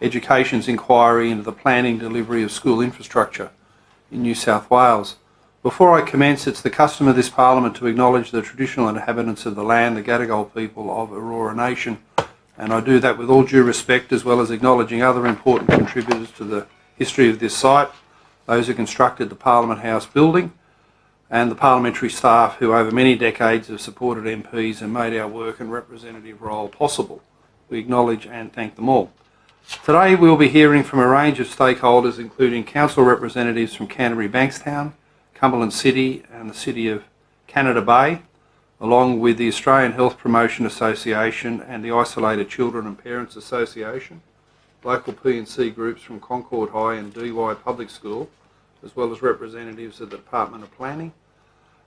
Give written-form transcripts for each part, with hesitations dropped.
Education's inquiry into the planning delivery of school infrastructure in New South Wales. Before I commence, it's the custom of this Parliament to acknowledge the traditional inhabitants of the land, the Gadigal people of Aurora Nation, and I do that with all due respect, as well as acknowledging other important contributors to the history of this site, those who constructed the Parliament House building, and the parliamentary staff who over many decades have supported MPs and made our work and representative role possible. We acknowledge and thank them all. Today we'll be hearing from a range of stakeholders, including council representatives from Canterbury Bankstown, Cumberland City and the City of Canada Bay, along with the Australian Health Promotion Association and the Isolated Children and Parents Association, local P&C groups from Concord High and DY Public School, as well as representatives of the Department of Planning,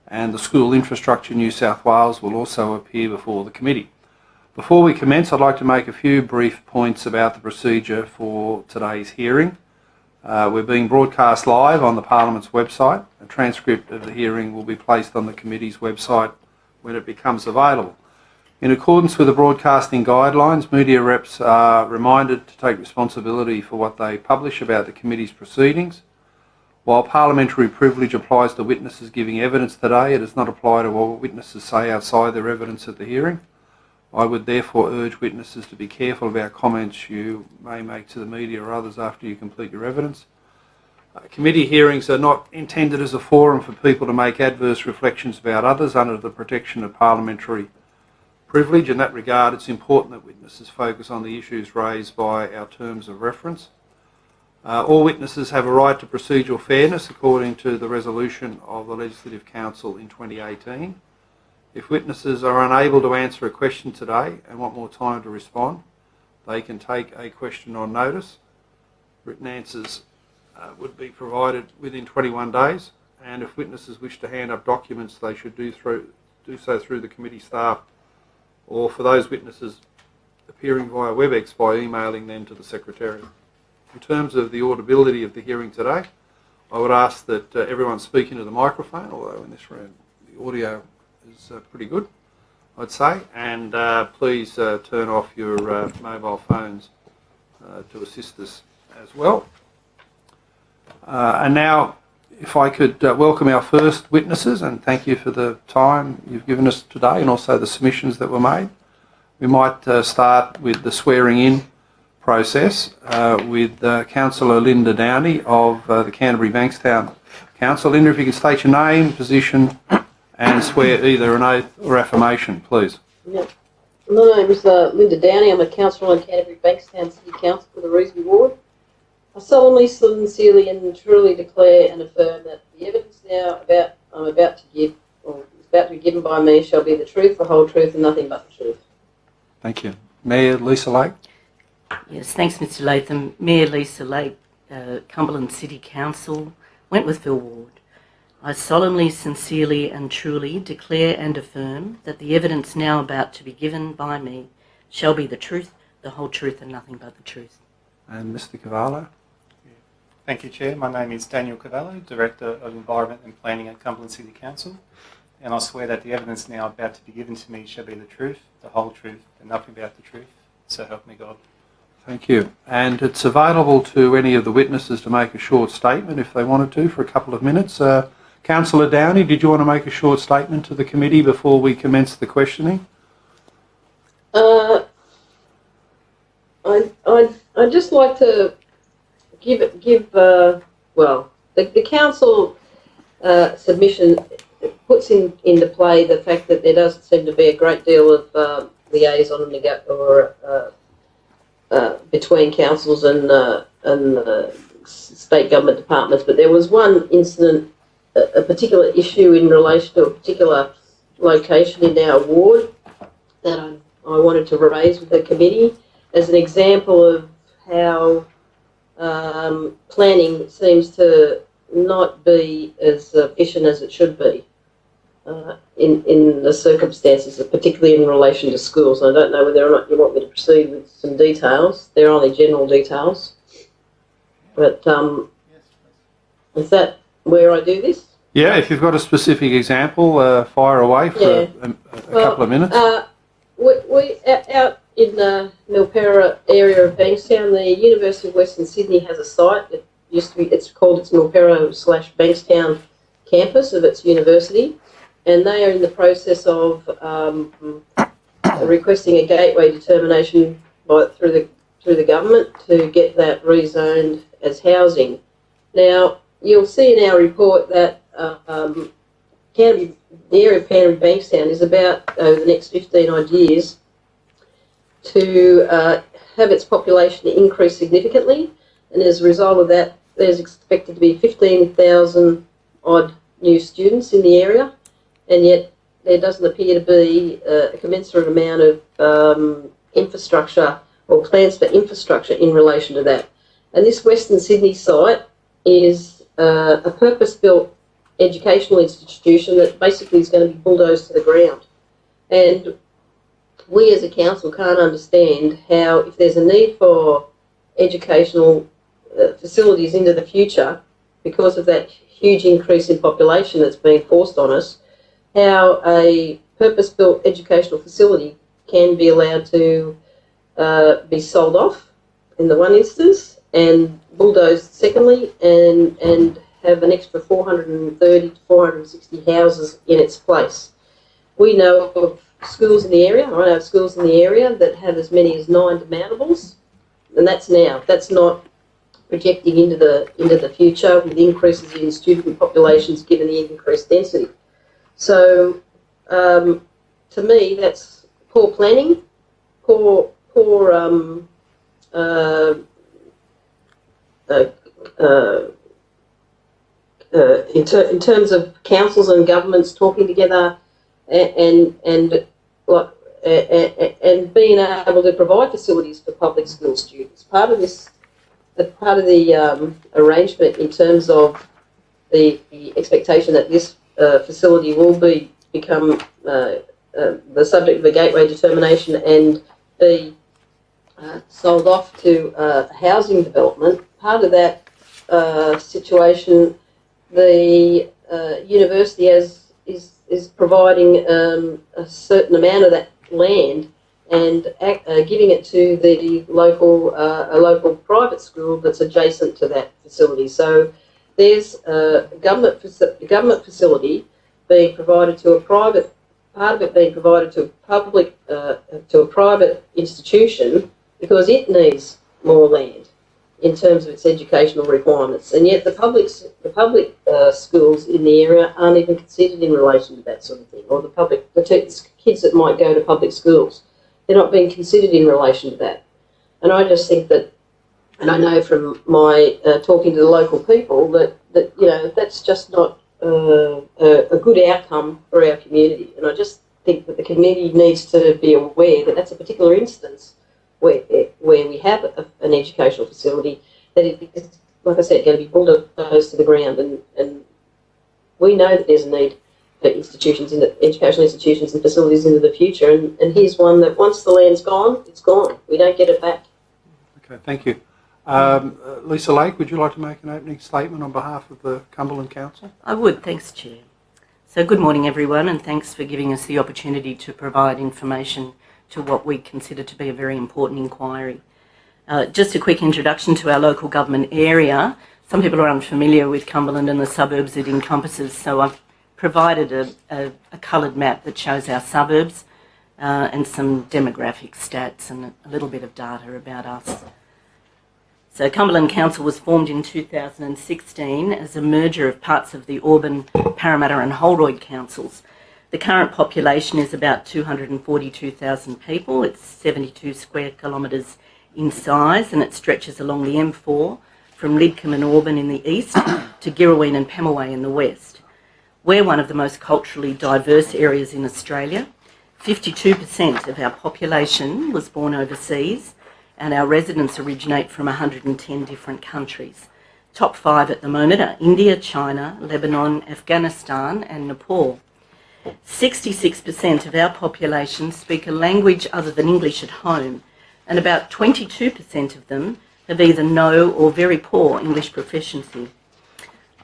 and the School Infrastructure New South Wales will also appear before the committee. Before we commence, I'd like to make a few brief points about the procedure for today's hearing. We're being broadcast live on the Parliament's website. A transcript of the hearing will be placed on the committee's website when it becomes available. In accordance with the broadcasting guidelines, media reps are reminded to take responsibility for what they publish about the committee's proceedings. While parliamentary privilege applies to witnesses giving evidence today, it does not apply to what witnesses say outside their evidence at the hearing. I would therefore urge witnesses to be careful about comments you may make to the media or others after you complete your evidence. Committee hearings are not intended as a forum for people to make adverse reflections about others under the protection of parliamentary privilege. In that regard, it's important that witnesses focus on the issues raised by our terms of reference. All witnesses have a right to procedural fairness according to the resolution of the Legislative Council in 2018. If witnesses are unable to answer a question today and want more time to respond, they can take a question on notice. Written answers would be provided within 21 days, and if witnesses wish to hand up documents, they should do so through the committee staff, or for those witnesses appearing via WebEx by emailing them to the Secretariat. In terms of the audibility of the hearing today, I would ask that everyone speak into the microphone, although in this room the audio is pretty good, I'd say, and please turn off your mobile phones to assist us as well. And now, if I could welcome our first witnesses, and thank you for the time you've given us today and also the submissions that were made. We might start with the swearing in process with Councillor Linda Downey of the Canterbury Bankstown Council. Linda, if you can state your name, position and swear either an oath or affirmation, please. Yeah. My name is Linda Downey. I'm a councillor on Canterbury Bankstown City Council for the Revesby Ward. I solemnly, sincerely and truly declare and affirm that the evidence I'm about to give, or is about to be given by me, shall be the truth, the whole truth and nothing but the truth. Thank you. Mayor Lisa Lake. Yes, thanks Mr Latham. Mayor Lisa Lake, Cumberland City Council, Wentworthville Ward. I solemnly, sincerely and truly declare and affirm that the evidence now about to be given by me shall be the truth, the whole truth and nothing but the truth. And Mr Cavallo. Thank you, Chair. My name is Daniel Cavallo, Director of Environment and Planning at Cumberland City Council, and I swear that the evidence now about to be given to me shall be the truth, the whole truth and nothing but the truth, so help me God. Thank you. And it's available to any of the witnesses to make a short statement if they wanted to for a couple of minutes. Councillor Downey, did you want to make a short statement to the committee before we commence the questioning? I'd just like to the council submission puts into play the fact that there doesn't seem to be a great deal of liaison between councils and state government departments, but there was one incident, a particular issue in relation to a particular location in our ward that I wanted to raise with the committee as an example of how planning seems to not be as efficient as it should be in the circumstances, particularly in relation to schools. I don't know whether or not you want me to proceed with some details. They're only general details. But is that where I do this? Yeah, if you've got a specific example, fire away for a couple of minutes. Out in the Milperra area of Bankstown, the University of Western Sydney has a site. It used to be, it's called its Milperra/Bankstown campus of its university, and they are in the process of requesting a gateway determination through the government to get that rezoned as housing. Now, you'll see in our report that the area of Canterbury Bankstown is about, over the next 15 odd years, to have its population increase significantly, and as a result of that, there's expected to be 15,000 odd new students in the area, and yet there doesn't appear to be a commensurate amount of infrastructure or plans for infrastructure in relation to that. And this Western Sydney site is a purpose-built educational institution that basically is going to be bulldozed to the ground. And we as a council can't understand how, if there's a need for educational facilities into the future because of that huge increase in population that's being forced on us, how a purpose-built educational facility can be allowed to be sold off in the one instance and bulldozed secondly, and have an extra 430 to 460 houses in its place. We know of schools in the area, I know of schools in the area that have as many as 9 demountables, and that's now. That's not projecting into the future with increases in student populations given the increased density. So, to me, that's poor planning, poor in terms of councils and governments talking together and being able to provide facilities for public school students. Part of the arrangement in terms of the expectation that this facility will become the subject of a gateway determination and be sold off to housing development. Part of that situation, the university is providing a certain amount of that land and giving it to the local private school that's adjacent to that facility. So there's a government facility being provided to a private, part of it being provided to a private institution because it needs more land in terms of its educational requirements, and yet the public schools in the area aren't even considered in relation to that sort of thing, or the kids that might go to public schools, they're not being considered in relation to that. And I just think that, and I know from my talking to the local people that that's just not a good outcome for our community. And I just think that the community needs to be aware that that's a particular instance where we have an educational facility that is, like I said, going to be bulldozed to the ground, and we know that there's a need for educational institutions and facilities into the future, and here's one that once the land's gone, it's gone. We don't get it back. Okay, thank you. Lisa Lake, would you like to make an opening statement on behalf of the Cumberland Council? I would, thanks, Chair. So good morning, everyone, and thanks for giving us the opportunity to provide information to what we consider to be a very important inquiry. Just a quick introduction to our local government area. Some people are unfamiliar with Cumberland and the suburbs it encompasses, so I've provided a coloured map that shows our suburbs and some demographic stats and a little bit of data about us. So Cumberland Council was formed in 2016 as a merger of parts of the Auburn, Parramatta and Holroyd councils. The current population is about 242,000 people. It's 72 square kilometres in size, and it stretches along the M4 from Lidcombe and Auburn in the east to Girraween and Pemulwuy in the west. We're one of the most culturally diverse areas in Australia. 52% of our population was born overseas, and our residents originate from 110 different countries. Top 5 at the moment are India, China, Lebanon, Afghanistan and Nepal. 66% of our population speak a language other than English at home, and about 22% of them have either no or very poor English proficiency.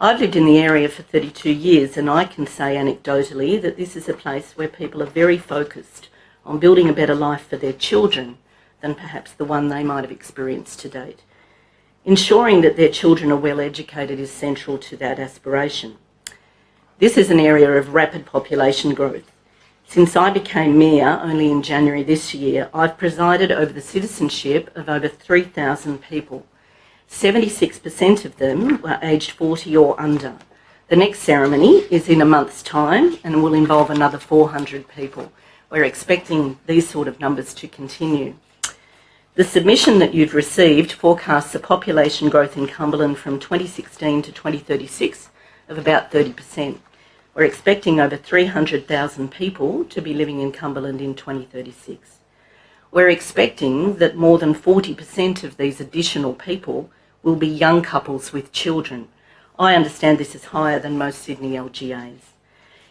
I've lived in the area for 32 years, and I can say anecdotally that this is a place where people are very focused on building a better life for their children than perhaps the one they might have experienced to date. Ensuring that their children are well educated is central to that aspiration. This is an area of rapid population growth. Since I became Mayor only in January this year, I've presided over the citizenship of over 3,000 people. 76% of them were aged 40 or under. The next ceremony is in a month's time and will involve another 400 people. We're expecting these sort of numbers to continue. The submission that you've received forecasts a population growth in Cumberland from 2016 to 2036 of about 30%. We're expecting over 300,000 people to be living in Cumberland in 2036. We're expecting that more than 40% of these additional people will be young couples with children. I understand this is higher than most Sydney LGAs.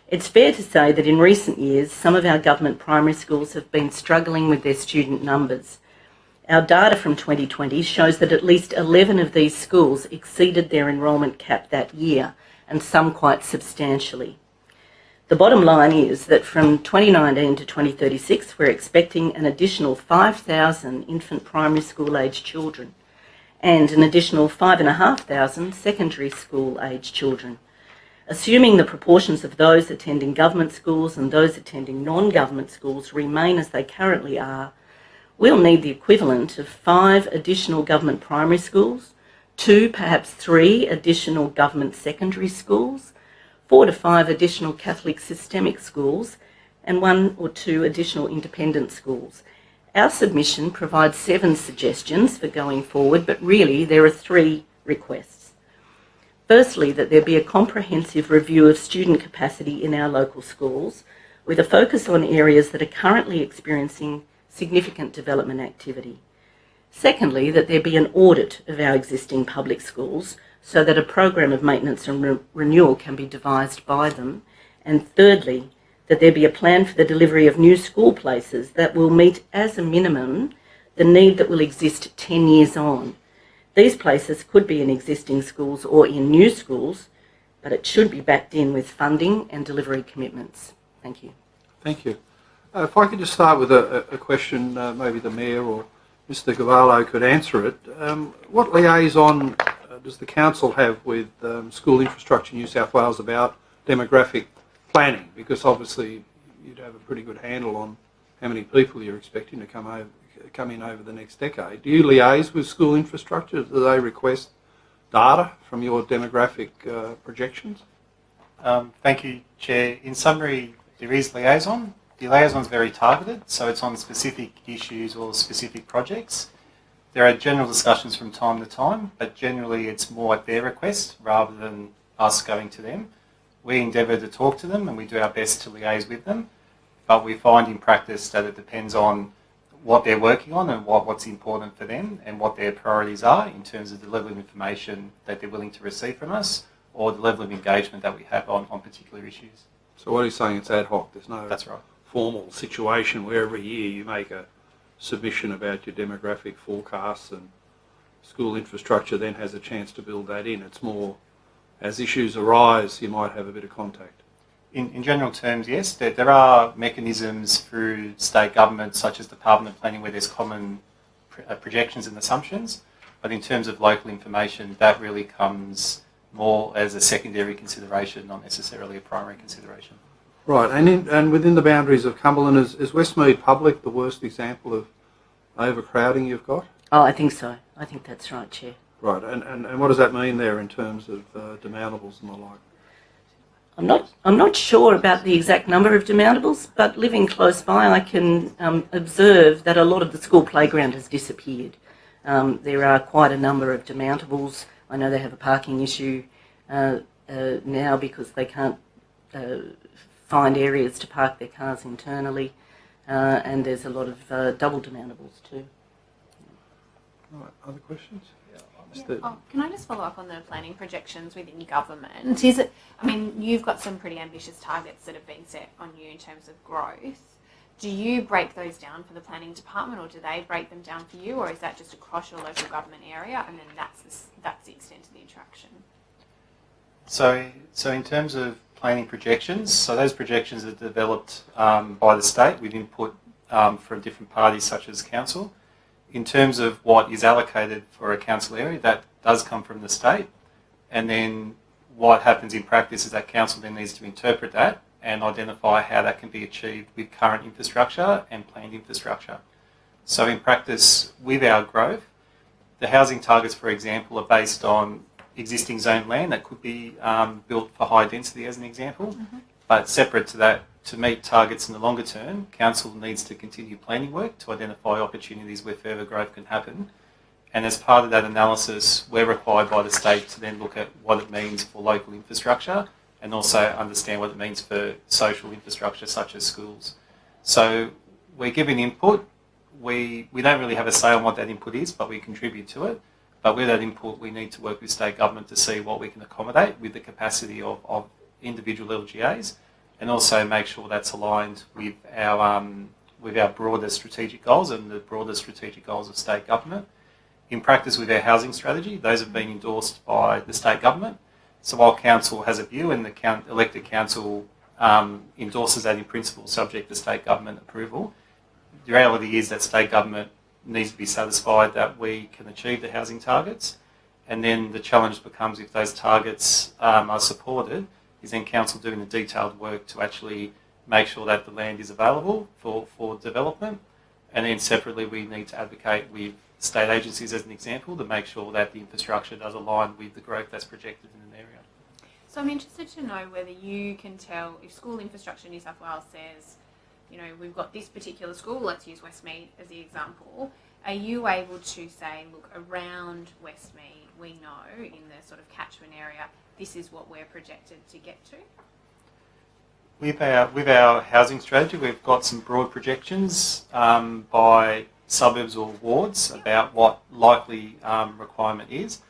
It's fair to say that in recent years, some of our government primary schools have been struggling with their student numbers. Our data from 2020 shows that at least 11 of these schools exceeded their enrolment cap that year, and some quite substantially. The bottom line is that from 2019 to 2036, we're expecting an additional 5,000 infant primary school aged children and an additional 5,500 secondary school aged children. Assuming the proportions of those attending government schools and those attending non-government schools remain as they currently are, we'll need the equivalent of 5 additional government primary schools, 2, perhaps 3 additional government secondary schools, 4 to 5 additional Catholic systemic schools, and 1 or 2 additional independent schools. Our submission provides 7 suggestions for going forward, but really there are 3 requests. Firstly, that there be a comprehensive review of student capacity in our local schools, with a focus on areas that are currently experiencing significant development activity. Secondly, that there be an audit of our existing public schools so that a program of maintenance and renewal can be devised by them. And thirdly, that there be a plan for the delivery of new school places that will meet as a minimum the need that will exist 10 years on. These places could be in existing schools or in new schools, but it should be backed in with funding and delivery commitments. Thank you. Thank you. If I could just start with a question, maybe the Mayor or Mr. Cavallo could answer it. What liaison does the Council have with School Infrastructure New South Wales about demographic planning? Because obviously you'd have a pretty good handle on how many people you're expecting to come in over the next decade. Do you liaise with School Infrastructure? Do they request data from your demographic projections? Thank you, Chair. In summary, there is liaison. The liaison is very targeted, so it's on specific issues or specific projects. There are general discussions from time to time, but generally it's more at their request rather than us going to them. We endeavour to talk to them and we do our best to liaise with them, but we find in practice that it depends on what they're working on and what's important for them and what their priorities are in terms of the level of information that they're willing to receive from us or the level of engagement that we have on particular issues. So what he's saying, it's ad hoc. There's no That's right. formal situation where every year you make a submission about your demographic forecasts and School Infrastructure then has a chance to build that in. It's more as issues arise, you might have a bit of contact. In general terms, yes. There are mechanisms through state governments such as Department of Planning where there's common projections and assumptions, but in terms of local information, that really comes more as a secondary consideration, not necessarily a primary consideration. Right, and within the boundaries of Cumberland, is Westmead Public the worst example of overcrowding you've got? Oh, I think so. I think that's right, Chair. Right, and what does that mean there in terms of demountables and the like? I'm not sure about the exact number of demountables, but living close by, I can observe that a lot of the school playground has disappeared. There are quite a number of demountables. I know they have a parking issue now because they can't find areas to park their cars internally, and there's a lot of double demountables too. All right, other questions? Can I just follow up on the planning projections within your government? Is it? I mean, you've got some pretty ambitious targets that have been set on you in terms of growth. Do you break those down for the planning department, or do they break them down for you, or is that just across your local government area, and then that's the extent of the attraction? So in terms of planning projections, so those projections are developed by the state with input from different parties such as council. In terms of what is allocated for a council area, that does come from the state. And then what happens in practice is that council then needs to interpret that and identify how that can be achieved with current infrastructure and planned infrastructure. So in practice, with our growth, the housing targets, for example, are based on existing zoned land that could be built for high density, as an example. But separate to that, to meet targets in the longer term, council needs to continue planning work to identify opportunities where further growth can happen. And as part of that analysis, we're required by the state to then look at what it means for local infrastructure and also understand what it means for social infrastructure such as schools. So we're giving input. We don't really have a say on what that input is, but we contribute to it. But with that input, we need to work with state government to see what we can accommodate with the capacity of individual LGAs, and also make sure that's aligned with our broader strategic goals and the broader strategic goals of state government. In practice, with our housing strategy, those have been endorsed by the state government. So while council has a view and the elected council endorses that in principle subject to state government approval, the reality is that state government needs to be satisfied that we can achieve the housing targets. And then the challenge becomes, if those targets are supported, is then council doing the detailed work to actually make sure that the land is available for development. And then separately, we need to advocate with state agencies, as an example, to make sure that the infrastructure does align with the growth that's projected in an area. So I'm interested to know whether you can tell if School Infrastructure New South Wales says, you know, we've got this particular school, let's use Westmead as the example, are you able to say, look, around Westmead, we know in the sort of catchment area, this is what we're projected to get to? With our housing strategy, we've got some broad projections by suburbs or wards about what likely requirement is.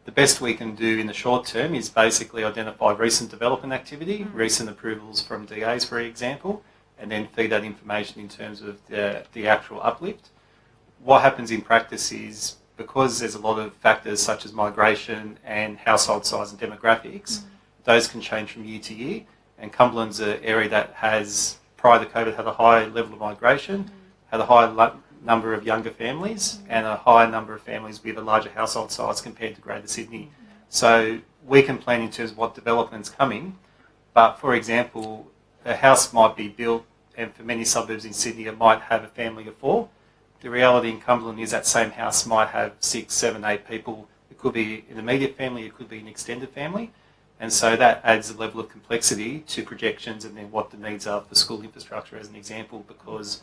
The best we can do in the short term is basically identify recent development activity, recent approvals from DAs, for example, and then feed that information in terms of the actual uplift. What happens in practice is, because there's a lot of factors such as migration and household size and demographics, those can change from year to year. And Cumberland's an area that has, prior to COVID, had a high level of migration, had a high number of younger families, and a higher number of families with a larger household size compared to Greater Sydney. So we can plan in terms of what development's coming, but for example, a house might be built, and for many suburbs in Sydney, it might have a family of 4. The reality in Cumberland is that same house might have 6, 7, 8 people. It could be an immediate family, it could be an extended family. And so that adds a level of complexity to projections and then what the needs are for school infrastructure, as an example, because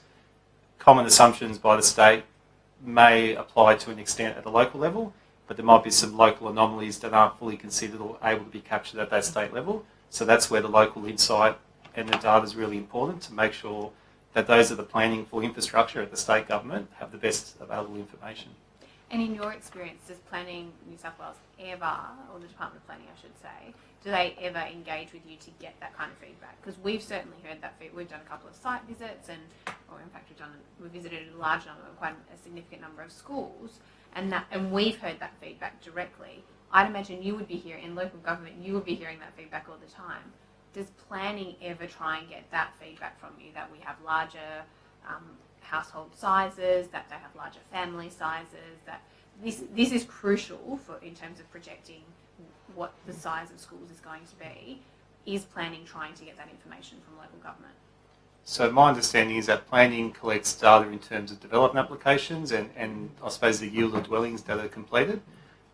common assumptions by the state may apply to an extent at the local level, but there might be some local anomalies that aren't fully considered or able to be captured at that state level. So that's where the local insight and the data is really important, to make sure that those that are planning for infrastructure at the state government have the best available information. And in your experience, does Planning New South Wales ever, or the Department of Planning I should say, do they ever engage with you to get that kind of feedback? Because we've certainly heard that feedback. We've done a couple of site visits, or in fact we've visited a large number, quite a significant number of schools, and we've heard that feedback directly. I'd imagine you would be hearing, in local government, you would be hearing that feedback all the time. Does planning ever try and get that feedback from you, that we have larger household sizes, that they have larger family sizes, that this is crucial for in terms of projecting what the size of schools is going to be? Is planning trying to get that information from local government? So my understanding is that planning collects data in terms of development applications and I suppose the yield of dwellings that are completed.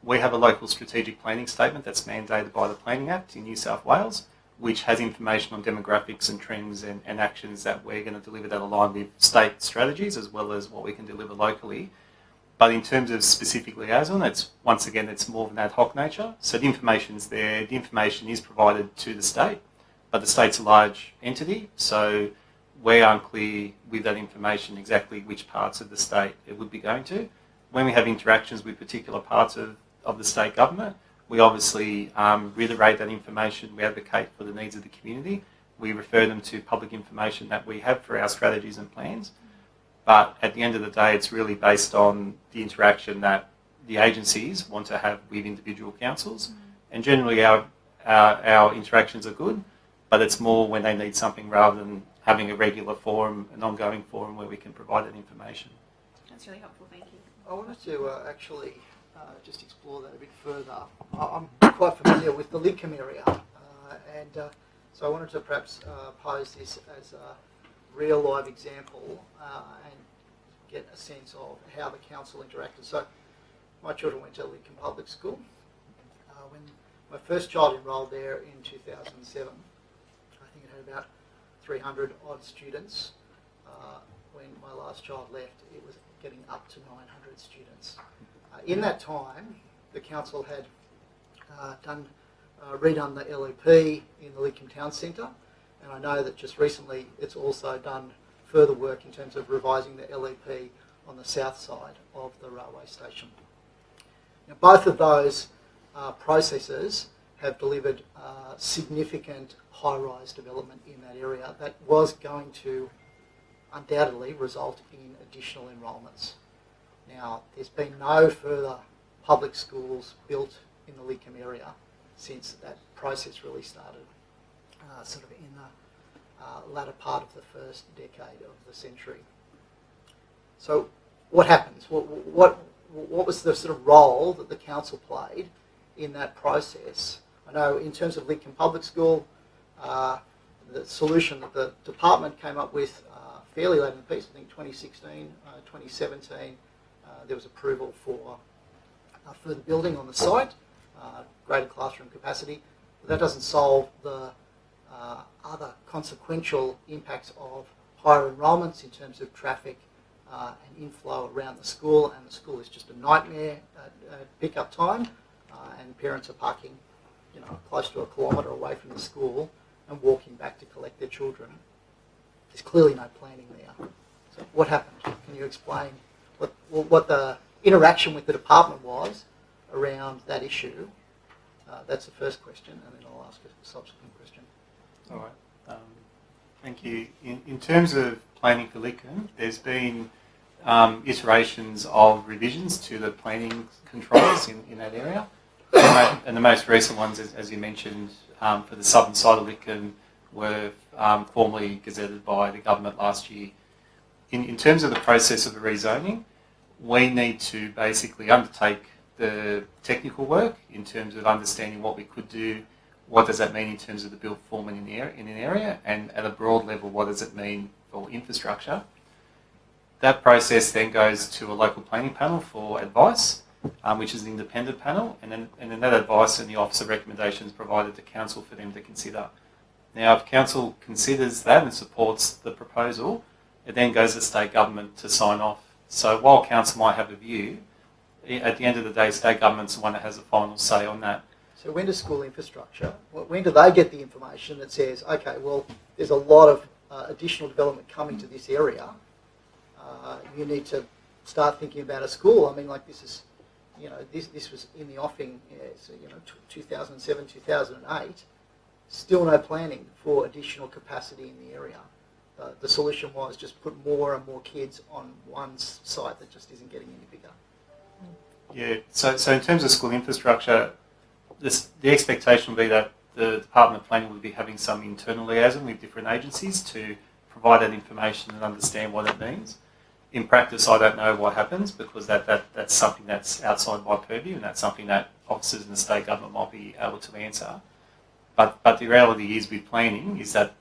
We have a local strategic planning statement that's mandated by the Planning Act in New South Wales, which has information on demographics and trends and actions that we're going to deliver that align with state strategies as well as what we can deliver locally. But in terms of specific liaison, it's more of an ad hoc nature. So the information's there, the information is provided to the state, but the state's a large entity, so we're unclear with that information exactly which parts of the state it would be going to. When we have interactions with particular parts of the state government, we obviously reiterate that information, we advocate for the needs of the community, we refer them to public information that we have for our strategies and plans. But at the end of the day, it's really based on the interaction that the agencies want to have with individual councils. And generally our interactions are good, but it's more when they need something rather than having a regular forum, an ongoing forum where we can provide that information. That's really helpful, thank you. I wanted to actually just explore that a bit further. I'm quite familiar with the Lidcombe area, so I wanted to perhaps pose this as a real live example and get a sense of how the council interacted. So my children went to Lidcombe Public School. When my first child enrolled there in 2007, I think it had about 300 odd students. When my last child left, it was getting up to 900 students. In that time, the council had redone the LEP in the Lidcombe Town Centre, and I know that just recently it's also done further work in terms of revising the LEP on the south side of the railway station. Now, both of those processes have delivered significant high-rise development in that area that was going to undoubtedly result in additional enrolments. Now, there's been no further public schools built in the Lidcombe area since that process really started, sort of in the latter part of the first decade of the century. So what happens? What was the sort of role that the council played in that process? I know in terms of Lidcombe Public School, the solution that the department came up with fairly late in the piece, I think 2016, 2017, there was approval for further building on the site, greater classroom capacity. But that doesn't solve the other consequential impacts of higher enrolments in terms of traffic and inflow around the school, and the school is just a nightmare at pick-up time, and parents are parking, close to a kilometre away from the school and walking back to collect their children. There's clearly no planning there. So what happened? Can you explain what the interaction with the department was around that issue? That's the first question, and then I'll ask a subsequent question. All right. Thank you. In terms of planning for Lidcombe, there's been iterations of revisions to the planning controls in that area. And the most recent ones, as you mentioned, for the southern side of Lidcombe were formally gazetted by the government last year. In terms of the process of the rezoning, we need to basically undertake the technical work in terms of understanding what we could do, what does that mean in terms of the built form in an area, and at a broad level, what does it mean for infrastructure. That process then goes to a local planning panel for advice, which is an independent panel, and then that advice and the officer recommendations provided to council for them to consider. Now, if council considers that and supports the proposal, it then goes to state government to sign off. So while council might have a view, at the end of the day, state government's the one that has a final say on that. So when does school infrastructure, when do they get the information that says, okay, well, there's a lot of additional development coming to this area, you need to start thinking about a school? I mean, like this is, this was in the offing, 2007, 2008, still no planning for additional capacity in the area. The solution was just put more and more kids on one site that just isn't getting any bigger. Yeah, so in terms of school infrastructure, the expectation would be that the Department of Planning would be having some internal liaison with different agencies to provide that information and understand what it means. In practice, I don't know what happens because that's something that's outside my purview, and that's something that officers in the state government might be able to answer. But the reality is with planning is that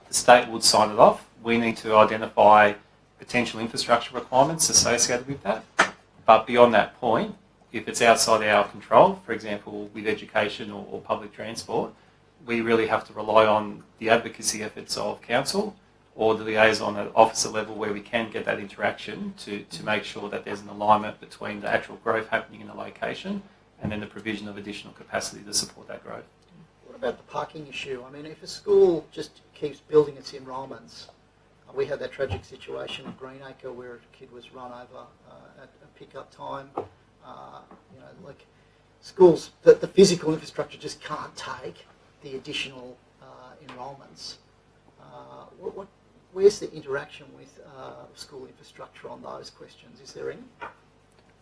the state would sign it off. We need to identify potential infrastructure requirements associated with that. But beyond that point, if it's outside our control, for example, with education or public transport, we really have to rely on the advocacy efforts of council or the liaison at officer level where we can get that interaction to make sure that there's an alignment between the actual growth happening in a location and then the provision of additional capacity to support that growth. What about the parking issue? I mean, if a school just keeps building its enrolments, we had that tragic situation at Greenacre where a kid was run over at a pick-up time. Like schools, the physical infrastructure just can't take the additional enrolments. Where's the interaction with school infrastructure on those questions? Is there any?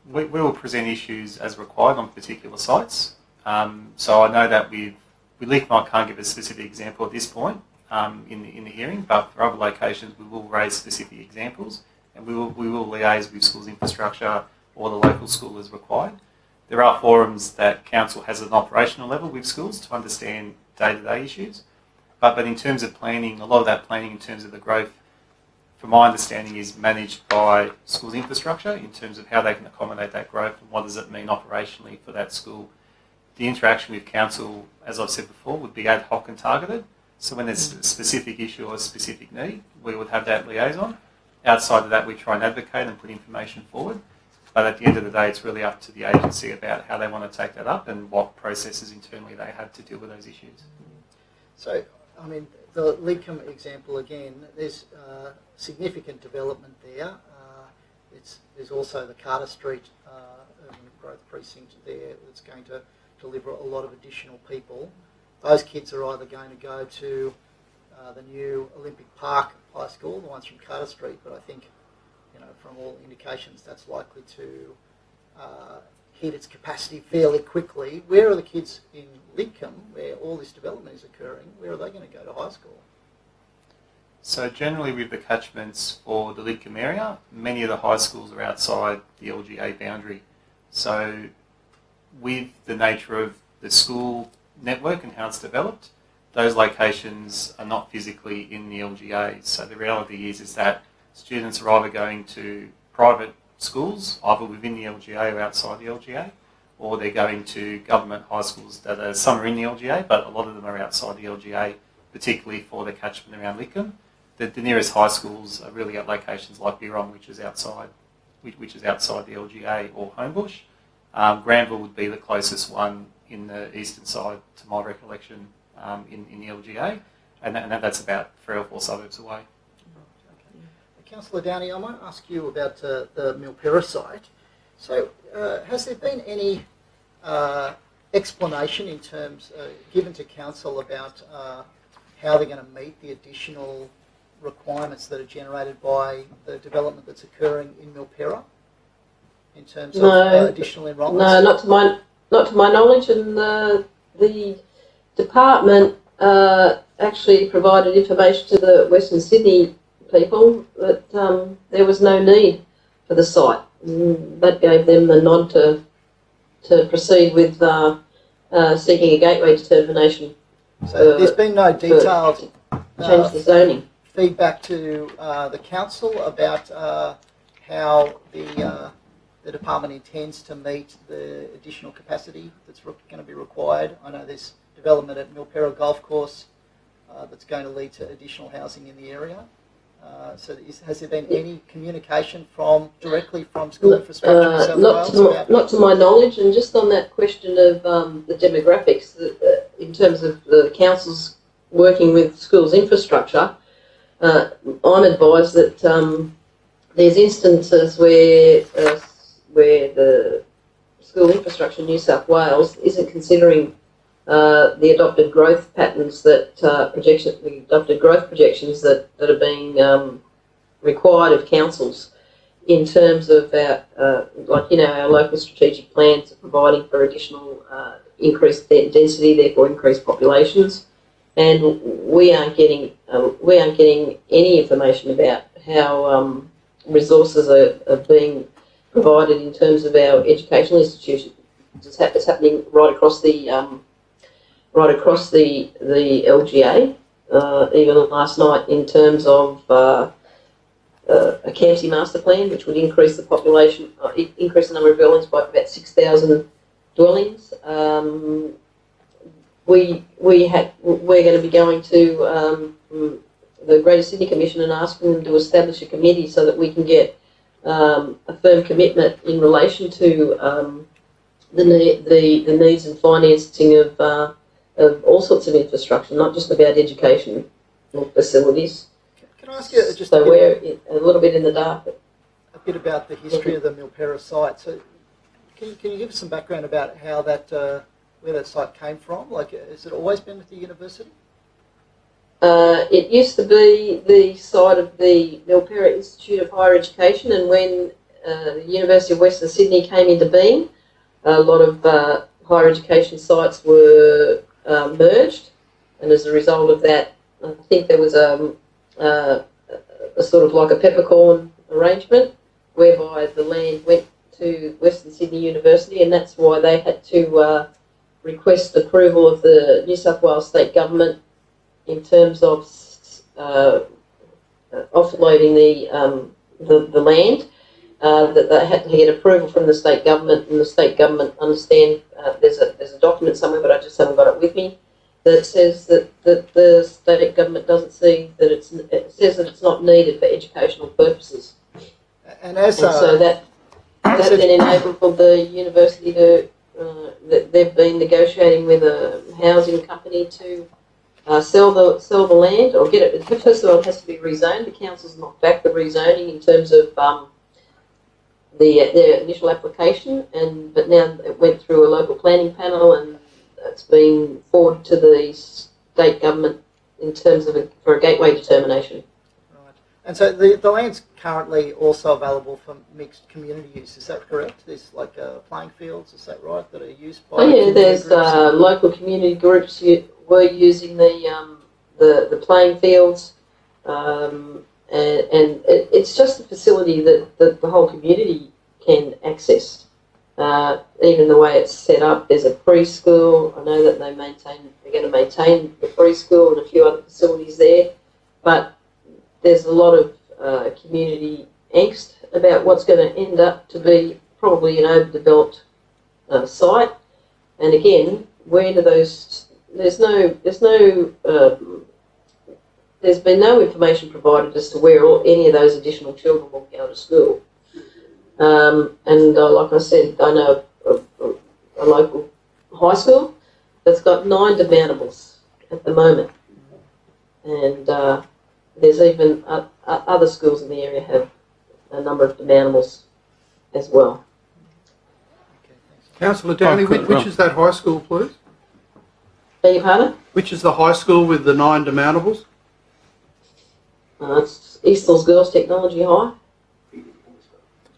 We will present issues as required on particular sites. So I know that with Lidcombe, I can't give a specific example at this point, in the hearing, but for other locations we will raise specific examples, and we will liaise with schools infrastructure or the local school as required. There are forums that council has at an operational level with schools to understand day-to-day issues, but in terms of planning, a lot of that planning in terms of the growth, from my understanding, is managed by schools infrastructure in terms of how they can accommodate that growth and what does it mean operationally for that school. The interaction with council, as I've said before, would be ad hoc and targeted. So when there's a specific issue or a specific need, we would have that liaison. Outside of that, we try and advocate and put information forward. But at the end of the day, it's really up to the agency about how they want to take that up and what processes internally they have to deal with those issues. So, I mean, the Lidcombe example again, there's significant development there. There's also the Carter Street urban growth precinct there that's going to deliver a lot of additional people. Those kids are either going to go to the new Olympic Park High School, the ones from Carter Street, but I think, you know, from all indications, that's likely to hit its capacity fairly quickly. Where are the kids in Lidcombe, where all this development is occurring, where are they going to go to high school? So generally with the catchments for the Lidcombe area, many of the high schools are outside the LGA boundary. So with the nature of the school network and how it's developed, those locations are not physically in the LGA. So the reality is that students are either going to private schools, either within the LGA or outside the LGA, or they're going to government high schools that are, some are in the LGA, but a lot of them are outside the LGA, particularly for the catchment around Lidcombe. The nearest high schools are really at locations like Birong, which is outside the LGA, or Homebush. Granville would be the closest one in the eastern side, to my recollection, in the LGA, and that's about 3 or 4 suburbs away. Councillor Downey, I might ask you about the Milpera site. So has there been any explanation in terms given to council about how they're going to meet the additional requirements that are generated by the development that's occurring in Milpera in terms of additional enrolments? No, not to my knowledge, and the department actually provided information to the Western Sydney people that there was no need for the site. That gave them the nod to proceed with seeking a gateway determination. So there's been no detailed change the zoning. Feedback to the council about how the department intends to meet the additional capacity that's going to be required. I know there's development at Milpera Golf Course that's going to lead to additional housing in the area. So has there been any communication directly from school infrastructure in South Wales? Not to my knowledge, and just on that question of the demographics, in terms of the councils working with schools infrastructure, I'm advised that there's instances where the school infrastructure in New South Wales isn't considering the adopted growth patterns that the adopted growth projections that are being required of councils in terms of our local strategic plans are providing for additional increased density, therefore increased populations, and we aren't getting any information about how resources are being provided in terms of our educational institutions. It's happening right across the LGA, even last night, in terms of a county master plan, which would increase the population, increase the number of dwellings by about 6,000 dwellings. We're going to be going to the Greater Sydney Commission and asking them to establish a committee so that we can get a firm commitment in relation to the needs and financing of all sorts of infrastructure, not just about education or facilities. Can I ask you just we're a little bit in the dark. A bit about the history of the Milpera site. So can you give us some background about how where that site came from? Like, has it always been with the university? It used to be the site of the Milpera Institute of Higher Education, and when the University of Western Sydney came into being, a lot of higher education sites were merged, and as a result of that, I think there was a sort of like a peppercorn arrangement whereby the land went to Western Sydney University, and that's why they had to request approval of the New South Wales State Government in terms of offloading the land. That they had to get approval from the state government, and the state government understand there's a document somewhere, but I just haven't got it with me, that says that the state government doesn't see that it says that it's not needed for educational purposes. And as And so that then enabled the university to that they've been negotiating with a housing company to sell the land or get it. First of all, it has to be rezoned. The council's knocked back the rezoning in terms of their initial application, but now it went through a local planning panel, and it's been forwarded to the state government in terms of for a gateway determination. Right. And so the land's currently also available for mixed community use. Is that correct? There's like playing fields. Is that right? That are used by. Oh yeah, there's local community groups were using the playing fields. And it's just a facility that the whole community can access. Even the way it's set up, there's a preschool. I know that they're going to maintain the preschool and a few other facilities there, but there's a lot of community angst about what's going to end up to be probably an overdeveloped site. And again, where do those? There's been no information provided as to where any of those additional children will go to school. Like I said, I know a local high school that's got 9 demountables at the moment. And there's even other schools in the area have a number of demountables as well. Councillor Downey, which is that high school, please? Beg your pardon? Which is the high school with the 9 demountables? It's Eastlands Girls Technology High.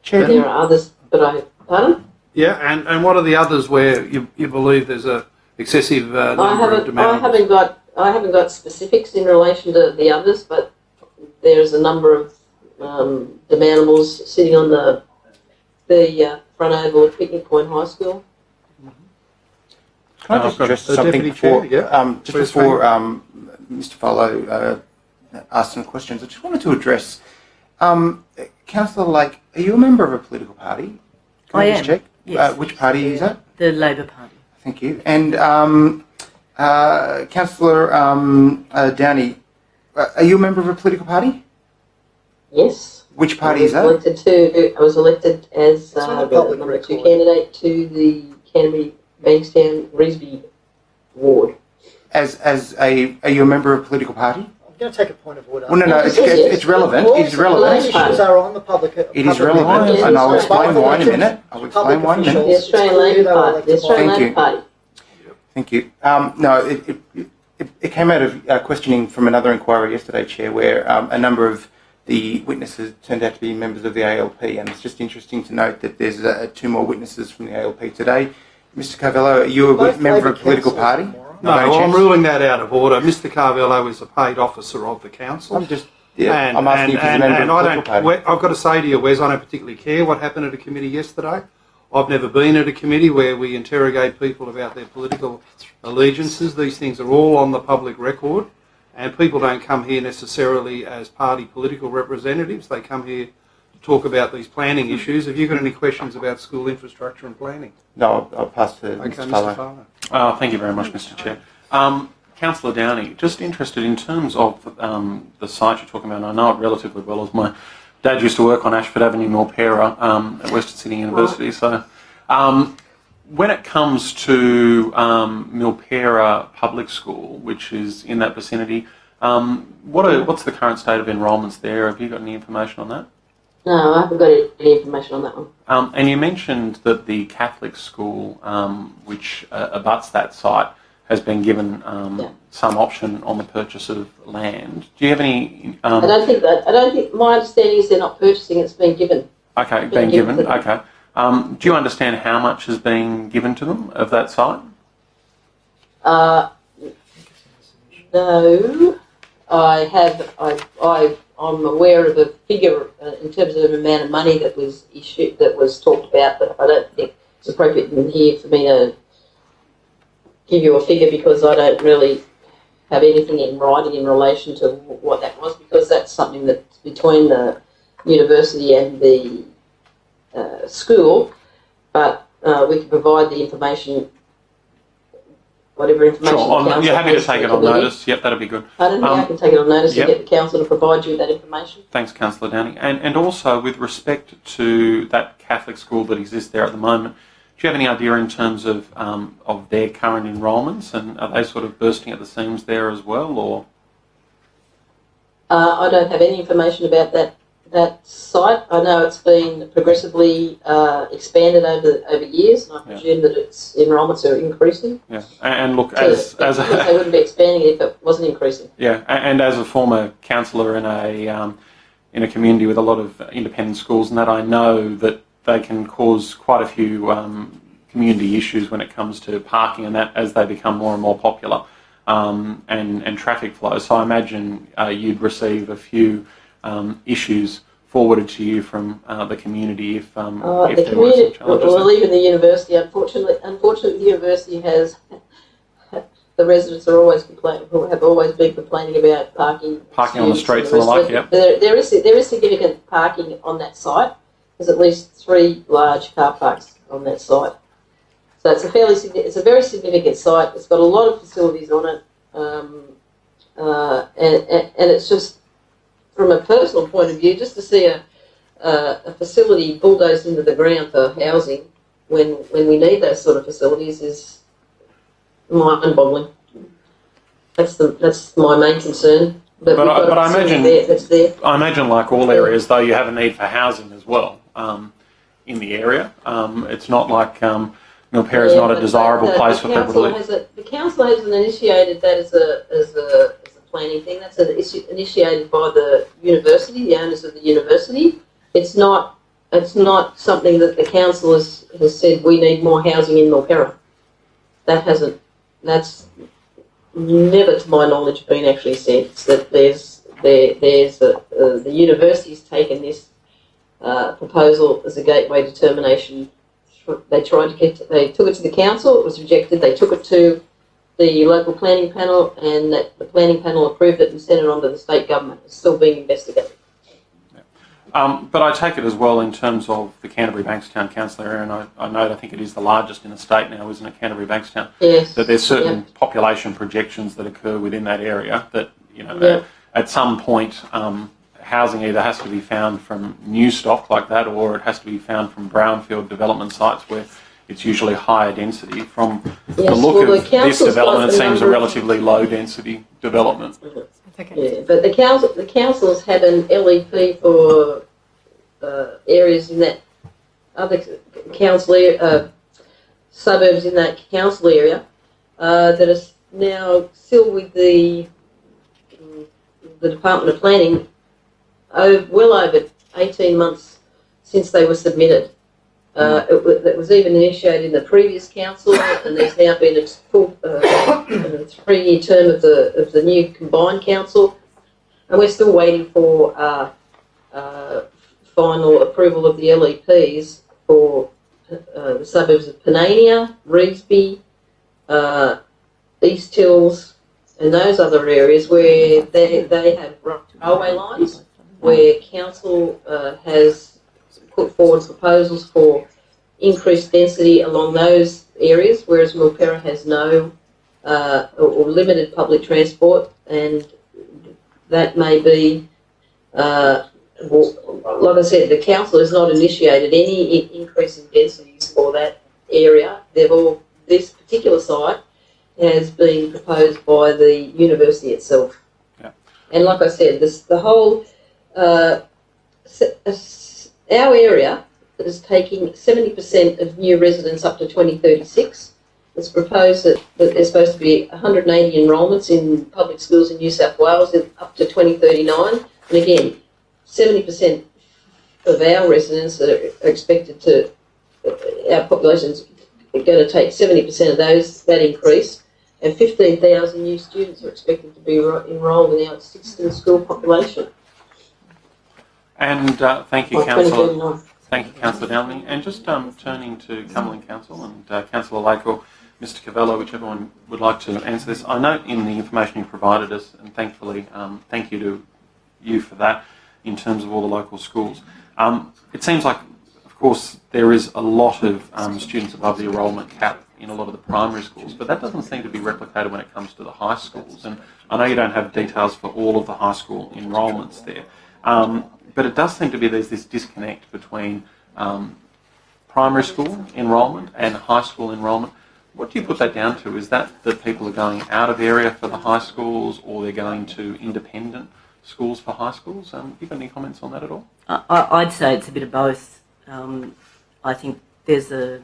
There are others, but pardon? Yeah, and what are the others where you believe there's a excessive number of demountables? I haven't got specifics in relation to the others, but there's a number of demountables sitting on the front oval of Picnic Point High School. Can I just address something before, Mr. Follow asked some questions? I just wanted to address, Councillor Lake, are you a member of a political party? Can I just check? Yes. Which party is that? The Labor Party. Thank you. And Councillor Downey, are you a member of a political party? Yes. Which party is that? I was elected as the public number 2 record. candidate to the Canterbury Bankstown Reesby ward. Are you a member of a political party? I'm going to take a point of order. Well, no, it's relevant. It's relevant. These issues are on the public. It is relevant, and I'll explain why in a minute. I'll explain why in a minute. The Australian Labor Party. The Australian Labor Party. Thank you. No, it came out of questioning from another inquiry yesterday, Chair, where a number of the witnesses turned out to be members of the ALP, and it's just interesting to note that there's 2 more witnesses from the ALP today. Mr. Carvello, are you a member of a political party? No, I'm ruling that out of order. Mr. Carvello is a paid officer of the council. I'm asking if he's a member of a political party. I've got to say to you, Wes, I don't particularly care what happened at a committee yesterday. I've never been at a committee where we interrogate people about their political allegiances. These things are all on the public record, and people don't come here necessarily as party political representatives. They come here to talk about these planning issues. Have you got any questions about school infrastructure and planning? No, I'll pass to Okay, Mr. Mr. Farlow. Farlow. Thank you very much, Mr. Chair. Councillor Downey, just interested in terms of the site you're talking about. I know it relatively well, as my dad used to work on Ashford Avenue, Milpera, at Western Sydney University. So, when it comes to Milpera Public School, which is in that vicinity, what's the current state of enrolments there? Have you got any information on that? No, I haven't got any information on that one. And you mentioned that the Catholic school, which abuts that site, has been given some option on the purchase of land. Do you have any? I don't think. My understanding is they're not purchasing. It's been given. Okay, being given. Okay. Do you understand how much has been given to them of that site? No. I'm aware of a figure in terms of the amount of money that was talked about, but I don't think it's appropriate in here for me to give you a figure because I don't really have anything in writing in relation to what that was, because that's something that's between the university and the school. But we can provide the information, whatever information. Sure, you're happy to take it on notice. Yep, that'd be good. I don't think I can take it on notice yep. and get the council to provide you that information. Thanks, Councillor Downey. And also, with respect to that Catholic school that exists there at the moment, do you have any idea in terms of their current enrolments, and are they sort of bursting at the seams there as well, or? I don't have any information about that site. I know it's been progressively expanded over years, and I presume that its enrolments are increasing. Yeah, and look, they wouldn't be expanding it if it wasn't increasing. Yeah, and as a former councillor in a community with a lot of independent schools, and that I know that they can cause quite a few community issues when it comes to parking and that as they become more and more popular, and traffic flow. So I imagine you'd receive a few issues forwarded to you from the community if there were some challenges. Well, even the university, unfortunately, the university has. The residents have always been complaining about parking on the streets and the like. Yep. There is significant parking on that site. There's at least 3 large car parks on that site. So it's a very significant site. It's got a lot of facilities on it, and it's just, from a personal point of view, just to see a facility bulldozed into the ground for housing when we need those sort of facilities is mind-boggling. That's my main concern. But I imagine that's there. I imagine, like all areas, though, you have a need for housing as well in the area. It's not like Milpera is not a desirable place for people to live. The council hasn't initiated that as a planning thing. That's initiated by the university, the owners of the university. It's not something that the council has said we need more housing in Milpera. That's never, to my knowledge, been actually said. It's that the university's taken this proposal as a gateway determination. They took it to the council. It was rejected. They took it to the local planning panel, and the planning panel approved it and sent it on to the state government. It's still being investigated. But I take it as well in terms of the Canterbury Bankstown council area, and I think it is the largest in the state now, isn't it, Canterbury Bankstown? Yes. That there's certain population projections that occur within that area that, at some point, housing either has to be found from new stock like that, or it has to be found from brownfield development sites where it's usually higher density. From the look of this development, it seems a relatively low density development. Yeah, but the council's had an LEP for areas in that other council suburbs in that council area that is now still with the Department of Planning. Well over 18 months since they were submitted. It was even initiated in the previous council, and there's now been a full 3-year term of the new combined council, and we're still waiting for final approval of the LEPs for the suburbs of Panania, Reevesby, East Hills, and those other areas where they have railway lines, where council has put forward proposals for increased density along those areas, whereas Milpera has no or limited public transport, and that may be, like I said, the council has not initiated any increase in densities for that area. This particular site has been proposed by the university itself. Yeah. And like I said, the whole our area is taking 70% of new residents up to 2036. It's proposed that there's supposed to be 180 enrolments in public schools in New South Wales up to 2039. And again, 70% of our residents are expected to, our population's going to take 70% of that increase. and 15,000 new students are expected to be enrolled in our existing school population. And thank you, by Councillor. 2039. Thank you, Councillor Downey. And just turning to Cumberland Council and Councillor Lake or Mr Cavello, whichever one would like to answer this. I note in the information you provided us, and thankfully, thank you to you for that, in terms of all the local schools. It seems like, of course, there is a lot of students above the enrolment cap in a lot of the primary schools, but that doesn't seem to be replicated when it comes to the high schools. And I know you don't have details for all of the high school enrolments there, but it does seem to be there's this disconnect between primary school enrolment and high school enrolment. What do you put that down to? Is that people are going out of area for the high schools, or they're going to independent schools for high schools? You got any comments on that at all? I'd say it's a bit of both. I think there's a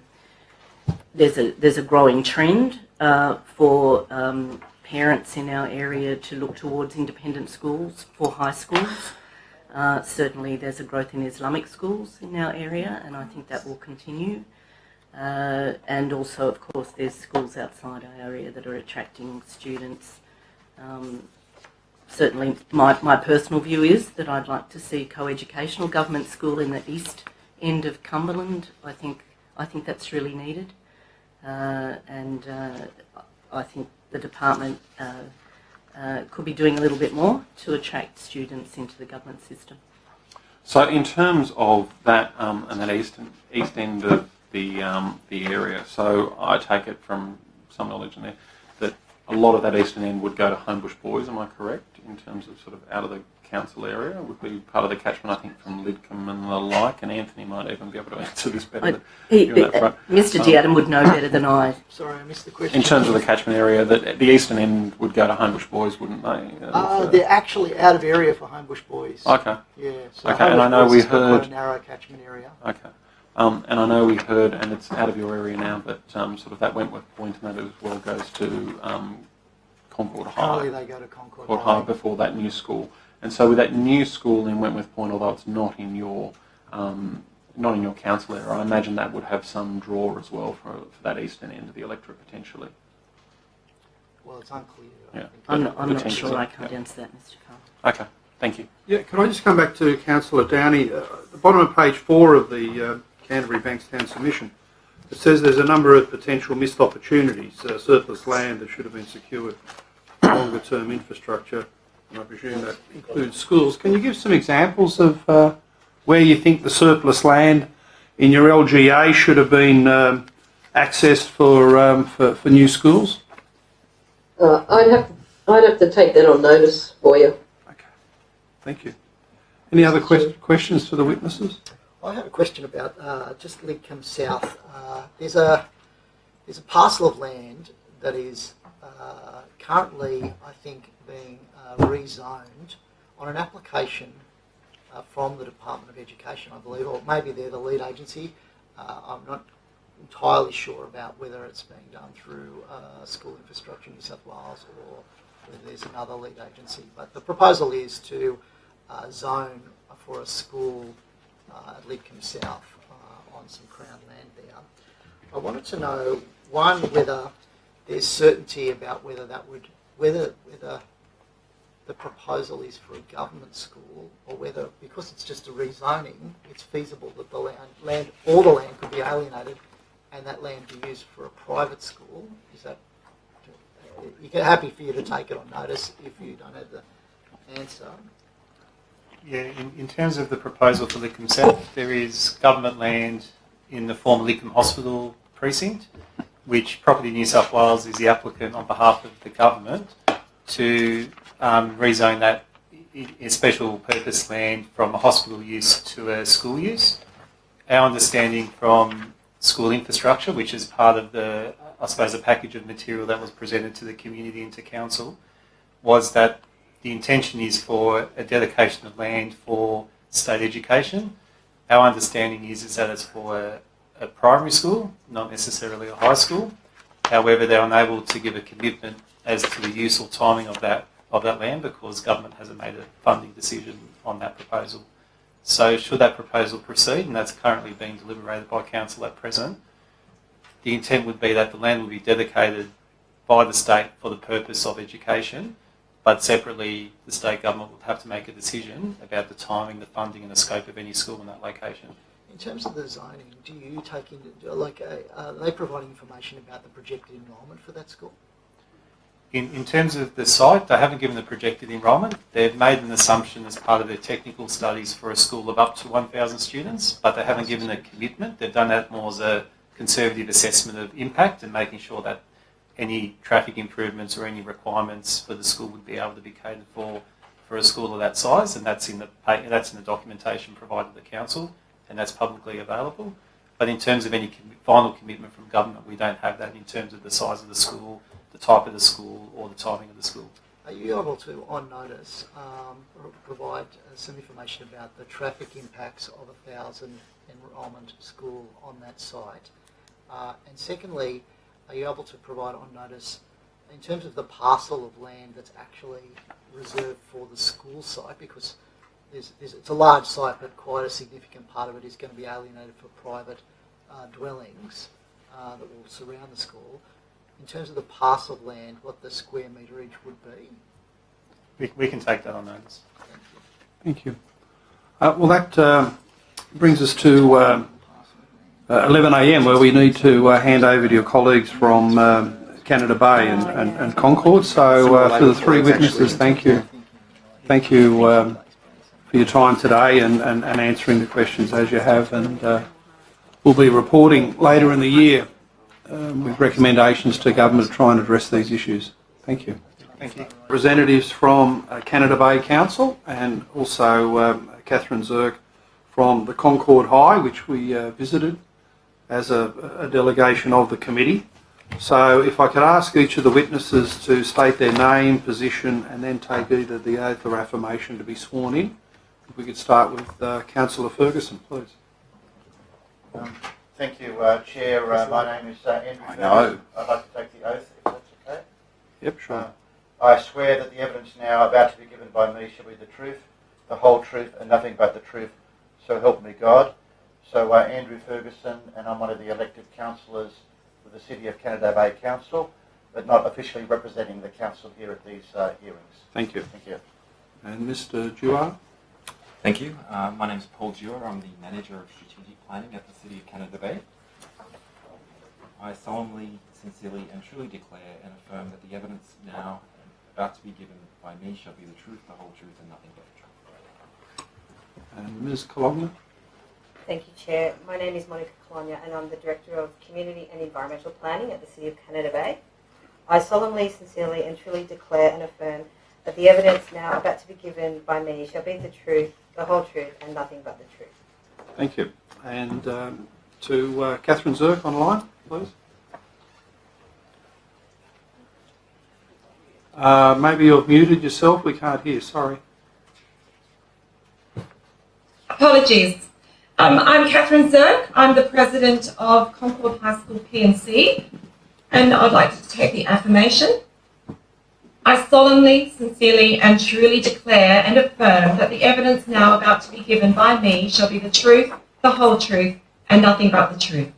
growing trend for parents in our area to look towards independent schools for high schools. Certainly there's a growth in Islamic schools in our area, and I think that will continue. And also, of course, there's schools outside our area that are attracting students. Certainly my personal view is that I'd like to see co-educational government school in the east end of Cumberland. I think that's really needed. And I think the department could be doing a little bit more to attract students into the government system. So in terms of that and that east end of the area, so I take it from some knowledge in there that a lot of that eastern end would go to Homebush Boys, am I correct, in terms of sort of out of the council area? Would be part of the catchment, I think, from Lidcombe and the like, and Anthony might even be able to answer this better than you on that front. Mr Diadam would know better than I. Sorry, I missed the question. In terms of the catchment area, that the eastern end would go to Homebush Boys, wouldn't they? They're actually out of area for Homebush Boys. Okay. Yeah. So Okay, and I know we heard quite a narrow catchment area. Okay. And I know we heard, and it's out of your area now, but sort of that Wentworth Point and that as well goes to Concord High. Currently they go to Concord High before that new school. And so with that new school in Wentworth Point, although it's not in your council area, I imagine that would have some draw as well for that eastern end of the electorate potentially. Well, it's unclear. Yeah. I'm not sure I can't answer that, Mr Carl. Okay, thank you. Yeah, can I just come back to Councillor Downey? At the bottom of page 4 of the Canterbury Bankstown submission, it says there's a number of potential missed opportunities, surplus land that should have been secured, longer term infrastructure, and I presume that includes schools. Can you give some examples of where you think the surplus land in your LGA should have been accessed for new schools? I'd have to take that on notice for you. Okay, thank you. Any other questions for the witnesses? I have a question about just Lidcombe South. There's a parcel of land that is currently, I think, being rezoned on an application from the Department of Education, I believe, or maybe they're the lead agency. I'm not entirely sure about whether it's being done through School Infrastructure New South Wales or whether there's another lead agency. But the proposal is to zone for a school at Lidcombe South on some Crown land there. I wanted to know, one, whether there's certainty about whether the proposal is for a government school, or whether, because it's just a rezoning, it's feasible that the all the land could be alienated and that land be used for a private school. Is that, happy for you to take it on notice if you don't have the answer? Yeah, in terms of the proposal for Lidcombe South, there is government land in the former Lidcombe Hospital precinct, which Property New South Wales is the applicant on behalf of the government to rezone that special purpose land from a hospital use to a school use. Our understanding from School Infrastructure, which is part of the, I suppose, a package of material that was presented to the community and to council, was that the intention is for a dedication of land for state education. Our understanding is that it's for a primary school, not necessarily a high school. However, they're unable to give a commitment as to the use or timing of that land because government hasn't made a funding decision on that proposal. So should that proposal proceed, and that's currently being deliberated by council at present, the intent would be that the land will be dedicated by the state for the purpose of education, but separately the state government will have to make a decision about the timing, the funding and the scope of any school in that location. In terms of the zoning, do you take into, are they providing information about the projected enrolment for that school? In terms of the site, they haven't given the projected enrolment. They've made an assumption as part of their technical studies for a school of up to 1,000 students, but they haven't given a commitment. They've done that more as a conservative assessment of impact and making sure that any traffic improvements or any requirements for the school would be able to be catered for a school of that size, and that's in the documentation provided to the council, and that's publicly available. But in terms of any final commitment from government, we don't have that in terms of the size of the school, the type of the school, or the timing of the school. Are you able to, on notice, provide some information about the traffic impacts of 1,000 enrolment school on that site? And secondly, are you able to provide on notice, in terms of the parcel of land that's actually reserved for the school site, because it's a large site, but quite a significant part of it is going to be alienated for private dwellings that will surround the school. In terms of the parcel of land, what the square meterage would be? We can take that on notice. Thank you. Well, that brings us to 11 a.m, where we need to hand over to your colleagues from Canada Bay and Concord. So for the three witnesses, thank you. Thank you for your time today and answering the questions as you have. And we'll be reporting later in the year with recommendations to government to try and address these issues. Thank you. Thank you. Representatives from Canada Bay Council and also Catherine Zirk from the Concord High, which we visited as a delegation of the committee. So if I could ask each of the witnesses to state their name, position, and then take either the oath or affirmation to be sworn in. If we could start with Councillor Ferguson, please. Thank you, Chair. My name is Andrew Ferguson. I'd like to take the oath, if that's okay. Yep, sure. I swear that the evidence now about to be given by me shall be the truth, the whole truth, and nothing but the truth. So help me God. So Andrew Ferguson, and I'm one of the elected councillors for the City of Canada Bay Council, but not officially representing the council here at these hearings. Thank you. Thank you. And Mr. Dewar? Thank you. My name is Paul Dewar. I'm the Manager of Strategic Planning at the City of Canada Bay. I solemnly, sincerely and truly declare and affirm that the evidence now about to be given by me shall be the truth, the whole truth and nothing but the truth. And Ms. Cologna? Thank you, Chair. My name is Monica Colonia and I'm the Director of Community and Environmental Planning at the City of Canada Bay. I solemnly, sincerely and truly declare and affirm that the evidence now about to be given by me shall be the truth, the whole truth and nothing but the truth. Thank you. And to Catherine Zirk online, please. Maybe you've muted yourself. We can't hear. Sorry. Apologies. I'm Catherine Zirk. I'm the President of Concord High School PNC, and I'd like to take the affirmation. I solemnly, sincerely and truly declare and affirm that the evidence now about to be given by me shall be the truth, the whole truth and nothing but the truth.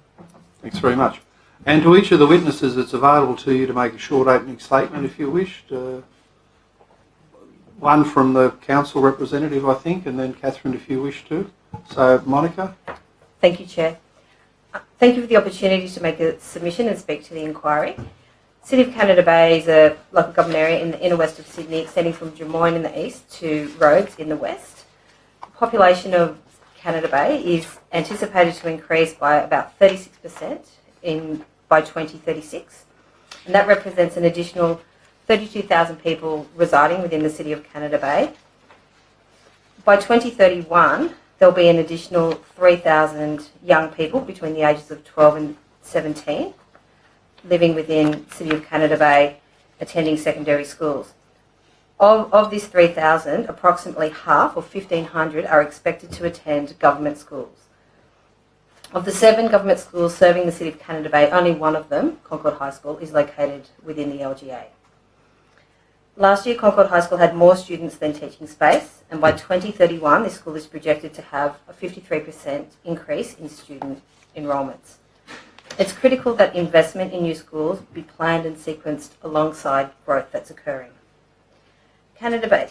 Thanks very much. And to each of the witnesses, it's available to you to make a short opening statement if you wished. One from the council representative, I think, and then Catherine if you wish to. So, Monica? Thank you, Chair. Thank you for the opportunity to make a submission and speak to the inquiry. City of Canada Bay is a local government area in the inner west of Sydney, extending from Drummoyne in the east to Rhodes in the west. The population of Canada Bay is anticipated to increase by about 36% by 2036, and that represents an additional 32,000 people residing within the City of Canada Bay. By 2031, there'll be an additional 3,000 young people between the ages of 12 and 17 living within City of Canada Bay, attending secondary schools. Of this 3,000, approximately half, or 1,500, are expected to attend government schools. Of the 7 government schools serving the City of Canada Bay, only one of them, Concord High School, is located within the LGA. Last year, Concord High School had more students than teaching space, and by 2031, this school is projected to have a 53% increase in student enrolments. It's critical that investment in new schools be planned and sequenced alongside growth that's occurring.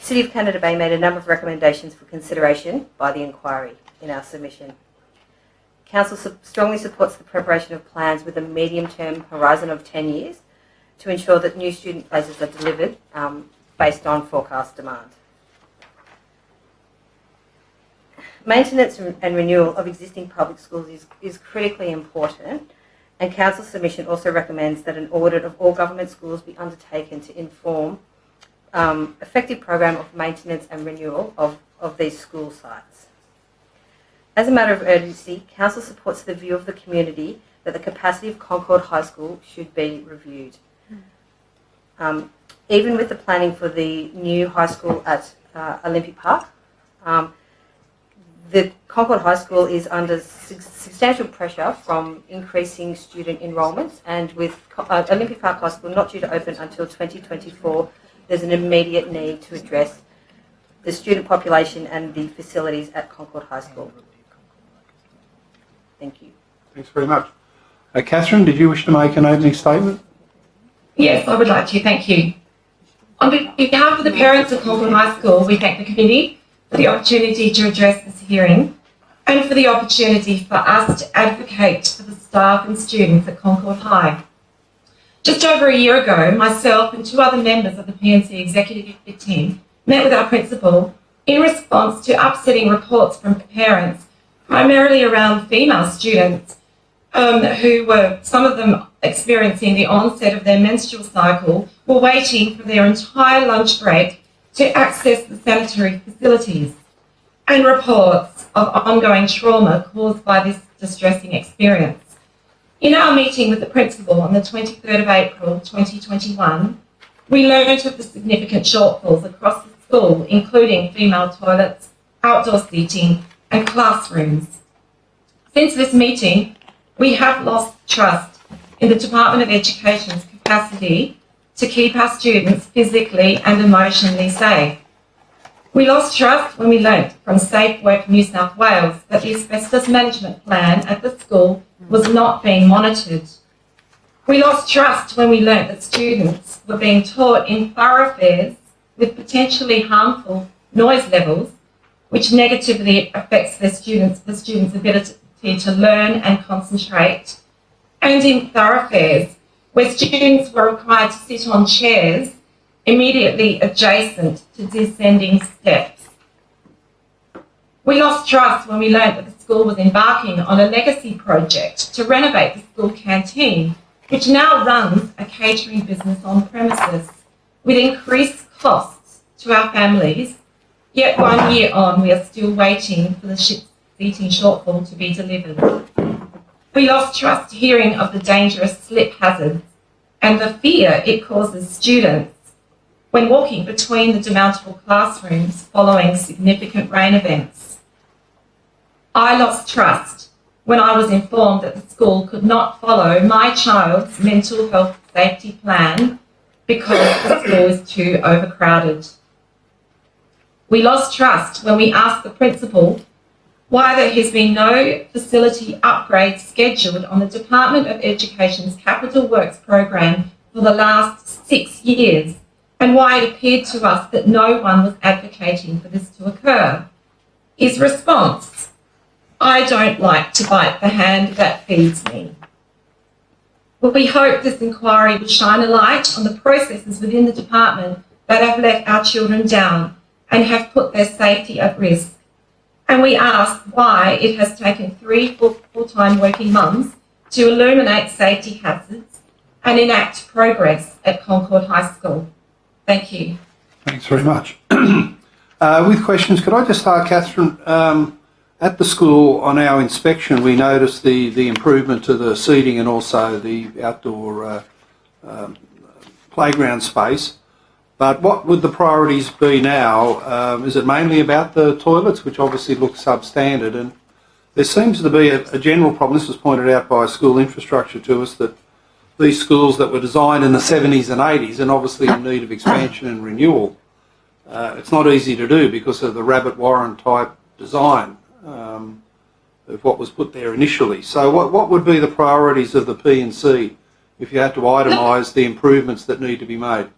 City of Canada Bay made a number of recommendations for consideration by the inquiry in our submission. Council strongly supports the preparation of plans with a medium-term horizon of 10 years to ensure that new student places are delivered based on forecast demand. Maintenance and renewal of existing public schools is critically important, and Council's submission also recommends that an audit of all government schools be undertaken to inform effective program of maintenance and renewal of these school sites. As a matter of urgency, Council supports the view of the community that the capacity of Concord High School should be reviewed. Even with the planning for the new high school at Olympic Park, the Concord High School is under substantial pressure from increasing student enrolments, and with Olympic Park High School not due to open until 2024, there's an immediate need to address the student population and the facilities at Concord High School. Thank you. Thanks very much. Catherine, did you wish to make an opening statement? Yes, I would like to. Thank you. On behalf of the parents of Concord High School, we thank the committee for the opportunity to address this hearing and for the opportunity for us to advocate for the staff and students at Concord High. Just over a year ago, myself and 2 other members of the PNC executive team met with our principal in response to upsetting reports from parents, primarily around female students who were, some of them experiencing the onset of their menstrual cycle, were waiting for their entire lunch break to access the sanitary facilities, and reports of ongoing trauma caused by this distressing experience. In our meeting with the principal on the 23rd of April 2021, we learned of the significant shortfalls across the school, including female toilets, outdoor seating and classrooms. Since this meeting, we have lost trust in the Department of Education's capacity to keep our students physically and emotionally safe. We lost trust when we learnt from Safe Work New South Wales that the asbestos management plan at the school was not being monitored. We lost trust when we learnt that students were being taught in thoroughfares with potentially harmful noise levels, which negatively affects the students' ability to learn and concentrate, and in thoroughfares where students were required to sit on chairs immediately adjacent to descending steps. We lost trust when we learnt that the school was embarking on a legacy project to renovate the school canteen, which now runs a catering business on premises, with increased costs to our families. Yet 1 year on, we are still waiting for the seating shortfall to be delivered. We lost trust hearing of the dangerous slip hazards and the fear it causes students when walking between the demountable classrooms following significant rain events. I lost trust when I was informed that the school could not follow my child's mental health safety plan because the school is too overcrowded. We lost trust when we asked the principal why there has been no facility upgrade scheduled on the Department of Education's Capital Works program for the last 6 years, and why it appeared to us that no one was advocating for this to occur. His response: I don't like to bite the hand that feeds me. Well, we hope this inquiry will shine a light on the processes within the department that have let our children down and have put their safety at risk. And we ask why it has taken 3 full-time working mums to illuminate safety hazards and enact progress at Concord High School. Thank you. Thanks very much. With questions, could I just start, Catherine? At the school, on our inspection, we noticed the improvement to the seating and also the outdoor playground space. But what would the priorities be now? Is it mainly about the toilets, which obviously look substandard? And there seems to be a general problem, this was pointed out by school infrastructure to us, that these schools that were designed in the 70s and 80s and obviously in need of expansion and renewal, it's not easy to do because of the rabbit warren type design. of what was put there initially. So what would be the priorities of the P&C if you had to itemise the improvements that need to be made?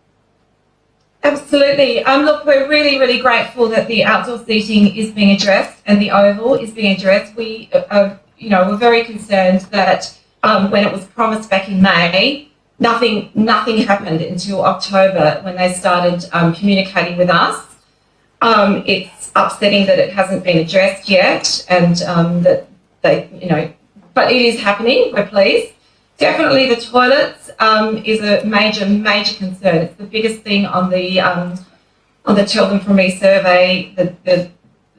Absolutely. Look, we're really, really grateful that the outdoor seating is being addressed and the oval is being addressed. We, were very concerned that when it was promised back in May, nothing happened until October when they started communicating with us. It's upsetting that it hasn't been addressed yet, and that they, but it is happening. We're pleased. Definitely, the toilets is a major concern. It's the biggest thing on the Tell Them From Me survey.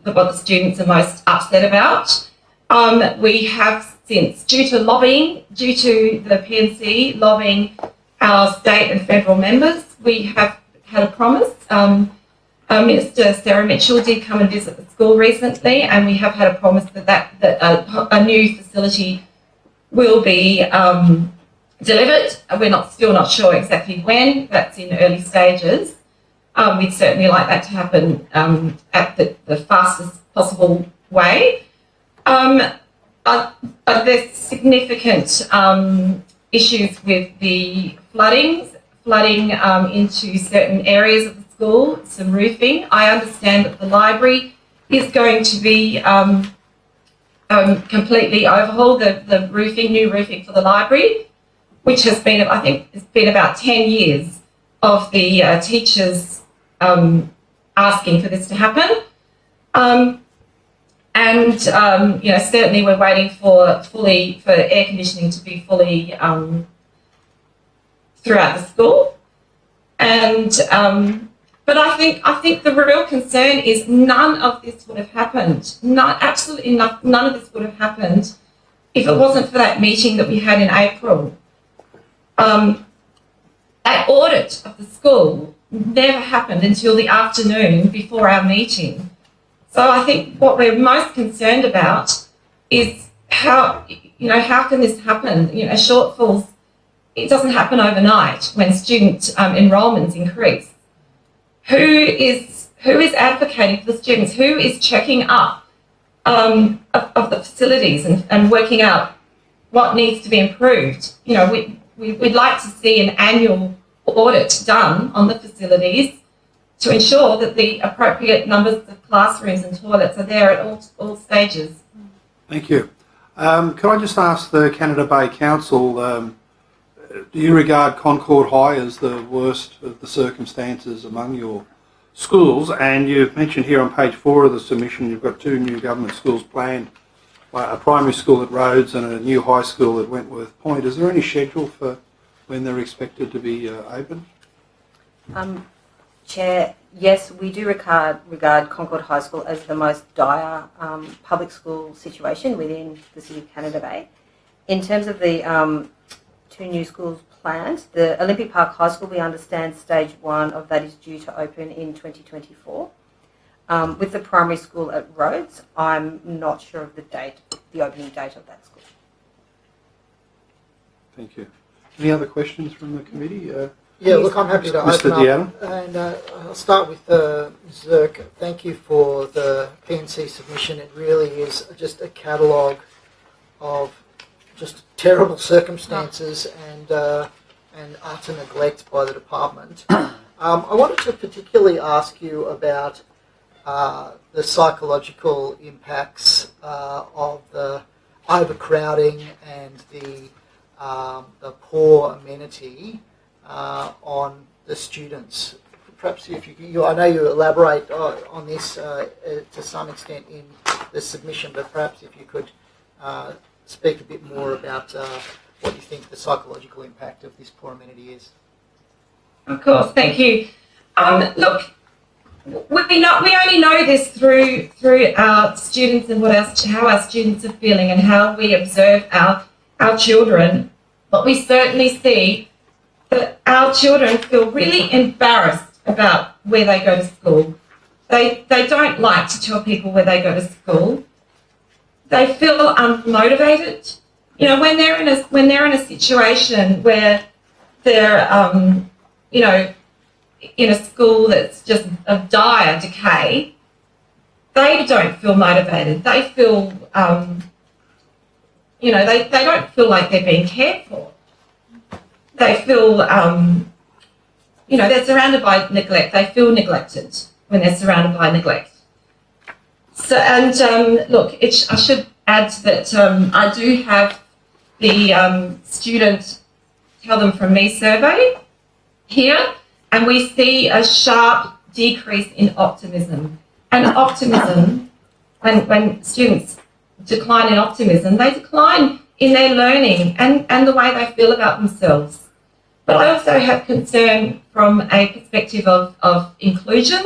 What the students are most upset about. We have since, due to the P&C lobbying our state and federal members, we have had a promise. Minister Sarah Mitchell did come and visit the school recently, and we have had a promise that a new facility will be delivered. We're still not sure exactly when. That's in early stages. We'd certainly like that to happen at the fastest possible way. There's significant issues with the flooding into certain areas of the school, some roofing. I understand that the library is going to be completely overhauled, the new roofing for the library, which has been, I think, it's been about 10 years of the teachers asking for this to happen. Certainly we're waiting for air conditioning to be fully throughout the school. But I think the real concern is none of this would have happened. Absolutely none of this would have happened if it wasn't for that meeting that we had in April. That audit of the school never happened until the afternoon before our meeting. So I think what we're most concerned about is how can this happen? Shortfalls, it doesn't happen overnight when student enrolments increase. Who is advocating for the students? Who is checking up of the facilities and working out what needs to be improved? We'd like to see an annual audit done on the facilities to ensure that the appropriate numbers of classrooms and toilets are there at all stages. Thank you. Can I just ask the Canada Bay Council, do you regard Concord High as the worst of the circumstances among your schools? And you've mentioned here on page 4 of the submission you've got 2 new government schools planned, a primary school at Rhodes and a new high school at Wentworth Point. Is there any schedule for when they're expected to be open? Chair, yes, we do regard Concord High School as the most dire public school situation within the City of Canada Bay. In terms of the 2 new schools planned, the Olympic Park High School, we understand stage 1 of that is due to open in 2024. With the primary school at Rhodes, I'm not sure of the opening date of that school. Thank you. Any other questions from the committee? Yeah, look, I'm happy to Mr. open Deanna? up. And I'll start with Zirk. Thank you for the P&C submission. It really is just a catalogue of just terrible circumstances and utter neglect by the department. I wanted to particularly ask you about the psychological impacts of the overcrowding and the poor amenity on the students. Perhaps if I know you elaborate on this to some extent in the submission, but perhaps if you could speak a bit more about what you think the psychological impact of this poor amenity is. Of course, thank you. Look, we only know this through our students and how our students are feeling and how we observe our children. But we certainly see that our children feel really embarrassed about where they go to school. They don't like to tell people where they go to school. They feel unmotivated. When they're in a situation where they're in a school that's just of dire decay, they don't feel motivated. They feel they don't feel like they're being cared for. They feel, they're surrounded by neglect. They feel neglected when they're surrounded by neglect. So, and I should add that I do have the student Tell Them From Me survey here, and we see a sharp decrease in optimism. And optimism, when students decline in optimism, they decline in their learning and the way they feel about themselves. But I also have concern from a perspective of inclusion.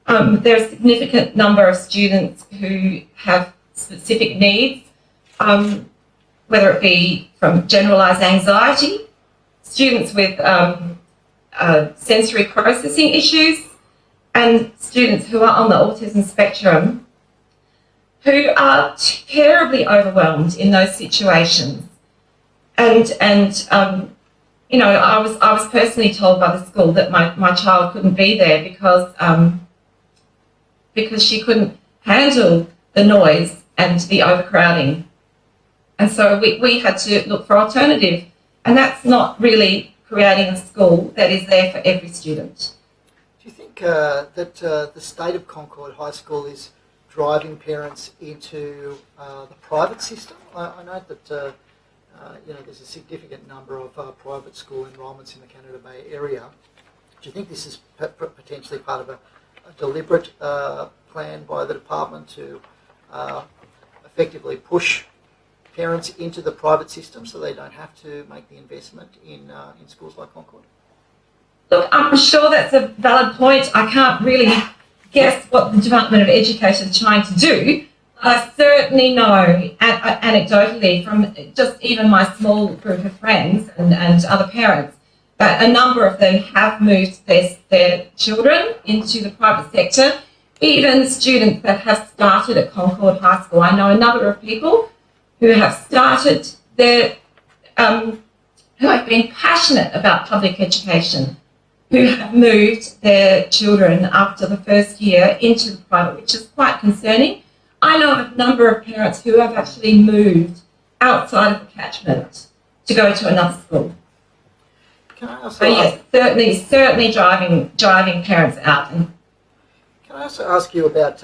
There are a significant number of students who have specific needs, whether it be from generalised anxiety, students with sensory processing issues, and students who are on the autism spectrum who are terribly overwhelmed in those situations. And I was personally told by the school that my child couldn't be there because she couldn't handle the noise and the overcrowding. And so we had to look for alternative. And that's not really creating a school that is there for every student. Do you think that the state of Concord High School is driving parents into the private system? I know that there's a significant number of private school enrolments in the Canada Bay area. Do you think this is potentially part of a deliberate plan by the department to effectively push parents into the private system so they don't have to make the investment in schools like Concord? Look, I'm sure that's a valid point. I can't really guess what the Department of Education is trying to do. I certainly know anecdotally from just even my small group of friends and other parents that a number of them have moved their children into the private sector. Even students that have started at Concord High School. I know a number of people who have started who have been passionate about public education, who have moved their children after the first year into the private, which is quite concerning. I know a number of parents who have actually moved outside of the catchment to go to another school. Can I also So yes, certainly driving parents out. And can I also ask you about,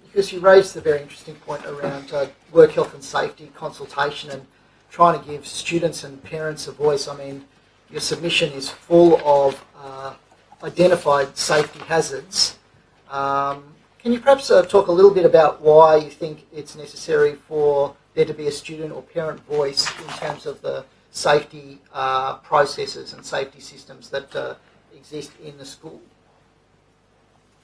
because you raised a very interesting point around work health and safety consultation and trying to give students and parents a voice. I mean, your submission is full of identified safety hazards. Can you perhaps talk a little bit about why you think it's necessary for there to be a student or parent voice in terms of the safety processes and safety systems that exist in the school?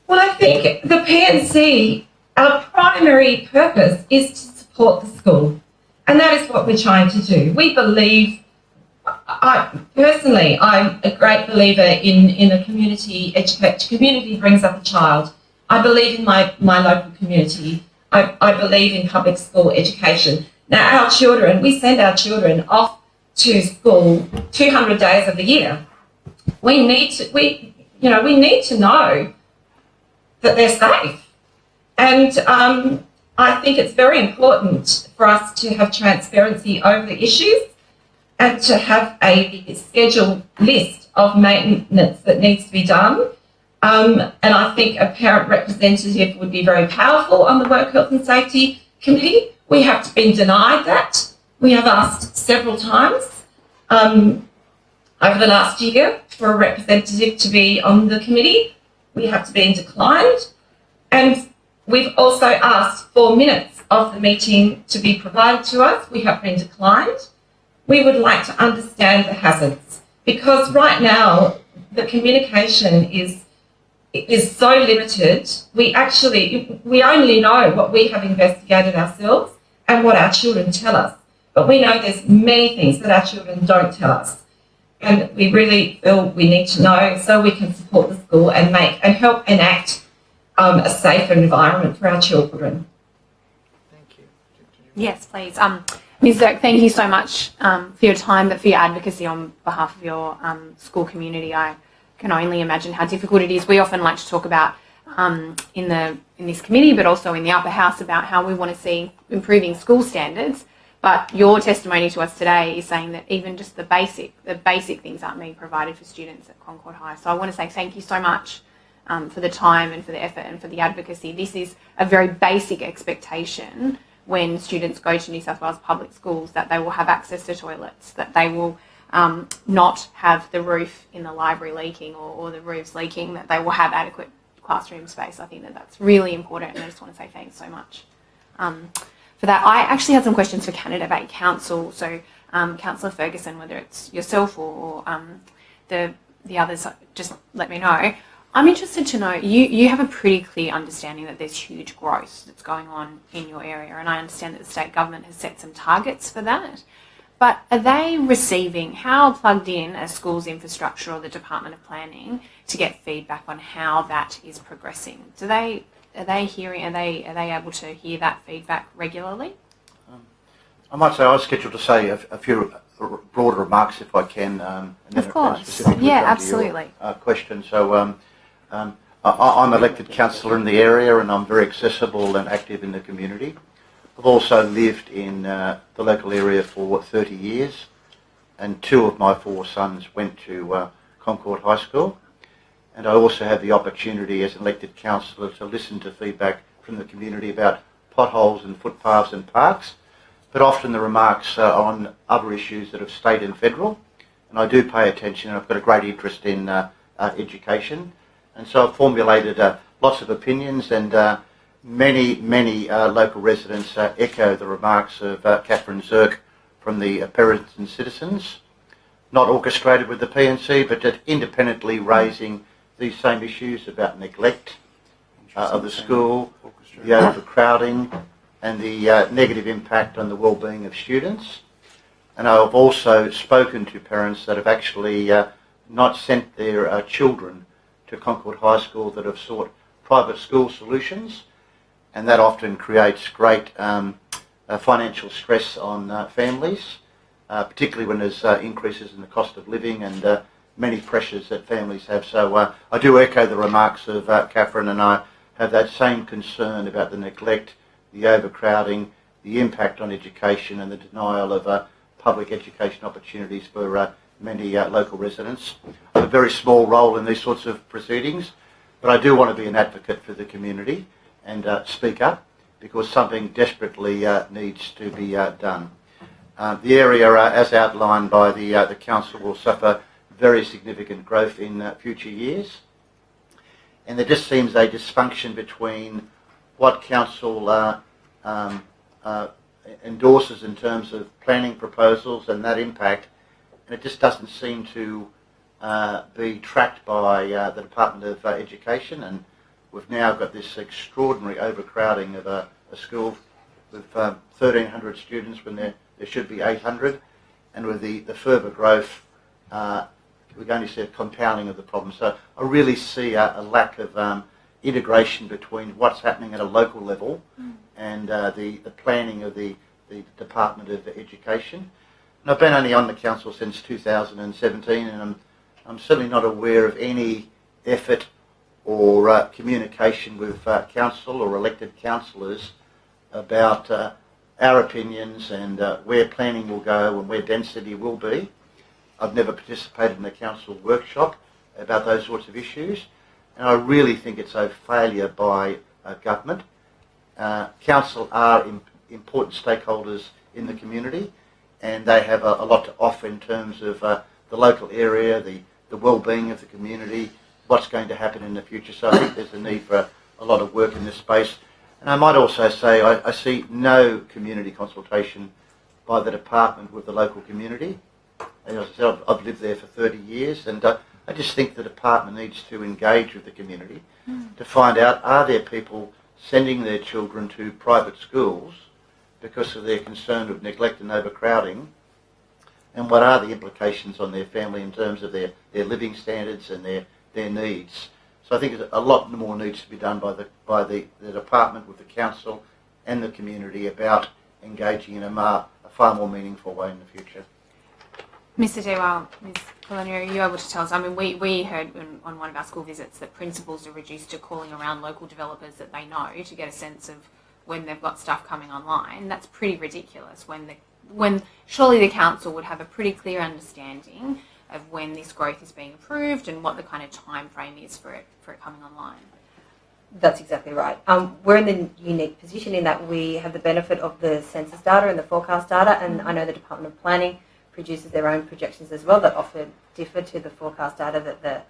well, I think the PNC, our primary purpose is to support the school. And that is what we're trying to do. We believe, I'm a great believer in a community education. Community brings up a child. I believe in my local community. I believe in public school education. Now, we send our children off to school 200 days of the year. We need to know that they're safe. And I think it's very important for us to have transparency over the issues and to have a scheduled list of maintenance that needs to be done. And I think a parent representative would be very powerful on the Work Health and Safety Committee. We have been denied that. We have asked several times over the last year for a representative to be on the committee. We have been declined. And we've also asked for minutes of the meeting to be provided to us. We have been declined. We would like to understand the hazards because right now the communication is so limited. We only know what we have investigated ourselves and what our children tell us. But we know there's many things that our children don't tell us. And we really feel we need to know so we can support the school and help enact a safer environment for our children. Thank you. Yes, please. Ms. Dirk, thank you so much for your time, but for your advocacy on behalf of your school community. I can only imagine how difficult it is. We often like to talk about in this committee, but also in the upper house, about how we want to see improving school standards. But your testimony to us today is saying that even just the basic things aren't being provided for students at Concord High. So I want to say thank you so much for the time and for the effort and for the advocacy. This is a very basic expectation when students go to New South Wales public schools, that they will have access to toilets, that they will not have the roof in the library leaking or the roofs leaking, that they will have adequate classroom space. I think that that's really important, and I just want to say thanks so much for that. I actually had some questions for Canada Bay Council. So Councillor Ferguson, whether it's yourself or the others, just let me know. I'm interested to know, you have a pretty clear understanding that there's huge growth that's going on in your area, and I understand that the state government has set some targets for that. But are they receiving, how plugged in are schools' infrastructure or the Department of Planning to get feedback on how that is progressing? Are they able to hear that feedback regularly? I might say I was scheduled to say a few broader remarks if I can. And then Of course, specifically yeah, come to absolutely. your, question. So I'm elected councillor in the area, and I'm very accessible and active in the community. I've also lived in the local area for 30 years, and 2 of my 4 sons went to Concord High School. And I also have the opportunity as an elected councillor to listen to feedback from the community about potholes and footpaths and parks, but often the remarks are on other issues that are state and federal. And I do pay attention, and I've got a great interest in education. And so I've formulated lots of opinions, and many local residents echo the remarks of Catherine Zirk from the Parents and Citizens, not orchestrated with the PNC, but just independently raising these same issues about neglect of the school, the overcrowding, and the negative impact on the well-being of students. And I've also spoken to parents that have actually not sent their children to Concord High School, that have sought private school solutions, and that often creates great financial stress on families, particularly when there's increases in the cost of living and many pressures that families have. So I do echo the remarks of Catherine, and I have that same concern about the neglect, the overcrowding, the impact on education, and the denial of public education opportunities for many local residents. I have a very small role in these sorts of proceedings, but I do want to be an advocate for the community and speak up, because something desperately needs to be done. The area, as outlined by the council, will suffer very significant growth in future years, and there just seems a dysfunction between what council endorses in terms of planning proposals and that impact, and it just doesn't seem to be tracked by the Department of Education. And we've now got this extraordinary overcrowding of a school with 1,300 students when there should be 800, and with the further growth, we're going to see a compounding of the problem. So I really see a lack of integration between what's happening at a local level and the planning of the Department of Education. And I've been only on the council since 2017, and I'm certainly not aware of any effort or communication with council or elected councillors about our opinions and where planning will go and where density will be. I've never participated in a council workshop about those sorts of issues, and I really think it's a failure by government. Council are important stakeholders in the community, and they have a lot to offer in terms of the local area, the well-being of the community, what's going to happen in the future. So I think there's a need for a lot of work in this space. And I might also say I see no community consultation by the department with the local community. And as I said, I've lived there for 30 years, and I just think the department needs to engage with the community to find out, are there people sending their children to private schools because of their concern of neglect and overcrowding, and what are the implications on their family in terms of their living standards and their needs. So I think a lot more needs to be done by the department with the council and the community about engaging in a far more meaningful way in the future. Mr. Dewar, Ms. Colonier, are you able to tell us, I mean, we heard on one of our school visits that principals are reduced to calling around local developers that they know to get a sense of when they've got stuff coming online. That's pretty ridiculous when surely the council would have a pretty clear understanding of when this growth is being approved and what the kind of time frame is for it coming online. That's exactly right. We're in the unique position in that we have the benefit of the census data and the forecast data, and I know the Department of Planning produces their own projections as well that often differ to the forecast data that the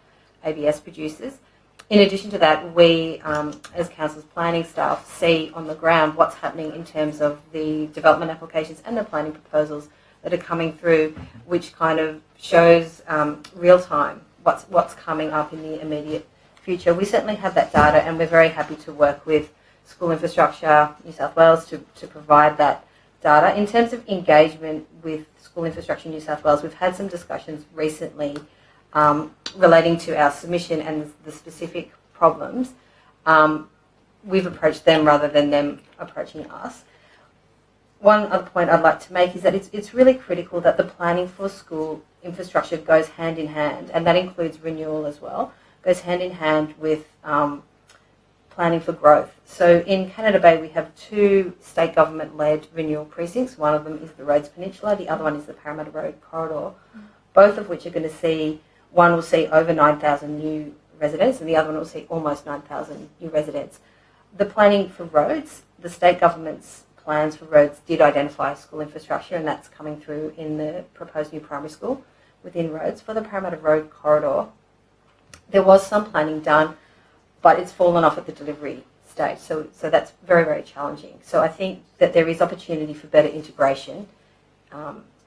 ABS produces. In addition to that, we, as council's planning staff, see on the ground what's happening in terms of the development applications and the planning proposals that are coming through, which kind of shows real time what's coming up in the immediate future. We certainly have that data, and we're very happy to work with School Infrastructure New South Wales to provide that data. In terms of engagement with School Infrastructure New South Wales, we've had some discussions recently relating to our submission and the specific problems. We've approached them rather than them approaching us. One other point I'd like to make is that it's really critical that the planning for school infrastructure goes hand in hand, and that includes renewal as well, goes hand in hand with planning for growth. So in Canada Bay, we have 2 state government-led renewal precincts. One of them is the Rhodes Peninsula, the other one is the Parramatta Road Corridor, both of which are going to see, one will see over 9,000 new residents and the other one will see almost 9,000 new residents. The planning for roads, the state government's plans for roads did identify school infrastructure, and that's coming through in the proposed new primary school within roads. For the Parramatta Road Corridor, there was some planning done, but it's fallen off at the delivery stage. So that's very, very challenging. So I think that there is opportunity for better integration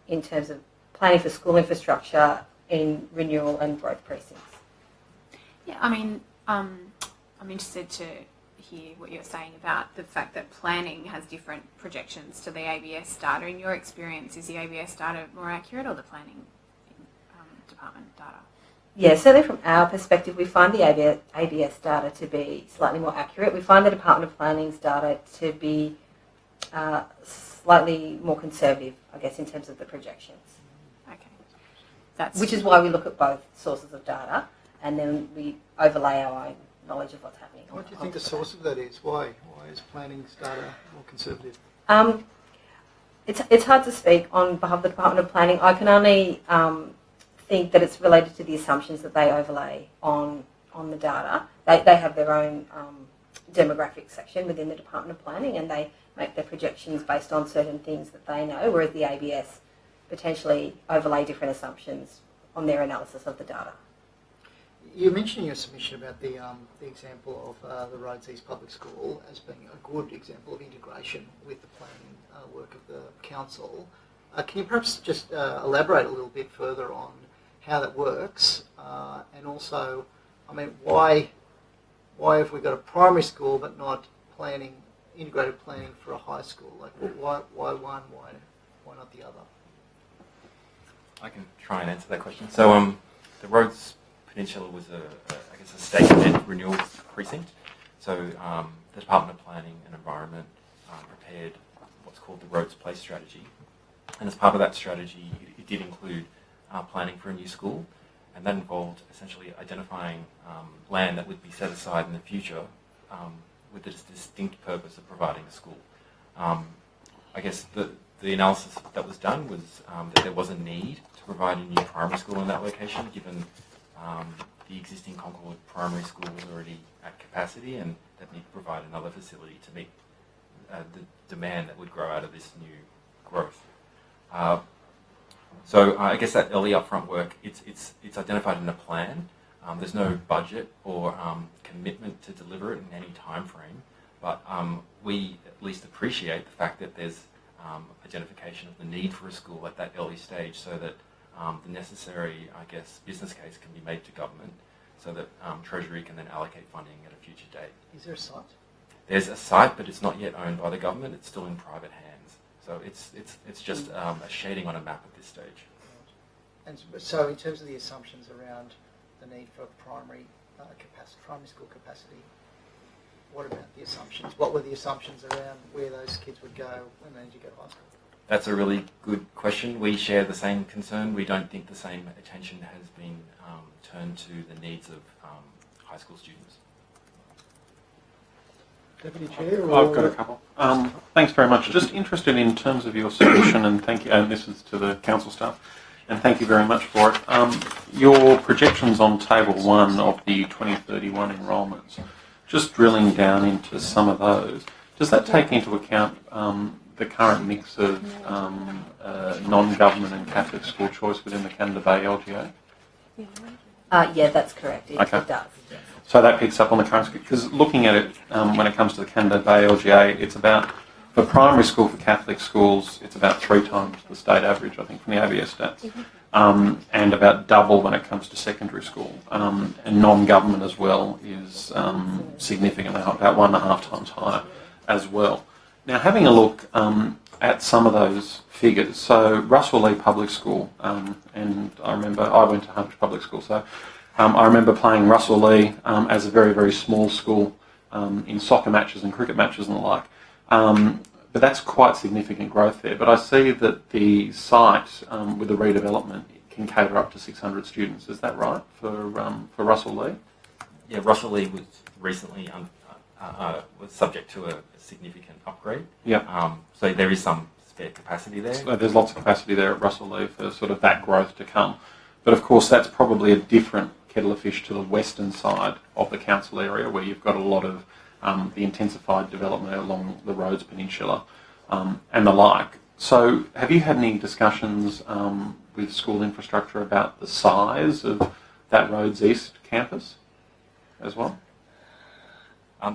in terms of planning for school infrastructure in renewal and growth precincts. Yeah, I mean, I'm interested to hear what you're saying about the fact that planning has different projections to the ABS data. In your experience, is the ABS data more accurate or the planning department data? Yeah, certainly from our perspective, we find the ABS data to be slightly more accurate. We find the Department of Planning's data to be slightly more conservative, I guess, in terms of the projections. Okay. Which is why we look at both sources of data and then we overlay our own knowledge of what's happening. What do you think the source of that is? Why is planning's data more conservative? It's hard to speak on behalf of the Department of Planning. I can only think that it's related to the assumptions that they overlay on the data. They have their own demographic section within the Department of Planning, and they make their projections based on certain things that they know, whereas the ABS potentially overlay different assumptions on their analysis of the data. You mentioned in your submission about the example of the Rhodes East Public School as being a good example of integration with the planning work of the council. Can you perhaps just elaborate a little bit further on how that works, and also, I mean, why have we got a primary school but not integrated planning for a high school? Like, why one? Why not the other? I can try and answer that question. So, the Rhodes Peninsula was a state-led renewal precinct. So, the Department of Planning and Environment prepared what's called the Rhodes Place strategy, and as part of that strategy, it did include planning for a new school, and that involved essentially identifying land that would be set aside in the future with the distinct purpose of providing a school. I guess the analysis that was done was that there was a need to provide a new primary school in that location, given the existing Concord primary school was already at capacity, and that need to provide another facility to meet the demand that would grow out of this new growth. So I guess that early upfront work, it's identified in a plan. There's no budget or commitment to deliver it in any time frame, but we at least appreciate the fact that there's identification of the need for a school at that early stage, so that the necessary, I guess, business case can be made to government, so that Treasury can then allocate funding at a future date. Is there a site? There's a site, but it's not yet owned by the government. It's still in private hands. So it's just a shading on a map at this stage. And so, in terms of the assumptions around the need for primary school capacity, what about the assumptions? What were the assumptions around where those kids would go when they need to go to high school? That's a really good question. We share the same concern. We don't think the same attention has been turned to the needs of high school students. Deputy Chair? I've got a couple. Thanks very much. Just interested in terms of your solution, and thank you, and this is to the council staff, and thank you very much for it. Your projections on table 1 of the 2031 enrolments, just drilling down into some of those, does that take into account the current mix of non-government and Catholic school choice within the Canada Bay LGA? Yeah, that's correct. It does. Yes. So that picks up on the current, because looking at it when it comes to the Canada Bay LGA, it's about, for primary school for Catholic schools, it's about 3 times the state average, I think, from the ABS stats, and about double when it comes to secondary school. And non-government as well is significantly, about 1.5 times higher as well. Now, having a look at some of those figures, so Russell Lee Public School, and I remember I went to Hamish Public School, so I remember playing Russell Lee as a very, very small school in soccer matches and cricket matches and the like. But that's quite significant growth there. But I see that the site with the redevelopment can cater up to 600 students. Is that right for Russell Lee? Yeah, Russell Lee was recently was subject to a significant upgrade. Yeah. So there is some spare capacity there. So there's lots of capacity there at Russell Lee for sort of that growth to come. But of course, that's probably a different kettle of fish to the western side of the council area, where you've got a lot of the intensified development along the Rhodes Peninsula and the like. So have you had any discussions with school infrastructure about the size of that Rhodes East campus as well?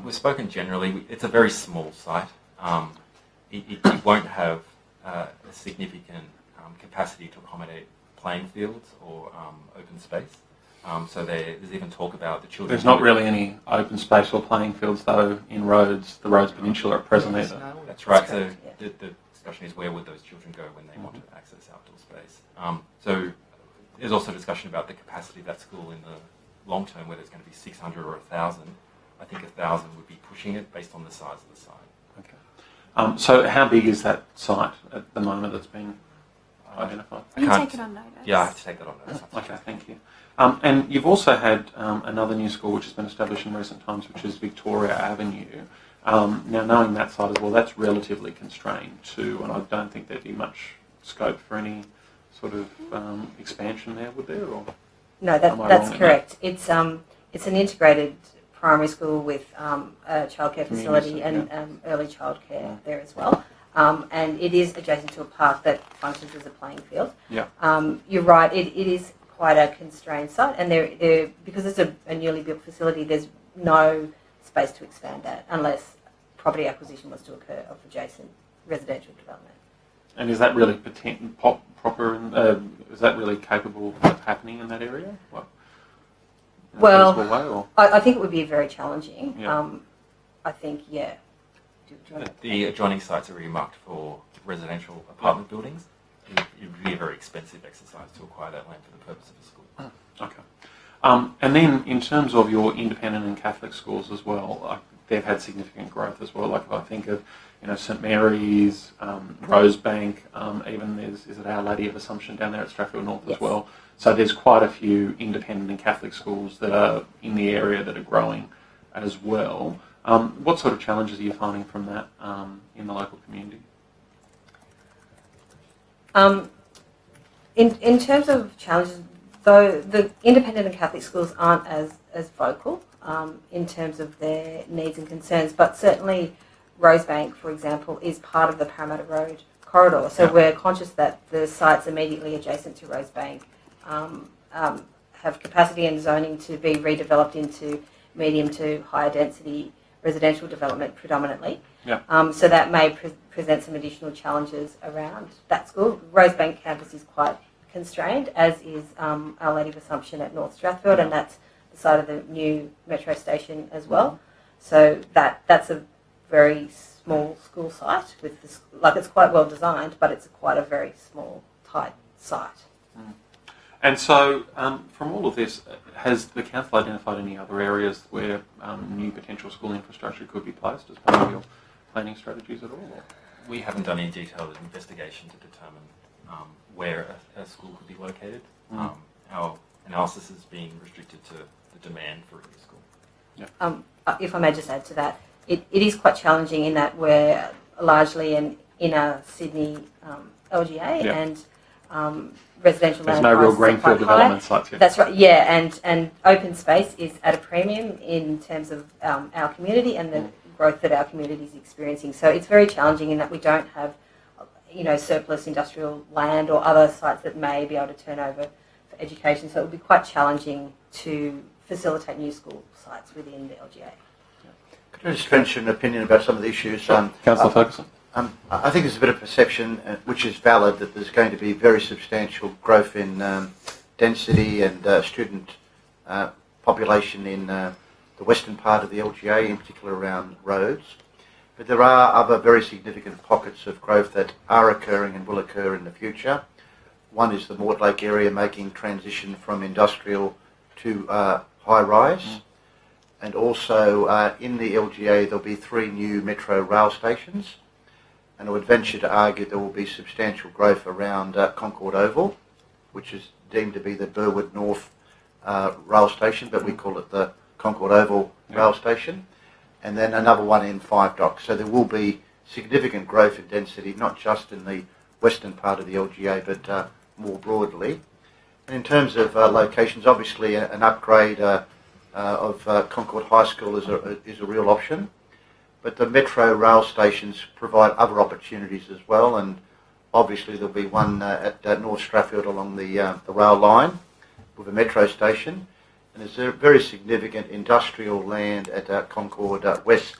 We've spoken generally. It's a very small site. It won't have a significant capacity to accommodate playing fields or open space. So there's even talk about the children. There's not really any open space or playing fields though in Rhodes, the Rhodes Peninsula at present either. That's right. So the discussion is, where would those children go when they want to access outdoor space? So there's also discussion about the capacity of that school in the long term, whether it's going to be 600 or 1,000. I think 1,000 would be pushing it based on the size of the site. Okay. So how big is that site at the moment that's been identified? You take it on notice. Yeah, I have to take that on notice. Okay, thank you. And you've also had another new school which has been established in recent times, which is Victoria Avenue. Now, knowing that side as well, that's relatively constrained too, and I don't think there'd be much scope for any sort of expansion there, would there? Or No, that's correct. It's an integrated primary school with a childcare facility and early childcare there as well. And it is adjacent to a park that functions as a playing field. Yeah. You're right, it is quite a constrained site, and there because it's a newly built facility, there's no space to expand that unless property acquisition was to occur of adjacent residential development. And is that really proper? Is that really capable of happening in that area? Well, way, or? I think it would be very challenging. Yeah. I think, yeah. The adjoining sites are earmarked for residential apartment buildings. It would be a very expensive exercise to acquire that land for the purpose of a school. Okay. And then in terms of your independent and Catholic schools as well, they've had significant growth as well. Like if I think of, St Mary's, Rosebank, even is it Our Lady of Assumption down there at Strathfield North as well. So there's quite a few independent and Catholic schools that are in the area that are growing as well. What sort of challenges are you finding from that in the local community? In terms of challenges, though, the independent and Catholic schools aren't as vocal in terms of their needs and concerns, but certainly Rosebank, for example, is part of the Parramatta Road corridor. So we're conscious that the sites immediately adjacent to Rosebank have capacity and zoning to be redeveloped into medium to higher density residential development predominantly. Yeah. So that may present some additional challenges around that school. Rosebank campus is quite constrained, as is Our Lady of Assumption at North Strathfield, and that's the side of the new metro station as well. So that's a very small school site with this, it's quite well designed, but it's quite a very small, tight site. Mm. And so, from all of this, has the council identified any other areas where new potential school infrastructure could be placed as part of your planning strategies at all? Or? We haven't done any detailed investigation to determine where a school could be located. Our analysis is being restricted to the demand for a new school. If I may just add to that, it is quite challenging in that we're largely an inner Sydney LGA and residential There's land no real prices are quite greenfield high. development sites here. That's right, yeah, and open space is at a premium in terms of our community and the growth that our community is experiencing. So it's very challenging in that we don't have, surplus industrial land or other sites that may be able to turn over for education. So it would be quite challenging to facilitate new school sites within the LGA. Could I just mention an opinion about some of the issues? Councillor Ferguson. I think there's a bit of perception, which is valid, that there's going to be very substantial growth in density and student population in the western part of the LGA, in particular around roads. But there are other very significant pockets of growth that are occurring and will occur in the future. One is the Mortlake area making transition from industrial to high-rise. And also in the LGA there'll be 3 new metro rail stations. And I would venture to argue there will be substantial growth around Concord Oval, which is deemed to be the Burwood North rail station, but we call it the Concord Oval rail station. And then another one in 5 Docks. So there will be significant growth in density, not just in the western part of the LGA, but more broadly. And in terms of locations, obviously an upgrade of Concord High School is a real option. But the metro rail stations provide other opportunities as well, and obviously there'll be one at North Strathfield along the rail line with a metro station. And there's a very significant industrial land at Concord West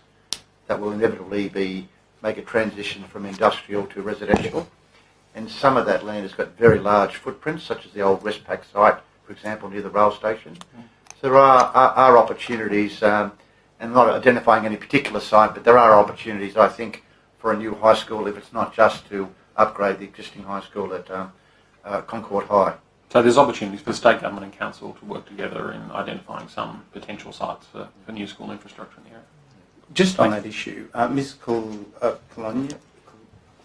that will inevitably make a transition from industrial to residential. And some of that land has got very large footprints, such as the old Westpac site, for example, near the rail station. So there are opportunities, and I'm not identifying any particular site, but there are opportunities, I think, for a new high school, if it's not just to upgrade the existing high school at Concord High. So there's opportunities for state government and council to work together in identifying some potential sites for new school infrastructure in the area. Just on that issue, Ms. Colonia?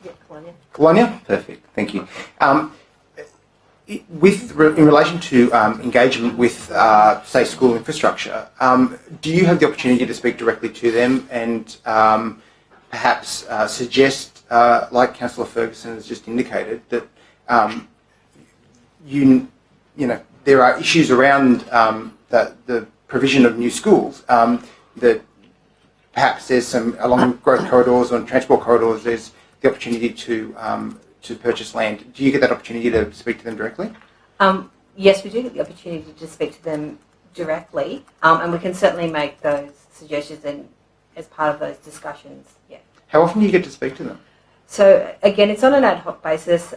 Yeah, Colonia. Colonia? Perfect, thank you. In relation to engagement with, say, school infrastructure, do you have the opportunity to speak directly to them and perhaps suggest, like Councillor Ferguson has just indicated, that there are issues around the provision of new schools, that perhaps there's some, along growth corridors or transport corridors, there's the opportunity to purchase land. Do you get that opportunity to speak to them directly? Yes, we do get the opportunity to speak to them directly, and we can certainly make those suggestions as part of those discussions. Yeah. How often do you get to speak to them? So again, it's on an ad hoc basis.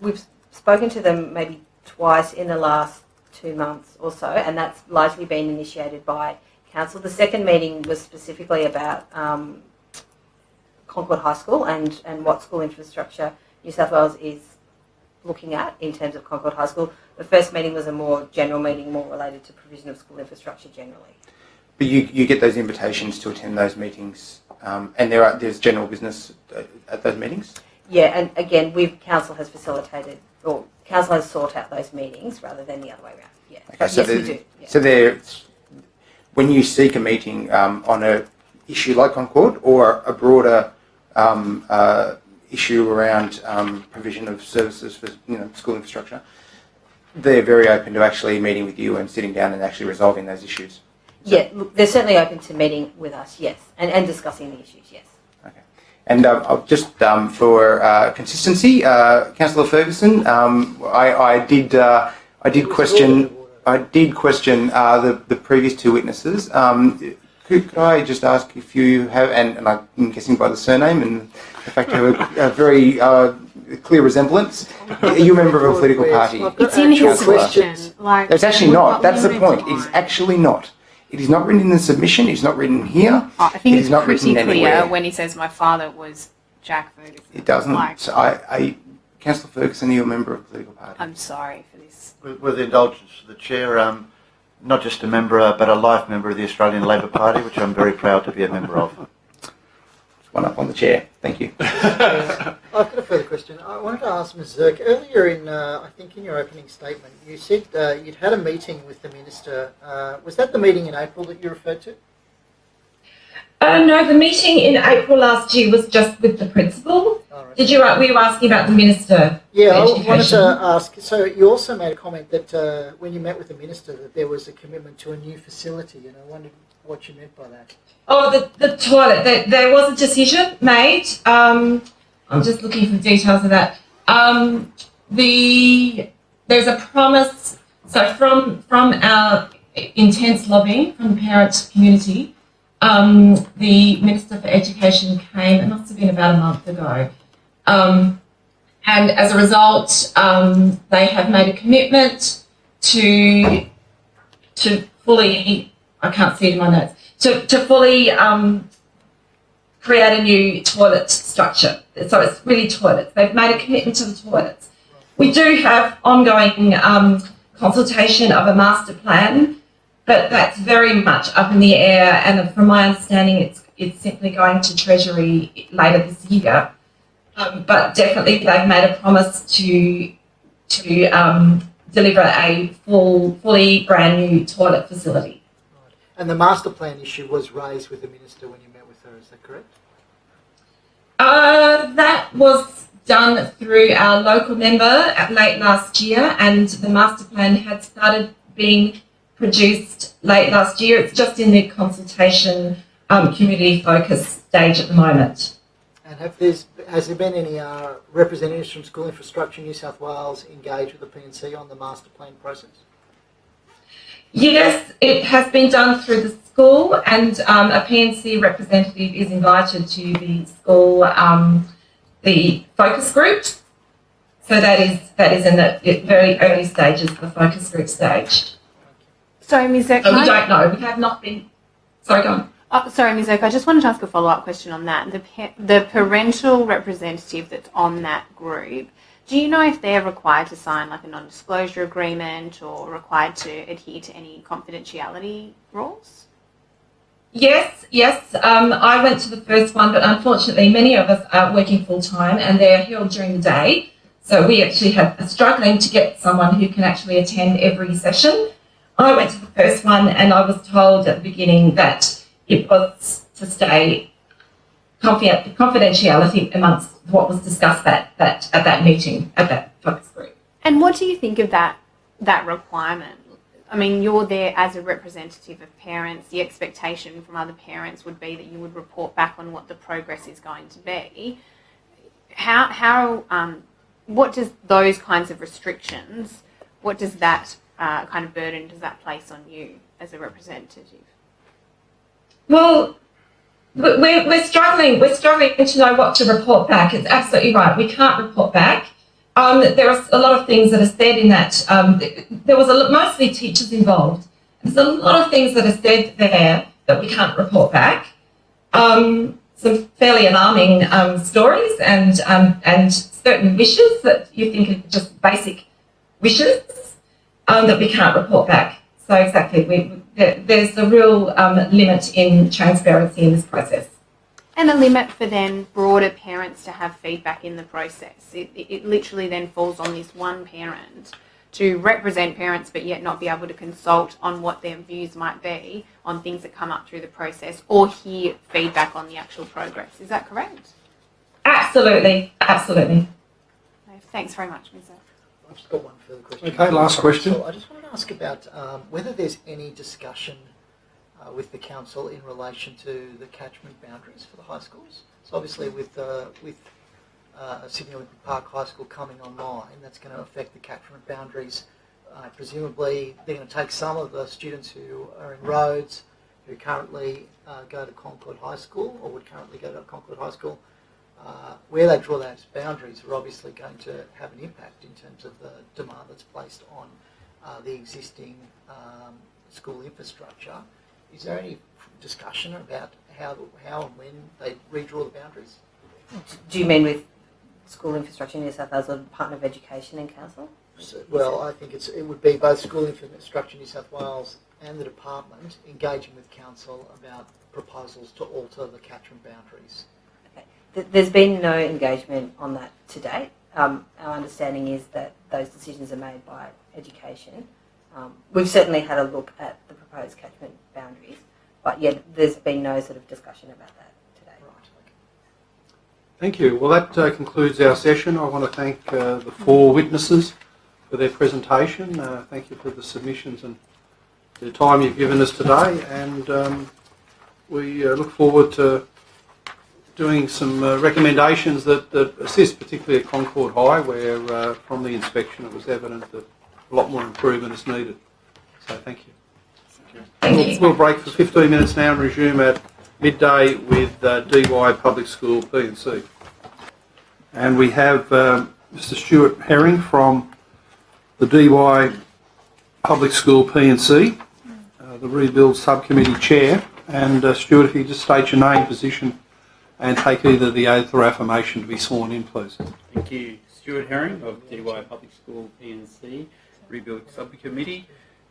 We've spoken to them maybe twice in the last 2 months or so, and that's largely been initiated by council. The second meeting was specifically about Concord High School and what school infrastructure New South Wales is looking at in terms of Concord High School. The first meeting was a more general meeting, more related to provision of school infrastructure generally. But you get those invitations to attend those meetings, and there's general business at those meetings? Yeah, and again, council has facilitated, or council has sought out those meetings rather than the other way around. Yeah. Okay, so yes, we do. Yeah. So when you seek a meeting on an issue like Concord or a broader issue around provision of services for school infrastructure, they're very open to actually meeting with you and sitting down and actually resolving those issues. Yeah, look, they're certainly open to meeting with us, yes, and discussing the issues, yes. Okay. And just for consistency, Councillor Ferguson, I did question the previous 2 witnesses. Could I just ask if you have, and I'm guessing by the surname and the fact you have a very clear resemblance, are you a member of a political party? It's in his Councillor? question. Like, It's actually not. That's the point. It It's actually not. It is not written in the submission. It's not written here. I think It it's is not pretty written clear anywhere. when he says my father was Jack Ferguson. It doesn't. Like, So Councillor Ferguson, are you a member of a political party? I'm sorry for this. With the indulgence of the Chair, not just a member, but a life member of the Australian Labor Party, which I'm very proud to be a member of. One up on the chair. Thank you. I've got a further question. I wanted to ask Ms. Zirk, earlier I think in your opening statement, you said you'd had a meeting with the Minister. Was that the meeting in April that you referred to? No, the meeting in April last year was just with the principal. All right. Were you asking about the Minister? Yeah, for I wanted Education? to ask, so you also made a comment that when you met with the Minister that there was a commitment to a new facility, and I wondered what you meant by that. Oh, the toilet. There was a decision made. I'm just looking for details of that. There's a promise. So from our intense lobbying from the parent community, the Minister for Education came. It must have been about a month ago, and as a result, they have made a commitment to fully. I can't see it in my notes. To fully create a new toilet structure. So it's really toilets. They've made a commitment to the toilets. We do have ongoing consultation of a master plan, but that's very much up in the air. And from my understanding, it's simply going to Treasury later this year. But definitely, they've made a promise to deliver a fully brand new toilet facility. And the master plan issue was raised with the Minister when you met with her, is that correct? That was done through our local member late last year, and the master plan had started being produced late last year. It's just in the consultation community focus stage at the moment. And has there been any representatives from School Infrastructure New South Wales engaged with the P&C on the master plan process? Yes, it has been done through the school, and a PNC representative is invited to the school, the focus group. So that is in the very early stages of the focus group stage. Sorry, Ms. Zek. So we don't know. We have not been. Sorry, go on. Oh, sorry, Ms. Zek. I just wanted to ask a follow-up question on that. The parental representative that's on that group. Do you know if they're required to sign like a non-disclosure agreement or required to adhere to any confidentiality rules? Yes. I went to the first one, but unfortunately many of us are working full-time and they're held during the day. So we actually are struggling to get someone who can actually attend every session. I went to the first one and I was told at the beginning that it was to stay confidentiality amongst what was discussed at that meeting, at that focus group. And what do you think of that requirement? I mean, you're there as a representative of parents. The expectation from other parents would be that you would report back on what the progress is going to be. What does those kinds of restrictions, what does that kind of burden does that place on you as a representative? Well, we're struggling to know what to report back. It's absolutely right. We can't report back. There are a lot of things that are said in that. There was mostly teachers involved. There's a lot of things that are said there that we can't report back. Some fairly alarming stories and certain wishes that you think are just basic wishes that we can't report back. So exactly, there's a real limit in transparency in this process. And a limit for then broader parents to have feedback in the process. It literally then falls on this one parent to represent parents but yet not be able to consult on what their views might be on things that come up through the process or hear feedback on the actual progress. Is that correct? Absolutely. Thanks very much, Ms. I've just got one further question. Okay, last question. So I just wanted to ask about whether there's any discussion with the council in relation to the catchment boundaries for the high schools. So obviously with Sydney Olympic Park High School coming online, that's going to affect the catchment boundaries. Presumably they're going to take some of the students who are in Rhodes, who currently go to Concord High School or would currently go to Concord High School. Where they draw those boundaries are obviously going to have an impact in terms of the demand that's placed on the existing school infrastructure. Is there any discussion about how and when they redraw the boundaries? Do you mean with School Infrastructure New South Wales or Department of Education and Council? Well, I think it would be both School Infrastructure New South Wales and the department engaging with council about proposals to alter the catchment boundaries. There's been no engagement on that to date. Our understanding is that those decisions are made by Education. We've certainly had a look at the proposed catchment boundaries, But yeah, there's been no sort of discussion about that today. Thank you. Well, that concludes our session. I want to thank the 4 witnesses for their presentation. Thank you for the submissions and the time you've given us today. And we look forward to doing some recommendations that assist, particularly at Concord High, where from the inspection it was evident that a lot more improvement is needed. So thank you. We'll break for 15 minutes now and resume at midday with DY Public School P&C. And we have Mr. Stuart Herring from the DY Public School P&C, the Rebuild Subcommittee Chair. And Stuart, if you just state your name, position, and take either the oath or affirmation to be sworn in, please. Thank you. Stuart Herring of DY Public School P&C, Rebuild Subcommittee.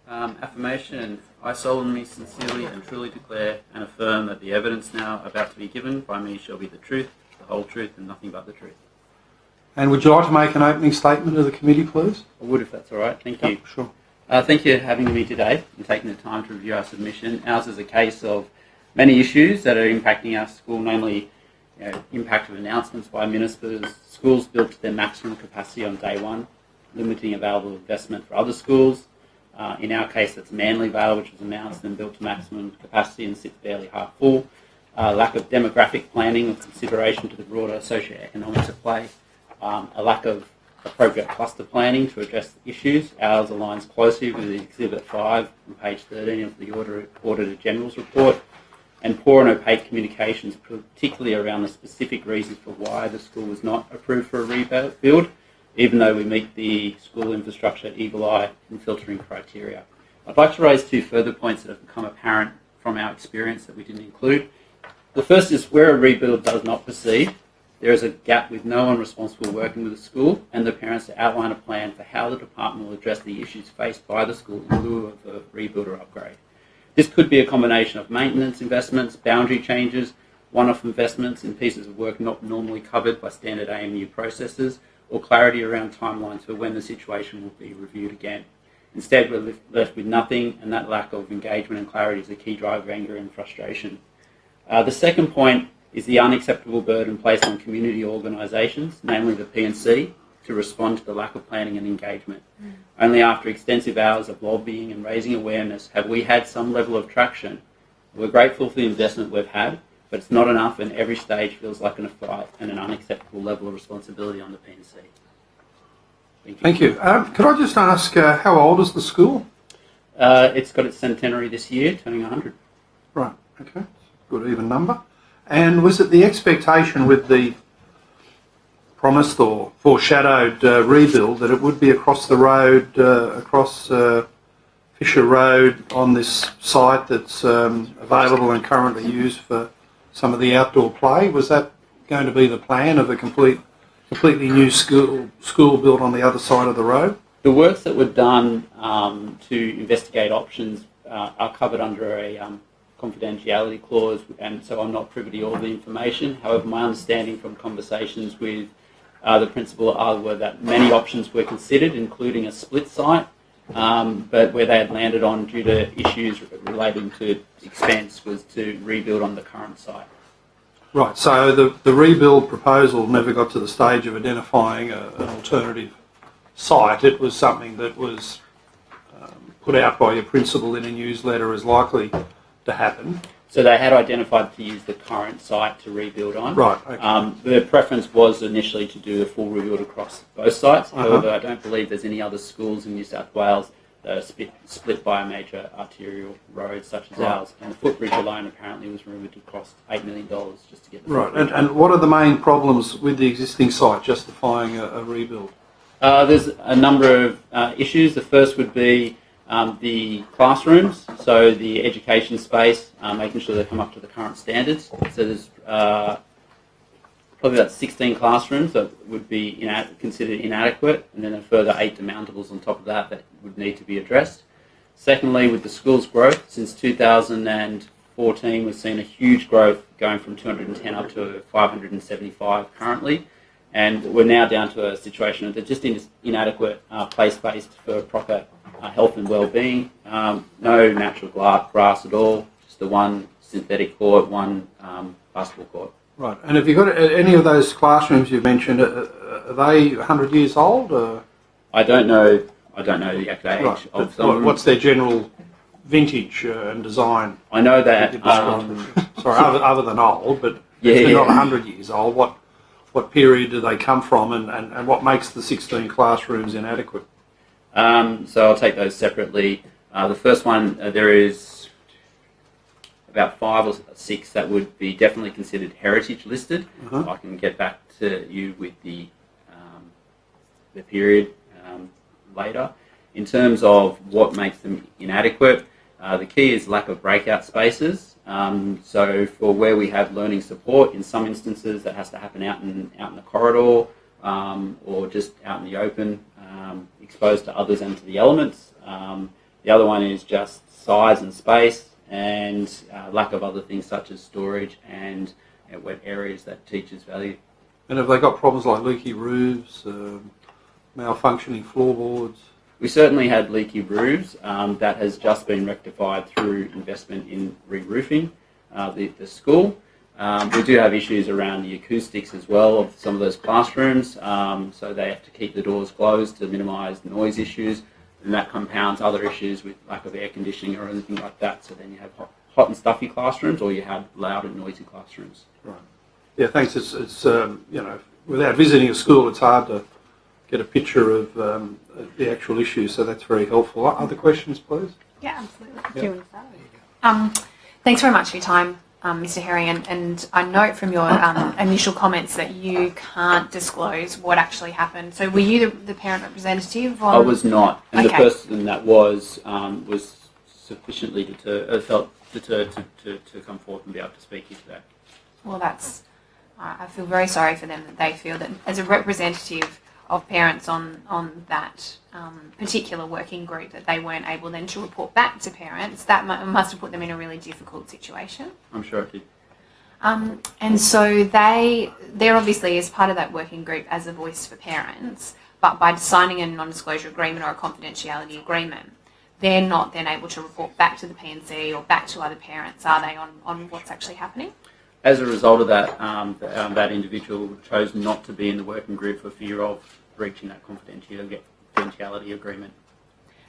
Affirmation. I solemnly, sincerely and truly declare and affirm that the evidence now about to be given by me shall be the truth, the whole truth and nothing but the truth. And would you like to make an opening statement of the committee, please? I would if that's all right. Thank you. Yep, sure. Thank you for having me today and taking the time to review our submission. Ours is a case of many issues that are impacting our school, namely impact of announcements by ministers, schools built to their maximum capacity on day one, limiting available investment for other schools. In our case, that's Manly Vale, which was announced and built to maximum capacity and sits barely half full. Lack of demographic planning with consideration to the broader socio-economics at play. A lack of appropriate cluster planning to address issues. Ours aligns closely with Exhibit 5 on page 13 of the Auditor General's report. And poor and opaque communications, particularly around the specific reasons for why the school was not approved for a rebuild, even though we meet the school infrastructure eagle eye and filtering criteria. I'd like to raise 2 further points that have become apparent from our experience that we didn't include. The first is where a rebuild does not proceed, there is a gap with no one responsible working with the school and the parents to outline a plan for how the department will address the issues faced by the school in lieu of a rebuild or upgrade. This could be a combination of maintenance investments, boundary changes, one-off investments in pieces of work not normally covered by standard AMU processes, or clarity around timelines for when the situation will be reviewed again. Instead, we're left with nothing, and that lack of engagement and clarity is a key driver of anger and frustration. The second point is the unacceptable burden placed on community organisations, namely the P&C, to respond to the lack of planning and engagement. Only after extensive hours of lobbying and raising awareness have we had some level of traction. We're grateful for the investment we've had, but it's not enough, and every stage feels like an affront and an unacceptable level of responsibility on the P&C. Thank you. Could I just ask, how old is the school? It's got its centenary this year, turning 100. Right, okay. Good even number. And was it the expectation with the promised or foreshadowed rebuild that it would be across the road, across Fisher Road on this site that's available and currently used for some of the outdoor play? Was that going to be the plan of a completely new school built on the other side of the road? The works that were done to investigate options are covered under a confidentiality clause, and so I'm not privy to all the information. However, my understanding from conversations with the principal were that many options were considered, including a split site, but where they had landed on due to issues relating to expense was to rebuild on the current site. Right, so the rebuild proposal never got to the stage of identifying an alternative site. It was something that was put out by your principal in a newsletter as likely to happen. So they had identified to use the current site to rebuild on. Right, okay. The preference was initially to do a full rebuild across both sites. However, I don't believe there's any other schools in New South Wales that are split by a major arterial road such as ours. And the footbridge alone apparently was rumoured to cost $8 million just to get the footbridge. And what are the main problems with the existing site justifying a rebuild? There's a number of issues. The first would be the classrooms, so the education space, making sure they come up to the current standards. So there's probably about 16 classrooms that would be considered inadequate, and then a further 8 demountables on top of that would need to be addressed. Secondly, with the school's growth, since 2014 we've seen a huge growth going from 210 up to 575 currently, and we're now down to a situation that just inadequate play space for proper health and well-being, no natural grass at all, just the one synthetic court, one basketball court. Right. And have you got any of those classrooms you mentioned? Are they 100 years old? Or? I don't know the exact age Right. of some of them. What's their general vintage and design? I know that. Sorry, other than old, but Yeah, if they're not yeah. 100 years old, what period do they come from, and what makes the 16 classrooms inadequate? So I'll take those separately. The first one, there is about 5 or 6 that would be definitely considered heritage listed. I can get back to you with the period later. In terms of what makes them inadequate, the key is lack of breakout spaces. So for where we have learning support, in some instances that has to happen out in the corridor or just out in the open, exposed to others and to the elements. The other one is just size and space, and lack of other things such as storage and wet areas that teachers value. And have they got problems like leaky roofs, malfunctioning floorboards? We certainly had leaky roofs. That has just been rectified through investment in re-roofing the school. We do have issues around the acoustics as well of some of those classrooms, so they have to keep the doors closed to minimise noise issues, and that compounds other issues with lack of air conditioning or anything like that. So then you have hot and stuffy classrooms, or you have loud and noisy classrooms. Right. Yeah, thanks. It's without visiting a school, it's hard to get a picture of the actual issue, so that's very helpful. Other questions, please? Yeah, absolutely. Yeah. Do you want to start? Thanks very much for your time, Mr. Herring, and I note from your initial comments that you can't disclose what actually happened. So were you the parent representative? I was not, and Okay. the person that was sufficiently felt deterred to come forth and be able to speak here today. Well, I feel very sorry for them that they feel that as a representative of parents on that particular working group that they weren't able then to report back to parents. That must have put them in a really difficult situation. I'm sure it did. And so they're obviously as part of that working group as a voice for parents, but by signing a non-disclosure agreement or a confidentiality agreement, they're not then able to report back to the PNC or back to other parents, are they, on what's actually happening? As a result of that, that individual chose not to be in the working group for fear of breaching that confidentiality agreement.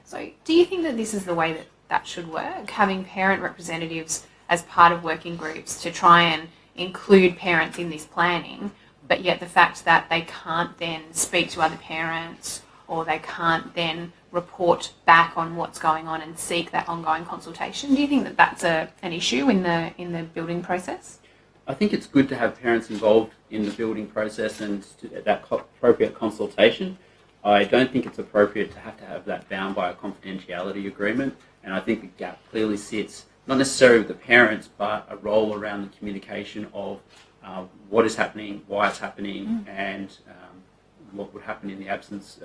So do you think that this is the way that should work, having parent representatives as part of working groups to try and include parents in this planning, but yet the fact that they can't then speak to other parents or they can't then report back on what's going on and seek that ongoing consultation? Do you think that that's an issue in the building process? I think it's good to have parents involved in the building process and that appropriate consultation. I don't think it's appropriate to have that bound by a confidentiality agreement, and I think the gap clearly sits not necessarily with the parents, but a role around the communication of what is happening, why it's happening, and what would happen in the absence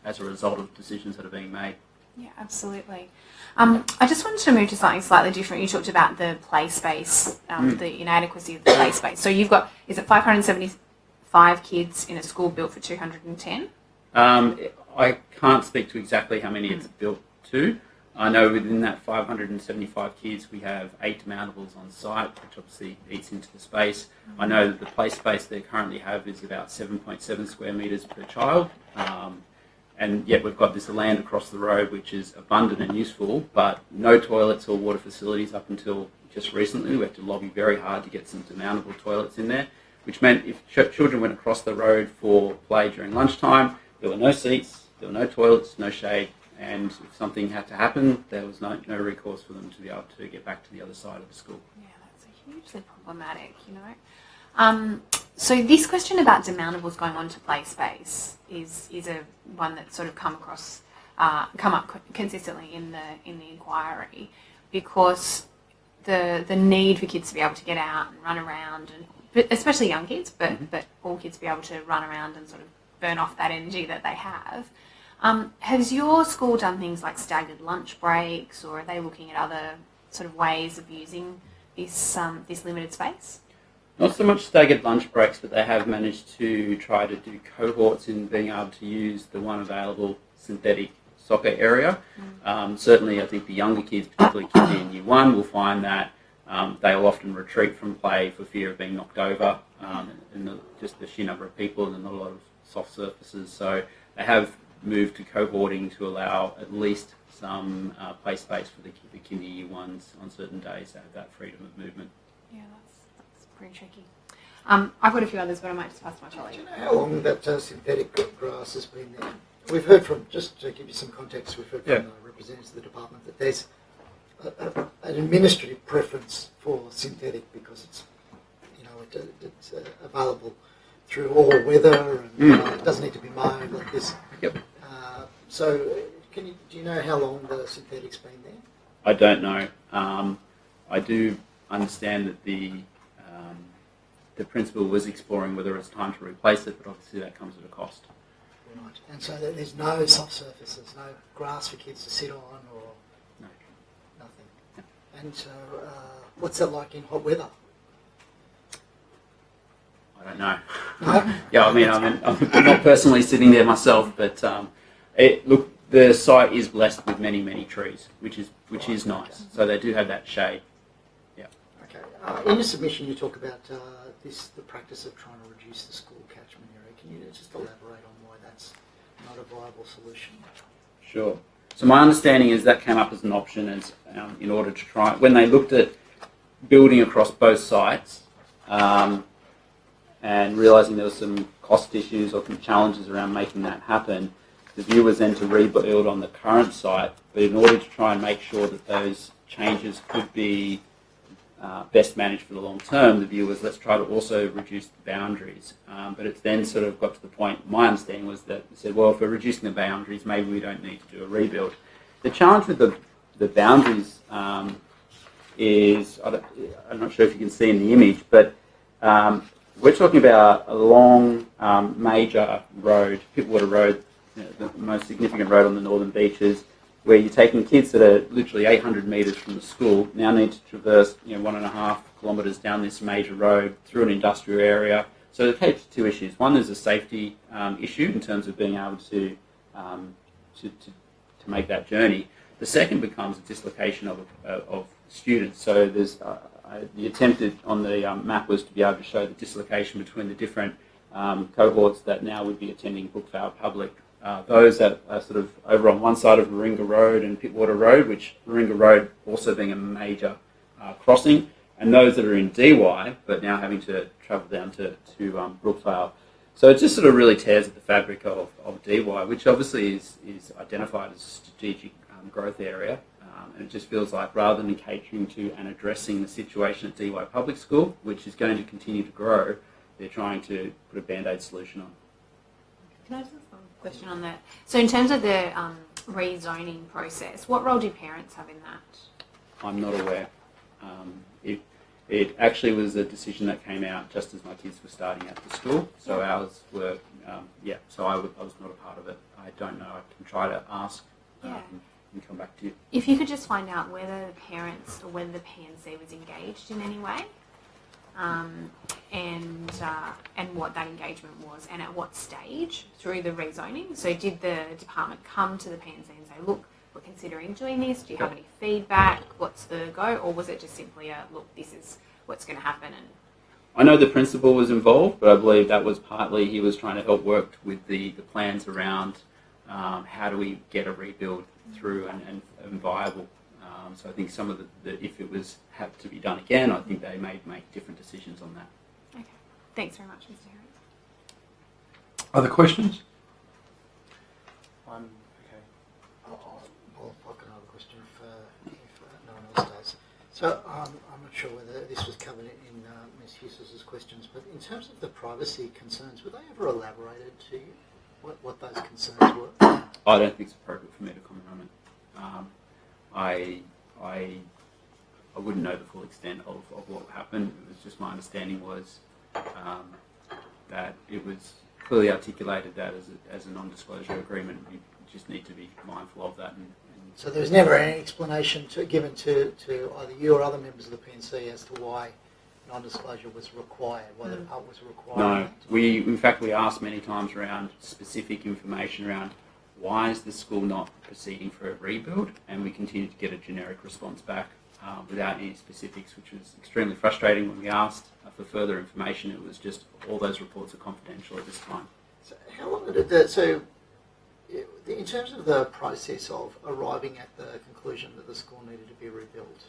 as a result of decisions that are being made. Yeah, absolutely. I just wanted to move to something slightly different. You talked about the play space, the inadequacy of the play space. So you've got, is it 575 kids in a school built for 210? I can't speak to exactly how many it's built to. I know within that 575 kids we have 8 mountables on site, which obviously eats into the space. I know that the play space they currently have is about 7.7 square metres per child. And yet we've got this land across the road which is abundant and useful, but no toilets or water facilities up until just recently. We had to lobby very hard to get some demountable toilets in there, which meant if children went across the road for play during lunchtime, there were no seats, there were no toilets, no shade, and if something had to happen, there was no recourse for them to be able to get back to the other side of the school. Yeah, that's hugely problematic, you know. So this question about demountables going on to play space is a one that's sort of come up consistently in the inquiry, because the need for kids to be able to get out and run around, and especially young kids, but all kids to be able to run around and sort of burn off that energy that they have. Has your school done things like staggered lunch breaks, or are they looking at other sort of ways of using this limited space? Not so much staggered lunch breaks, but they have managed to try to do cohorts in being able to use the one available synthetic soccer area. Certainly, I think the younger kids, particularly kids in Year 1, will find that they'll often retreat from play for fear of being knocked over, and just the sheer number of people and not a lot of soft surfaces. So they have moved to cohorting to allow at least some play space for the kinder Year 1s on certain days to have that freedom of movement. Yeah, that's pretty tricky. I've got a few others, but I might just pass to my colleague. Do you know how long that synthetic grass has been there? We've heard from, just to give you some context, we've heard from representatives of the department that there's an administrative preference for synthetic because it's, it's available through all weather and it doesn't need to be mowed like this. Yep. So, do you know how long the synthetic's been there? I don't know. I do understand that the principal was exploring whether it's time to replace it, but obviously that comes at a cost. Right. And so there's no soft surfaces, no grass for kids to sit on or No. nothing. No. And so what's that like in hot weather? I don't know. No? Yeah, I'm not personally sitting there myself, but look, the site is blessed with many, many trees, which is nice. So they do have that shade. Yeah. Okay. In your submission, you talk about the practice of trying to reduce the school catchment area. Can you just elaborate on why that's not a viable solution? Sure. So my understanding is that came up as an option as in order to try, when they looked at building across both sites and realising there were some cost issues or some challenges around making that happen, the view was then to rebuild on the current site, but in order to try and make sure that those changes could be best managed for the long term, the view was let's try to also reduce the boundaries. But it's then sort of got to the point, my understanding was that it said, well, if we're reducing the boundaries, maybe we don't need to do a rebuild. The challenge with the boundaries is, I'm not sure if you can see in the image, but we're talking about a long major road, Pittwater Road, the most significant road on the northern beaches, where you're taking kids that are literally 800 metres from the school, now need to traverse 1.5 kilometres down this major road through an industrial area. So it takes two issues. One is a safety issue in terms of being able to make that journey. The second becomes a dislocation of students. So there's the attempt on the map was to be able to show the dislocation between the different cohorts that now would be attending Brookvale Public. Those that are sort of over on one side of Warringah Road and Pittwater Road, which Warringah Road also being a major crossing, and those that are in DY, but now having to travel down to Brookvale. So it just sort of really tears at the fabric of DY, which obviously is identified as a strategic growth area. And it just feels like rather than catering to and addressing the situation at DY Public School, which is going to continue to grow, they're trying to put a band-aid solution on. Can I just ask a question on that? So in terms of the rezoning process, what role do parents have in that? I'm not aware. It actually was a decision that came out just as my kids were starting at the school. So ours were, so I was not a part of it. I don't know. I can try to ask and come back to you. If you could just find out whether the parents or whether the PNC was engaged in any way, and what that engagement was and at what stage through the rezoning. So did the department come to the PNC and say, look, we're considering doing this, do you have any feedback, what's the go, or was it just simply a, look, this is what's going to happen? And I know the principal was involved, but I believe that was partly he was trying to help work with the plans around how do we get a rebuild through and viable. So I think some of if it was had to be done again, I think they may make different decisions on that. okay, thanks very much, Mr. Harris. Other questions? I've got another question if no one else does. So I'm not sure whether this was covered in Ms. Hughes' questions, but in terms of the privacy concerns, were they ever elaborated to you, what those concerns were? I don't think it's appropriate for me to comment on it. I wouldn't know the full extent of what happened. It was just my understanding was that it was clearly articulated that as a non-disclosure agreement. You just need to be mindful of that. So there was never any explanation given to either you or other members of the PNC as to why non-disclosure was required, whether it was required? No, in fact we asked many times around specific information around why is the school not proceeding for a rebuild? And we continued to get a generic response back without any specifics, which was extremely frustrating. When we asked for further information, it was just all those reports are confidential at this time. So how long did that? So, in terms of the process of arriving at the conclusion that the school needed to be rebuilt,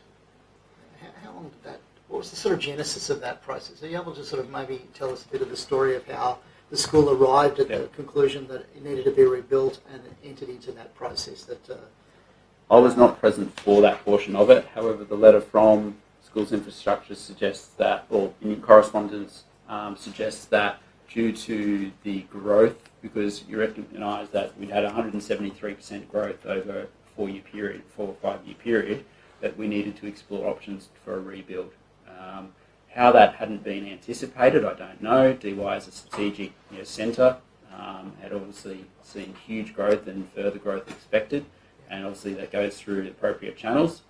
how long did that? What was the sort of genesis of that process? Are you able to sort of maybe tell us a bit of the story of how the school arrived at the conclusion that it needed to be rebuilt and entered into that process? That I was not present for that portion of it. However, the letter from Schools Infrastructure suggests that, or in correspondence suggests that due to the growth, because you recognise that we'd had 173% growth over a 4 or 5 year period, that we needed to explore options for a rebuild. How that hadn't been anticipated, I don't know. DY as a strategic centre had obviously seen huge growth and further growth expected, and obviously that goes through the appropriate channels.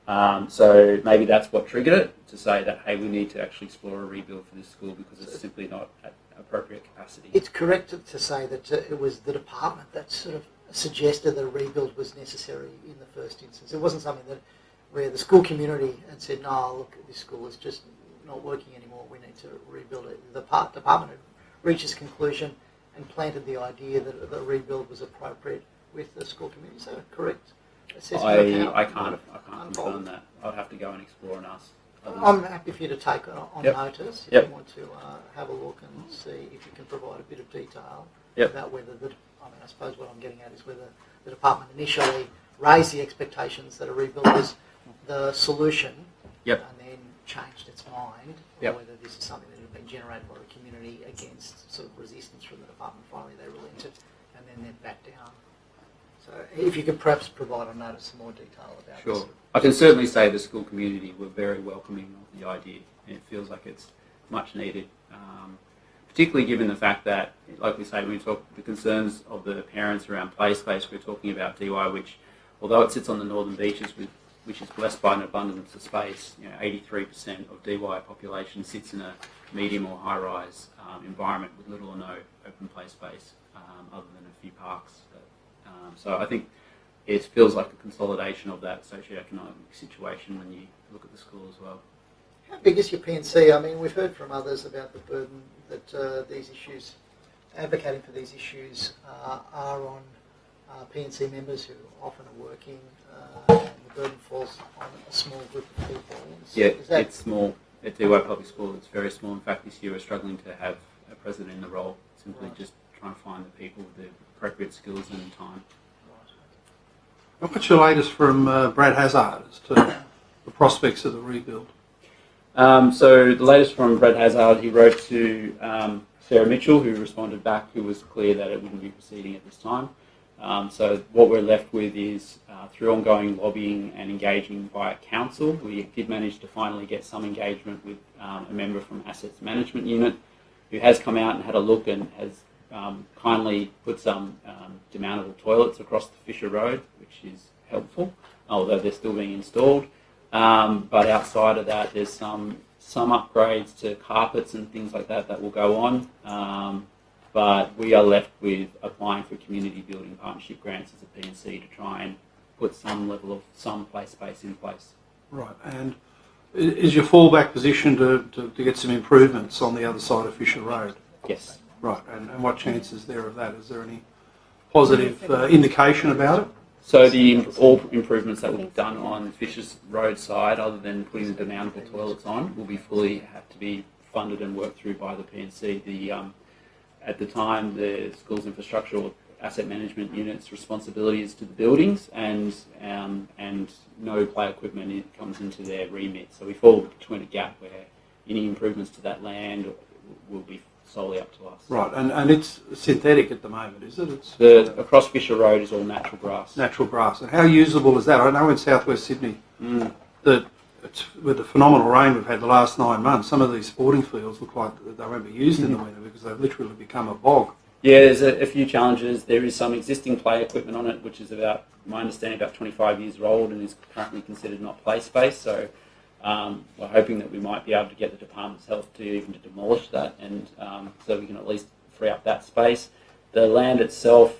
So maybe that's what triggered it, to say that, hey, we need to actually explore a rebuild for this school because it's simply not at appropriate capacity. it's correct to say that it was the department that sort of suggested that a rebuild was necessary in the first instance. It wasn't something that where the school community had said, no, look, this school is just not working anymore, we need to rebuild it. The department had reached its conclusion and planted the idea that the rebuild was appropriate with the school community. Is that a correct assessment? I can't confirm that. I'd have to go and explore and ask. I'm happy for you to take on notice if you want to have a look and see if you can provide a bit of detail about whether I suppose what I'm getting at is whether the department initially raised the expectations that a rebuild was the solution and then changed its mind, or whether this is something that had been generated by the community against sort of resistance from the department. Finally they relented and then they're back down. So if you could perhaps provide on notice some more detail about this. Sure. I can certainly say the school community were very welcoming of the idea, and it feels like it's much needed, particularly given the fact that, like we say, when we talk the concerns of the parents around play space, we're talking about DY, which, although it sits on the northern beaches, which is blessed by an abundance of space, 83% of DY population sits in a medium or high-rise environment with little or no open play space, other than a few parks. So I think it feels like a consolidation of that socioeconomic situation when you look at the school as well. How big is your PNC? I mean, we've heard from others about the burden that these issues, advocating for these issues, are on PNC members who often are working, and the burden falls on a small group of people. It's small. At DY Public School, it's very small. In fact, this year we're struggling to have a president in the role, simply just trying to find the people with the appropriate skills and time. What's your latest from Brad Hazard as to the prospects of the rebuild? So the latest from Brad Hazard, he wrote to Sarah Mitchell, who responded back, who was clear that it wouldn't be proceeding at this time. So what we're left with is, through ongoing lobbying and engaging via council, we did manage to finally get some engagement with a member from Assets Management Unit, who has come out and had a look and has kindly put some demountable toilets across the Fisher Road, which is helpful, although they're still being installed. But outside of that, there's some upgrades to carpets and things like that that will go on. But we are left with applying for community building partnership grants as a PNC to try and put some level of some play space in place. Right, and is your fallback position to get some improvements on the other side of Fisher Road? Yes. Right, and what chance is there of that? Is there any positive indication about it? So all improvements that will be done on Fisher's Road side, other than putting the demountable toilets on, will be fully have to be funded and worked through by the PNC. At the time, the Schools Infrastructure or Asset Management Unit's responsibility is to the buildings, and no play equipment comes into their remit. So we fall between a gap where any improvements to that land will be solely up to us. Right, and it's synthetic at the moment, is it? Across Fisher Road is all natural grass. Natural grass. And how usable is that? I know in southwest Sydney that with the phenomenal rain we've had the last 9 months, some of these sporting fields look like they won't be used in the winter because they've literally become a bog. Yeah, there's a few challenges. There is some existing play equipment on it, which is about, my understanding, about 25 years old and is currently considered not play space. So we're hoping that we might be able to get the department's help to demolish that, and so we can at least free up that space. The land itself,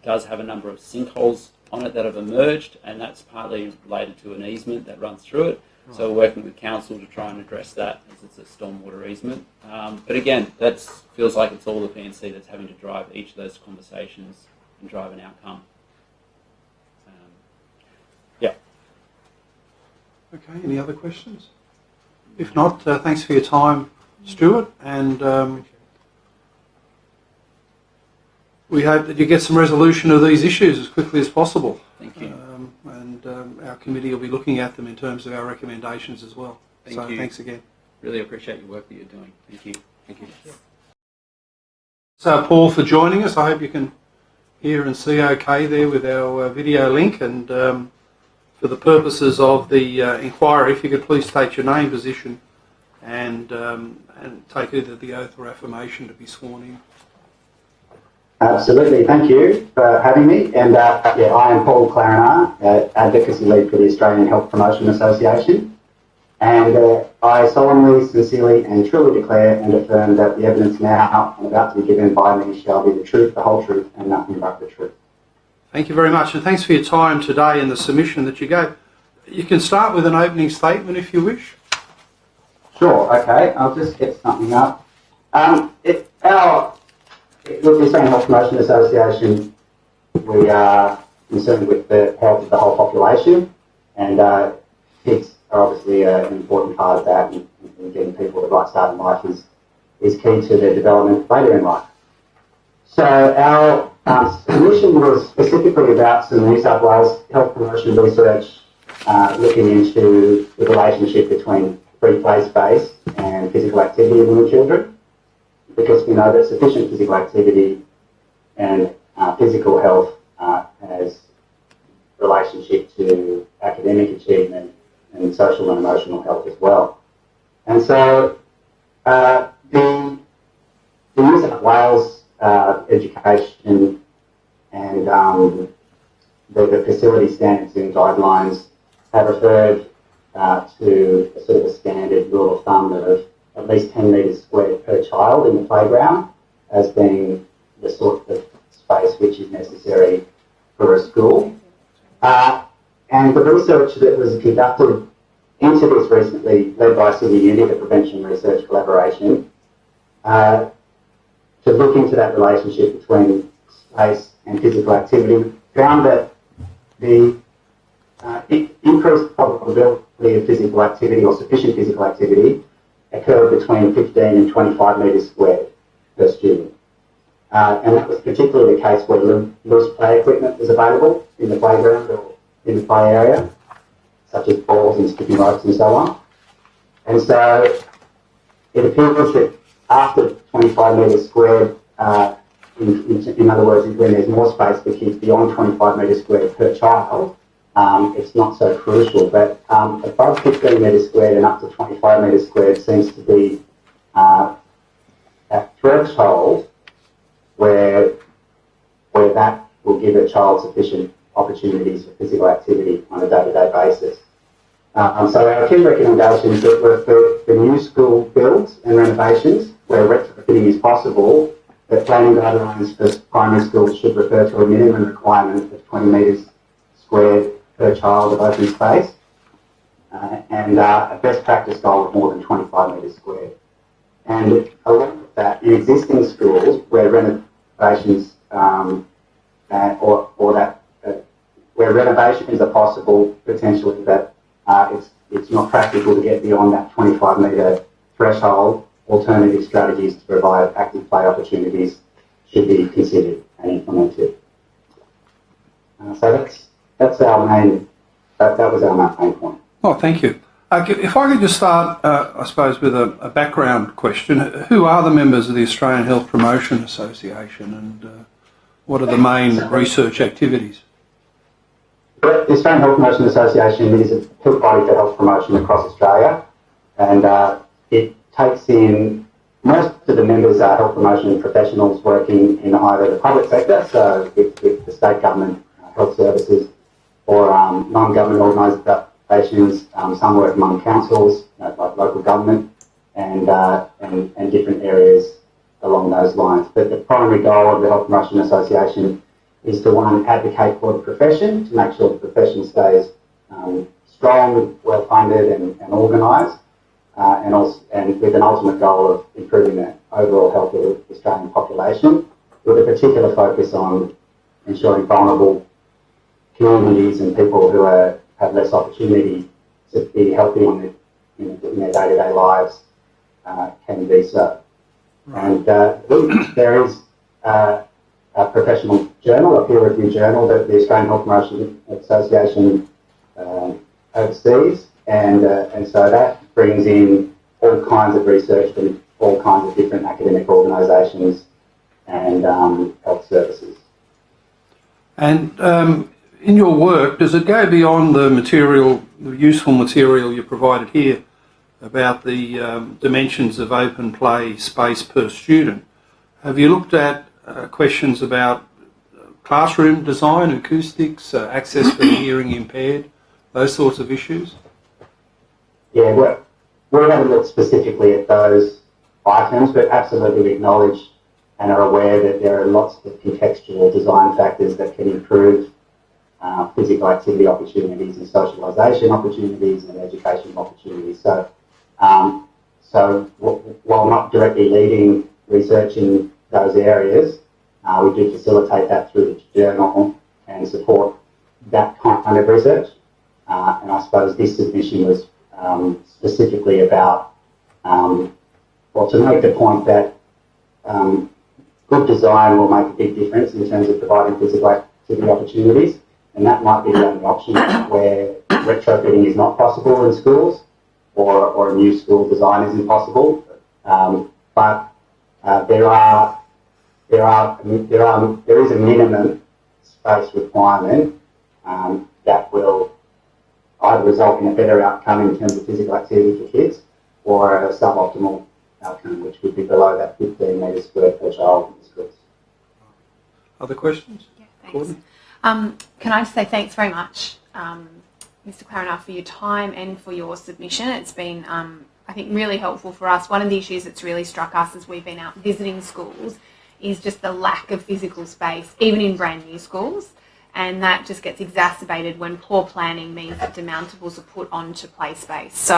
does have a number of sinkholes on it that have emerged, and that's partly related to an easement that runs through it. So we're working with council to try and address that, as it's a stormwater easement. But again, that feels like it's all the P&C that's having to drive each of those conversations and drive an outcome. Yeah. Okay, any other questions? If not, thanks for your time, Stuart, and we hope that you get some resolution of these issues as quickly as possible. Thank you. Our committee will be looking at them in terms of our recommendations as well. Thank you. Thanks again. Really appreciate your work that you're doing. Thank you. Thank you. So, Paul, for joining us. I hope you can hear and see okay there with our video link. And for the purposes of the inquiry, if you could please state your name, position, and take either the oath or affirmation to be sworn in. Absolutely, thank you for having me. And I am Paul Clarinar, Advocacy Lead for the Australian Health Promotion Association. And I solemnly, sincerely and truly declare and affirm that the evidence now and about to be given by me shall be the truth, the whole truth and nothing but the truth. Thank you very much, and thanks for your time today and the submission that you gave. You can start with an opening statement if you wish. Sure, okay, I'll just get something up. With the Australian Health Promotion Association, we are concerned with the health of the whole population, and kids are obviously an important part of that, and getting people the right start in life is key to their development later in life. So our submission was specifically about some New South Wales health promotion research looking into the relationship between free play space and physical activity in little children, because we know that sufficient physical activity and physical health has relationship to academic achievement and social and emotional health as well. And so the New South Wales education and the facility standards and guidelines have referred to a sort of a standard rule of thumb of at least 10 metres squared per child in the playground as being the sort of space which is necessary for a school. And the research that was conducted into this recently, led by Sydney Uni, the Prevention Research Collaboration, to look into that relationship between space and physical activity, found that the increased probability of physical activity or sufficient physical activity occurred between 15 and 25 metres squared per student. And that was particularly the case where loose play equipment was available in the playground or in the play area, such as balls and skipping ropes and so on. And so it appears that after 25 metres squared, in other words, when there's more space for kids beyond 25 metres squared per child, it's not so crucial, but above 15 metres squared and up to 25 metres squared seems to be a threshold where that will give a child sufficient opportunities for physical activity on a day-to-day basis. So our key recommendations were for new school builds and renovations where retrofitting is possible, that planning guidelines for primary schools should refer to a minimum requirement of 20 metres squared per child of open space, and a best practice goal of more than 25 metres squared. And along with that, in existing schools where renovations where renovations are possible, potentially that it's not practical to get beyond that 25 metre threshold, alternative strategies to provide active play opportunities should be considered and implemented. So that's our main. That was our main point. Oh, thank you. If I could just start, I suppose, with a background question. Who are the members of the Australian Health Promotion Association, and what are the main research activities? The Australian Health Promotion Association is a peak body for health promotion across Australia, and it takes in most of the members are health promotion professionals working in either the public sector, so with the state government health services, or non-government organisations. Some work among councils, like local government, and different areas along those lines. But the primary goal of the Health Promotion Association is to, one, advocate for the profession, to make sure the profession stays strong, well-funded and organised, and with an ultimate goal of improving the overall health of the Australian population, with a particular focus on ensuring vulnerable communities and people who have less opportunity to be healthy in their day-to-day lives can be so. And there is a professional journal, a peer-reviewed journal that the Australian Health Promotion Association oversees, and so that brings in all kinds of research from all kinds of different academic organisations and health services. And in your work, does it go beyond the material, the useful material you provided here about the dimensions of open play space per student? Have you looked at questions about classroom design, acoustics, access for the hearing impaired, those sorts of issues? Yeah, we haven't looked specifically at those items, but absolutely acknowledge and are aware that there are lots of contextual design factors that can improve physical activity opportunities and socialisation opportunities and education opportunities. So, while not directly leading research in those areas, we do facilitate that through the journal and support that kind of research. And I suppose this submission was specifically about, to make the point that good design will make a big difference in terms of providing physical activity opportunities, and that might be the only option where retrofitting is not possible in schools, or a new school design isn't possible. But there is a minimum space requirement that will either result in a better outcome in terms of physical activity for kids, or a suboptimal outcome, which would be below that 15 metres square per child in schools. Other questions? Yeah, thanks. Can I just say thanks very much, Mr. Clarenar, for your time and for your submission. It's been, I think, really helpful for us. One of the issues that's really struck us as we've been out visiting schools is just the lack of physical space, even in brand new schools. And that just gets exacerbated when poor planning means that demountables are put onto play space. So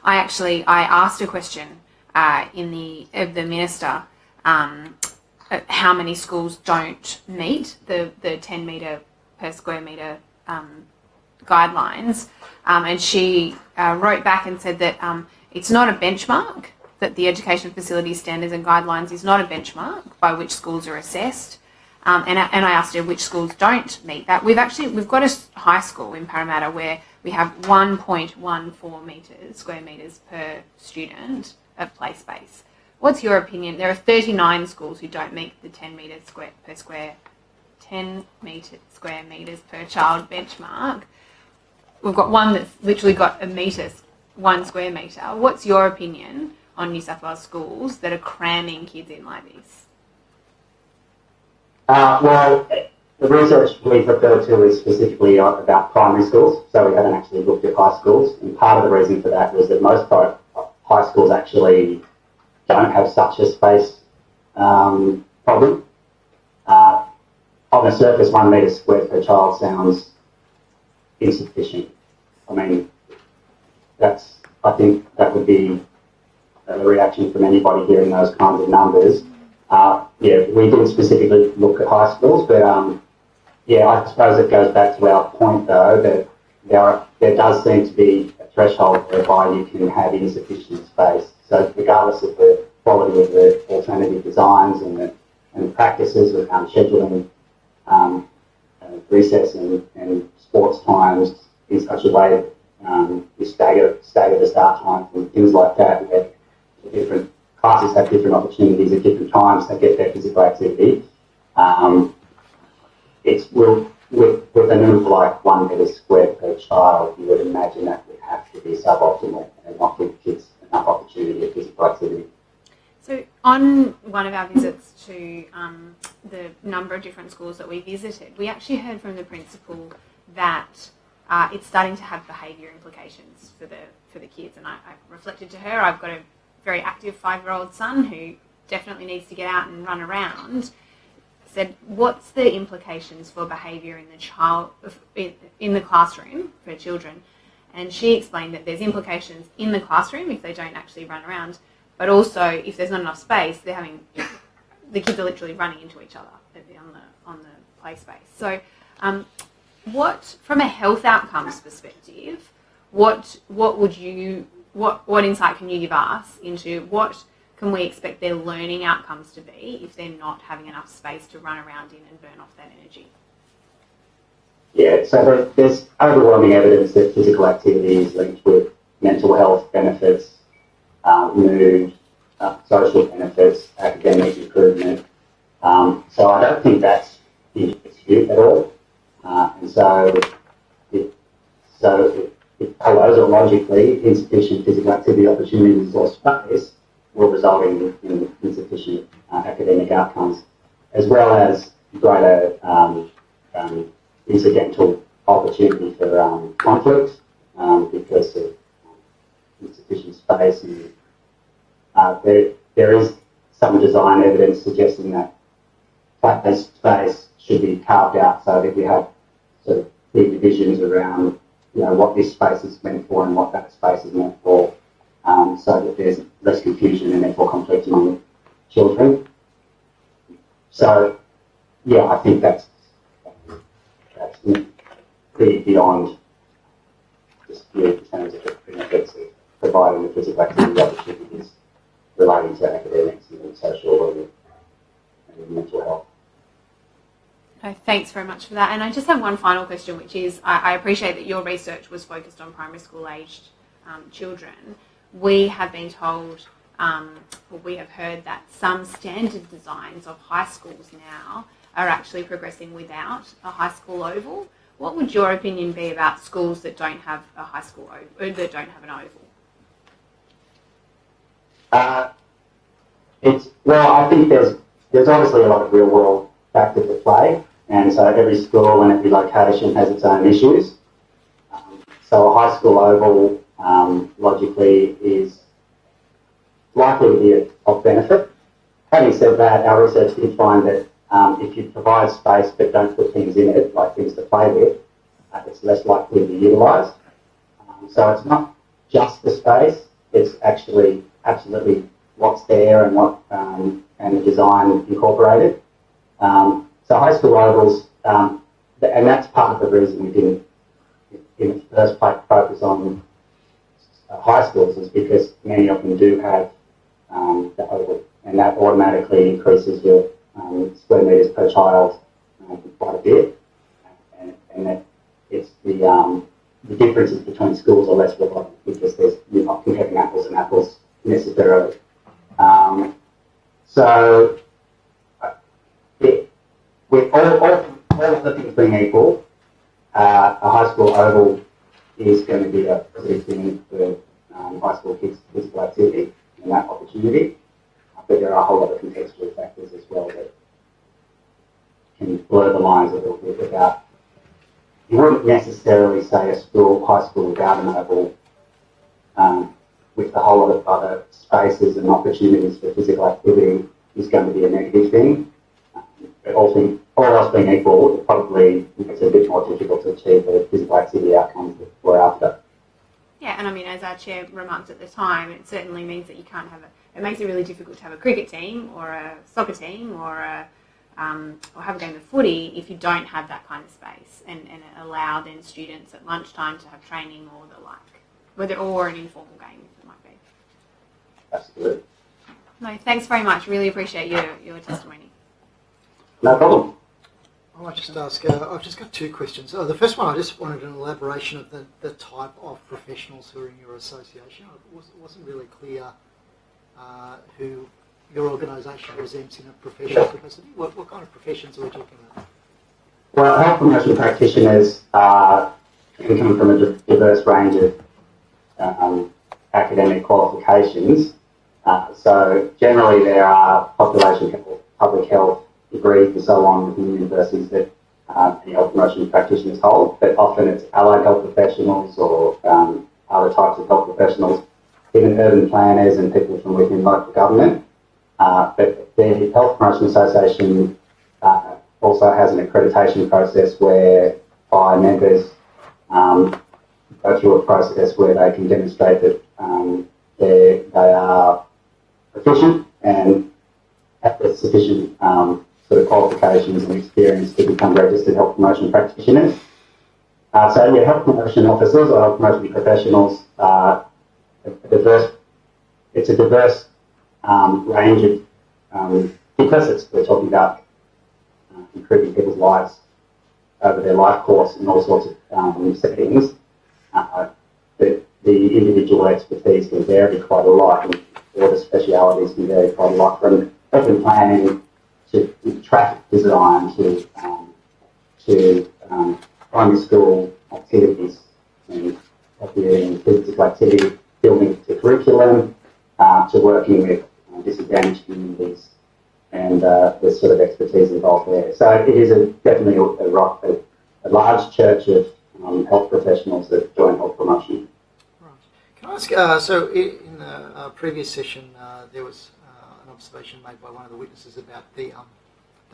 I asked a question of the minister how many schools don't meet the 10 metre per square metre guidelines, and she wrote back and said that it's not a benchmark, that the Education Facility Standards and Guidelines is not a benchmark by which schools are assessed. And I asked her which schools don't meet that. We've got a high school in Parramatta where we have 1.14 square metres per student of play space. What's your opinion? There are 39 schools who don't meet the 10 square metres per child benchmark. We've got one that's literally got 1 square metre. What's your opinion on New South Wales schools that are cramming kids in like this? Well, the research we've referred to is specifically about primary schools, so we haven't actually looked at high schools. And part of the reason for that was that most high schools actually don't have such a space problem. On the surface, 1 metre square per child sounds insufficient. I mean, I think that would be a reaction from anybody hearing those kinds of numbers. We didn't specifically look at high schools, but I suppose it goes back to our point though, that there does seem to be a threshold whereby you can have insufficient space. So regardless of the quality of the alternative designs and the practices of scheduling recess and sports times in such a way that you stagger the start times and things like that, where different classes have different opportunities at different times to get their physical activity. With a number like 1 metre square per child, you would imagine that would have to be suboptimal and not give kids enough opportunity of physical activity. So on one of our visits to the number of different schools that we visited, we actually heard from the principal that it's starting to have behaviour implications for the kids. And I reflected to her, I've got a very active 5-year-old son who definitely needs to get out and run around. said, what's the implications for behaviour in the classroom for children? And she explained that there's implications in the classroom if they don't actually run around, but also if there's not enough space, the kids are literally running into each other on the play space. So, from a health outcomes perspective, what insight can you give us into what can we expect their learning outcomes to be if they're not having enough space to run around in and burn off that energy? Yeah, so there's overwhelming evidence that physical activity is linked with mental health benefits, mood, social benefits, academic improvement. So I don't think that's in dispute at all. And so it follows, or logically, insufficient physical activity opportunities or space will result in insufficient academic outcomes, as well as greater incidental opportunity for conflict because of insufficient space. And there is some design evidence suggesting that flat space should be carved out so that we have sort of clear divisions around what this space is meant for and what that space is meant for, so that there's less confusion and therefore conflict among children. So, yeah, I think that's pretty beyond dispute in terms of the benefits of providing the physical activity opportunities relating to academics and social and mental health. Oh, thanks very much for that. And I just have one final question, which is, I appreciate that your research was focused on primary school aged children. We have been told, or we have heard that some standard designs of high schools now are actually progressing without a high school oval. What would your opinion be about schools that don't have a high school oval, or that don't have an oval? I think there's obviously a lot of real world factors at play, and so every school and every location has its own issues. So a high school oval logically is likely to be of benefit. Having said that, our research did find that if you provide space but don't put things in it, like things to play with, it's less likely to be utilised. So it's not just the space, it's actually absolutely what's there and what and the design incorporated. So high school ovals, and that's part of the reason we didn't, in the first place, focus on high schools, is because many of them do have the oval, and that automatically increases your square metres per child quite a bit, and that it's the differences between schools are less relevant because you're not comparing apples and apples necessarily. So with all of the things being equal, a high school oval is going to be a positive thing for high school kids' physical activity and that opportunity. But there are a whole lot of contextual factors as well that can blur the lines a little bit about. You wouldn't necessarily say a high school without an oval, with a whole lot of other spaces and opportunities for physical activity, is going to be a negative thing. But all else being equal, it probably makes it a bit more difficult to achieve the physical activity outcomes that we're after. Yeah, and I mean, as our chair remarked at the time, it certainly means that you can't have it makes it really difficult to have a cricket team or a soccer team or have a game of footy if you don't have that kind of space and allow then students at lunchtime to have training or the like, or an informal game if it might be. Absolutely. No, thanks very much. Really appreciate your testimony. No problem. I might just ask, I've just got two questions. The first one, I just wanted an elaboration of the type of professionals who are in your association. It wasn't really clear who your organisation represents in a professional capacity. What kind of professions are we talking about? Well, health promotion practitioners can come from a diverse range of academic qualifications. So generally there are population health, public health degrees and so on within universities that the health promotion practitioners hold, but often it's allied health professionals or other types of health professionals, even urban planners and people from within local government. But the Health Promotion Association also has an accreditation process where by members go through a process where they can demonstrate that they are proficient and have the sufficient sort of qualifications and experience to become registered health promotion practitioners. So yeah, health promotion officers or health promotion professionals are it's a diverse range of because we're talking about improving people's lives over their life course in all sorts of settings. The individual expertise can vary quite a lot, and all the specialities can vary quite a lot, from urban planning to traffic design to primary school activities and physical activity, building to curriculum, to working with disadvantaged communities, and there's sort of expertise involved there. So it is definitely a large church of health professionals that join health promotion. Right. Can I ask, so in the previous session, there was an observation made by one of the witnesses about the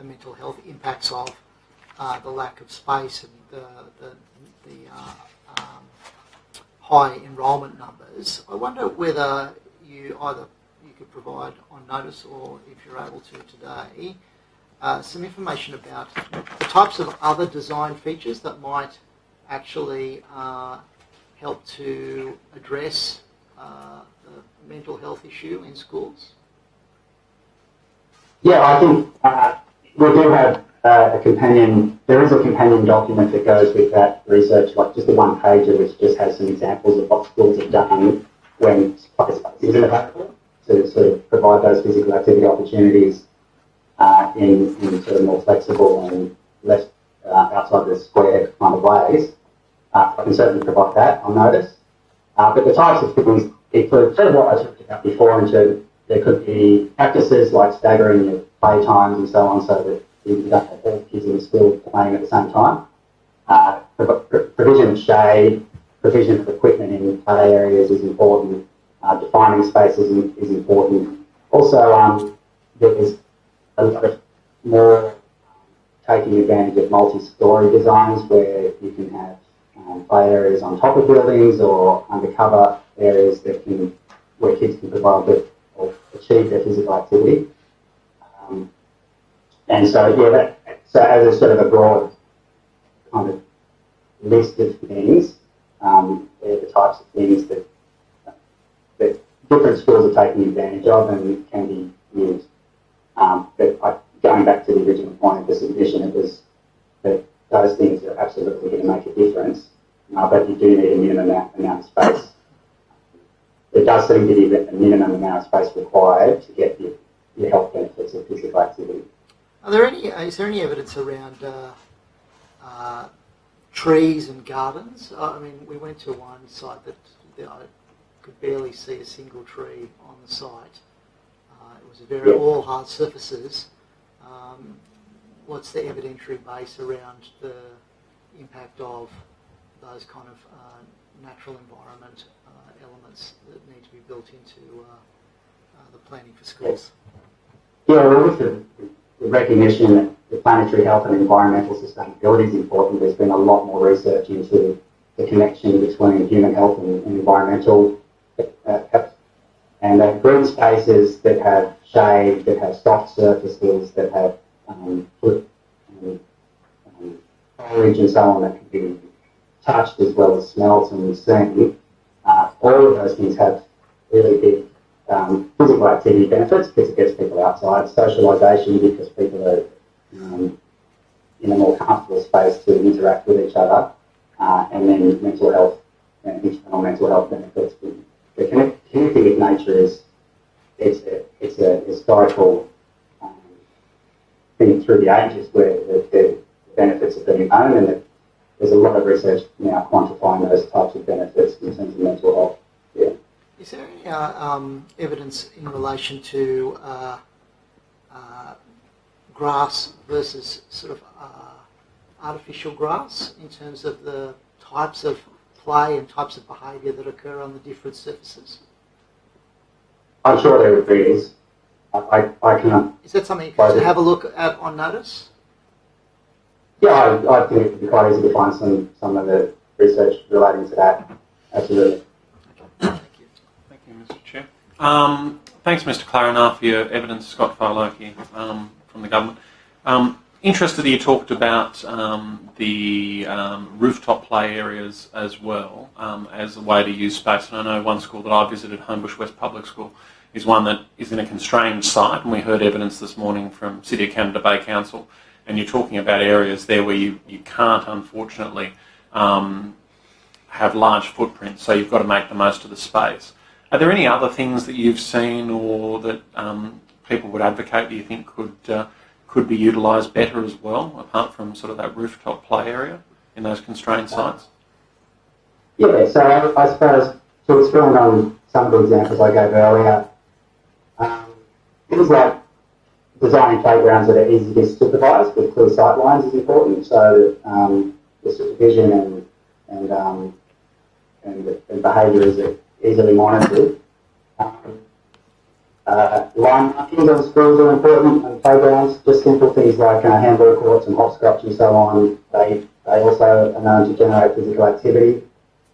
mental health impacts of the lack of space and the high enrolment numbers. I wonder whether you could provide on notice, or if you're able to today, some information about the types of other design features that might actually help to address the mental health issue in schools? Yeah, I think we do have there is a companion document that goes with that research, like just a one pager which just has some examples of what schools have done when space isn't available to sort of provide those physical activity opportunities in sort of more flexible and less outside the square kind of ways. I can certainly provide that on notice. But the types of things include sort of what I talked about before, into there could be practices like staggering your play times and so on, so that you don't have all kids in the school playing at the same time. Provision of shade, provision of equipment in play areas is important. Defining spaces is important. Also, there's a lot of more taking advantage of multi-storey designs where you can have play areas on top of buildings or undercover areas where kids can provide or achieve their physical activity. And so, yeah, so as a sort of a broad kind of list of things, they're the types of things that different schools are taking advantage of and can be used. But going back to the original point of the submission, it was that those things are absolutely going to make a difference, but you do need a minimum amount of space. There does seem to be a minimum amount of space required to get the health benefits of physical activity. Is there any evidence around trees and gardens? I mean, we went to one site that I could barely see a single tree on the site. It was all hard surfaces. What's the evidentiary base around the impact of those kind of natural environment elements that need to be built into the planning for schools? Yeah, well, with the recognition that the planetary health and environmental sustainability is important, there's been a lot more research into the connection between human health and environmental health. And green spaces that have shade, that have soft surfaces, that have foliage and so on that can be touched as well as smelt and seen, all of those things have really big physical activity benefits because it gets people outside, socialisation because people are in a more comfortable space to interact with each other, and then mental health and internal mental health benefits. The connecting with nature it's a historical thing through the ages where the benefits have been known, and there's a lot of research now quantifying those types of benefits in terms of mental health. Yeah. Is there any evidence in relation to grass versus sort of artificial grass in terms of the types of play and types of behaviour that occur on the different surfaces? I'm sure there is. I can't. Is that something you could have a look at on notice? Yeah, I think it would be quite easy to find some of the research relating to that. Absolutely. Thank you, Mr. Chair. Thanks, Mr. Clarinar, for your evidence. Scott Farlow here from the government. Interested that you talked about the rooftop play areas as well as a way to use space. And I know one school that I visited, Homebush West Public School, is one that is in a constrained site, and we heard evidence this morning from City of Canada Bay Council, and you're talking about areas there where you can't, unfortunately, have large footprints, so you've got to make the most of the space. Are there any other things that you've seen or that people would advocate that you think could be utilised better as well, apart from sort of that rooftop play area in those constrained sites? Yeah, so I suppose to expand on some of the examples I gave earlier, things like designing playgrounds that are easy to supervise with clear sight lines is important. So the supervision and behaviour is easily monitored. Line markings on schools are important, and playgrounds, just simple things like handball courts and hopscotch and so on, they also are known to generate physical activity.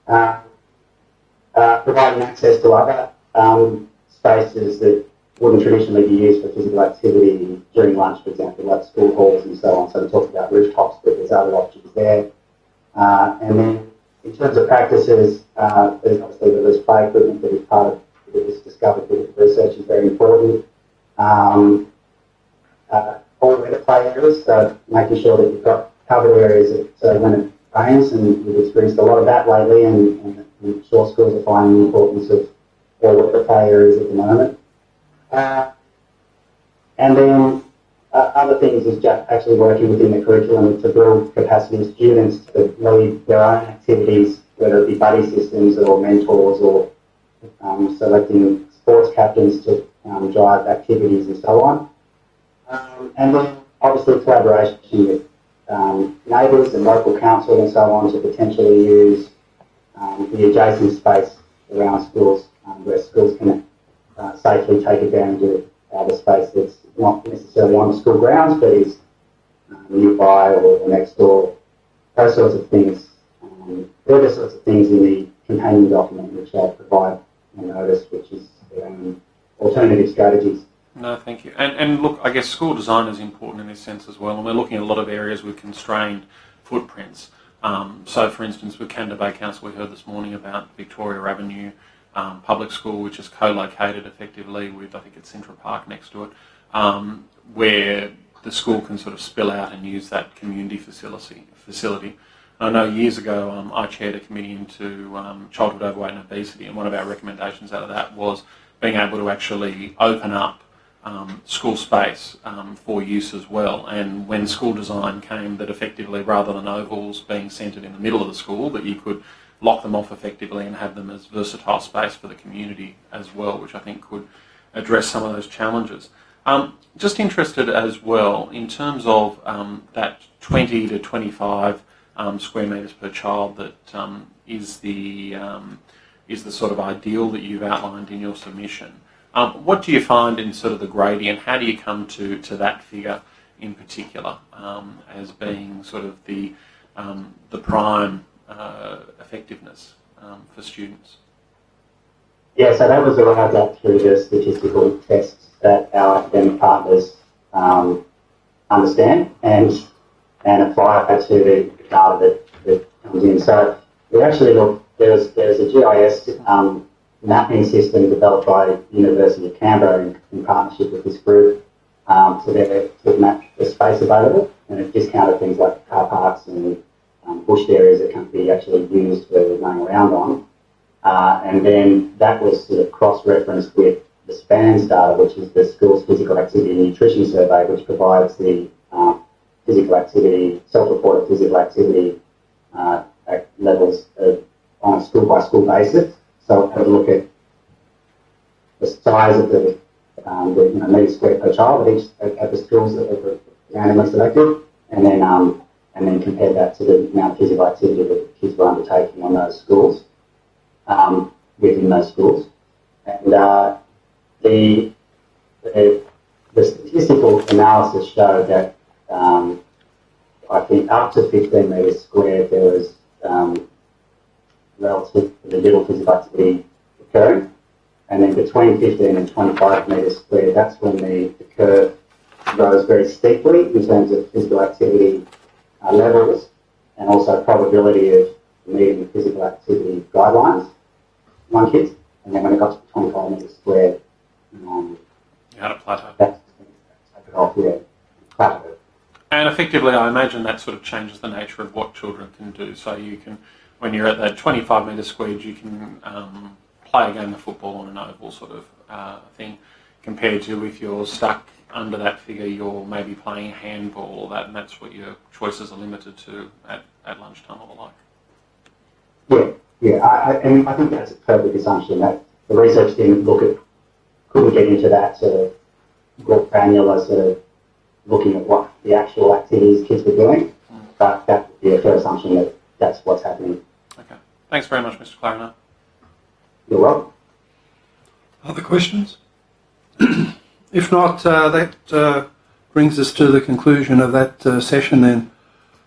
Providing access to other spaces that wouldn't traditionally be used for physical activity during lunch, for example, like school halls and so on. So we talked about rooftops, but there's other options there. And then in terms of practices, there's obviously the loose play equipment that is part of this discovered with research is very important. All weather play areas, so making sure that you've got covered areas so when it rains, and we've experienced a lot of that lately, and I'm sure schools are finding the importance of all weather play areas at the moment. And then other things is just actually working within the curriculum to build capacity in students to lead their own activities, whether it be buddy systems or mentors or selecting sports captains to drive activities and so on. And then obviously collaboration with neighbours and local council and so on to potentially use the adjacent space around schools where schools can safely take advantage of the space that's not necessarily on the school grounds but is nearby or next door. Those sorts of things. They're the sorts of things in the companion document which I'll provide a notice, which is alternative strategies. No, thank you. And look, I guess school design is important in this sense as well, and we're looking at a lot of areas with constrained footprints. So, for instance, with Canada Bay Council, we heard this morning about Victoria Avenue Public School, which is co-located effectively with, I think it's Central Park next to it, where the school can sort of spill out and use that community facility. I know years ago I chaired a committee into childhood overweight and obesity, and one of our recommendations out of that was being able to actually open up school space for use as well. And when school design came, that effectively rather than ovals being centred in the middle of the school, that you could lock them off effectively and have them as versatile space for the community as well, which I think could address some of those challenges. Just interested as well in terms of that 20 to 25 square metres per child that is the sort of ideal that you've outlined in your submission. What do you find in sort of the gradient? How do you come to that figure in particular as being sort of the prime effectiveness for students? Yeah, so that was arrived at through the statistical tests that our academic partners understand and apply that to the data that comes in. So we actually look, there's a GIS mapping system developed by University of Canberra in partnership with this group to map the space available, and it discounted things like car parks and bushed areas that can't be actually used for running around on. And then that was sort of cross-referenced with the SPANS data, which is the School's Physical Activity and Nutrition Survey, which provides the physical activity, self-reported physical activity levels on a school-by-school basis. So have a look at the size of the metres squared per child at the schools that were randomly selected, and then compare that to the amount of physical activity that the kids were undertaking on those schools, within those schools. And the statistical analysis showed that I think up to 15 metres squared, there was relatively little physical activity occurring. And then between 15 and 25 metres squared, that's when the curve rose very steeply in terms of physical activity levels and also probability of meeting physical activity guidelines among kids. And then when it got to 25 metres squared, You had a plateau. that's take it off, yeah, plateau. And effectively, I imagine that sort of changes the nature of what children can do. So you can, when you're at that 25 metre squared, you can play a game of football on an oval sort of thing, compared to if you're stuck under that figure, you're maybe playing handball or that, and that's what your choices are limited to at lunchtime or the like. And I think that's a perfect assumption that the research didn't couldn't get into that sort of more granular sort of looking at what the actual activities kids were doing, but that would be a fair assumption that that's what's happening. Okay. Thanks very much, Mr. Clarinet. You're welcome. Other questions? If not, that brings us to the conclusion of that session then.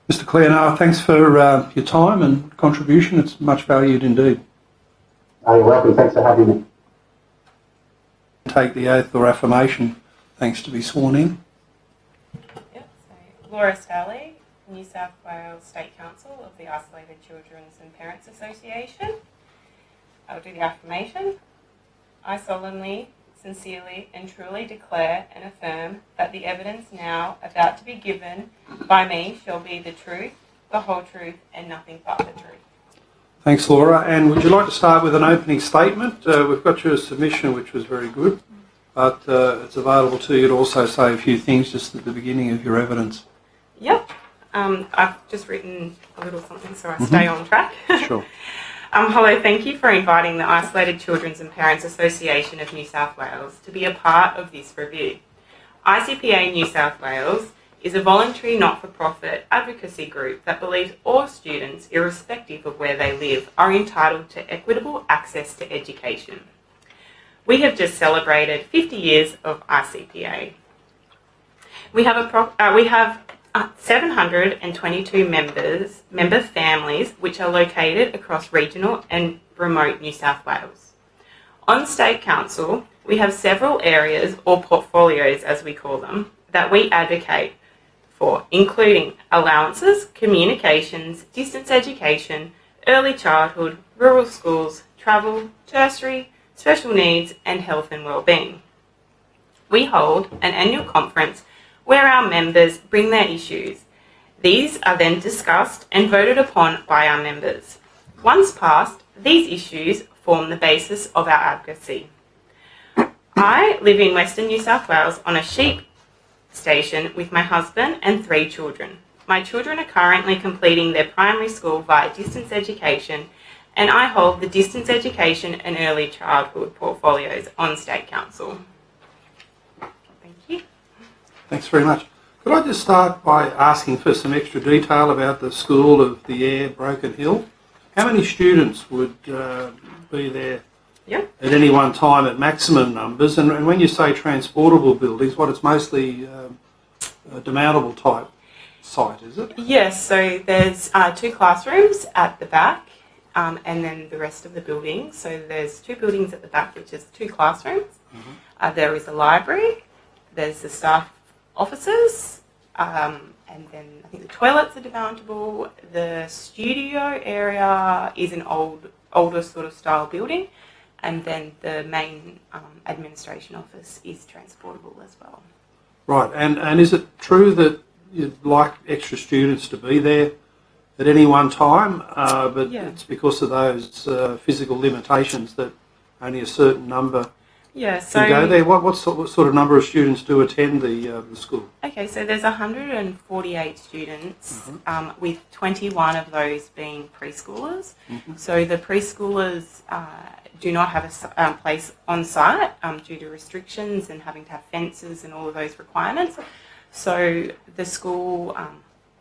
Mr. Clarinet, thanks for your time and contribution. It's much valued indeed. You're welcome. Thanks for having me. Take the oath or affirmation. Thanks to be sworn in. Yep, so Laura Staley, New South Wales State Council of the Isolated Children's and Parents Association. I'll do the affirmation. I solemnly, sincerely and truly declare and affirm that the evidence now about to be given by me shall be the truth, the whole truth and nothing but the truth. Thanks, Laura. And would you like to start with an opening statement? We've got your submission, which was very good, but it's available to you to also say a few things just at the beginning of your evidence. Yep. I've just written a little something so I stay on track. Sure. Hello, thank you for inviting the Isolated Children's and Parents Association of New South Wales to be a part of this review. ICPA New South Wales is a voluntary not-for-profit advocacy group that believes all students, irrespective of where they live, are entitled to equitable access to education. We have just celebrated 50 years of ICPA. We have 722 member families which are located across regional and remote New South Wales. On State Council, we have several areas or portfolios, as we call them, that we advocate for, including allowances, communications, distance education, early childhood, rural schools, travel, tertiary, special needs, and health and wellbeing. We hold an annual conference where our members bring their issues. These are then discussed and voted upon by our members. Once passed, these issues form the basis of our advocacy. I live in Western New South Wales on a sheep station with my husband and 3 children. My children are currently completing their primary school via distance education, and I hold the distance education and early childhood portfolios on State Council. Thank you. Thanks very much. Could I just start by asking for some extra detail about the School of the Air, Broken Hill? How many students would be there Yep. at any one time at maximum numbers? And when you say transportable buildings, what, it's mostly a demountable type site, is it? Yes, so there's 2 classrooms at the back and then the rest of the building. So there's 2 buildings at the back, which is 2 classrooms. There is a library, there's the staff offices, and then I think the toilets are demountable. The studio area is an older sort of style building, and then the main administration office is transportable as well. Right, and is it true that you'd like extra students to be there at any one time, but it's because of those physical limitations that only a certain number can go there? What sort of number of students do attend the school? Okay, so there's 148 students, with 21 of those being preschoolers. So the preschoolers do not have a place on site due to restrictions and having to have fences and all of those requirements. So the school,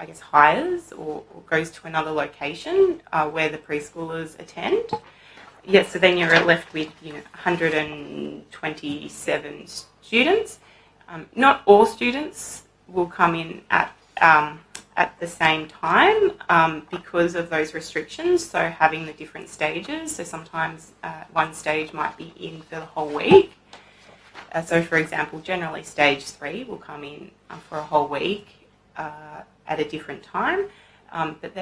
I guess, hires or goes to another location where the preschoolers attend. Yes, so then you're left with 127 students. Not all students will come in at at the same time because of those restrictions, so having the different stages. So sometimes one stage might be in for the whole week. So for example, generally stage 3 will come in for a whole week at a different time. But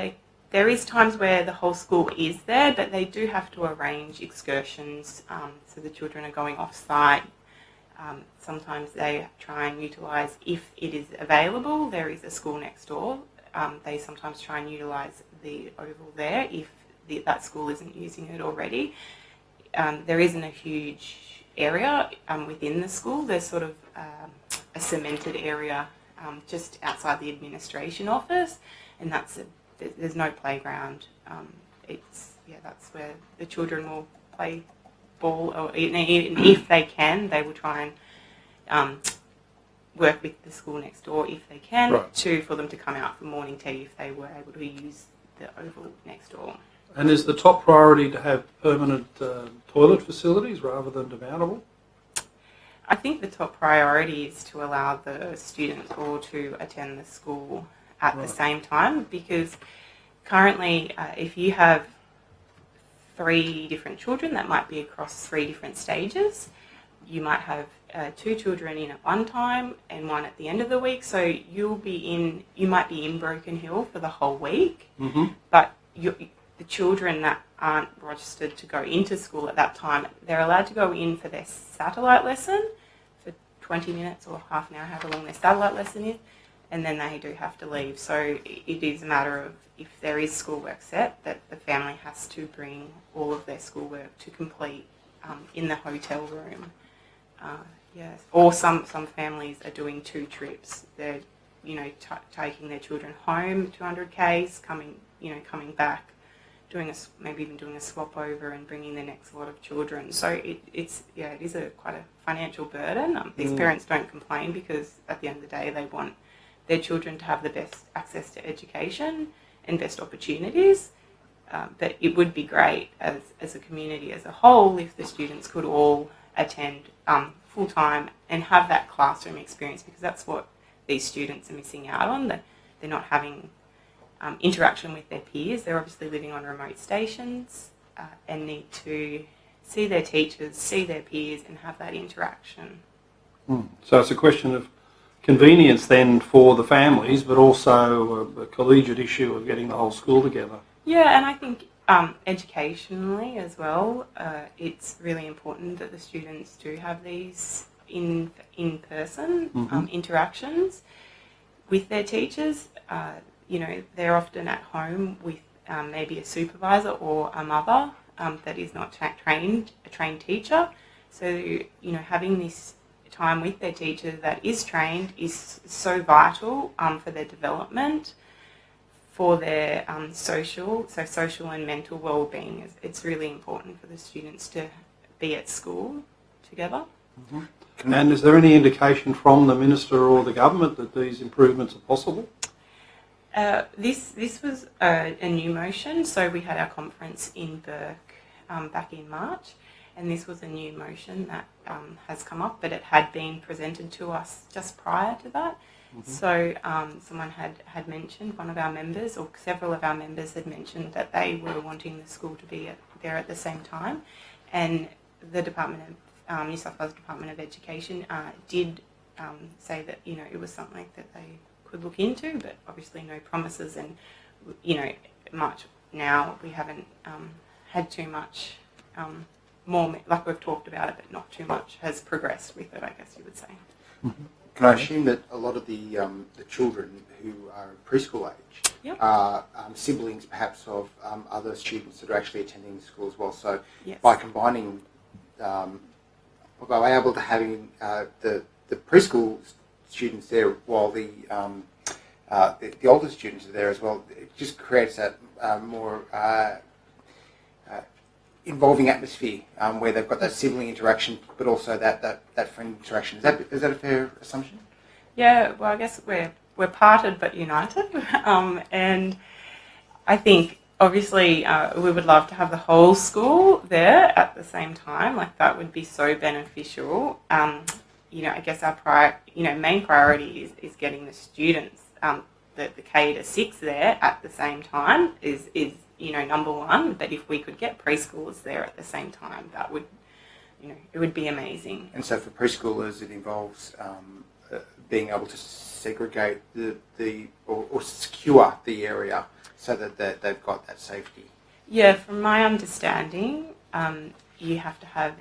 there is times where the whole school is there, but they do have to arrange excursions, so the children are going off-site. Sometimes they try and utilise, if it is available, there is a school next door. They sometimes try and utilise the oval there if that school isn't using it already. There isn't a huge area within the school. There's sort of a cemented area just outside the administration office, and there's no playground. That's where the children will play ball, or if they can, they will try and work with the school next door if they can, right, for them to come out for morning tea if they were able to use the oval next door. And is the top priority to have permanent toilet facilities rather than demountable? I think the top priority is to allow the students all to attend the school at the same time, because currently if you have 3 different children that might be across 3 different stages, you might have 2 children in at one time and 1 at the end of the week, so you might be in Broken Hill for the whole week, but the children that aren't registered to go into school at that time, they're allowed to go in for their satellite lesson for 20 minutes or half an hour, however long their satellite lesson is, and then they do have to leave. So it is a matter of, if there is schoolwork set, that the family has to bring all of their schoolwork to complete in the hotel room. Yes, or some families are doing 2 trips. They're taking their children home 200 k's, coming back, maybe even doing a swap over and bringing the next lot of children. So it is quite a financial burden. These parents don't complain, because at the end of the day they want their children to have the best access to education and best opportunities. But it would be great as a community as a whole if the students could all attend full time and have that classroom experience, because that's what these students are missing out on. That they're not having interaction with their peers. They're obviously living on remote stations and need to see their teachers, see their peers, and have that interaction. So it's a question of convenience then for the families, but also a collegiate issue of getting the whole school together. Yeah, and I think educationally as well, it's really important that the students do have these in-person interactions with their teachers. They're often at home with maybe a supervisor or a mother that is not a trained teacher. So, having this time with their teacher that is trained is so vital for their development, for their social and mental well-being. It's really important for the students to be at school together. And is there any indication from the Minister or the Government that these improvements are possible? This was a new motion. So we had our conference in Burke back in March, and this was a new motion that has come up, but it had been presented to us just prior to that. So someone had mentioned, one of our members, or several of our members had mentioned that they were wanting the school to be there at the same time, and the New South Wales Department of Education did say that it was something that they could look into, but obviously no promises, and much now we haven't had too much more, like we've talked about it, but not too much has progressed with it, I guess you would say. Can I assume that a lot of the children who are preschool age are siblings perhaps of other students that are actually attending the school as well? So by combining, by able to having the preschool students there while the older students are there as well, it just creates that more involving atmosphere where they've got that sibling interaction, but also that friend interaction. Is that a fair assumption? Yeah, well, I guess we're parted but united, and I think obviously we would love to have the whole school there at the same time. Like, that would be so beneficial. I guess our main priority is getting the students the K to 6 there at the same time is number one. But if we could get preschoolers there at the same time, that would, it would be amazing. And so for preschoolers, it involves being able to segregate or secure the area so that they've got that safety. Yeah, from my understanding, you have to have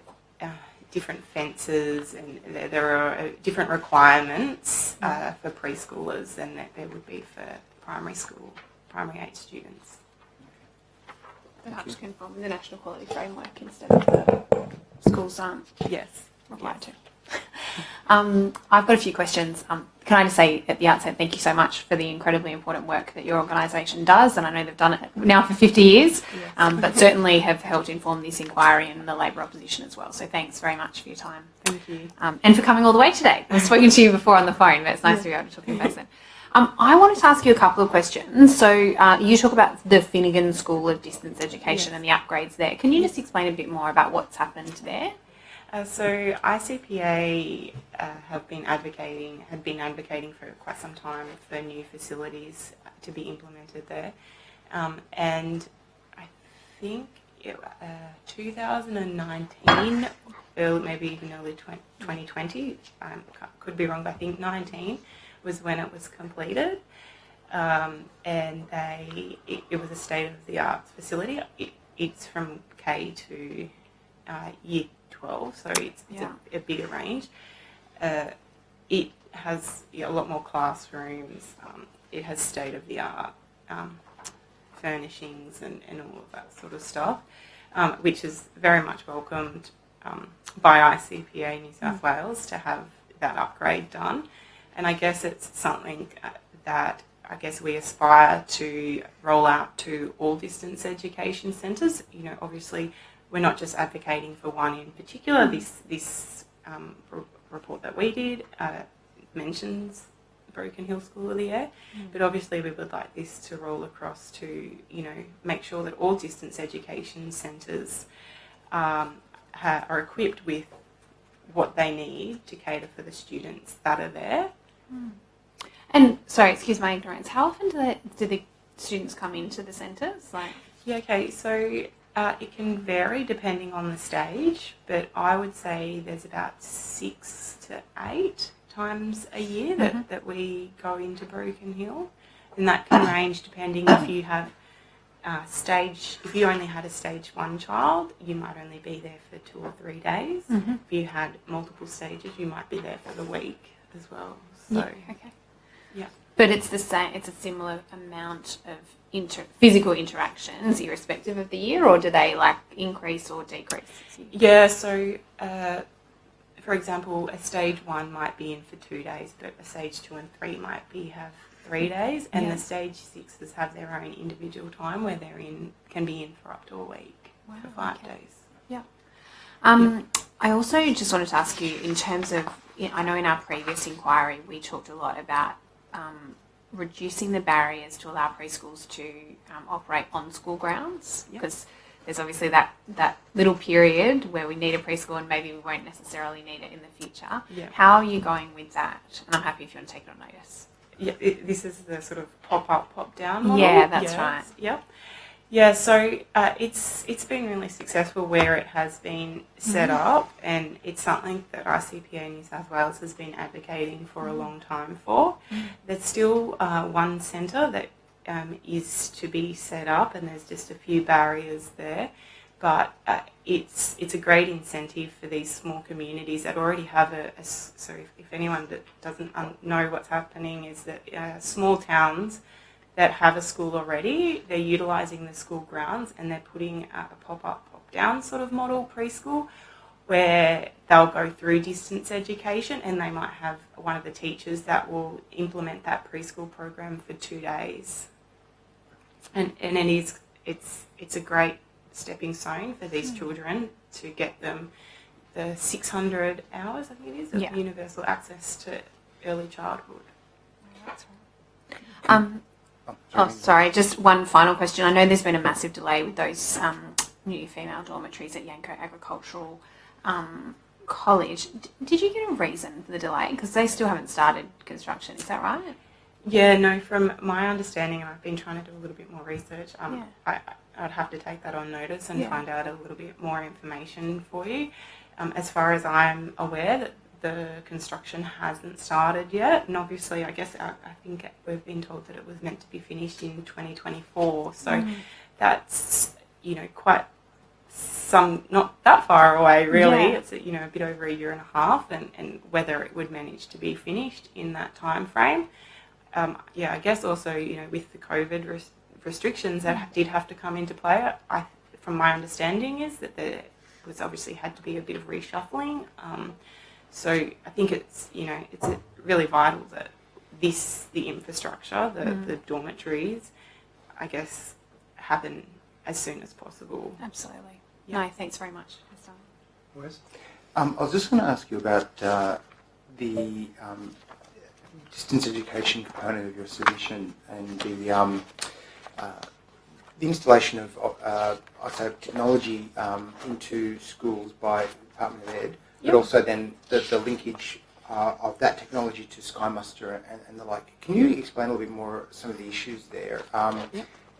different fences, and there are different requirements for preschoolers than there would be for primary age students. That helps conform the National Quality Framework instead of the schools aren't required to. I've got a few questions. Can I just say at the outset, thank you so much for the incredibly important work that your organisation does, and I know they've done it now for 50 years, but certainly have helped inform this inquiry and the Labor opposition as well. So thanks very much for your time. Thank you. And for coming all the way today. I've spoken to you before on the phone, but it's nice to be able to talk in person. I wanted to ask you a couple of questions. So you talk about the Finnegan School of Distance Education and the upgrades there. Can you just explain a bit more about what's happened there? So ICPA had been advocating for quite some time for new facilities to be implemented there, and I think 2019, maybe even early 2020, could be wrong, but I think 19 was when it was completed, and it was a state-of-the-art facility. It's from K to year 12, so it's a bigger range. It has a lot more classrooms. It has state-of-the-art furnishings and all of that sort of stuff, which is very much welcomed by ICPA New South Wales to have that upgrade done. And I guess it's something that we aspire to roll out to all distance education centres. Obviously, we're not just advocating for one in particular. This report that we did mentions Broken Hill School of the Air, but obviously we would like this to roll across to, make sure that all distance education centres are equipped with what they need to cater for the students that are there. And sorry, excuse my ignorance. How often do the students come into the centres? So it can vary depending on the stage, but I would say there's about 6 to 8 times a year that we go into Broken Hill, and that can range depending if you have if you only had a stage 1 child, you might only be there for 2 or 3 days. If you had multiple stages, you might be there for the week as well. So, but it's the same. It's a similar amount of physical interactions, irrespective of the year, or do they increase or decrease? Yeah. So, for example, a stage 1 might be in for 2 days, but a stage 2 and 3 might have 3 days, and the stage 6s have their own individual time where can be in for up to a week for 5 days. Yeah. I also just wanted to ask you, in terms of, I know in our previous inquiry we talked a lot about reducing the barriers to allow preschools to operate on school grounds, because there's obviously that little period where we need a preschool and maybe we won't necessarily need it in the future. How are you going with that? And I'm happy if you want to take it on notice. This is the sort of pop-up, pop-down model. Yeah, that's right. Yep. Yeah, so it's been really successful where it has been set up, and it's something that ICPA New South Wales has been advocating for a long time for. There's still one centre that is to be set up, and there's just a few barriers there, but it's a great incentive for these small communities that already have so if anyone that doesn't know what's happening, is that small towns that have a school already, they're utilising the school grounds and they're putting a pop-up, pop-down sort of model preschool where they'll go through distance education, and they might have one of the teachers that will implement that preschool program for 2 days. And it's a great stepping stone for these children to get them the 600 hours, I think it is, of universal access to early childhood. Sorry, just one final question. I know there's been a massive delay with those new female dormitories at Yanco Agricultural College. Did you get a reason for the delay? Because they still haven't started construction, is that right? Yeah, no, from my understanding, and I've been trying to do a little bit more research, I'd have to take that on notice and find out a little bit more information for you. As far as I'm aware, that the construction hasn't started yet, and obviously I guess I think we've been told that it was meant to be finished in 2024, so that's, you know, quite not that far away really. It's a bit over a year and a half, and whether it would manage to be finished in that time frame. I guess also, you know, with the COVID restrictions that did have to come into play, from my understanding is that there was obviously had to be a bit of reshuffling. So I think it's really vital that the infrastructure, the dormitories, I guess, happen as soon as possible. Absolutely. No, thanks very much. Wes? I was just going to ask you about the distance education component of your submission and the installation of I'd say technology into schools by the Department of Ed, but also then the linkage of that technology to SkyMuster and the like. Can you explain a little bit more some of the issues there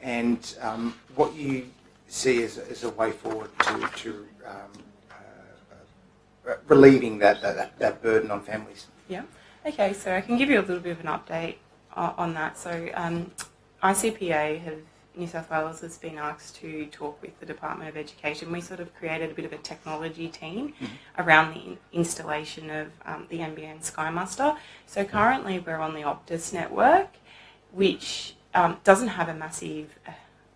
and what you see as a way forward to relieving that burden on families? Yeah. Okay, so I can give you a little bit of an update on that. So ICPA New South Wales has been asked to talk with the Department of Education. We sort of created a bit of a technology team around the installation of the NBN SkyMuster. So currently we're on the Optus network, which doesn't have a massive,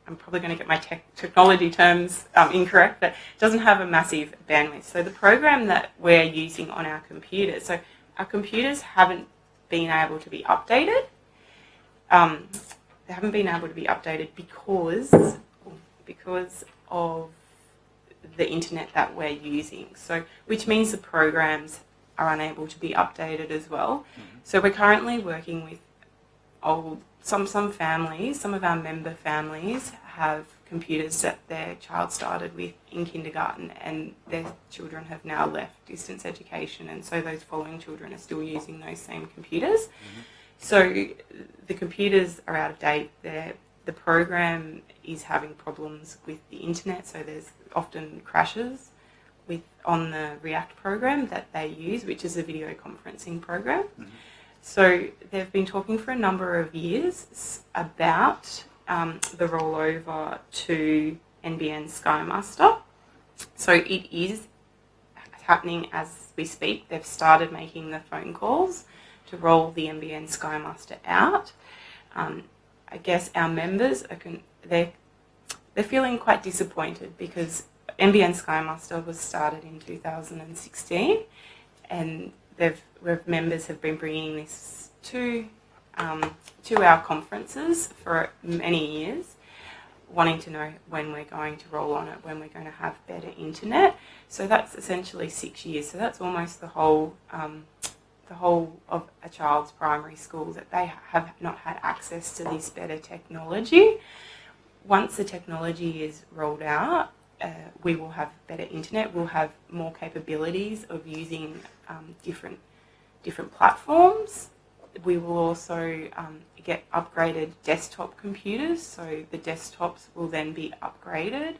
I'm probably going to get my technology terms incorrect, but doesn't have a massive bandwidth. So the program that we're using on our computers, so our computers haven't been able to be updated. They haven't been able to be updated because of the internet that we're using. So, which means the programs are unable to be updated as well. So we're currently working with some families, some of our member families have computers that their child started with in kindergarten, and their children have now left distance education, and so those following children are still using those same computers. So the computers are out of date. The program is having problems with the internet, so there's often crashes on the React program that they use, which is a video conferencing program. So they've been talking for a number of years about the rollover to NBN SkyMuster. So it is happening as we speak. They've started making the phone calls to roll the NBN SkyMuster out. I guess our members they're feeling quite disappointed because NBN SkyMuster was started in 2016, and members have been bringing this to our conferences for many years, wanting to know when we're going to roll on it, when we're going to have better internet. So that's essentially 6 years. So that's almost the whole of a child's primary school that they have not had access to this better technology. Once the technology is rolled out, we will have better internet. We'll have more capabilities of using different platforms. We will also get upgraded desktop computers, so the desktops will then be upgraded.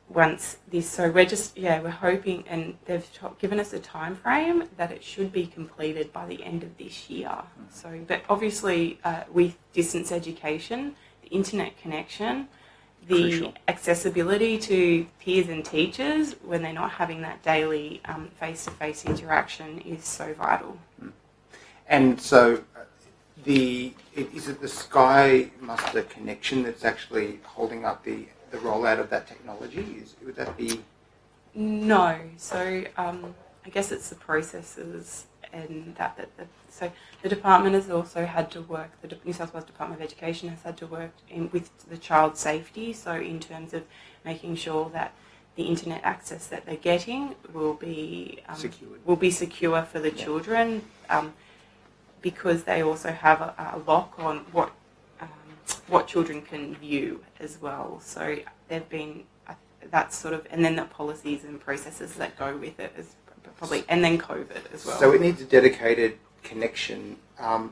Once this, so we're hoping, and they've given us a time frame that it should be completed by the end of this year. So, but obviously with distance education, the internet connection, the accessibility to peers and teachers when they're not having that daily face-to-face interaction is so vital. And so is it the SkyMuster connection that's actually holding up the rollout of that technology? Would that be? No. So I guess it's the processes and that so the department has also had to work, the New South Wales Department of Education has had to work with the child safety, so in terms of making sure that the internet access that they're getting will be secure for the children, because they also have a lock on what children can view as well. So they've been, that's sort of, and then the policies and processes that go with it is probably, and then COVID as well. So it needs a dedicated connection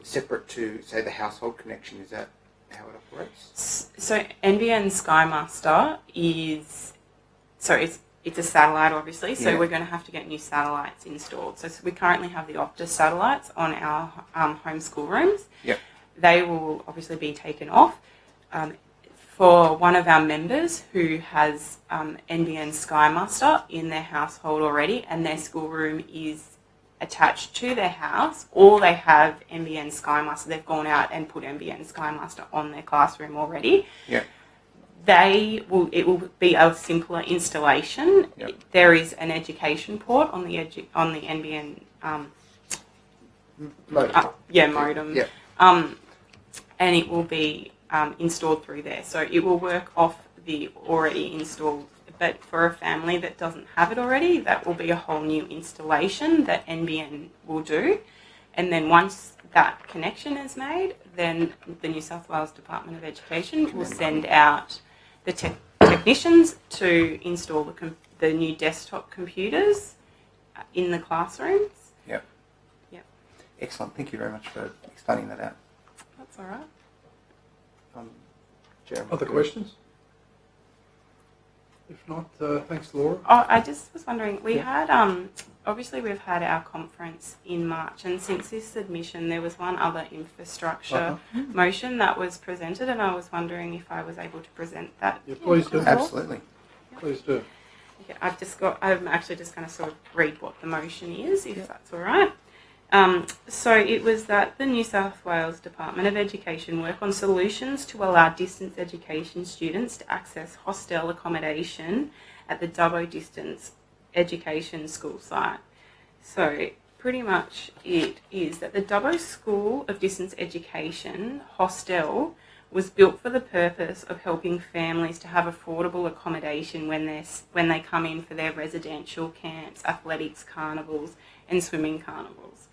separate to, say, the household connection? Is that how it operates? So NBN Skymaster is, it's a satellite, obviously, so Yeah. we're going to have to get new satellites installed. So we currently have the Optus satellites on our home school rooms. Yep. They will obviously be taken off. For one of our members who has NBN Skymaster in their household already and their schoolroom is attached to their house, or they have NBN Skymaster, they've gone out and put NBN Skymaster on their classroom already. Yeah. It will be a simpler installation. Yep. There is an education port on the NBN modem. Yep. And it will be installed through there. So it will work off the already installed, but for a family that doesn't have it already, that will be a whole new installation that NBN will do. And then once that connection is made, then the New South Wales Department of Education will send out the technicians to install the new desktop computers in the classrooms. Yep. Yep. Excellent. Thank you very much for explaining that out. That's all right. Jeremy. Other questions? If not, thanks, Laura. Oh, I just was wondering, we had, obviously we've had our conference in March, and since this submission there was one other infrastructure motion that was presented, and I was wondering if I was able to present that. Yeah, please do. Absolutely. Please do. Okay, I'm actually just going to sort of read what the motion is, if that's all right. So it was that the New South Wales Department of Education work on solutions to allow distance education students to access hostel accommodation at the Dubbo Distance Education School site. So pretty much it is that the Dubbo School of Distance Education hostel was built for the purpose of helping families to have affordable accommodation when they come in for their residential camps, athletics carnivals and swimming carnivals.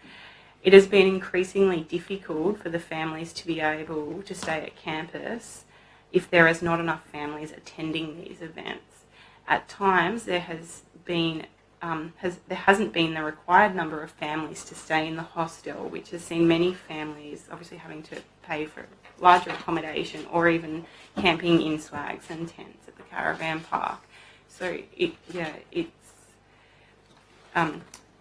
It has been increasingly difficult for the families to be able to stay at campus if there is not enough families attending these events. At times, there hasn't been the required number of families to stay in the hostel, which has seen many families obviously having to pay for larger accommodation or even camping in swags and tents at the caravan park. So it's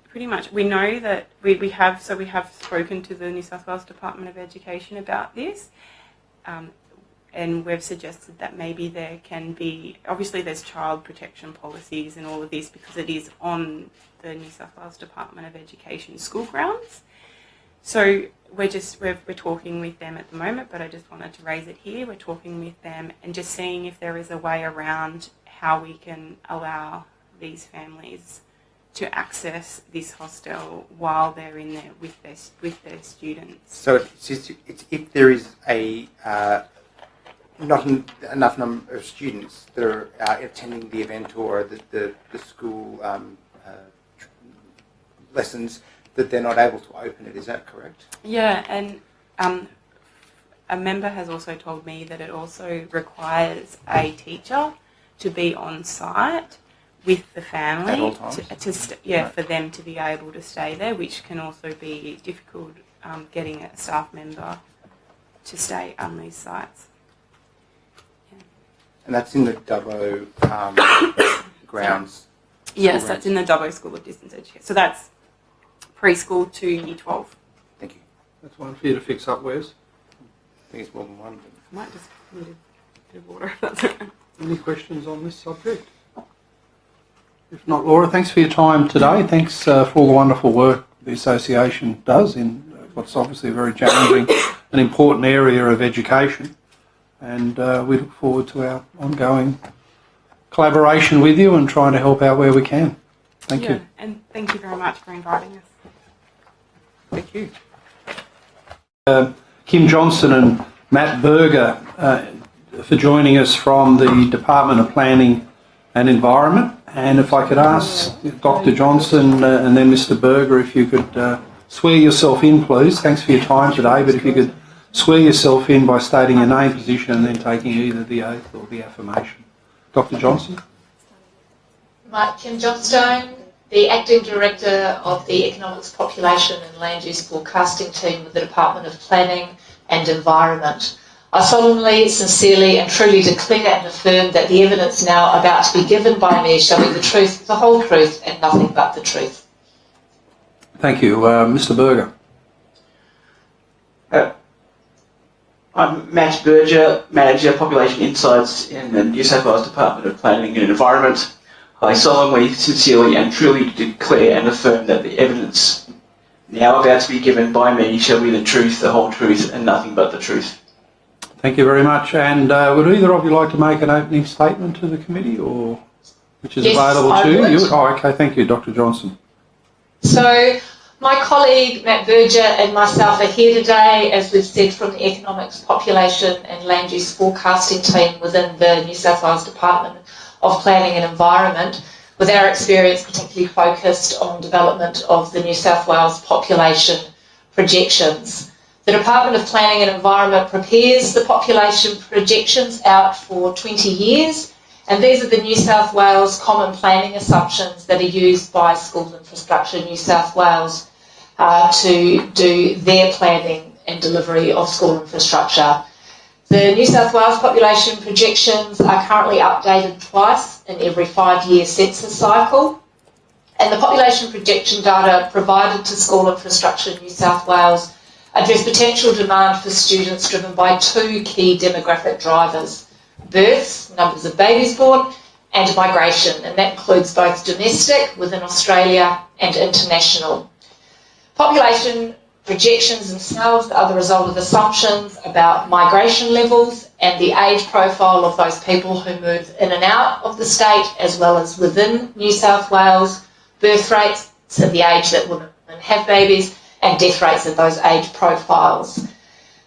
pretty much, we know that we have spoken to the New South Wales Department of Education about this, and we've suggested that maybe there can be, obviously there's child protection policies and all of this because it is on the New South Wales Department of Education school grounds. So we're talking with them at the moment, but I just wanted to raise it here. We're talking with them and just seeing if there is a way around how we can allow these families to access this hostel while they're in there with their students. So it's if there is a not enough number of students that are attending the event or the school lessons, that they're not able to open it. Is that correct? Yeah, and a member has also told me that it also requires a teacher to be on site with the family at all times? For them to be able to stay there, which can also be difficult getting a staff member to stay on these sites. Yeah. And that's in the Dubbo grounds? Yes, that's in the Dubbo School of Distance Education. So that's preschool to year 12. Thank you. That's one for you to fix up, Wes. I think it's more than one. I might just need a bit of water if that's okay. Any questions on this subject? If not, Laura, thanks for your time today. Thanks for all the wonderful work the association does in what's obviously a very challenging and important area of education. And we look forward to our ongoing collaboration with you and trying to help out where we can. Thank you. And thank you very much for inviting us. Thank you. Kim Johnson and Matt Berger for joining us from the Department of Planning and Environment. And if I could ask Dr. Johnson and then Mr. Berger if you could swear yourself in, please. Thanks for your time today, but if you could swear yourself in by stating your name, position, and then taking either the oath or the affirmation. Dr. Johnson. Like Kim Johnstone, the Acting Director of the Economics, Population and Land Use Forecasting Team with the Department of Planning and Environment. I solemnly, sincerely and truly declare and affirm that the evidence now about to be given by me shall be the truth, the whole truth and nothing but the truth. Thank you. Mr. Berger. I'm Matt Berger, Manager Population Insights in the New South Wales Department of Planning and Environment. I solemnly, sincerely and truly declare and affirm that the evidence now about to be given by me shall be the truth, the whole truth and nothing but the truth. Thank you very much. And would either of you like to make an opening statement to the committee, or which is available to you? Oh, okay. Thank you, Dr. Johnson. So, my colleague Matt Berger and myself are here today, as we've said, from the Economics, Population and Land Use Forecasting Team within the New South Wales Department of Planning and Environment, with our experience particularly focused on development of the New South Wales population projections. The Department of Planning and Environment prepares the population projections out for 20 years, and these are the New South Wales common planning assumptions that are used by Schools Infrastructure New South Wales to do their planning and delivery of school infrastructure. The New South Wales population projections are currently updated twice in every 5-year census cycle, and the population projection data provided to School Infrastructure New South Wales address potential demand for students driven by 2 key demographic drivers: births, numbers of babies born, and migration, and that includes both domestic within Australia and international. Population projections themselves are the result of assumptions about migration levels and the age profile of those people who move in and out of the state, as well as within New South Wales, birth rates, so the age that women have babies, and death rates of those age profiles.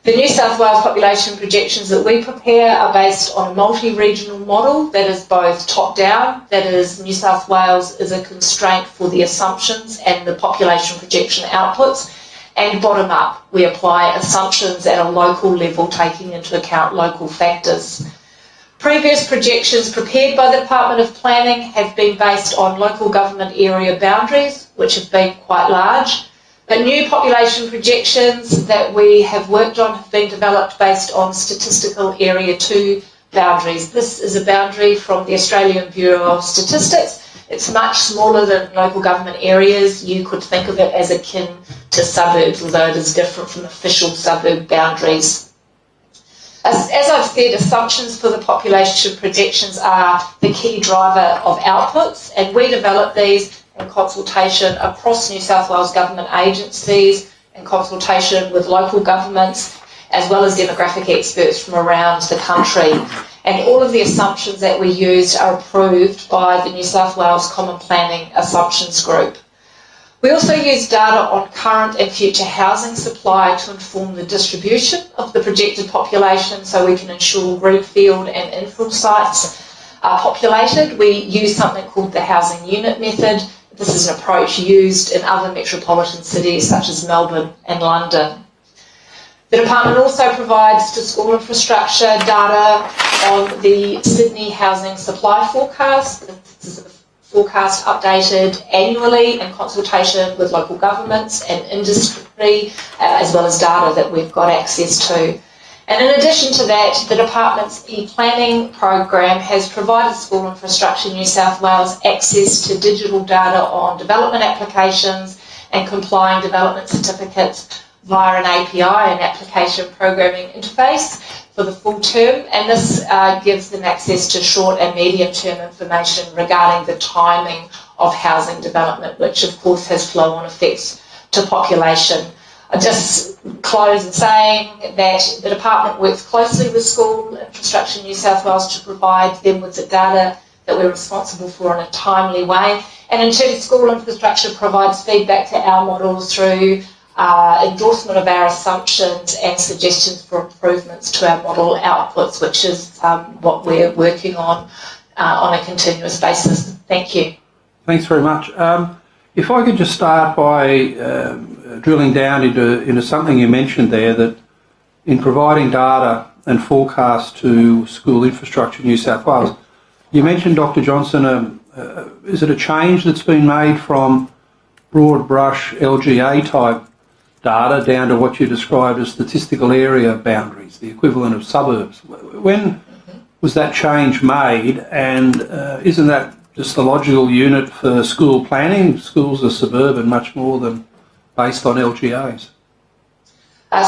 The New South Wales population projections that we prepare are based on a multi-regional model that is both top-down, that is New South Wales is a constraint for the assumptions and the population projection outputs, and bottom-up, we apply assumptions at a local level taking into account local factors. Previous projections prepared by the Department of Planning have been based on local government area boundaries, which have been quite large. But new population projections that we have worked on have been developed based on statistical area 2 boundaries. This is a boundary from the Australian Bureau of Statistics. It's much smaller than local government areas. You could think of it as akin to suburbs, although it is different from official suburb boundaries. As I've said, assumptions for the population projections are the key driver of outputs, and we develop these in consultation across New South Wales government agencies, in consultation with local governments, as well as demographic experts from around the country. And all of the assumptions that we used are approved by the New South Wales Common Planning Assumptions Group. We also use data on current and future housing supply to inform the distribution of the projected population, so we can ensure greenfield and infill sites are populated. We use something called the housing unit method. This is an approach used in other metropolitan cities such as Melbourne and London. The department also provides to school infrastructure data on the Sydney housing supply forecast. This is a forecast updated annually in consultation with local governments and industry, as well as data that we've got access to. And in addition to that, the department's e-planning program has provided School Infrastructure New South Wales access to digital data on development applications and complying development certificates via an API, an application programming interface, for the full term, and this gives them access to short and medium term information regarding the timing of housing development, which of course has flow-on effects to population. I just close in saying that the department works closely with School Infrastructure New South Wales to provide them with the data that we're responsible for in a timely way, and in turn School Infrastructure provides feedback to our models through endorsement of our assumptions and suggestions for improvements to our model outputs, which is what we're working on a continuous basis. Thank you. Thanks very much. If I could just start by drilling down into something you mentioned there, that in providing data and forecasts to School Infrastructure New South Wales, you mentioned, Dr. Johnson, is it a change that's been made from broad brush LGA type data down to what you described as statistical area boundaries, the equivalent of suburbs? When was that change made, and isn't that just the logical unit for school planning? Schools are suburban much more than based on LGAs.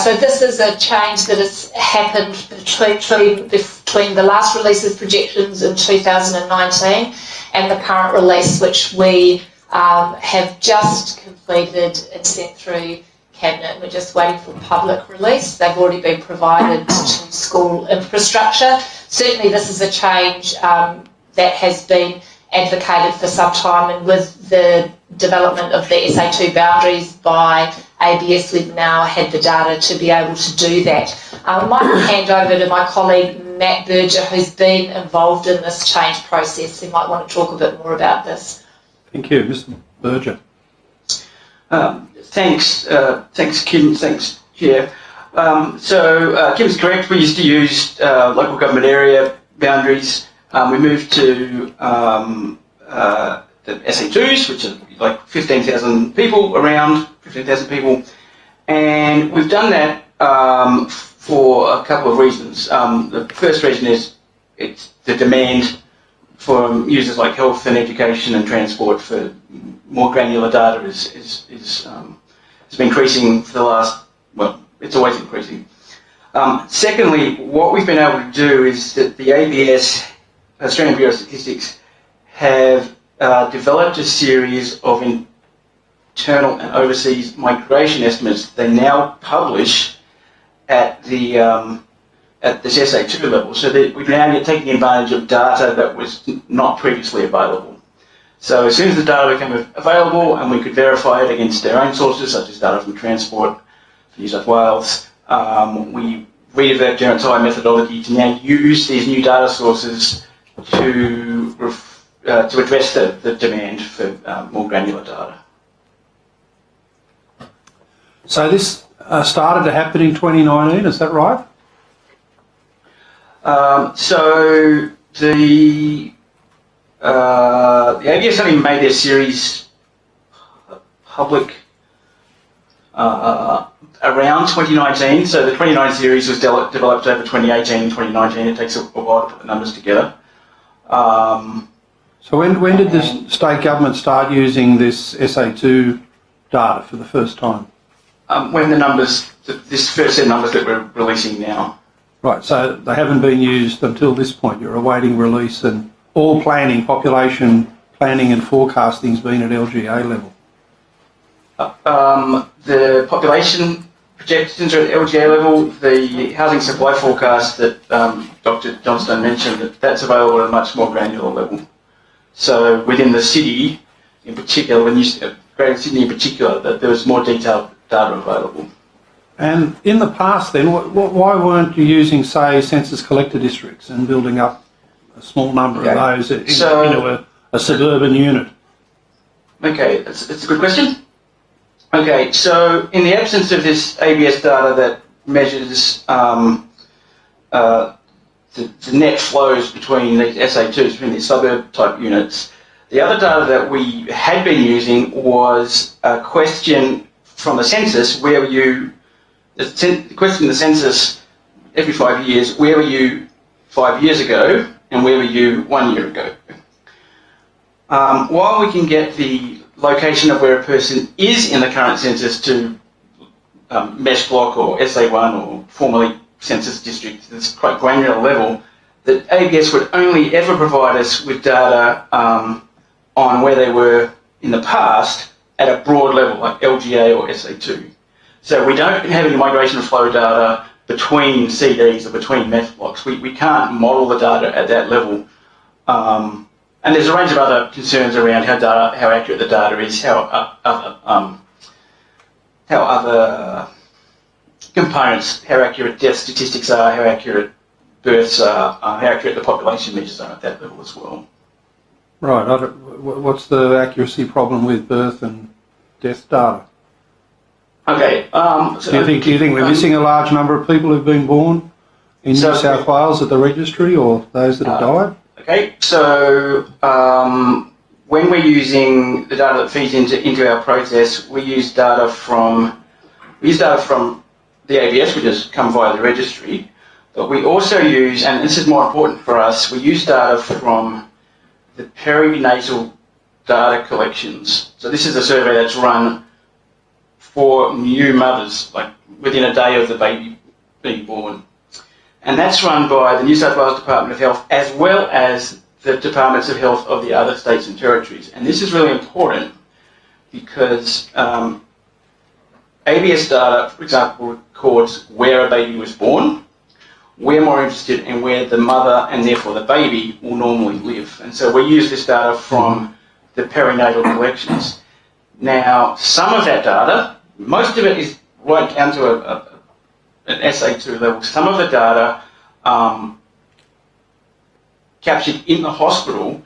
So this is a change that has happened between the last release of projections in 2019 and the current release, which we have just completed and sent through Cabinet. We're just waiting for public release. They've already been provided to school infrastructure. Certainly this is a change that has been advocated for some time, and with the development of the SA2 boundaries by ABS, we've now had the data to be able to do that. I might hand over to my colleague Matt Berger, who's been involved in this change process. He might want to talk a bit more about this. Thank you. Mr. Berger. Thanks, Kim. Thanks, Chair. Kim's correct. We used to use local government area boundaries. We moved to the SA2s, which are like 15,000 people around, 15,000 people. And we've done that for a couple of reasons. The first reason is it's the demand from users like health and education and transport for more granular data has been increasing for the last, well, it's always increasing. Secondly, what we've been able to do is that the ABS, Australian Bureau of Statistics, have developed a series of internal and overseas migration estimates they now publish at the this SA2 level, so that we're now taking advantage of data that was not previously available. So as soon as the data became available and we could verify it against our own sources, such as data from Transport for New South Wales, we redeveloped our entire methodology to now use these new data sources to address the demand for more granular data. So this started to happen in 2019, is that right? So the ABS only made their series public around 2019. So the 2019 series was developed over 2018 and 2019. It takes a while to put the numbers together. So when did the state government start using this SA2 data for the first time? When the numbers, this first set of numbers that we're releasing now. Right, so they haven't been used until this point. You're awaiting release, and all planning, population planning and forecasting has been at LGA level. The population projections are at LGA level. The housing supply forecast that Dr. Johnstone mentioned, that's available at a much more granular level. So within the city, in particular, Greater Sydney in particular, that there was more detailed data available. And in the past then, why weren't you using, say, census collector districts and building up a small number of those into a suburban unit? Okay, that's a good question. Okay, so in the absence of this ABS data that measures the net flows between these SA2s, between these suburb type units, the other data that we had been using was a question from the census, where were you, the question in the census every 5 years, where were you 5 years ago and where were you 1 year ago? While we can get the location of where a person is in the current census to mesh block or SA1 or formerly census district, at this quite granular level, that ABS would only ever provide us with data on where they were in the past at a broad level, like LGA or SA2. So we don't have any migration flow data between CDs or between meth blocks. We can't model the data at that level. And there's a range of other concerns around how accurate the data is, how other components, how accurate death statistics are, how accurate births are, how accurate the population measures are at that level as well. Right. What's the accuracy problem with birth and death data? Okay. Do you think we're missing a large number of people who've been born in New South Wales at the registry, or those that have died? Okay, so when we're using the data that feeds into our process, we use data from the ABS, which has come via the registry, but we also use, and this is more important for us, we use data from the perinatal data collections. So this is a survey that's run for new mothers, like within a day of the baby being born. And that's run by the New South Wales Department of Health as well as the Departments of Health of the other states and territories. And this is really important because ABS data, for example, records where a baby was born. We're more interested in where the mother and therefore the baby will normally live. And so we use this data from the perinatal collections. Now, some of that data, most of it is right down to an SA2 level. Some of the data captured in the hospital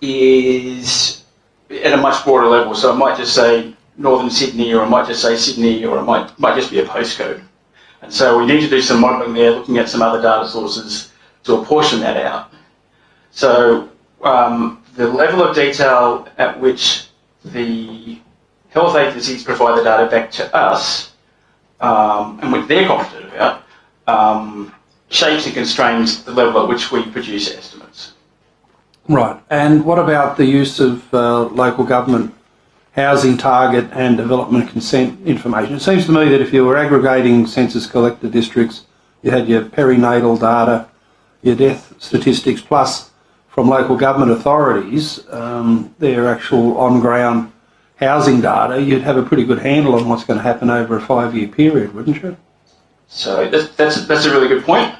is at a much broader level. So it might just say Northern Sydney, or it might just say Sydney, or it might just be a postcode. And so we need to do some modelling there, looking at some other data sources to apportion that out. So the level of detail at which the health agencies provide the data back to us, and which they're confident about, shapes and constrains the level at which we produce estimates. Right. And what about the use of local government housing target and development consent information? It seems to me that if you were aggregating census collector districts, you had your perinatal data, your death statistics, plus from local government authorities, their actual on-ground housing data, you'd have a pretty good handle on what's going to happen over a 5-year period, wouldn't you? So that's a really good point.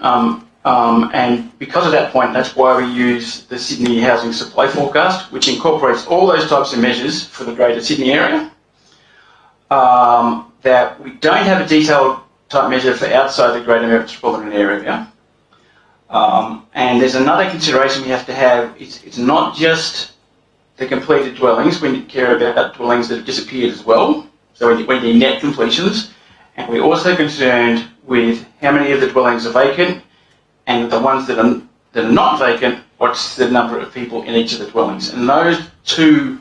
And because of that point, that's why we use the Sydney Housing Supply Forecast, which incorporates all those types of measures for the Greater Sydney area. That we don't have a detailed type measure for outside the Greater Metropolitan Area. And there's another consideration we have to have. It's not just the completed dwellings. We care about dwellings that have disappeared as well. So we need net completions. And we're also concerned with how many of the dwellings are vacant, and the ones that are not vacant, what's the number of people in each of the dwellings. And those two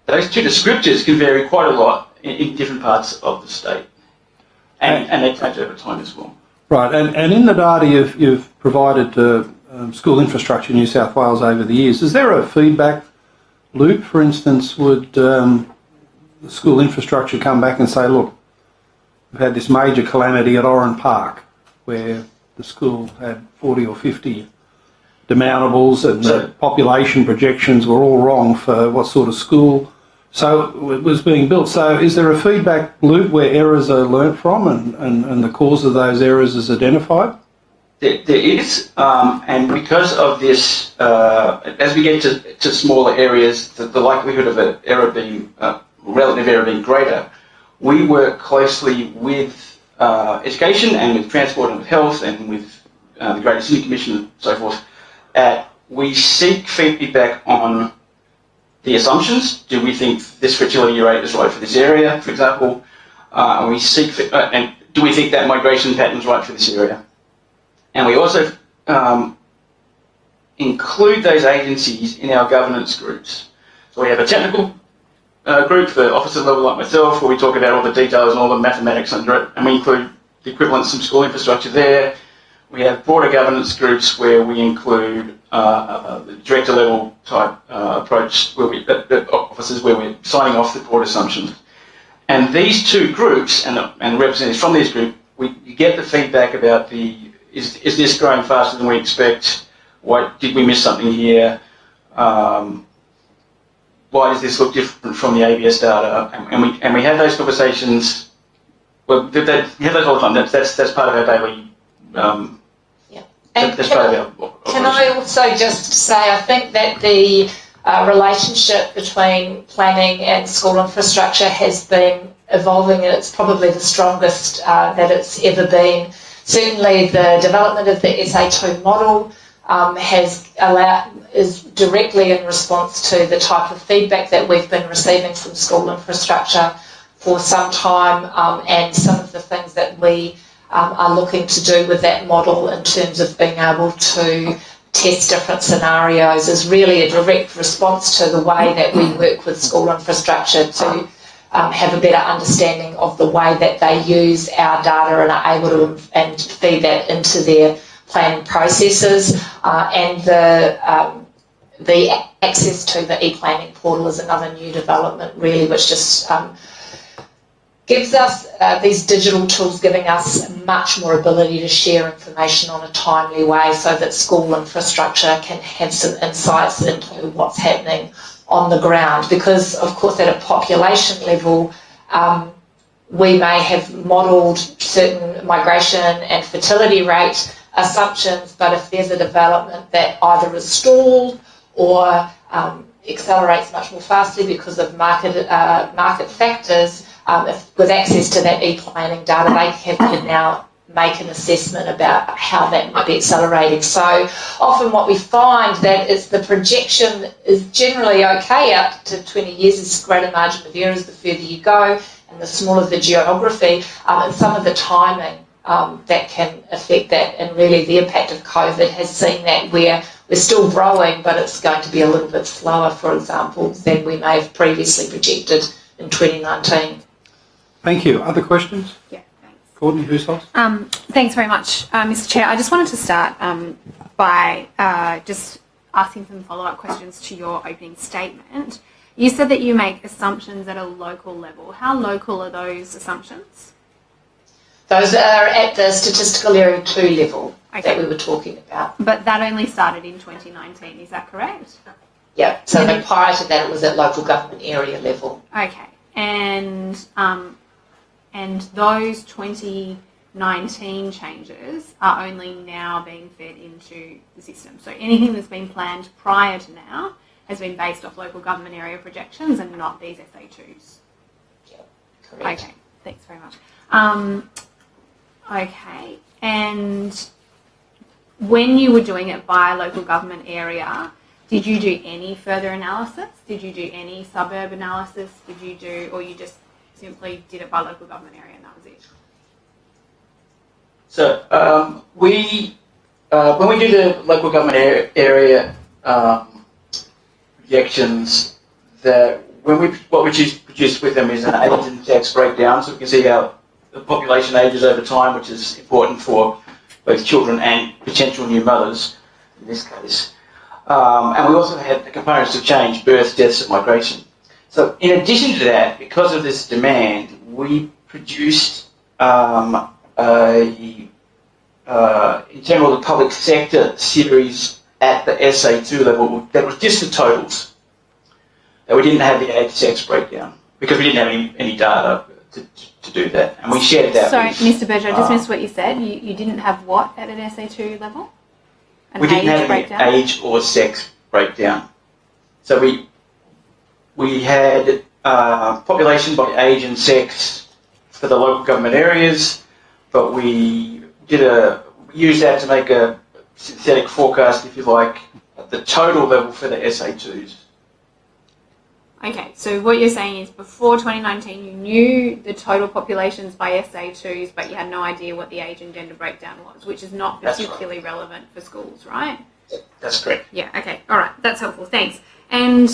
descriptors can vary quite a lot in different parts of the state. And they change over time as well. Right, and in the data you've provided to School Infrastructure New South Wales over the years, is there a feedback loop? For instance, would the School Infrastructure come back and say, look, we've had this major calamity at Oran Park where the school had 40 or 50 demountables and the population projections were all wrong for what sort of school so it was being built. So is there a feedback loop where errors are learnt from and the cause of those errors is identified? There is, and because of this, as we get to smaller areas, the likelihood of an error being, relative error being greater, we work closely with education and with transport and with health and with the Greater Sydney Commission and so forth. We seek feedback on the assumptions. Do we think this fertility rate is right for this area, for example? And we seek, and do we think that migration pattern is right for this area? And we also include those agencies in our governance groups. So we have a technical group for officer level like myself, where we talk about all the details and all the mathematics under it, and we include the equivalent of some school infrastructure there. We have broader governance groups where we include the director level type approach, where officers where we're signing off the broad assumptions. And these two groups and representatives from these groups, you get the feedback about is this growing faster than we expect? Did we miss something here? Why does this look different from the ABS data? And we have those conversations. Well, we have those all the time. That's part of our daily. And can I also just say, I think that the relationship between planning and school infrastructure has been evolving, and it's probably the strongest that it's ever been. Certainly, the development of the SA2 model is directly in response to the type of feedback that we've been receiving from school infrastructure for some time, and some of the things that we are looking to do with that model in terms of being able to test different scenarios is really a direct response to the way that we work with school infrastructure to have a better understanding of the way that they use our data and are able to and feed that into their planning processes. And the access to the e-planning portal is another new development, really, which just gives us these digital tools, giving us much more ability to share information on a timely way so that school infrastructure can have some insights into what's happening on the ground. Because, of course, at a population level, we may have modelled certain migration and fertility rate assumptions, but if there's a development that either is stalled or accelerates much more fastly because of market factors, with access to that e-planning data, they can now make an assessment about how that might be accelerating. So often what we find that is the projection is generally okay out to 20 years. There's greater margin of error the further you go and the smaller the geography, and some of the timing that can affect that. And really the impact of COVID has seen that where we're still growing, but it's going to be a little bit slower, for example, than we may have previously projected in 2019. Thank you. Other questions? Yeah, thanks. Courtney Househos? Thanks very much, Mr. Chair. I just wanted to start by just asking some follow-up questions to your opening statement. You said that you make assumptions at a local level. How local are those assumptions? Those are at the statistical area 2 level that we were talking about. But that only started in 2019, is that correct? Yeah, so prior to that it was at local government area level. Okay, and those 2019 changes are only now being fed into the system. So anything that's been planned prior to now has been based off local government area projections and not these SA2s. Yeah, correct. Okay, thanks very much. Okay, and when you were doing it by local government area, did you do any further analysis? Did you do any suburb analysis? Did you do, or you just simply did it by local government area and that was it? So when we do the local government area projections, what we produce with them is an age and sex breakdown, so we can see how the population ages over time, which is important for both children and potential new mothers in this case. And we also had the components of change: births, deaths, and migration. So in addition to that, because of this demand, we produced in general the public sector series at the SA2 level that was just the totals. That we didn't have the age sex breakdown because we didn't have any data to do that, and we shared that. Sorry, with, Mr. Berger, I just missed what you said. You didn't have what at an SA2 level? We didn't have any age or sex breakdown. So we had population by age and sex for the local government areas, but we used that to make a synthetic forecast, if you like, at the total level for the SA2s. Okay, so what you're saying is before 2019 you knew the total populations by SA2s, but you had no idea what the age and gender breakdown was, which is not particularly relevant for schools, right? That's correct. Yeah, okay, all right, that's helpful, thanks. And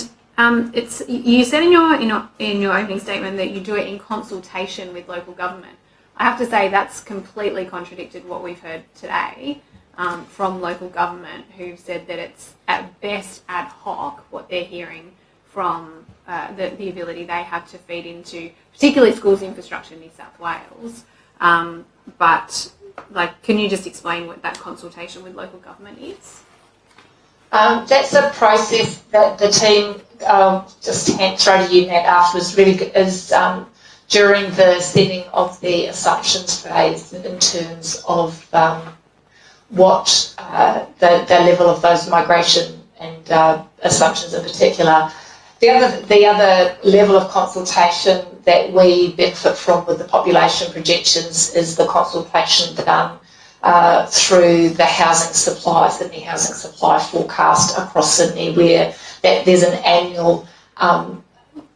you said in your opening statement that you do it in consultation with local government. I have to say that's completely contradicted what we've heard today from local government, who've said that it's at best ad hoc what they're hearing from the ability they have to feed into, particularly schools infrastructure in New South Wales. But can you just explain what that consultation with local government is? That's a process that the team, just hand throw to you, Nat, afterwards, really is during the setting of the assumptions phase in terms of what the level of those migration and assumptions in particular. The other level of consultation that we benefit from with the population projections is the consultation done through the housing supply, Sydney housing supply forecast across Sydney, where there's an annual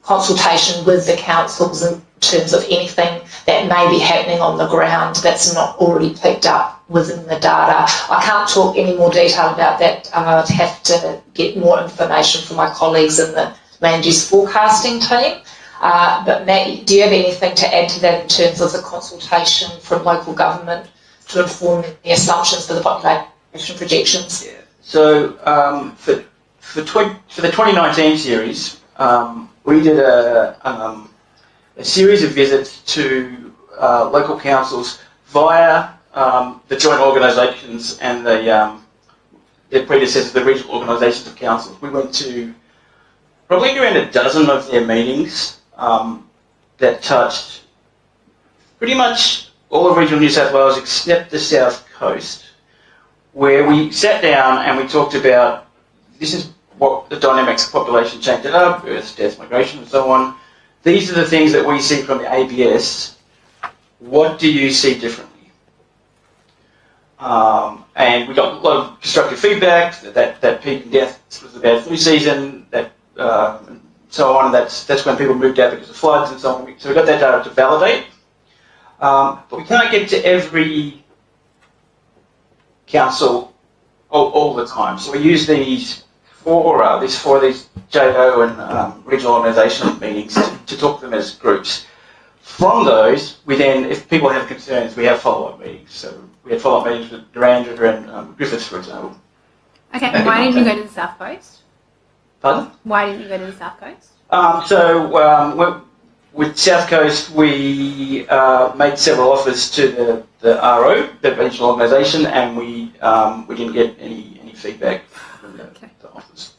consultation with the councils in terms of anything that may be happening on the ground that's not already picked up within the data. I can't talk any more detail about that. I'd have to get more information from my colleagues in the land use forecasting team. But Matt, do you have anything to add to that in terms of the consultation from local government to inform the assumptions for the population projections? Yeah. So for the 2019 series, we did a series of visits to local councils via the joint organisations and their predecessors, the regional organisations of councils. We went to probably around a dozen of their meetings that touched pretty much all of regional New South Wales except the South Coast, where we sat down and we talked about this is what the dynamics of population change are, births, deaths, migration, and so on. These are the things that we see from the ABS. What do you see differently? And we got a lot of constructive feedback that peak in deaths was a bad flu season, that so on, and that's when people moved out because of floods and so on. So we got that data to validate. But we can't get to every council all the time. So we use these for these JO and regional organisation meetings to talk to them as groups. From those, we then, if people have concerns, we have follow-up meetings. So we had follow-up meetings with Durandra and Griffiths, for example. Okay, and why didn't you go to the South Coast? Pardon? Why didn't you go to the South Coast? With South Coast, we made several offers to the RO, the regional organisation, and we didn't get any feedback from the offers.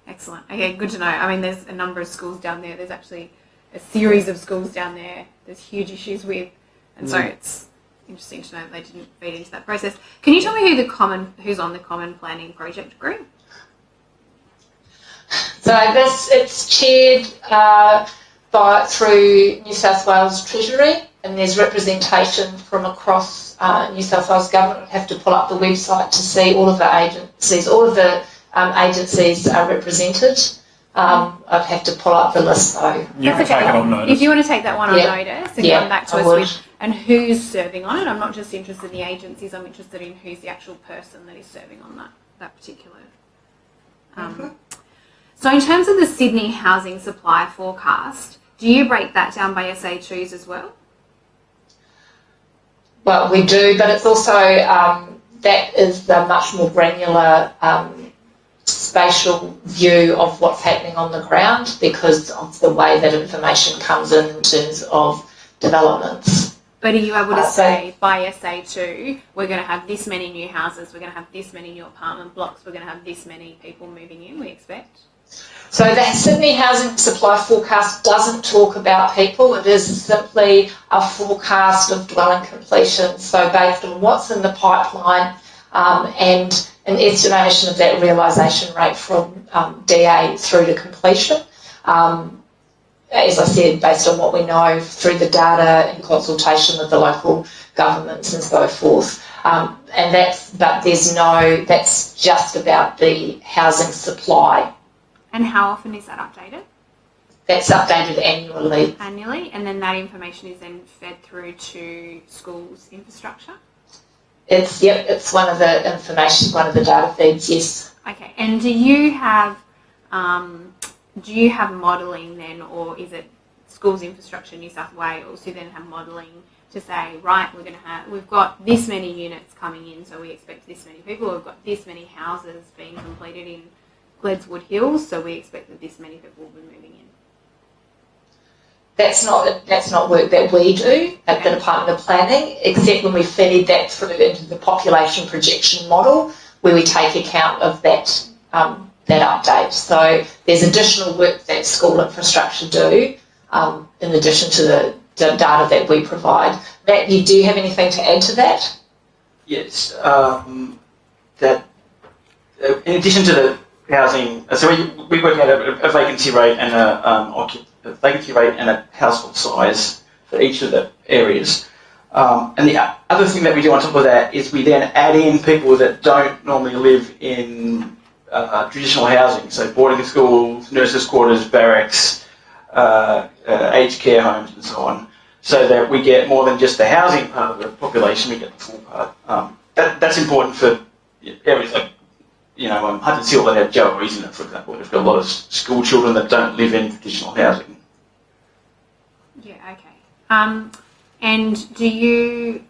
Excellent. Okay, good to know. I mean, there's a number of schools down there. There's actually a series of schools down there. There's huge issues with, and so it's interesting to know they didn't feed into that process. Can you tell me who's on the Common Planning Project group? So it's chaired through New South Wales Treasury, and there's representation from across New South Wales Government. We'd have to pull up the website to see all of the agencies. All of the agencies are represented. I'd have to pull up the list though. You can take it on notice. If you want to take that one on notice and come back to us with and who's serving on it. I'm not just interested in the agencies, I'm interested in who's the actual person that is serving on that particular. So in terms of the Sydney housing supply forecast, do you break that down by SA2s as well? Well, we do, but it's also, that is the much more granular spatial view of what's happening on the ground because of the way that information comes in terms of developments. But are you able to say by SA2, we're going to have this many new houses, we're going to have this many new apartment blocks, we're going to have this many people moving in, we expect? So the Sydney housing supply forecast doesn't talk about people. It is simply a forecast of dwelling completion. So based on what's in the pipeline and an estimation of that realisation rate from DA through to completion. As I said, based on what we know through the data in consultation with the local governments and so forth. That's just about the housing supply. And how often is that updated? That's updated annually. Annually, and then that information is then fed through to schools' infrastructure? It's one of the information, one of the data feeds, yes. Okay, and do you have modelling then, or is it schools' infrastructure New South Wales who then have modelling to say, right, we've got this many units coming in, so we expect this many people, we've got this many houses being completed in Gledswood Hills, so we expect that this many people will be moving in. That's not work that we do at the Department of Planning, except when we feed that through into the population projection model, where we take account of that update. So there's additional work that school infrastructure do, in addition to the data that we provide. Matt, do you have anything to add to that? Yes. That in addition to the housing, so we work out a vacancy rate and a vacancy rate and a household size for each of the areas. And the other thing that we do on top of that is we then add in people that don't normally live in traditional housing, so boarding schools, nurses' quarters, barracks, aged care homes, and so on, so that we get more than just the housing part of the population, we get the full part. that's important for areas like, Hunters Hill that have Joeys in it, for example. They've got a lot of school children that don't live in traditional housing. Yeah, okay. And do you,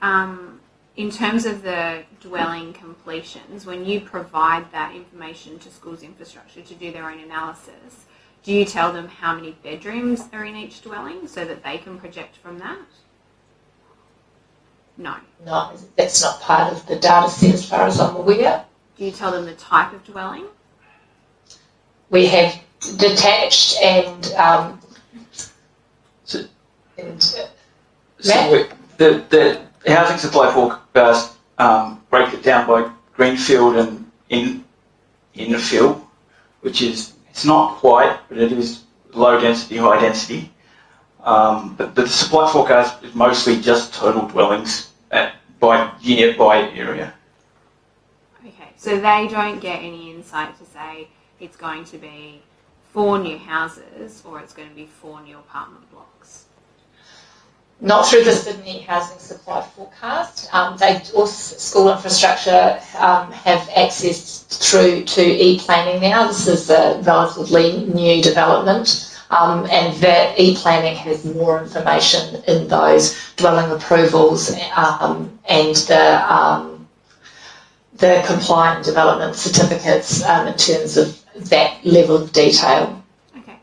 in terms of the dwelling completions, when you provide that information to schools' infrastructure to do their own analysis, do you tell them how many bedrooms are in each dwelling so that they can project from that? No. No, that's not part of the data set as far as I'm aware. Do you tell them the type of dwelling? We have detached and The housing supply forecast break it down by greenfield and infill, which is, it's not quite, but it is low density, high density. But the supply forecast is mostly just total dwellings by unit, by area. Okay, so they don't get any insight to say it's going to be 4 new houses or it's going to be 4 new apartment blocks? Not through the Sydney Housing Supply Forecast. They also, school infrastructure have access through to e-planning now. This is a relatively new development, and that e-planning has more information in those dwelling approvals and the compliant development certificates in terms of that level of detail. Okay.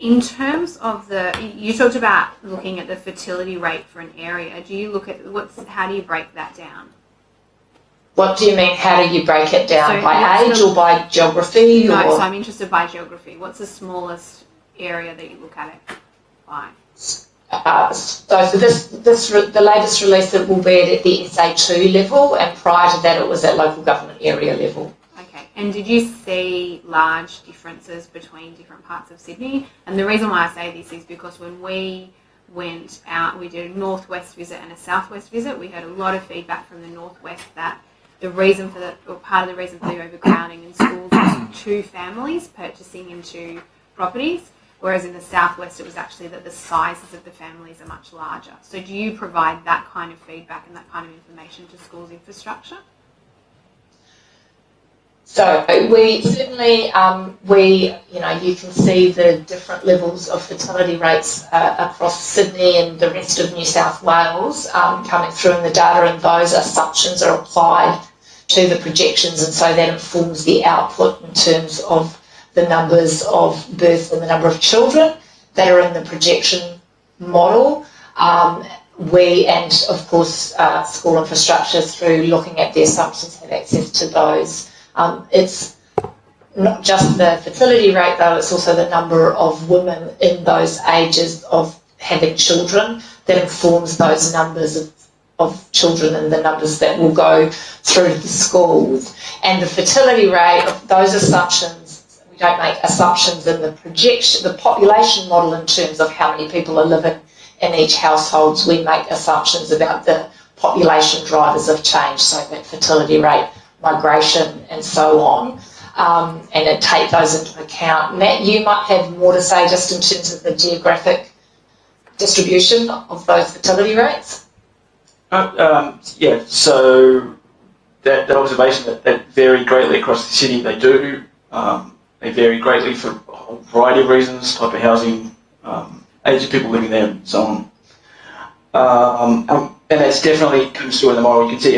In terms of you talked about looking at the fertility rate for an area. Do you look at how do you break that down? What do you mean, how do you break it down? So by age or by geography? No, or? so I'm interested by geography. What's the smallest area that you look at it by? So for the latest release, it will be at the SA2 level, and prior to that it was at local government area level. Okay, and did you see large differences between different parts of Sydney? And the reason why I say this is because when we went out, we did a northwest visit and a southwest visit. We had a lot of feedback from the northwest that the reason for part of the reason for the overcrowding in schools was 2 families purchasing into properties, whereas in the southwest it was actually that the sizes of the families are much larger. So do you provide that kind of feedback and that kind of information to schools' infrastructure? So we certainly, you can see the different levels of fertility rates across Sydney and the rest of New South Wales coming through in the data, and those assumptions are applied to the projections, and so that informs the output in terms of the numbers of births and the number of children that are in the projection model. We and of course school infrastructure, through looking at the assumptions, have access to those. It's not just the fertility rate though, it's also the number of women in those ages of having children that informs those numbers of children and the numbers that will go through the schools. And the fertility rate of those assumptions, we don't make assumptions in the projection, the population model in terms of how many people are living in each household. We make assumptions about the population drivers of change, so that fertility rate, migration and so on, and take those into account. Matt, you might have more to say just in terms of the geographic distribution of those fertility rates. Yeah, so that observation that vary greatly across the city, they do. They vary greatly for a whole variety of reasons, type of housing, age of people living there, and so on. And that's definitely comes through in the model. You can see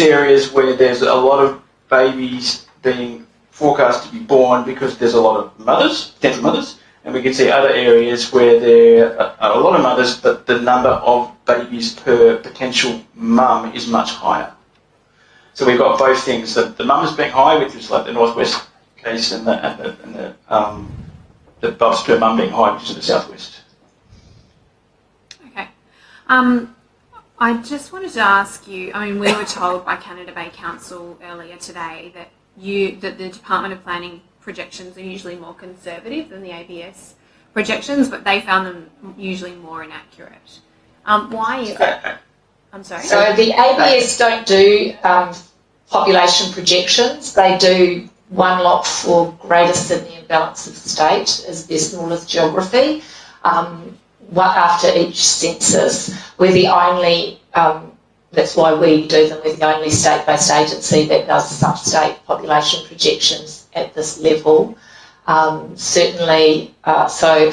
areas where there's a lot of babies being forecast to be born because there's a lot of potential mothers, and we can see other areas where there are a lot of mothers, but the number of babies per potential mum is much higher. So we've got both things: the mums being high, which is like the northwest case, and the bubs per mum being high, which is in the southwest. Okay. I just wanted to ask you, I mean, we were told by Canada Bay Council earlier today that the Department of Planning projections are usually more conservative than the ABS projections, but they found them usually more inaccurate. Why is that? I'm sorry? So the ABS don't do population projections. They do one lot for Greater Sydney and balance of state as their smallest geography. After each census, we're the only that's why we do them. We're the only state-based agency that does sub-state population projections at this level. Certainly, there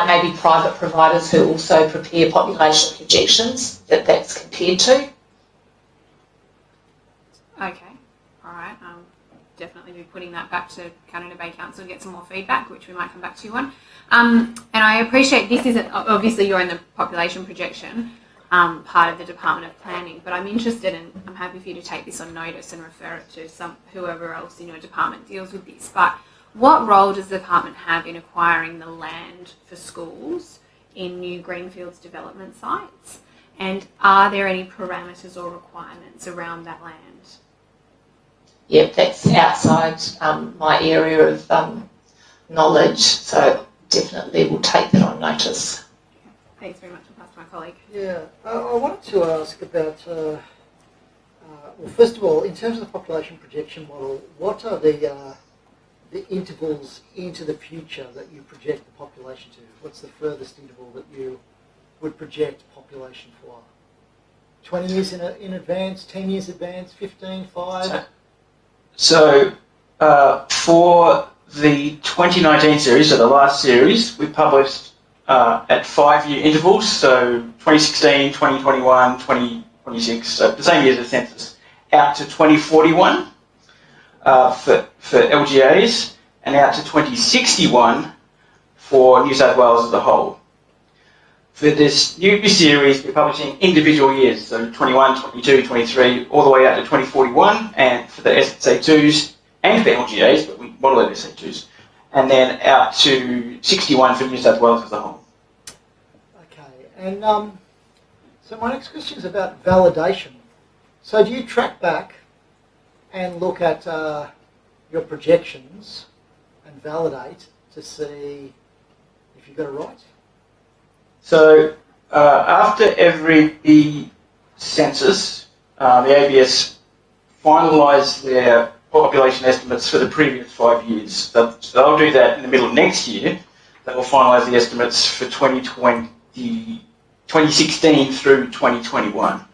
may be private providers who also prepare population projections that's compared to. Okay, all right. Definitely be putting that back to Canada Bay Council to get some more feedback, which we might come back to you on. And I appreciate this isn't, obviously you're in the population projection part of the Department of Planning, but I'm interested in, I'm happy for you to take this on notice and refer it to whoever else in your department deals with this, but what role does the department have in acquiring the land for schools in new greenfields development sites? And are there any parameters or requirements around that land? Yep, that's outside my area of knowledge, so definitely we'll take that on notice. Thanks very much. I'll pass to my colleague. Yeah, I wanted to ask about, well, first of all, in terms of the population projection model, what are the intervals into the future that you project the population to? What's the furthest interval that you would project population for? 20 years in advance, 10 years advance, 15, 5? So for the 2019 series, so the last series, we published at 5-year intervals, so 2016, 2021, 2026, so the same year as the census, out to 2041 for LGAs, and out to 2061 for New South Wales as a whole. For this new series, we're publishing individual years, so 21, 22, 23, all the way out to 2041, and for the SA2s and for LGAs, but we model it as SA2s, and then out to 61 for New South Wales as a whole. Okay, and so my next question is about validation. So do you track back and look at your projections and validate to see if you got it right? So after every census, the ABS finalise their population estimates for the previous 5 years. They'll do that in the middle of next year. They will finalise the estimates for 2016 through 2021.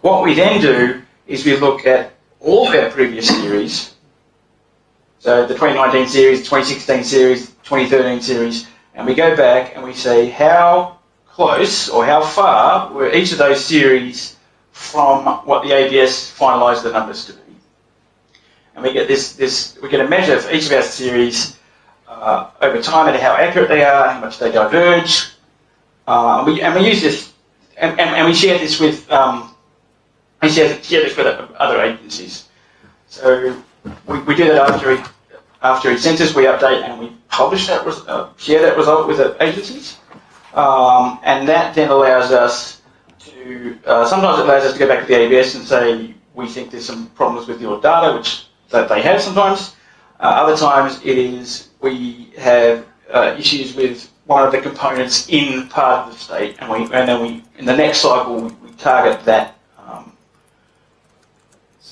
What we then do is we look at all of our previous series, so the 2019 series, 2016 series, 2013 series, and we go back and we say how close or how far were each of those series from what the ABS finalised the numbers to be. And we get we get a measure for each of our series over time and how accurate they are, how much they diverge. And we use this, and we share this with other agencies. So we do that after each census. We update and we publish that, share that result with the agencies, and that then allows us to. Sometimes it allows us to go back to the ABS and say we think there's some problems with your data, which that they have sometimes. Other times it is we have issues with one of the components in part of the state, and then in the next cycle we target that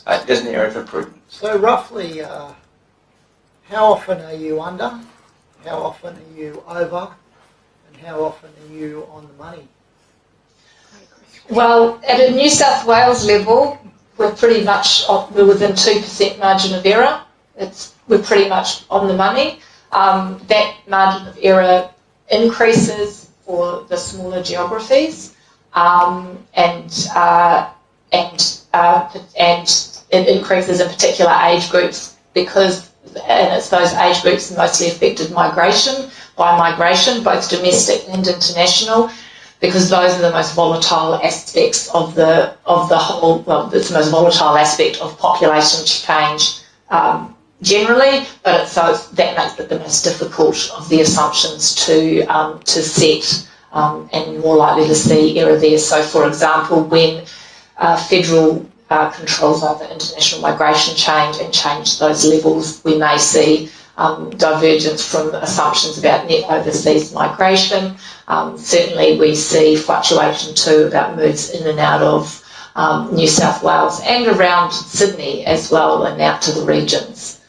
as an area of improvement. So roughly, how often are you under? How often are you over? And how often are you on the money? Well, at a New South Wales level, we're pretty much we're within 2% margin of error. We're pretty much on the money. That margin of error increases for the smaller geographies, and it increases in particular age groups and it's those age groups mostly affected by migration, both domestic and international, because those are the most volatile aspects of the whole. Well, it's the most volatile aspect of population change generally, but that makes it the most difficult of the assumptions to set, and you're more likely to see error there. So, for example, when federal controls over international migration change those levels, we may see divergence from assumptions about net overseas migration. Certainly we see fluctuation too about moves in and out of New South Wales and around Sydney as well, and out to the regions.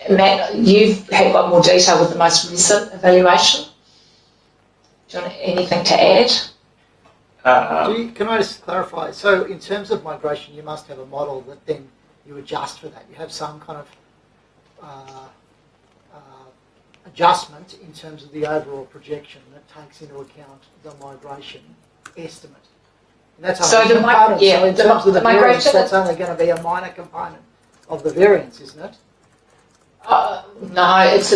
Matt, you've had got more detail with the most recent evaluation. Do you want anything to add? Can I just clarify? So in terms of migration, you must have a model that then you adjust for that. You have some kind of adjustment in terms of the overall projection that takes into account the migration estimate. And that's So only the a component. So in terms of the variance, migration, that's only going to be a minor component of the variance, isn't it? no, it's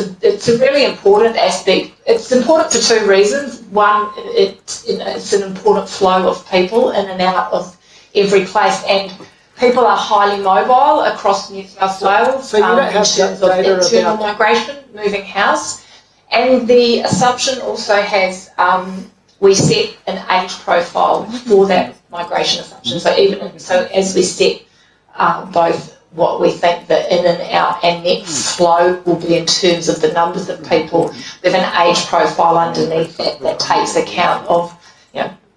a really important aspect. It's important for two reasons. One, it's an important flow of people in and out of every place, and people are highly mobile across New South Wales So you don't have in terms of data internal about migration, moving house, and the assumption also has we set an age profile for that migration assumption. So as we set both what we think the in and out and net flow will be in terms of the numbers of people, there's an age profile underneath that takes account of,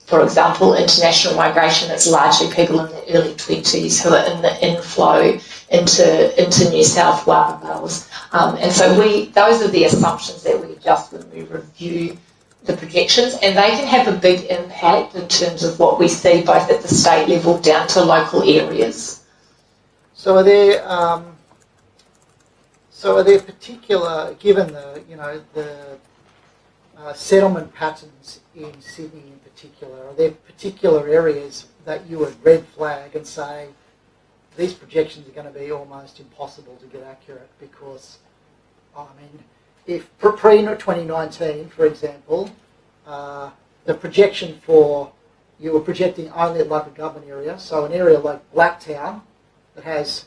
for example, international migration. It's largely people in the early 20s who are in the inflow into New South Wales. And so those are the assumptions that we adjust when we review the projections, and they can have a big impact in terms of what we see both at the state level down to local areas. So are there particular, given the settlement patterns in Sydney in particular, are there particular areas that you would red flag and say these projections are going to be almost impossible to get accurate? Because, if pre-2019, for example, the projection you were projecting only at local government area, so an area like Blacktown that has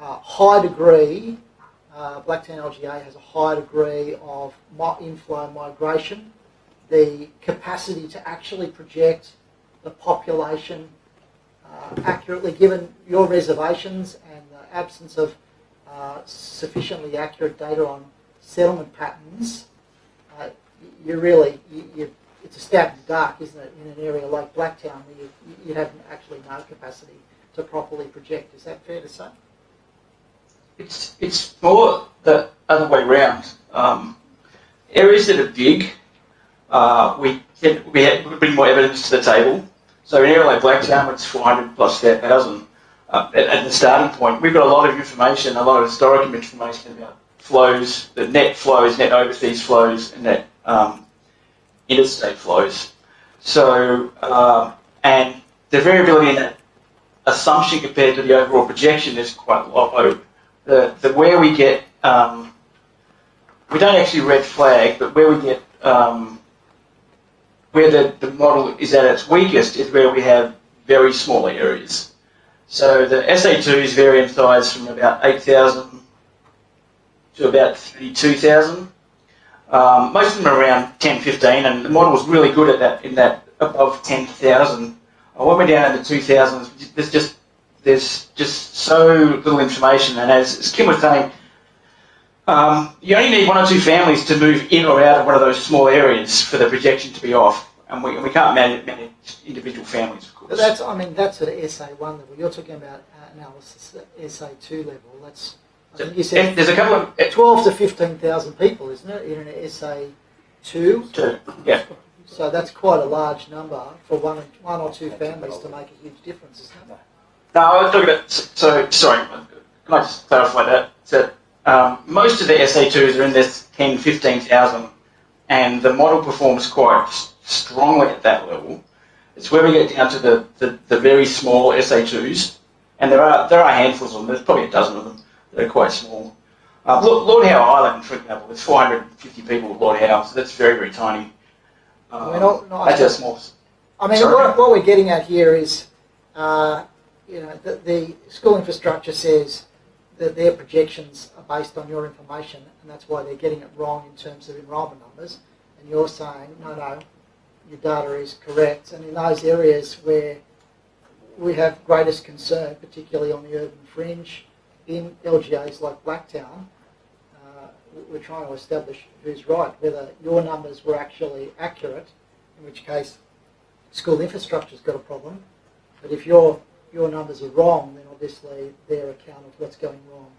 a high degree, Blacktown LGA has a high degree of inflow migration, the capacity to actually project the population accurately, given your reservations and the absence of sufficiently accurate data on settlement patterns, it's a stab in the dark, isn't it, in an area like Blacktown where you have actually no capacity to properly project. Is that fair to say? It's more the other way around. Areas that are big, we bring more evidence to the table. So in an area like Blacktown, it's 400 plus 1,000. At the starting point, we've got a lot of information, a lot of historical information about flows, the net flows, net overseas flows, and net interstate flows. So, and the variability in that assumption compared to the overall projection is quite low. The where we get, we don't actually red flag, but where we get, where the model is at its weakest is where we have very small areas. So the SA2s vary in size from about 8,000 to about 32,000. Most of them are around 10, 15, and the model was really good at that, in that above 10,000. When we're down in the 2000s, there's just so little information, and as Kim was saying, you only need one or two families to move in or out of one of those small areas for the projection to be off, and we can't manage individual families, of course. But that's at SA1 level. You're talking about analysis at SA2 level. I think you said there's a couple of 12 to 15,000 people, isn't it, in an SA2? Two, yeah. So that's quite a large number for one or two families to make a huge difference, isn't it? No, I was talking about, sorry, can I just clarify that? So, most of the SA2s are in this 10, 15,000, and the model performs quite strongly at that level. It's where we get down to the very small SA2s, and there are handfuls of them. There's probably a dozen of them that are quite small. Lord Howe Island, for example, there's 450 people at Lord Howe, so that's very, very tiny. That's how small. I mean, what we're getting at here is, the school infrastructure says that their projections are based on your information, and that's why they're getting it wrong in terms of enrolment numbers. And you're saying, no, your data is correct. And in those areas where we have greatest concern, particularly on the urban fringe, in LGAs like Blacktown, we're trying to establish who's right, whether your numbers were actually accurate, in which case school infrastructure's got a problem, but if your numbers are wrong, then obviously their account of what's going wrong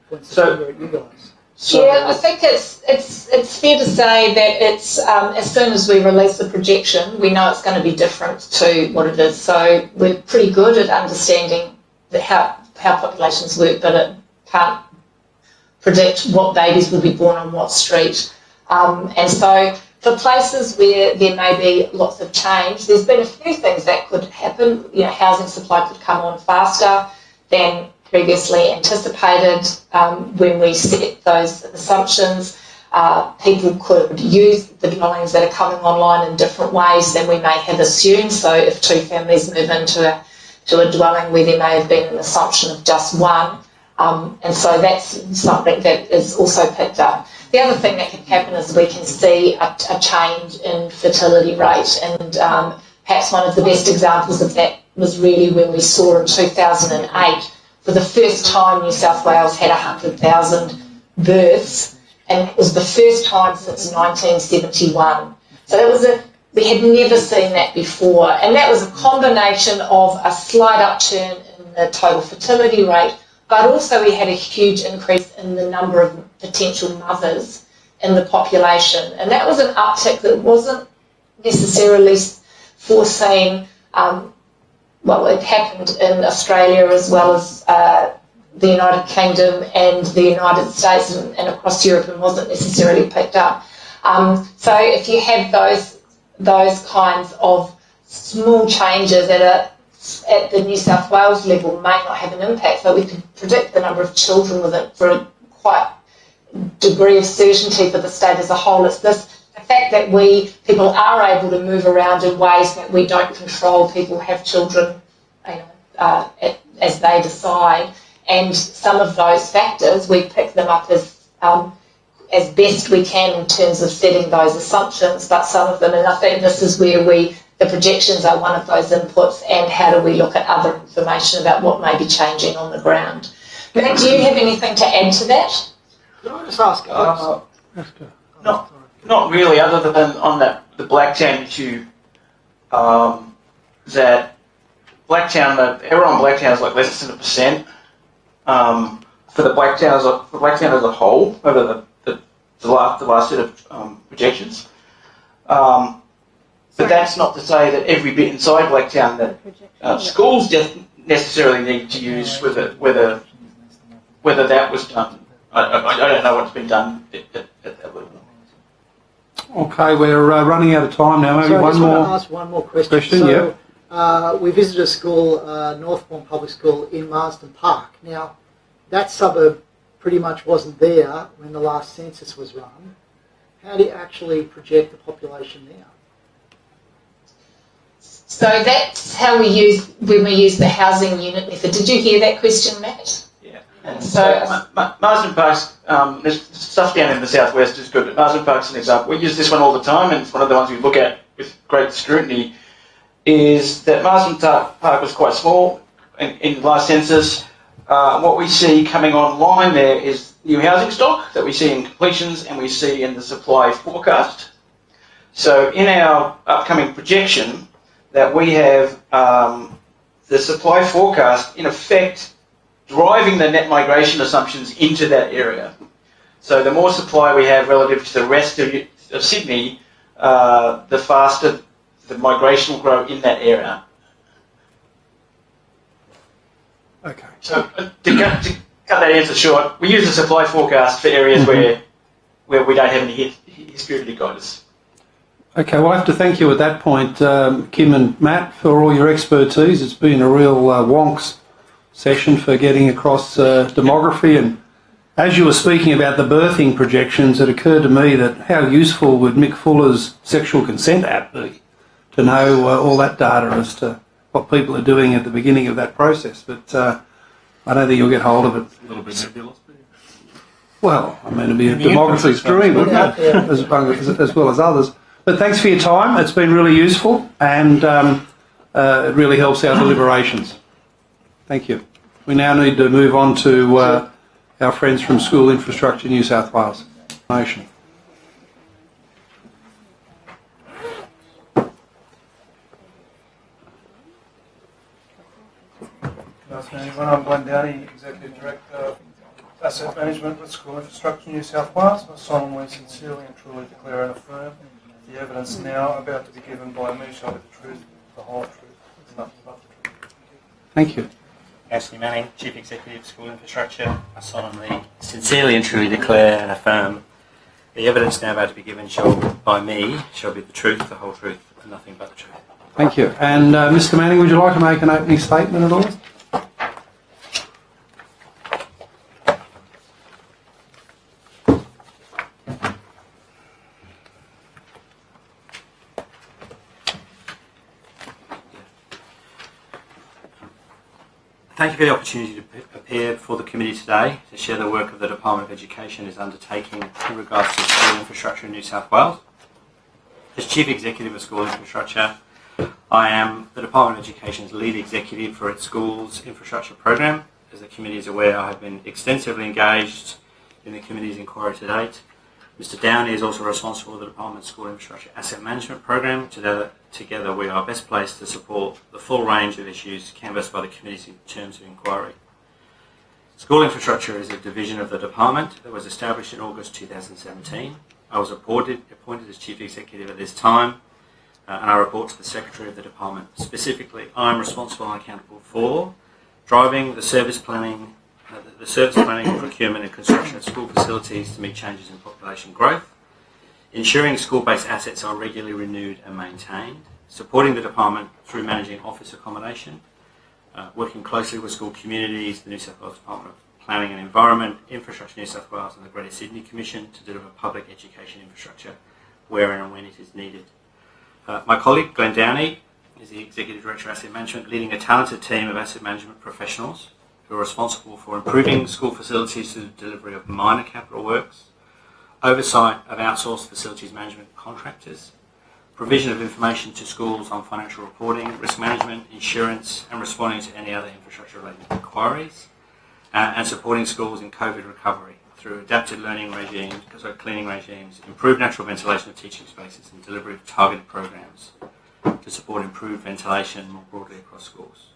points the finger at you guys. Yeah, I think it's fair to say that it's as soon as we release the projection, we know it's going to be different to what it is. So we're pretty good at understanding how populations work, but it can't predict what babies will be born on what street. And so for places where there may be lots of change, there's been a few things that could happen. You know, housing supply could come on faster than previously anticipated when we set those assumptions. People could use the dwellings that are coming online in different ways than we may have assumed. So if two families move into a dwelling where there may have been an assumption of just one, and so that's something that is also picked up. The other thing that can happen is we can see a change in fertility rate, and perhaps one of the best examples of that was really when we saw in 2008, for the first time New South Wales had 100,000 births, and it was the first time since 1971. So that was we had never seen that before, and that was a combination of a slight upturn in the total fertility rate, but also we had a huge increase in the number of potential mothers in the population, and that was an uptick that wasn't necessarily foreseen. Well, it happened in Australia as well as the United Kingdom and the United States and across Europe, and wasn't necessarily picked up. So if you have those kinds of small changes at the New South Wales level may not have an impact, but we could predict the number of children with it for a quite degree of certainty for the state as a whole. It's the fact that people are able to move around in ways that we don't control. People have children, as they decide, and some of those factors we pick them up as best we can in terms of setting those assumptions. But some of them, and I think this is where the projections are one of those inputs, and how do we look at other information about what may be changing on the ground. Matt, do you have anything to add to that? Could I just ask? Not really, other than on the Blacktown issue, that Blacktown, the error on Blacktown is like less than 1%. For Blacktown as a whole, over the last set of projections. But that's not to say that every bit inside Blacktown that schools just necessarily need to use, whether that was done. I don't know what's been done at that level. Okay, we're running out of time now. Maybe I just one more. want to ask one more question. We visited a school, Northbourne Public School in Marsden Park. Now, that suburb pretty much wasn't there when the last census was run. How do you actually project the population now? So that's how we use the housing unit method. Did you hear that question, Matt? Yeah. And so Marsden Park's, there's stuff down in the southwest is good, but Marsden Park's an example. We use this one all the time, and it's one of the ones we look at with great scrutiny, is that Marsden Park was quite small in the last census. What we see coming online there is new housing stock that we see in completions and we see in the supply forecast. So in our upcoming projection, that we have the supply forecast in effect driving the net migration assumptions into that area. So the more supply we have relative to the rest of Sydney, the faster the migration will grow in that area. Okay. So to cut that answer short, we use the supply forecast for areas where we don't have any history guidance. Okay, well, I have to thank you at that point, Kim and Matt, for all your expertise. It's been a real wonks session for getting across demography. And as you were speaking about the birthing projections, it occurred to me that how useful would Mick Fuller's sexual consent app be to know all that data as to what people are doing at the beginning of that process. But I don't think you'll get hold of it. A little bit nebulous. Well, I mean, it'd be a demography stream, wouldn't it? As well as others. But thanks for your time. It's been really useful, and it really helps our deliberations. Thank you. We now need to move on to our friends from School Infrastructure New South Wales. Motion. Good afternoon, everyone. I'm Glenn Downey, Executive Director of Asset Management with School Infrastructure New South Wales, I solemnly, sincerely and truly declare and affirm the evidence now about to be given by me shall be the truth, the whole truth, and nothing but the truth. Thank you. Anthony Manning, Chief Executive School Infrastructure, I solemnly, sincerely and truly declare and affirm the evidence now about to be given by me shall be the truth, the whole truth, and nothing but the truth. Thank you. And Mr Manning, would you like to make an opening statement at all? Thank you for the opportunity to appear before the committee today to share the work of the Department of Education is undertaking in regards to school infrastructure in New South Wales. As Chief Executive of School Infrastructure, I am the Department of Education's lead executive for its schools infrastructure program. As the committee is aware, I have been extensively engaged in the committee's inquiry to date. Mr Downey is also responsible for the Department's School Infrastructure Asset Management Program. Together we are best placed to support the full range of issues canvassed by the committee's terms of inquiry. School infrastructure is a division of the department that was established in August 2017. I was appointed as Chief Executive at this time, and I report to the Secretary of the department. Specifically, I am responsible and accountable for driving the service planning, procurement and construction of school facilities to meet changes in population growth, ensuring school-based assets are regularly renewed and maintained, supporting the department through managing office accommodation, working closely with school communities, the New South Wales Department of Planning and Environment, Infrastructure New South Wales and the Greater Sydney Commission to deliver public education infrastructure where and when it is needed. My colleague Glenn Downey is the Executive Director of Asset Management, leading a talented team of asset management professionals who are responsible for improving school facilities through the delivery of minor capital works, oversight of outsourced facilities management contractors, provision of information to schools on financial reporting, risk management, insurance, and responding to any other infrastructure-related inquiries, and supporting schools in COVID recovery through adapted learning regimes, cleaning regimes, improved natural ventilation of teaching spaces, and delivery of targeted programs to support improved ventilation more broadly across schools.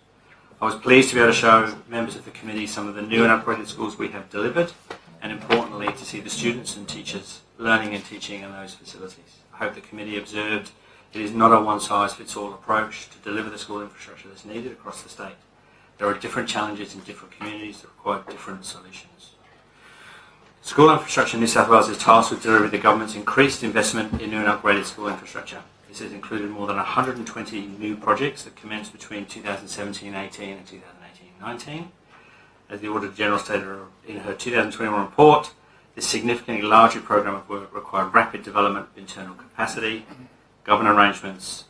I was pleased to be able to show members of the committee some of the new and upgraded schools we have delivered, and importantly to see the students and teachers learning and teaching in those facilities. I hope the committee observed it is not a one-size-fits-all approach to deliver the school infrastructure that's needed across the state. There are different challenges in different communities that require different solutions. School infrastructure in New South Wales is tasked with delivering the government's increased investment in new and upgraded school infrastructure. This has included more than 120 new projects that commenced between 2017-18 and 2018-19. As the Auditor General stated in her 2021 report, this significantly larger program of work required rapid development of internal capacity, governance arrangements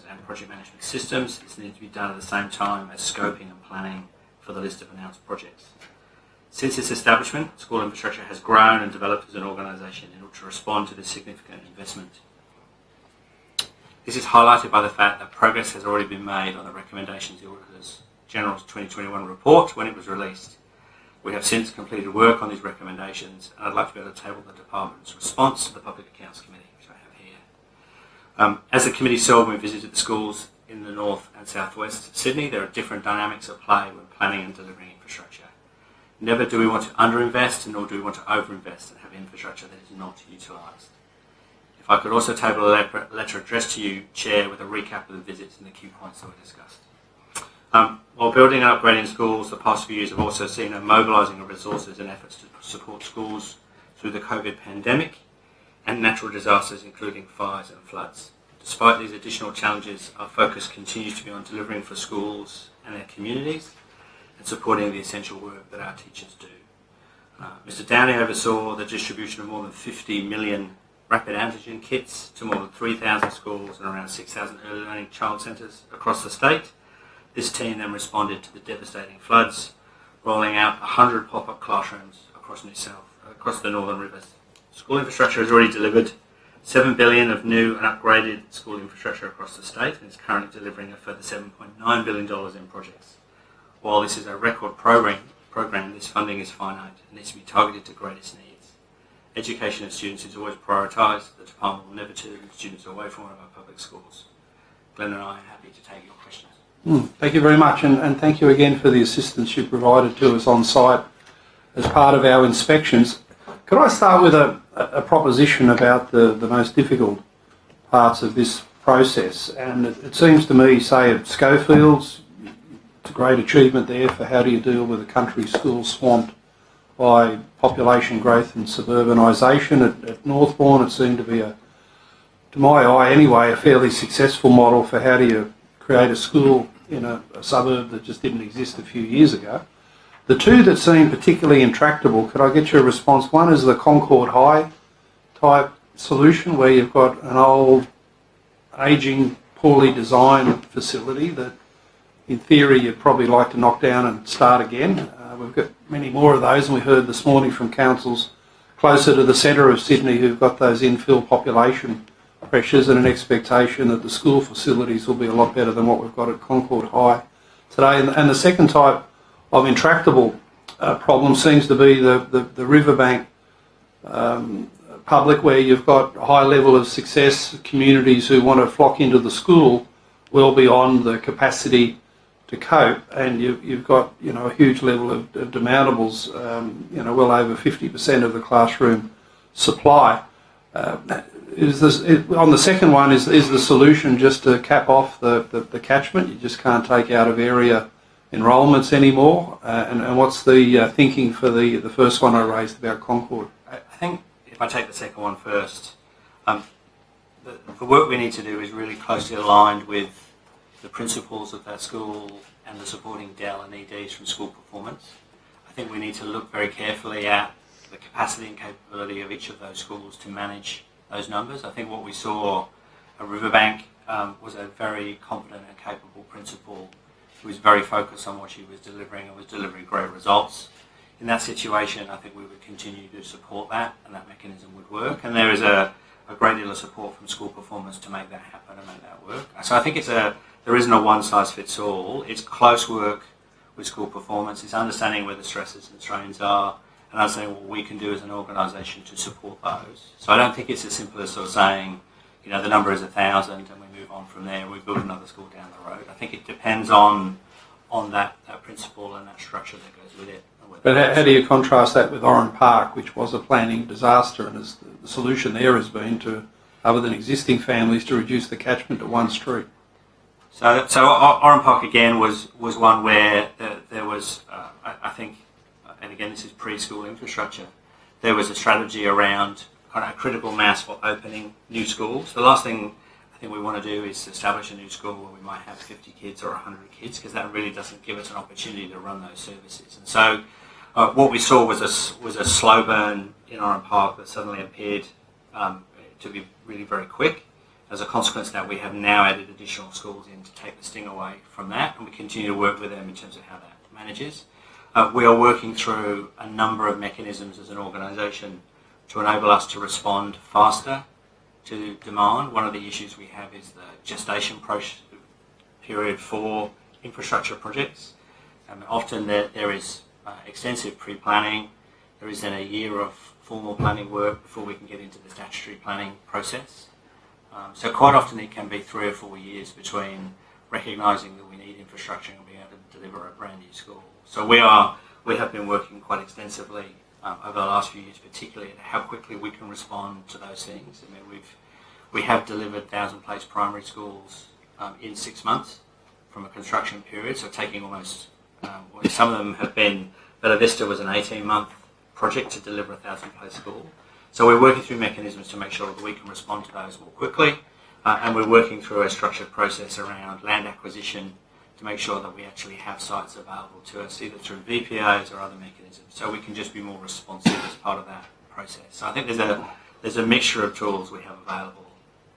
and project management systems. This needs to be done at the same time as scoping and planning for the list of announced projects. Since its establishment, school infrastructure has grown and developed as an organisation in order to respond to this significant investment. This is highlighted by the fact that progress has already been made on the recommendations of the Auditor General's 2021 report when it was released. We have since completed work on these recommendations, and I'd like to be able to table the Department's response to the Public Accounts Committee, which I have here. As the committee saw when we visited the schools in the north and southwest of Sydney, there are different dynamics at play when planning and delivering infrastructure. Never do we want to underinvest, nor do we want to overinvest and have infrastructure that is not utilised. If I could also table a letter addressed to you, Chair, with a recap of the visits and the key points that were discussed. While building and upgrading schools, the past few years have also seen a mobilising of resources and efforts to support schools through the COVID pandemic and natural disasters, including fires and floods. Despite these additional challenges, our focus continues to be on delivering for schools and their communities and supporting the essential work that our teachers do. Mr Downey oversaw the distribution of more than 50 million rapid antigen kits to more than 3,000 schools and around 6,000 early learning child centres across the state. This team then responded to the devastating floods, rolling out 100 pop-up classrooms across the Northern Rivers. School infrastructure has already delivered $7 billion of new and upgraded school infrastructure across the state and is currently delivering a further $7.9 billion in projects. While this is a record program, this funding is finite and needs to be targeted to greatest needs. Education of students is always prioritised. The department will never turn students away from one of our public schools. Glenn and I are happy to take your questions. Thank you very much, and thank you again for the assistance you provided to us on site as part of our inspections. Could I start with a proposition about the most difficult parts of this process? And it seems to me, say at Schofields, it's a great achievement there for how do you deal with a country school swamped by population growth and suburbanisation. At Northbourne, it seemed to be, to my eye anyway, a fairly successful model for how do you create a school in a suburb that just didn't exist a few years ago. The two that seem particularly intractable, could I get your response? One is the Concord High type solution where you've got an old, ageing, poorly designed facility that in theory you'd probably like to knock down and start again. We've got many more of those, and we heard this morning from councils closer to the centre of Sydney who've got those infill population pressures and an expectation that the school facilities will be a lot better than what we've got at Concord High today. And the second type of intractable problem seems to be the riverbank public, where you've got a high level of success, communities who want to flock into the school well beyond the capacity to cope, and you've got a huge level of demountables, well over 50% of the classroom supply. On the second one, is the solution just to cap off the catchment? You just can't take out of area enrolments anymore? And what's the thinking for the first one I raised about Concord? I think if I take the second one first, the work we need to do is really closely aligned with the principals of that school and the supporting DEL and EDs from school performance. I think we need to look very carefully at the capacity and capability of each of those schools to manage those numbers. I think what we saw at Riverbank was a very competent and capable principal who was very focused on what she was delivering and was delivering great results. In that situation, I think we would continue to support that, and that mechanism would work. And there is a great deal of support from school performance to make that happen and make that work. So I think there isn't a one-size-fits-all. It's close work with school performance. It's understanding where the stresses and strains are and understanding what we can do as an organisation to support those. So I don't think it's as simple as sort of saying, the number is 1,000 and we move on from there, we build another school down the road. I think it depends on that principle and that structure that goes with it. But how do you contrast that with Oran Park, which was a planning disaster, and the solution there has been to, other than existing families, to reduce the catchment to one street? So Oran Park again was one where there was, I think, and again this is pre-school infrastructure, there was a strategy around kind of critical mass for opening new schools. The last thing I think we want to do is establish a new school where we might have 50 kids or 100 kids, because that really doesn't give us an opportunity to run those services. And so what we saw was a slow burn in Oran Park that suddenly appeared to be really very quick. As a consequence of that, we have now added additional schools in to take the sting away from that, and we continue to work with them in terms of how that manages. We are working through a number of mechanisms as an organisation to enable us to respond faster to demand. One of the issues we have is the gestation period for infrastructure projects. Often there is extensive pre-planning. There is then a year of formal planning work before we can get into the statutory planning process. So quite often it can be 3 or 4 years between recognising that we need infrastructure and being able to deliver a brand new school. So we have been working quite extensively over the last few years, particularly at how quickly we can respond to those things. I mean, we have delivered 1,000-place primary schools in 6 months from a construction period, so taking almost, some of them have been, Bella Vista was an 18-month project to deliver a 1,000-place school. So we're working through mechanisms to make sure that we can respond to those more quickly, and we're working through a structured process around land acquisition to make sure that we actually have sites available to us, either through VPAs or other mechanisms, so we can just be more responsive as part of that process. So I think there's a mixture of tools we have available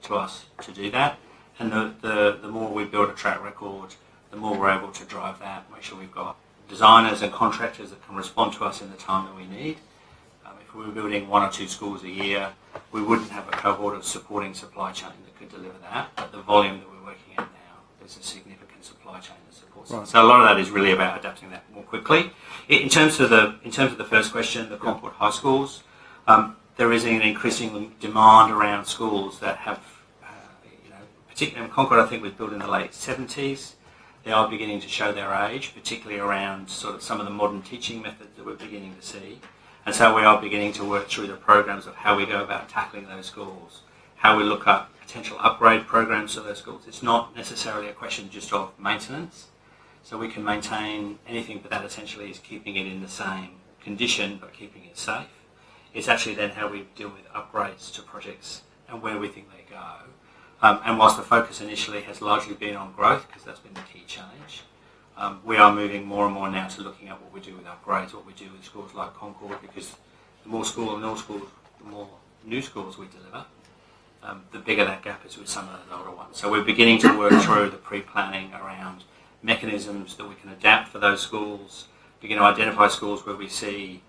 to us to do that, and the more we build a track record, the more we're able to drive that, make sure we've got designers and contractors that can respond to us in the time that we need. If we were building 1 or 2 schools a year, we wouldn't have a cohort of supporting supply chain that could deliver that. But the volume that we're working at now, there's a significant supply chain that supports it. So a lot of that is really about adapting that more quickly. In terms of the first question, the Concord High Schools, there is an increasing demand around schools that have, particularly in Concord, I think was built in the late 70s. they are beginning to show their age, particularly around sort of some of the modern teaching methods that we're beginning to see. And so we are beginning to work through the programs of how we go about tackling those schools, how we look at potential upgrade programs for those schools. It's not necessarily a question just of maintenance. So we can maintain anything, but that essentially is keeping it in the same condition, but keeping it safe. It's actually then how we deal with upgrades to projects and where we think they go. And whilst the focus initially has largely been on growth, because that's been the key challenge, we are moving more and more now to looking at what we do with upgrades, what we do with schools like Concord, because the more new schools we deliver, the bigger that gap is with some of those older ones. So we're beginning to work through the pre-planning around mechanisms that we can adapt for those schools, begin to identify schools where we see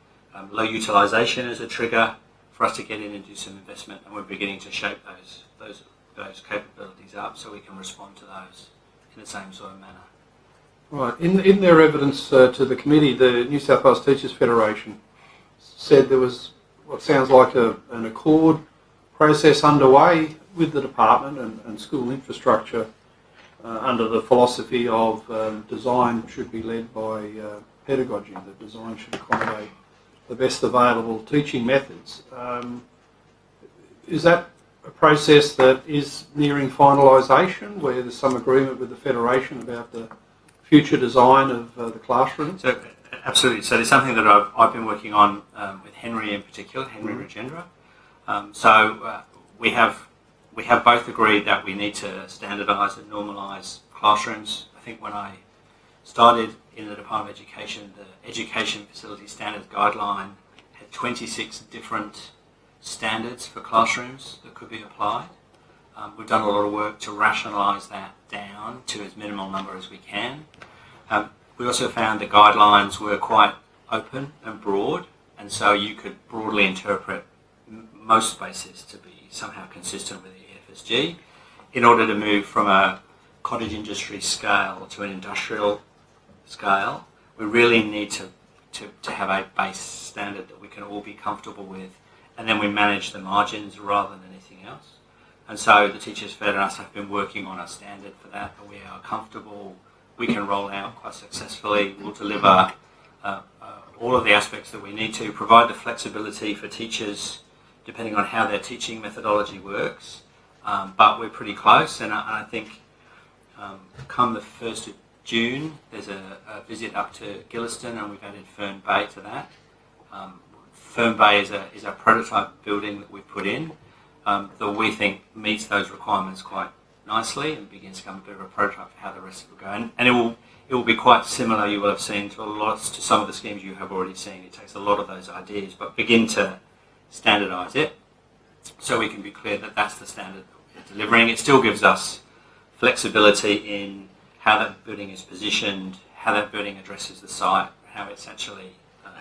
low utilisation as a trigger for us to get in and do some investment, and we're beginning to shape those capabilities up so we can respond to those in the same sort of manner. Right. In their evidence to the committee, the New South Wales Teachers Federation said there was what sounds like an accord process underway with the department and school infrastructure under the philosophy of design should be led by pedagogy, that design should accommodate the best available teaching methods. Is that a process that is nearing finalisation, where there's some agreement with the Federation about the future design of the classroom? So, absolutely. So there's something that I've been working on with Henry in particular, Henry Regendra. We have both agreed that we need to standardise and normalise classrooms. I think when I started in the Department of Education, the Education Facility Standards Guideline had 26 different standards for classrooms that could be applied. We've done a lot of work to rationalise that down to as minimal number as we can. We also found the guidelines were quite open and broad, and so you could broadly interpret most spaces to be somehow consistent with the EFSG. In order to move from a cottage industry scale to an industrial scale, we really need to have a base standard that we can all be comfortable with, and then we manage the margins rather than anything else. And so the Teachers Fed and us have been working on a standard for that we are comfortable we can roll out quite successfully. We'll deliver all of the aspects that we need to, provide the flexibility for teachers depending on how their teaching methodology works. But we're pretty close, and I think come the 1st of June, there's a visit up to Gilliston, and we've added Fern Bay to that. Fern Bay is a prototype building that we've put in that we think meets those requirements quite nicely and begins to become a bit of a prototype for how the rest will go. And it will be quite similar, you will have seen, to some of the schemes you have already seen. It takes a lot of those ideas, but begin to standardise it so we can be clear that that's the standard that we're delivering. It still gives us flexibility in how that building is positioned, how that building addresses the site, how it's actually,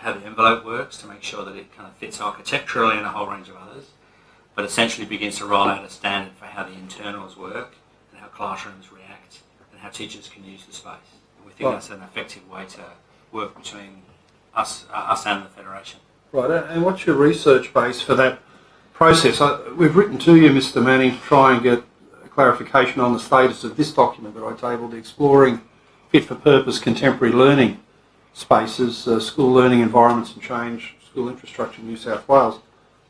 how the envelope works to make sure that it kind of fits architecturally and a whole range of others, but essentially begins to roll out a standard for how the internals work and how classrooms react and how teachers can use the space. And we think that's an effective way to work between us and the Federation. Right, and what's your research base for that process? We've written to you, Mr. Manning, to try and get a clarification on the status of this document that I tabled, Exploring Fit-for-Purpose Contemporary Learning Spaces, School Learning Environments and Change, School Infrastructure in New South Wales.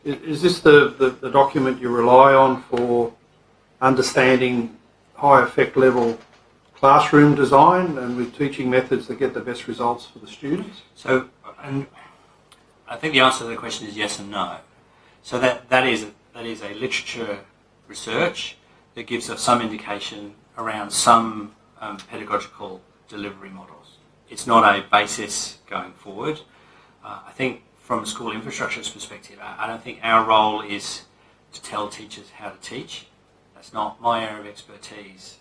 Is this the document you rely on for understanding high effect level classroom design and with teaching methods that get the best results for the students? So, and I think the answer to the question is yes and no. So that is a literature research that gives us some indication around some pedagogical delivery models. It's not a basis going forward. I think from a school infrastructure's perspective, I don't think our role is to tell teachers how to teach. That's not my area of expertise.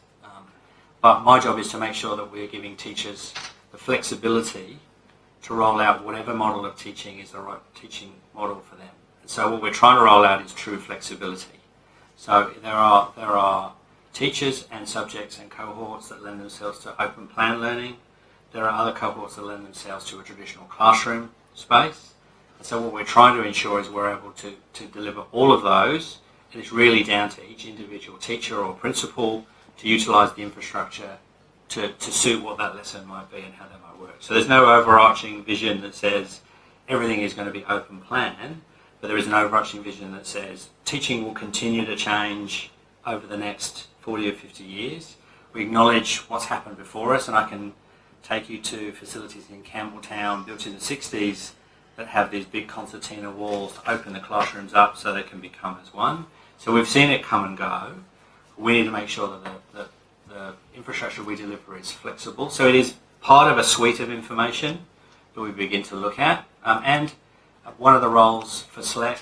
But my job is to make sure that we're giving teachers the flexibility to roll out whatever model of teaching is the right teaching model for them. And so what we're trying to roll out is true flexibility. So there are teachers and subjects and cohorts that lend themselves to open plan learning. There are other cohorts that lend themselves to a traditional classroom space. And so what we're trying to ensure is we're able to deliver all of those, and it's really down to each individual teacher or principal to utilise the infrastructure to suit what that lesson might be and how that might work. So there's no overarching vision that says everything is going to be open plan, but there is an overarching vision that says teaching will continue to change over the next 40 or 50 years. We acknowledge what's happened before us, and I can take you to facilities in Campbelltown built in the 60s that have these big concertina walls to open the classrooms up so they can become as one. So we've seen it come and go. We need to make sure that the infrastructure we deliver is flexible. So it is part of a suite of information that we begin to look at. And one of the roles for SLEC,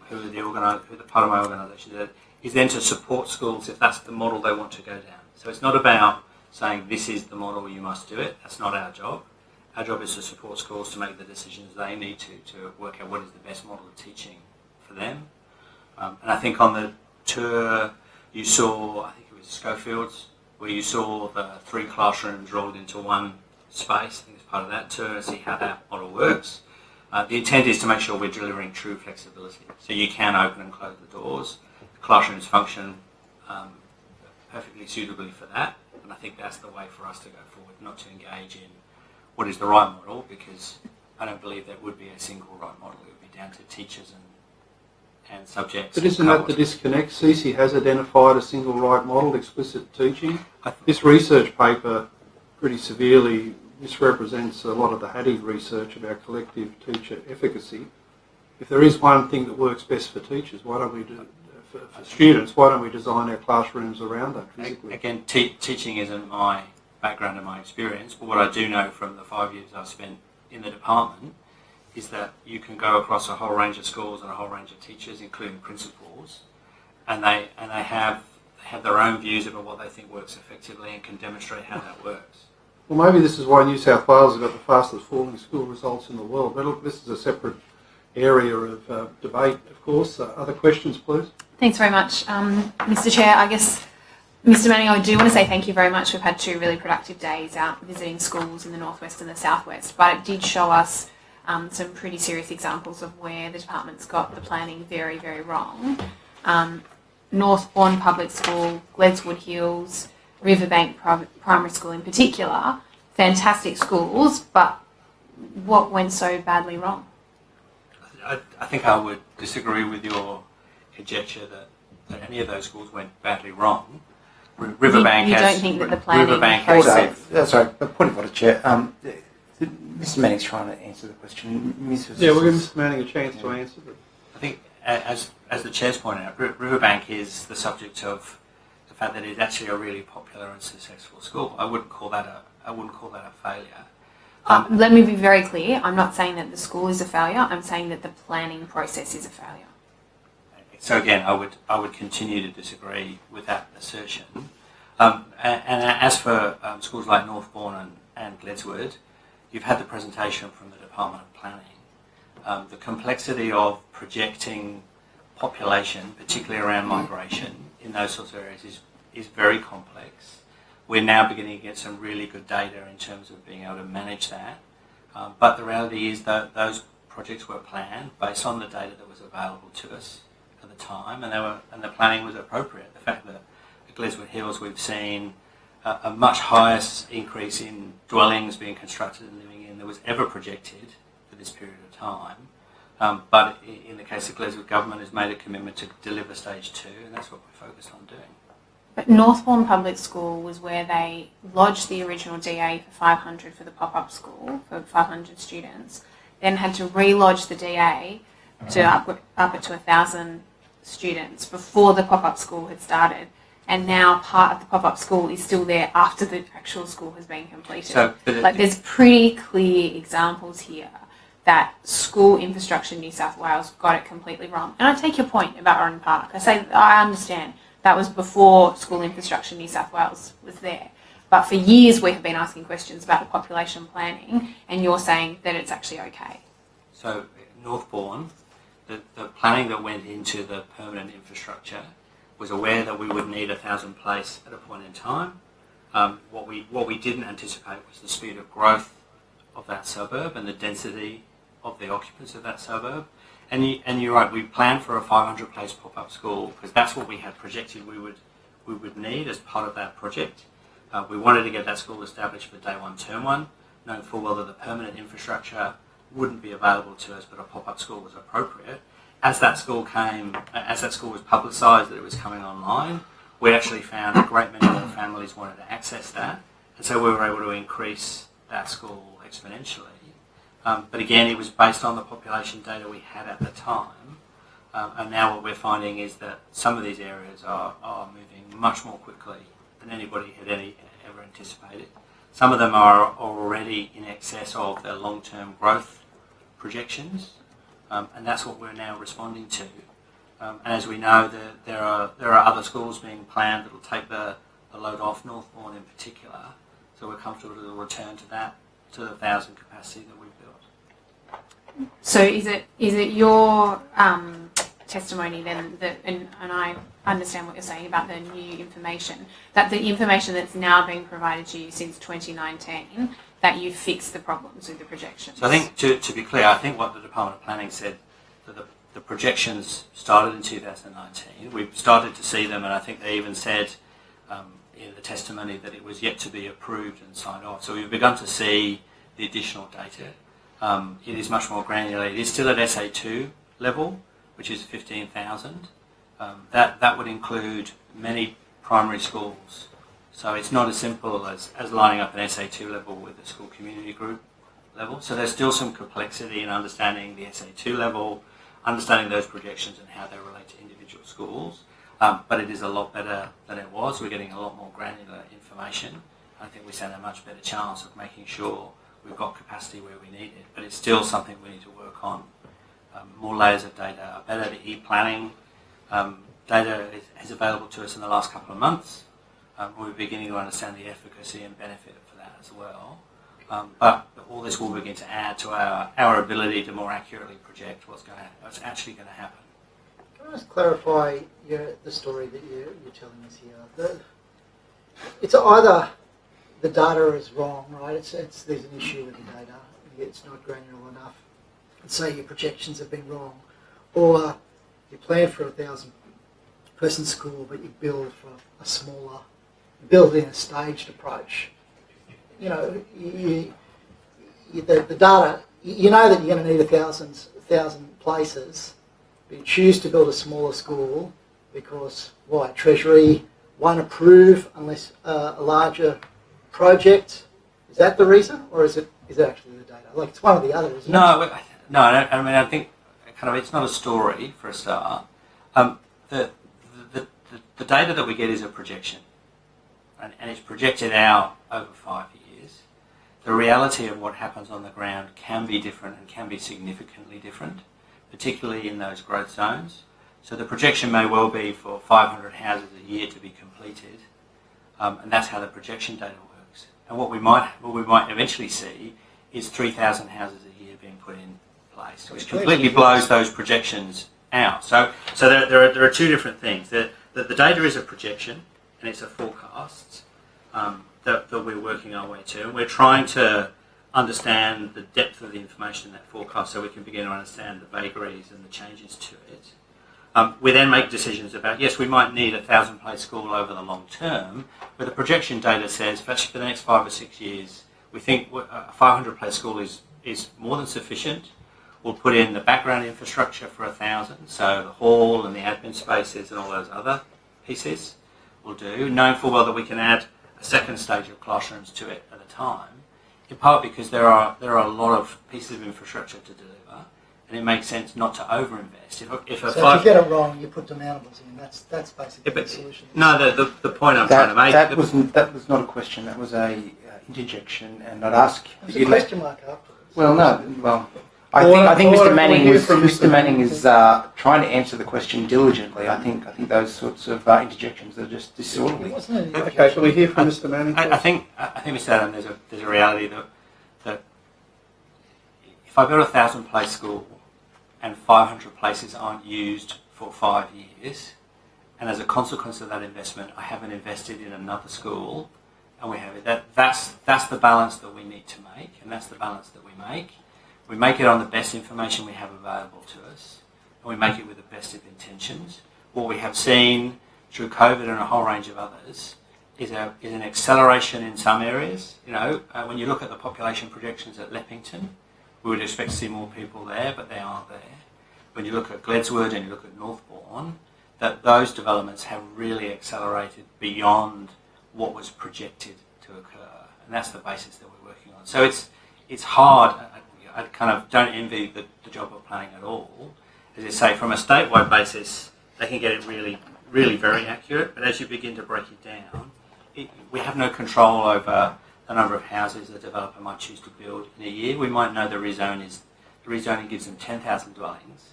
who are the part of my organisation, is then to support schools if that's the model they want to go down. So it's not about saying this is the model, you must do it. That's not our job. Our job is to support schools to make the decisions they need to work out what is the best model of teaching for them. And I think on the tour you saw, I think it was Schofield's, where you saw the 3 classrooms rolled into one space. I think it's part of that tour, and see how that model works. The intent is to make sure we're delivering true flexibility. So you can open and close the doors. The classrooms function perfectly suitably for that. And I think that's the way for us to go forward, not to engage in what is the right model, because I don't believe there would be a single right model. It would be down to teachers and subjects. But isn't that the disconnect? CC has identified a single right model, explicit teaching. This research paper pretty severely misrepresents a lot of the Hattie's research about collective teacher efficacy. If there is one thing that works best for teachers, why don't we do for students? Why don't we design our classrooms around that physically? Again, teaching isn't my background and my experience, but what I do know from the 5 years I've spent in the department is that you can go across a whole range of schools and a whole range of teachers, including principals, and they have their own views about what they think works effectively and can demonstrate how that works. Well, maybe this is why New South Wales has got the fastest falling school results in the world. But look, this is a separate area of debate, of course. Other questions, please? Thanks very much, Mr. Chair. I guess, Mr. Manning, I do want to say thank you very much. We've had 2 really productive days out visiting schools in the northwest and the southwest, but it did show us some pretty serious examples of where the department's got the planning very, very wrong. Northbourne Public School, Gledswood Hills, Riverbank Primary School in particular, fantastic schools, but what went so badly wrong? I think I would disagree with your conjecture that any of those schools went badly wrong. Riverbank you has... don't think that the planning Riverbank process... Sorry, point of order, Chair. Mr Manning's trying to answer the question. Yeah, we'll give Mr Manning a chance to answer it. I think, as the Chair's pointed out, Riverbank is the subject of the fact that it's actually a really popular and successful school. I wouldn't call that a failure. Let me be very clear. I'm not saying that the school is a failure. I'm saying that the planning process is a failure. So again, I would continue to disagree with that assertion. And as for schools like Northbourne and Gledswood, you've had the presentation from the Department of Planning. The complexity of projecting population, particularly around migration, in those sorts of areas is very complex. We're now beginning to get some really good data in terms of being able to manage that. But the reality is that those projects were planned based on the data that was available to us at the time, and the planning was appropriate. The fact that at Gledswood Hills we've seen a much higher increase in dwellings being constructed and living in than was ever projected for this period of time. But in the case of Gledswood, government has made a commitment to deliver stage 2, and that's what we're focused on doing. But Northbourne Public School was where they lodged the original DA for 500 for the pop-up school, for 500 students, then had to re-lodge the DA to up it to 1,000 students before the pop-up school had started. And now part of the pop-up school is still there after the actual school has been completed. So, there's pretty clear examples here that school infrastructure in New South Wales got it completely wrong. And I take your point about Oran Park. I understand that was before school infrastructure in New South Wales was there. But for years we have been asking questions about the population planning, and you're saying that it's actually okay. So Northbourne, the planning that went into the permanent infrastructure was aware that we would need 1,000 place at a point in time. What we didn't anticipate was the speed of growth of that suburb and the density of the occupants of that suburb. And you're right, we planned for a 500 place pop-up school because that's what we had projected we would need as part of that project. We wanted to get that school established for day one, term one, knowing full well that the permanent infrastructure wouldn't be available to us, but a pop-up school was appropriate. As that school was publicised that it was coming online, we actually found a great many more families wanted to access that, and so we were able to increase that school exponentially. But again, it was based on the population data we had at the time, and now what we're finding is that some of these areas are moving much more quickly than anybody had ever anticipated. Some of them are already in excess of their long-term growth projections, and that's what we're now responding to. And as we know, there are other schools being planned that will take the load off, Northbourne in particular, so we're comfortable to return to that, to the 1,000 capacity that we've built. So is it your testimony then that, and I understand what you're saying about the new information, that the information that's now being provided to you since 2019, that you fixed the problems with the projections? So I think, to be clear, I think what the Department of Planning said, that the projections started in 2019. We've started to see them, and I think they even said in the testimony that it was yet to be approved and signed off. So we've begun to see the additional data. It is much more granular. It is still at SA2 level, which is 15,000. That would include many primary schools. So it's not as simple as lining up an SA2 level with a school community group level. So there's still some complexity in understanding the SA2 level, understanding those projections and how they relate to individual schools. But it is a lot better than it was. We're getting a lot more granular information. I think we stand a much better chance of making sure we've got capacity where we need it. But it's still something we need to work on. More layers of data, better e-planning. Data is available to us in the last couple of months. We're beginning to understand the efficacy and benefit for that as well. But all this will begin to add to our ability to more accurately project what's actually going to happen. Can I just clarify the story that you're telling us here? It's either the data is wrong, right? There's an issue with the data. It's not granular enough. Say your projections have been wrong, or you plan for a 1,000-person school, but you build for a smaller, build in a staged approach. You know, the data. You know that you're going to need 1,000 places, but you choose to build a smaller school because why? Treasury won't approve unless a larger project. Is that the reason, or is it actually the data? Like it's one or the other, isn't it? No, I mean, I think kind of it's not a story for a start. The data that we get is a projection, and it's projected out over 5 years. The reality of what happens on the ground can be different and can be significantly different, particularly in those growth zones. So the projection may well be for 500 houses a year to be completed, and that's how the projection data works. And what we might eventually see is 3,000 houses a year being put in place, which completely blows those projections out. So there are two different things. The data is a projection and it's a forecast that we're working our way to, and we're trying to understand the depth of the information in that forecast so we can begin to understand the vagaries and the changes to it. We then make decisions about, yes, we might need a 1,000-place school over the long term, but the projection data says, especially for the next 5 or 6 years, we think a 500-place school is more than sufficient. We'll put in the background infrastructure for 1,000, so the hall and the admin spaces and all those other pieces will do, knowing full well that we can add a second stage of classrooms to it at a time, in part because there are a lot of pieces of infrastructure to deliver, and it makes sense not to overinvest. If you get it wrong, you put demountables in. That's basically the solution. No, the point I'm trying to make... That was not a question, that was a interjection, and I'd ask... There's a question mark afterwards. Well, no, well... I think Mr. Manning is trying to answer the question diligently. I think those sorts of interjections are just disorderly. Okay, shall we hear from Mr. Manning? I think Mr. Adam, there's a reality that if I build a 1,000-place school and 500 places aren't used for 5 years, and as a consequence of that investment, I haven't invested in another school, and we have it. That's the balance that we need to make, and that's the balance that we make. We make it on the best information we have available to us, and we make it with the best of intentions. What we have seen through COVID and a whole range of others an acceleration in some areas. When you look at the population projections at Leppington, we would expect to see more people there, but they aren't there. When you look at Gledswood and you look at Northbourne, that those developments have really accelerated beyond what was projected to occur, and that's the basis that we're working on. So it's hard. I kind of don't envy the job of planning at all. As you say, from a statewide basis, they can get it really, really very accurate, but as you begin to break it down, we have no control over the number of houses the developer might choose to build in a year. We might know the rezoning gives them 10,000 dwellings,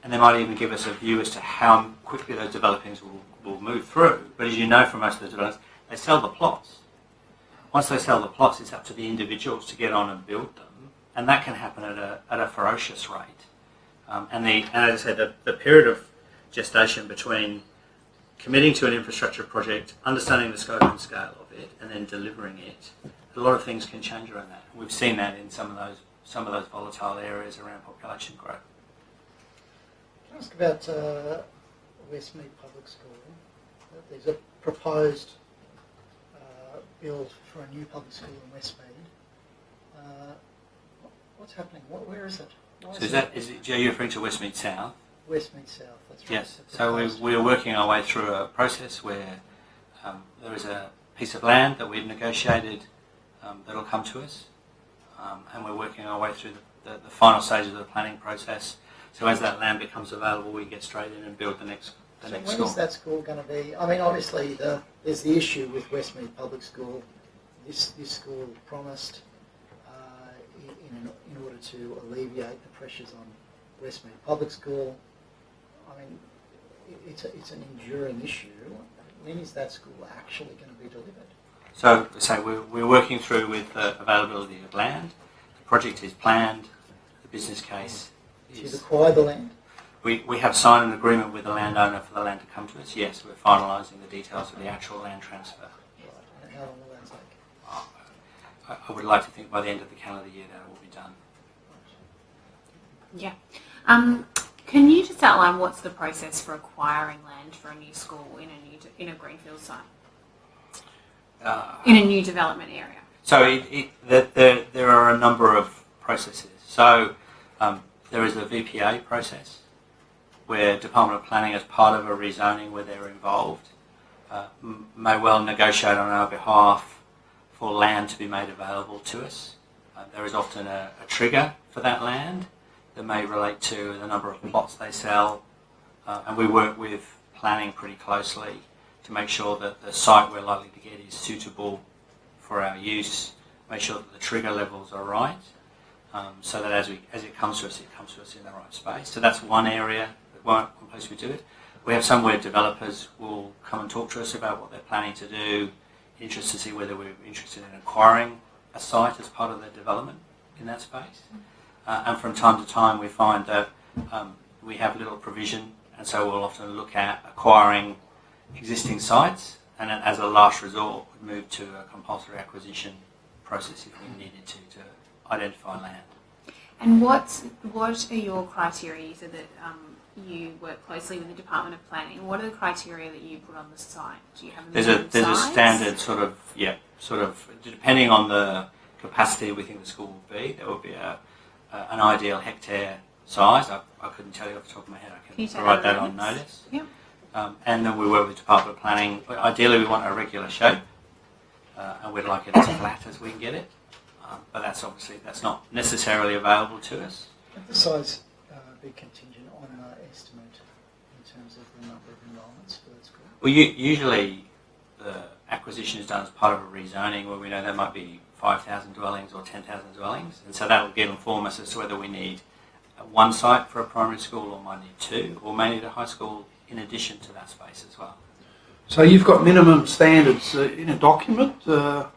and they might even give us a view as to how quickly those developings will move through. But as you know from most of the developers, they sell the plots. Once they sell the plots, it's up to the individuals to get on and build them, and that can happen at a ferocious rate. And as I said, the period of gestation between committing to an infrastructure project, understanding the scope and scale of it, and then delivering it, a lot of things can change around that. We've seen that in some of those volatile areas around population growth. Can I ask about Westmead Public School? There's a proposed build for a new public school in Westmead. What's happening? Where is it? Are you referring to Westmead South? Westmead South, that's right. Yes. So we're working our way through a process where there is a piece of land that we've negotiated that'll come to us, and we're working our way through the final stages of the planning process. So as that land becomes available, we get straight in and build the next When school. is that school going to be? I mean, obviously, there's the issue with Westmead Public School. This school promised, in order to alleviate the pressures on Westmead Public School. I mean, it's an enduring issue. When is that school actually going to be delivered? So we're working through with the availability of land. The project is planned. The business case is... You've acquired the land? We have signed an agreement with the landowner for the land to come to us. Yes, we're finalising the details of the actual land transfer. Right. And how long will that take? I would like to think by the end of the calendar year that will be done. Yeah. Can you just outline what's the process for acquiring land for a new school in a greenfield site? In a new development area? So there are a number of processes. So there is a VPA process where Department of Planning, as part of a rezoning where they're involved, may well negotiate on our behalf for land to be made available to us. There is often a trigger for that land that may relate to the number of plots they sell, and we work with planning pretty closely to make sure that the site we're likely to get is suitable for our use, make sure that the trigger levels are right, so that as it comes to us in the right space. So that's one area, one place we do it. We have some where developers will come and talk to us about what they're planning to do, interested to see whether we're interested in acquiring a site as part of their development in that space. And from time to time we find that we have little provision, and so we'll often look at acquiring existing sites, and then as a last resort would move to a compulsory acquisition process if we needed to identify land. And what are your criteria? You said that you work closely with the Department of Planning. What are the criteria that you put on the site? Do you have There's a standard sort of depending on the capacity we think the school will be, there will be an ideal hectare size. I couldn't tell you off the top of my head. I can provide that on notice. Yep. And then we work with Department of Planning. Ideally, we want a regular shape, and we'd like it as flat as we can get it. But that's not necessarily available to us. Would the size be contingent on an estimate in terms of the number of enrolments for that school? Well, usually the acquisition is done as part of a rezoning where we know there might be 5,000 dwellings or 10,000 dwellings, and so that will inform us as to whether we need one site for a primary school or might need two, or may need a high school in addition to that space as well. So you've got minimum standards in a document for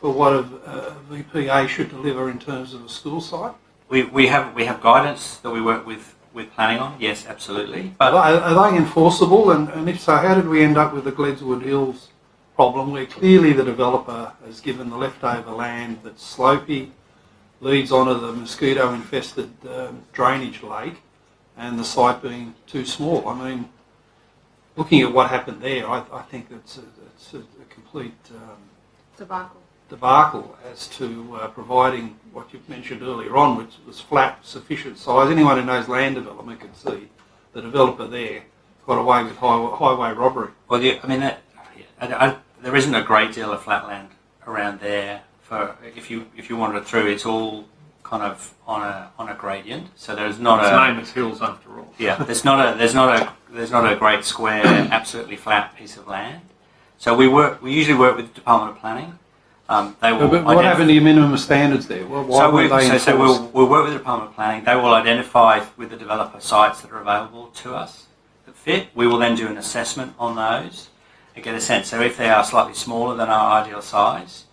what a VPA should deliver in terms of a school site? We have guidance that we work with planning on, yes, absolutely. But are they enforceable? And if so, how did we end up with the Gledswood Hills problem where clearly the developer has given the leftover land that's slopey, leads onto the mosquito-infested drainage lake, and the site being too small? I mean, looking at what happened there, I think it's a complete debacle as to providing what you've mentioned earlier on, which was flat, sufficient size. Anyone who knows land development can see the developer there got away with highway robbery. Well, yeah, I mean, there isn't a great deal of flat land around there. For if you wander through, it's all kind of on a gradient. So there's not its name is hills after all. Yeah, there's not a great square, absolutely flat piece of land. So we usually work with the Department of Planning. They will. But what happened to your minimum standards there? Well, why we'll work with the Department of Planning. They will identify with the developer sites that are available to us that fit. We will then do an assessment on those and get a sense. So if they are slightly smaller than our ideal size,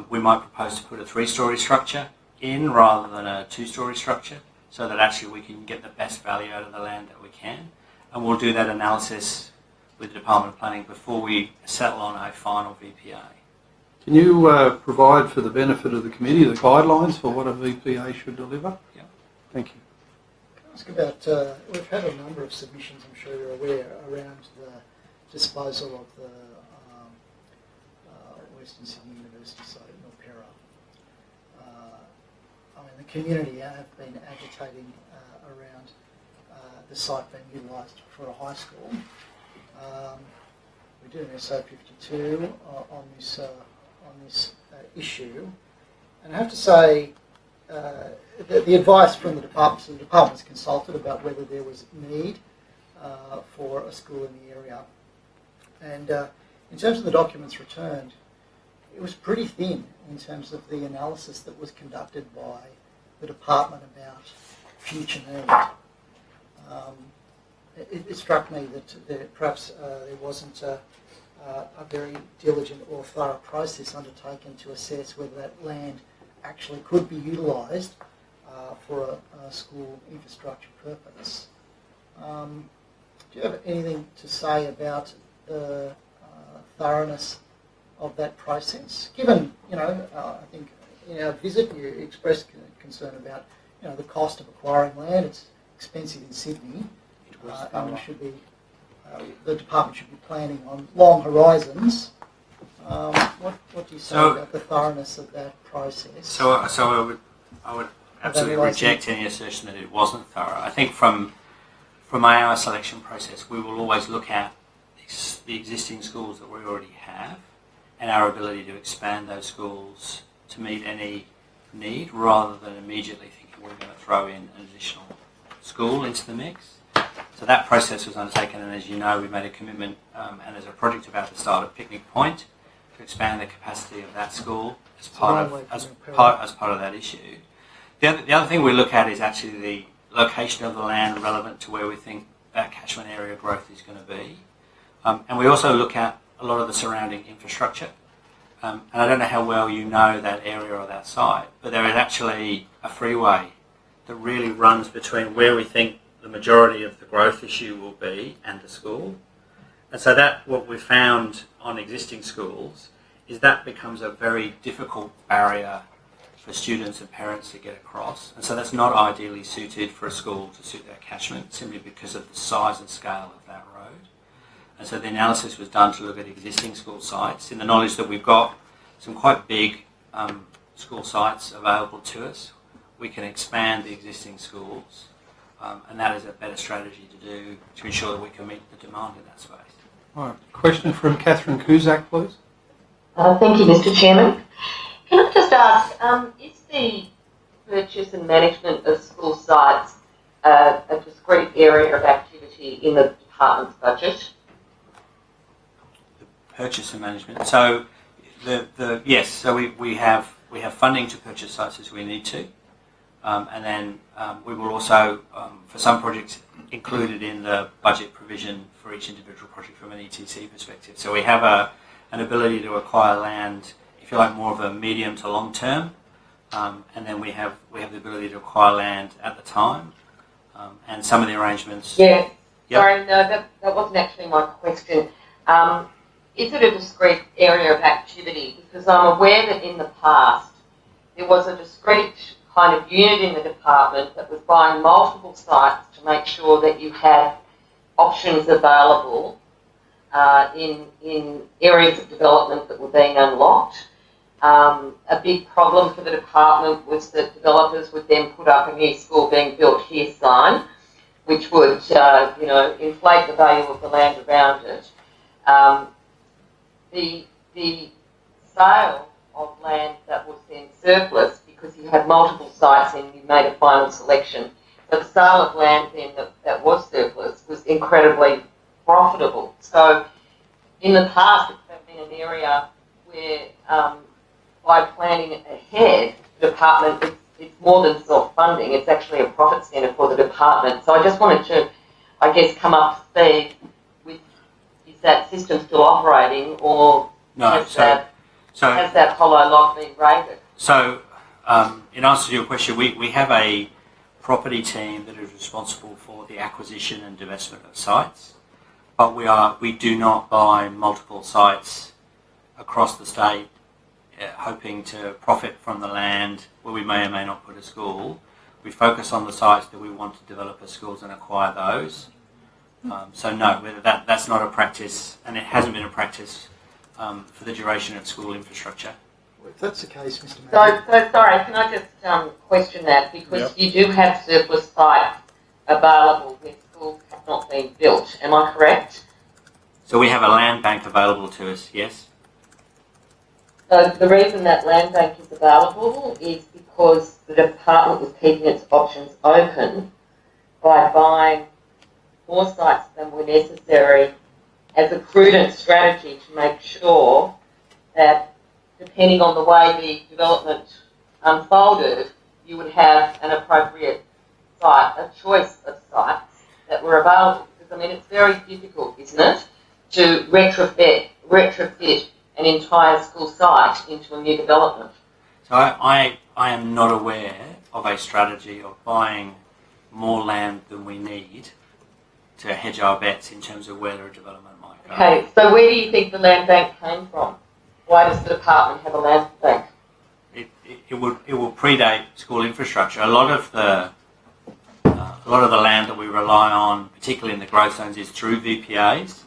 we might propose to put a 3-story structure in rather than a 2-story structure, so that actually we can get the best value out of the land that we can. And we'll do that analysis with the Department of Planning before we settle on a final VPA. Can you provide, for the benefit of the committee, the guidelines for what a VPA should deliver? Yeah. Thank you. Can I ask about, we've had a number of submissions, I'm sure you're aware, around the disposal of the Western Sydney University site at Milpera. I mean, the community have been agitating around the site being utilised for a high school. We do an SO 52 on this issue, and I have to say the advice from the department, so the department was consulted about whether there was need for a school in the area, and in terms of the documents returned, it was pretty thin in terms of the analysis that was conducted by the department about future need. It struck me that perhaps there wasn't a very diligent or thorough process undertaken to assess whether that land actually could be utilised for a school infrastructure purpose. Do you have anything to say about the thoroughness of that process? Given, I think in our visit you expressed concern about, the cost of acquiring land. It's expensive in Sydney, and the department should be planning on long horizons. What do you say about the thoroughness of that process? So I would absolutely reject any assertion that it wasn't thorough. I think from our selection process, we will always look at the existing schools that we already have and our ability to expand those schools to meet any need, rather than immediately thinking we're going to throw in an additional school into the mix. So that process was undertaken, and as you know, we made a commitment, and as a project about to start at Picnic Point, to expand the capacity of that school as part of that issue. The other thing we look at is actually the location of the land relevant to where we think that catchment area growth is going to be. And we also look at a lot of the surrounding infrastructure. And I don't know how well you know that area or that site, but there is actually a freeway that really runs between where we think the majority of the growth issue will be and the school. And so that, what we found on existing schools, is that becomes a very difficult barrier for students and parents to get across. And so that's not ideally suited for a school to suit that catchment, simply because of the size and scale of that road. And so the analysis was done to look at existing school sites in the knowledge that we've got some quite big school sites available to us. We can expand the existing schools, and that is a better strategy to do to ensure that we can meet the demand in that space. All right. Question from Catherine Cusack, please. Thank you, Mr. Chairman. Can I just ask, is the purchase and management of school sites a discrete area of activity in the department's budget? Purchase and management. So yes. So we have funding to purchase sites as we need to, and then we will also for some projects included in the budget provision for each individual project from an ETC perspective. So we have an ability to acquire land, if you like, more of a medium to long term, and then we have the ability to acquire land at the time, and some of the arrangements. Yeah. Yep. Sorry, no, that wasn't actually my question. Is it a discrete area of activity? Because I'm aware that in the past there was a discrete kind of unit in the department that was buying multiple sites to make sure that you had options available in areas of development that were being unlocked. A big problem for the department was that developers would then put up a new school being built here sign, which would, inflate the value of the land around it. The sale of land that was then surplus, because you had multiple sites and you made a final selection, but the sale of land then that was surplus was incredibly profitable. So in the past, it's been an area where by planning ahead, the department, it's more than self-funding, it's actually a profit centre for the department. So I just wanted to, I guess, come up to speed with, is that system still operating, or has that hollow log been raided? So, in answer to your question, we have a property team that is responsible for the acquisition and divestment of sites, but we do not buy multiple sites across the state hoping to profit from the land where we may or may not put a school. We focus on the sites that we want to develop as schools and acquire those. So no, that's not a practice, and it hasn't been a practice for the duration of school infrastructure. Well, if that's the case, Mr. Mayor. So sorry, can I just question that? Because you do have surplus sites available where schools have not been built. Am I correct? So we have a land bank available to us, yes. So the reason that land bank is available is because the department was keeping its options open by buying more sites than were necessary as a prudent strategy to make sure that, depending on the way the development unfolded, you would have an appropriate site, a choice of sites that were available. Because, I mean, it's very difficult, isn't it, to retrofit an entire school site into a new development. So I am not aware of a strategy of buying more land than we need to hedge our bets in terms of where a development might go. Okay, so where do you think the land bank came from? Why does the department have a land bank? It will predate school infrastructure. A lot of the land that we rely on, particularly in the growth zones, is through VPAs,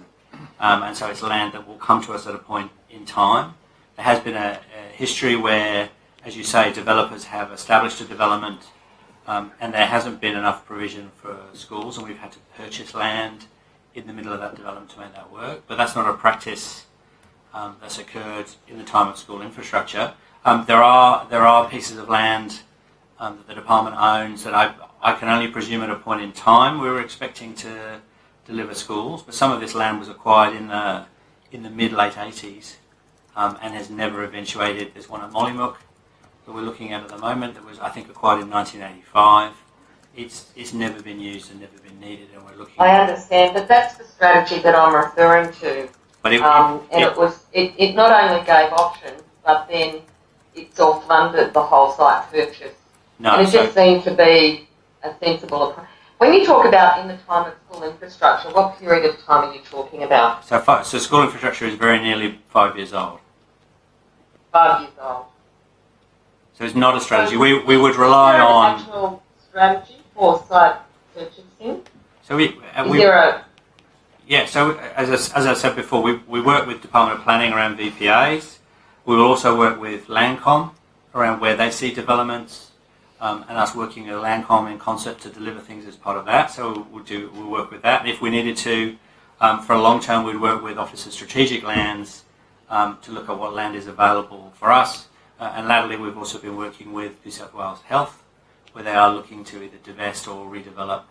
and so it's land that will come to us at a point in time. There has been a history where, as you say, developers have established a development and there hasn't been enough provision for schools, and we've had to purchase land in the middle of that development to make that work. But that's not a practice that's occurred in the time of school infrastructure. There are pieces of land that the department owns that I can only presume at a point in time we were expecting to deliver schools, but some of this land was acquired in the mid-late 80s and has never eventuated. There's one at Mollymook that we're looking at the moment that was, I think, acquired in 1985. It's never been used and never been needed, and we're looking. I understand, but that's the strategy that I'm referring to. But it not only gave options, but then it self-funded the whole site purchase. No, and it just seemed to be a sensible approach. When you talk about in the time of school infrastructure, what period of time are you talking about? So school infrastructure is very nearly 5 years old. 5 years old. So it's not a strategy. We would rely on. Is there an actual strategy for site purchasing? So So as I said before, we work with Department of Planning around VPAs. We will also work with Landcom around where they see developments, and us working with Landcom in concert to deliver things as part of that. So we'll work with that. And if we needed to, for a long term, we'd work with Office of Strategic Lands to look at what land is available for us. And latterly, we've also been working with New South Wales Health, where they are looking to either divest or redevelop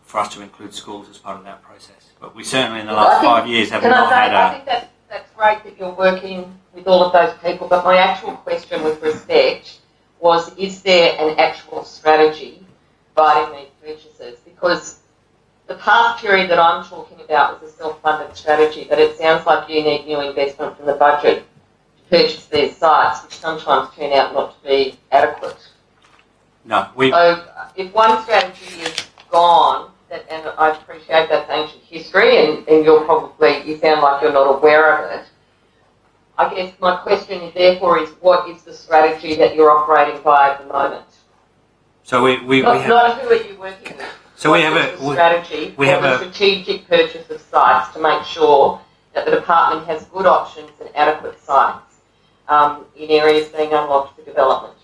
for us to include schools as part of that process. But we certainly, in the last 5 years, have not had I think that's great that you're working with all of those people, but my actual question with respect was, is there an actual strategy providing these purchases? Because the past period that I'm talking about was a self-funded strategy, but it sounds like you need new investment from the budget to purchase these sites, which sometimes turn out not to be adequate. No, So if one strategy is gone, and I appreciate that's ancient history, and you sound like you're not aware of it. I guess my question therefore is, what is the strategy that you're operating by at the moment? So not who are you working with? So we have a strategy for the strategic purchase of sites to make sure that the department has good options and adequate sites in areas being unlocked for development.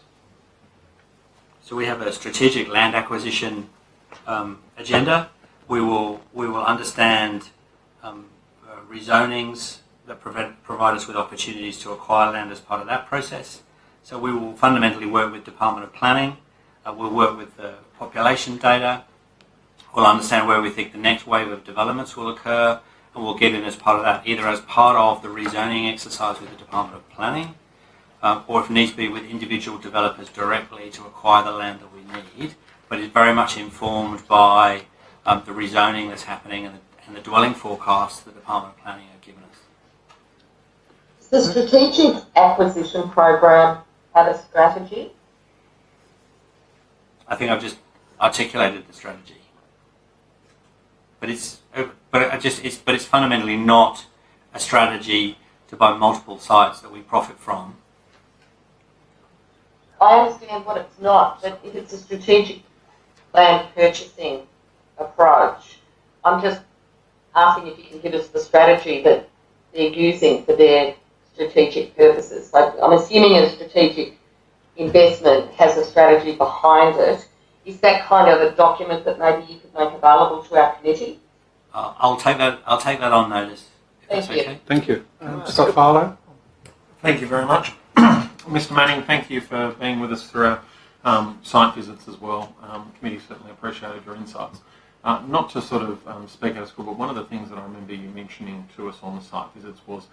So we have a strategic land acquisition agenda. We will understand rezonings that provide us with opportunities to acquire land as part of that process. So we will fundamentally work with Department of Planning. We'll work with the population data. We'll understand where we think the next wave of developments will occur, and we'll get in as part of that, either as part of the rezoning exercise with the Department of Planning, or if needs be with individual developers directly to acquire the land that we need. But it's very much informed by the rezoning that's happening and the dwelling forecasts the Department of Planning have given us. Does the strategic acquisition program have a strategy? I think I've just articulated the strategy, but it's fundamentally not a strategy to buy multiple sites that we profit from. I understand what it's not, but if it's a strategic land purchasing approach, I'm just asking if you can give us the strategy that they're using for their strategic purposes. Like, I'm assuming a strategic investment has a strategy behind it. Is that kind of a document that maybe you could make available to our committee? I'll take that on notice. Thank you. Okay. Thank you. Scott Farlow. Thank you very much. Mr Manning, thank you for being with us through our site visits as well. The committee certainly appreciated your insights. Not to sort of speak out of school, but one of the things that I remember you mentioning to us on the site visits was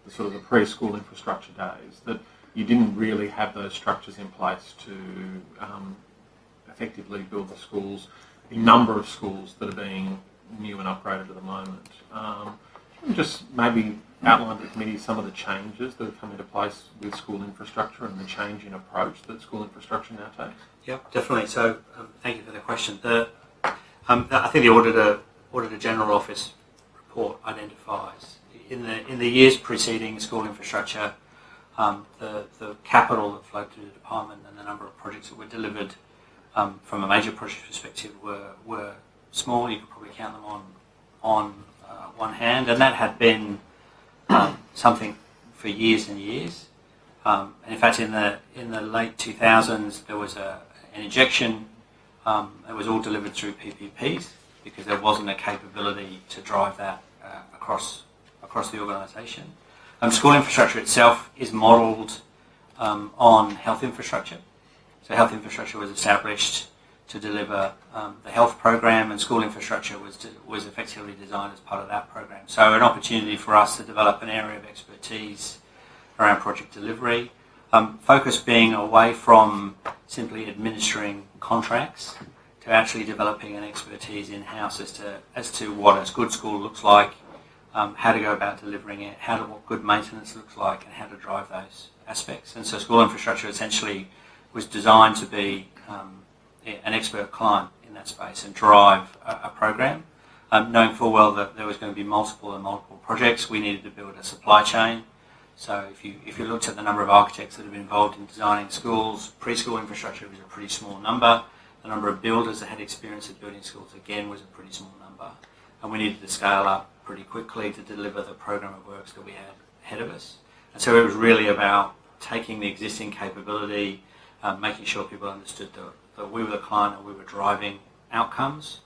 the sort of the preschool infrastructure days, that you didn't really have those structures in place to effectively build the schools, the number of schools that are being new and upgraded at the moment. Just maybe outline to the committee some of the changes that have come into place with school infrastructure and the change in approach that school infrastructure now takes. Yep, definitely. So thank you for the question. I think the Auditor General Office report identifies in the years preceding school infrastructure, the capital that flowed through the department and the number of projects that were delivered from a major project perspective were small. You could probably count them on one hand, and that had been something for years and years. And in fact, in the late 2000s, there was an injection. It was all delivered through PPPs because there wasn't a capability to drive that across the organisation. School infrastructure itself is modelled on health infrastructure. So health infrastructure was established to deliver the health program, and school infrastructure was effectively designed as part of that program. So an opportunity for us to develop an area of expertise around project delivery, focus being away from simply administering contracts to actually developing an expertise in-house as to what a good school looks like, how to go about delivering it, what good maintenance looks like, and how to drive those aspects. And so school infrastructure essentially was designed to be an expert client in that space and drive a program. Knowing full well that there was going to be multiple projects, we needed to build a supply chain. So if you looked at the number of architects that have been involved in designing schools, preschool infrastructure was a pretty small number. The number of builders that had experience at building schools, again, was a pretty small number. And we needed to scale up pretty quickly to deliver the program of works that we had ahead of us. And so it was really about taking the existing capability, making sure people understood that we were the client and we were driving outcomes,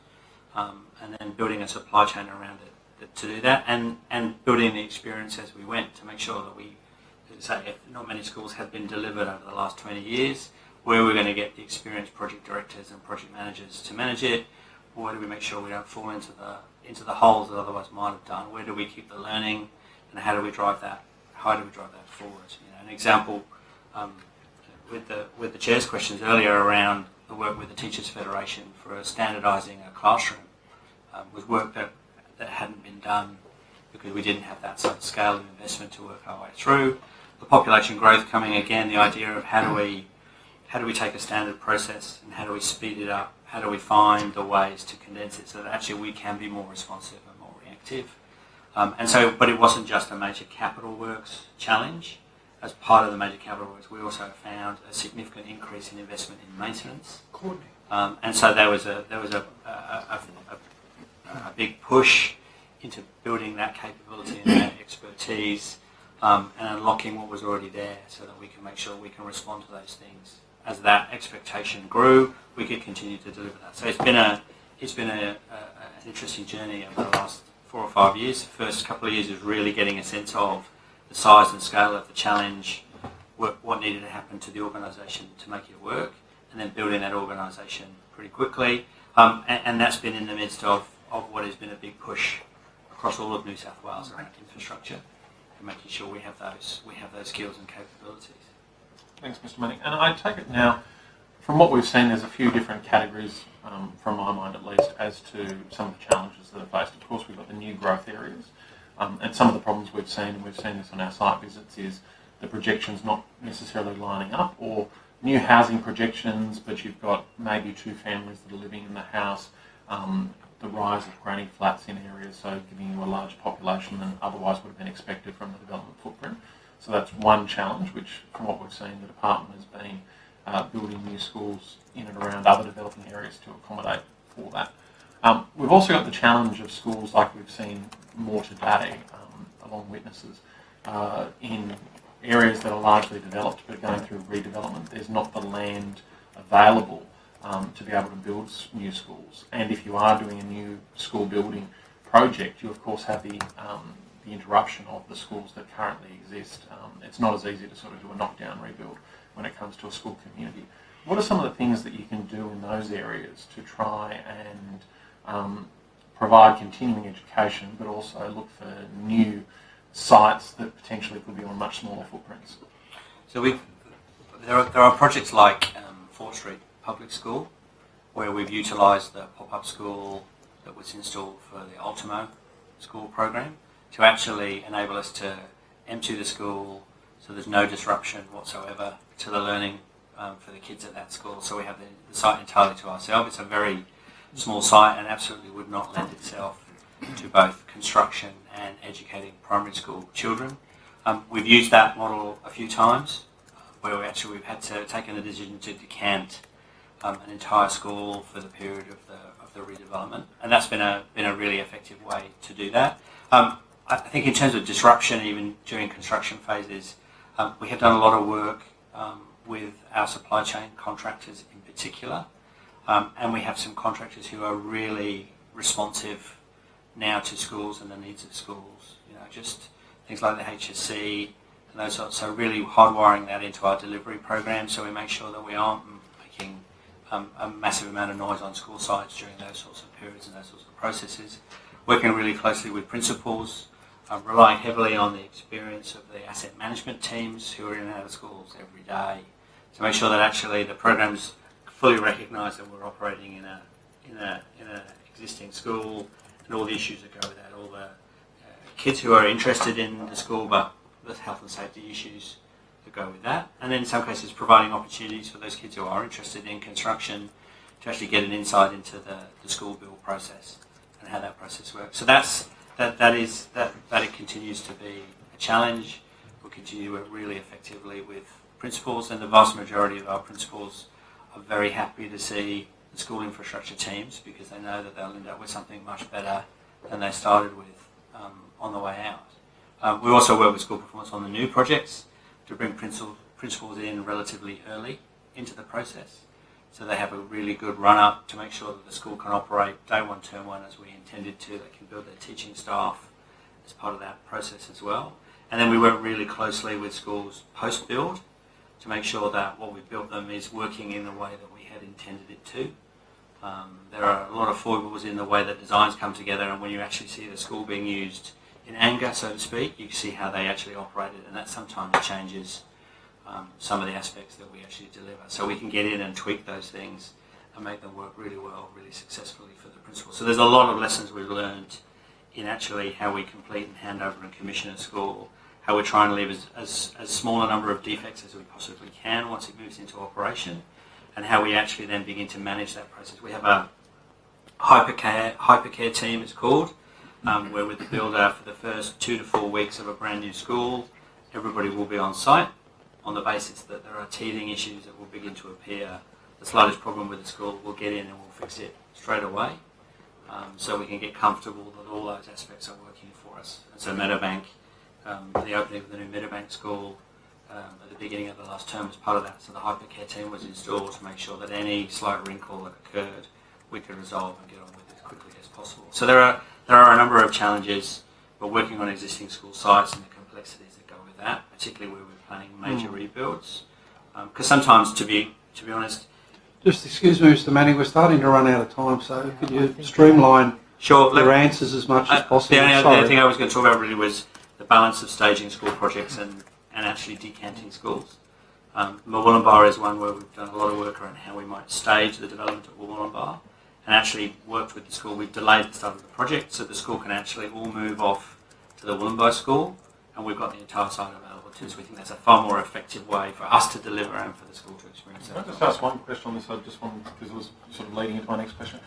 and then building a supply chain around it to do that, and building the experience as we went to make sure that we, say, if not many schools had been delivered over the last 20 years, where we're going to get the experienced project directors and project managers to manage it, where do we make sure we don't fall into the holes that otherwise might have done, where do we keep the learning, and how do we drive that forward. An example with the chair's questions earlier around the work with the Teachers Federation for standardising a classroom was work that hadn't been done because we didn't have that sort of scale of investment to work our way through. The population growth coming again, the idea of how do we take a standard process and how do we speed it up? How do we find the ways to condense it so that actually we can be more responsive and more reactive? But it wasn't just a major capital works challenge. As part of the major capital works, we also found a significant increase in investment in maintenance. And so there was a big push into building that capability and that expertise and unlocking what was already there so that we can make sure we can respond to those things. As that expectation grew, we could continue to deliver that. So it's been an interesting journey over the last 4 or 5 years. The first couple of years was really getting a sense of the size and scale of the challenge, what needed to happen to the organisation to make it work, and then building that organisation pretty quickly. And that's been in the midst of what has been a big push across all of New South Wales around infrastructure and making sure we have those skills and capabilities. Thanks, Mr. Manning. And I take it now, from what we've seen, there's a few different categories, from my mind at least, as to some of the challenges that are faced. Of course, we've got the new growth areas, and some of the problems we've seen, and we've seen this on our site visits, is the projections not necessarily lining up, or new housing projections, but you've got maybe 2 families that are living in the house, the rise of granny flats in areas, so giving you a larger population than otherwise would have been expected from the development footprint. So that's one challenge, which, from what we've seen, the department has been building new schools in and around other developing areas to accommodate for that. We've also got the challenge of schools, like we've seen more today, along witnesses, in areas that are largely developed but going through redevelopment. There's not the land available to be able to build new schools. And if you are doing a new school building project, you of course have the interruption of the schools that currently exist. It's not as easy to sort of do a knockdown rebuild when it comes to a school community. What are some of the things that you can do in those areas to try and provide continuing education, but also look for new sites that potentially could be on much smaller footprints? So there are projects like 4th Street Public School, where we've utilised the pop-up school that was installed for the Ultimo school program to actually enable us to empty the school so there's no disruption whatsoever to the learning for the kids at that school. So we have the site entirely to ourselves. It's a very small site and absolutely would not lend itself to both construction and educating primary school children. We've used that model a few times where we've had to take a decision to decant an entire school for the period of the redevelopment, and that's been a really effective way to do that. I think in terms of disruption, even during construction phases, we have done a lot of work with our supply chain contractors in particular, and we have some contractors who are really responsive now to schools and the needs of schools. Just things like the HSC and those sorts. So really hardwiring that into our delivery program, so we make sure that we aren't making a massive amount of noise on school sites during those sorts of periods and those sorts of processes. Working really closely with principals, relying heavily on the experience of the asset management teams who are in and out of schools every day to make sure that actually the programs fully recognise that we're operating in an existing school and all the issues that go with that, all the kids who are interested in the school, but the health and safety issues that go with that, and then in some cases providing opportunities for those kids who are interested in construction to actually get an insight into the school build process and how that process works. So that it continues to be a challenge. We'll continue to work really effectively with principals, and the vast majority of our principals are very happy to see the school infrastructure teams because they know that they'll end up with something much better than they started with on the way out. We also work with school performance on the new projects to bring principals in relatively early into the process, so they have a really good run-up to make sure that the school can operate day one, term one as we intended to. They can build their teaching staff as part of that process as well. And then we work really closely with schools post-build to make sure that what we've built them is working in the way that we had intended it to. There are a lot of foibles in the way that designs come together, and when you actually see the school being used in anger, so to speak, you can see how they actually operated, and that sometimes changes some of the aspects that we actually deliver. So we can get in and tweak those things and make them work really well, really successfully for the principal. So there's a lot of lessons we've learned in actually how we complete and hand over and commission a school, how we're trying to leave as small a number of defects as we possibly can once it moves into operation, and how we actually then begin to manage that process. We have a hypercare team, it's called, where with the builder for the first 2 to 4 weeks of a brand new school, everybody will be on site on the basis that there are teething issues that will begin to appear. The slightest problem with the school, we'll get in and we'll fix it straight away. so we can get comfortable that all those aspects are working for us. And so Meadowbank, the opening of the new Meadowbank school at the beginning of the last term was part of that. So the hypercare team was installed to make sure that any slight wrinkle that occurred we could resolve and get on with as quickly as possible. So there are a number of challenges. We're working on existing school sites and the complexities that go with that, particularly where we're planning major rebuilds. Because sometimes, to be honest, just excuse me, Mr. Manning, we're starting to run out of time, so could you streamline your answers as much as possible? The only thing I was going to talk about really was the balance of staging school projects and actually decanting schools. Wollongbar is one where we've done a lot of work around how we might stage the development of Wollongbar, and actually worked with the school. We've delayed the start of the project so the school can actually all move off to the Wollongbar school, and we've got the entire site available too. So we think that's a far more effective way for us to deliver and for the school to experience Can I that. just ask one question on this? I just wanted, because it was sort of leading into my next question.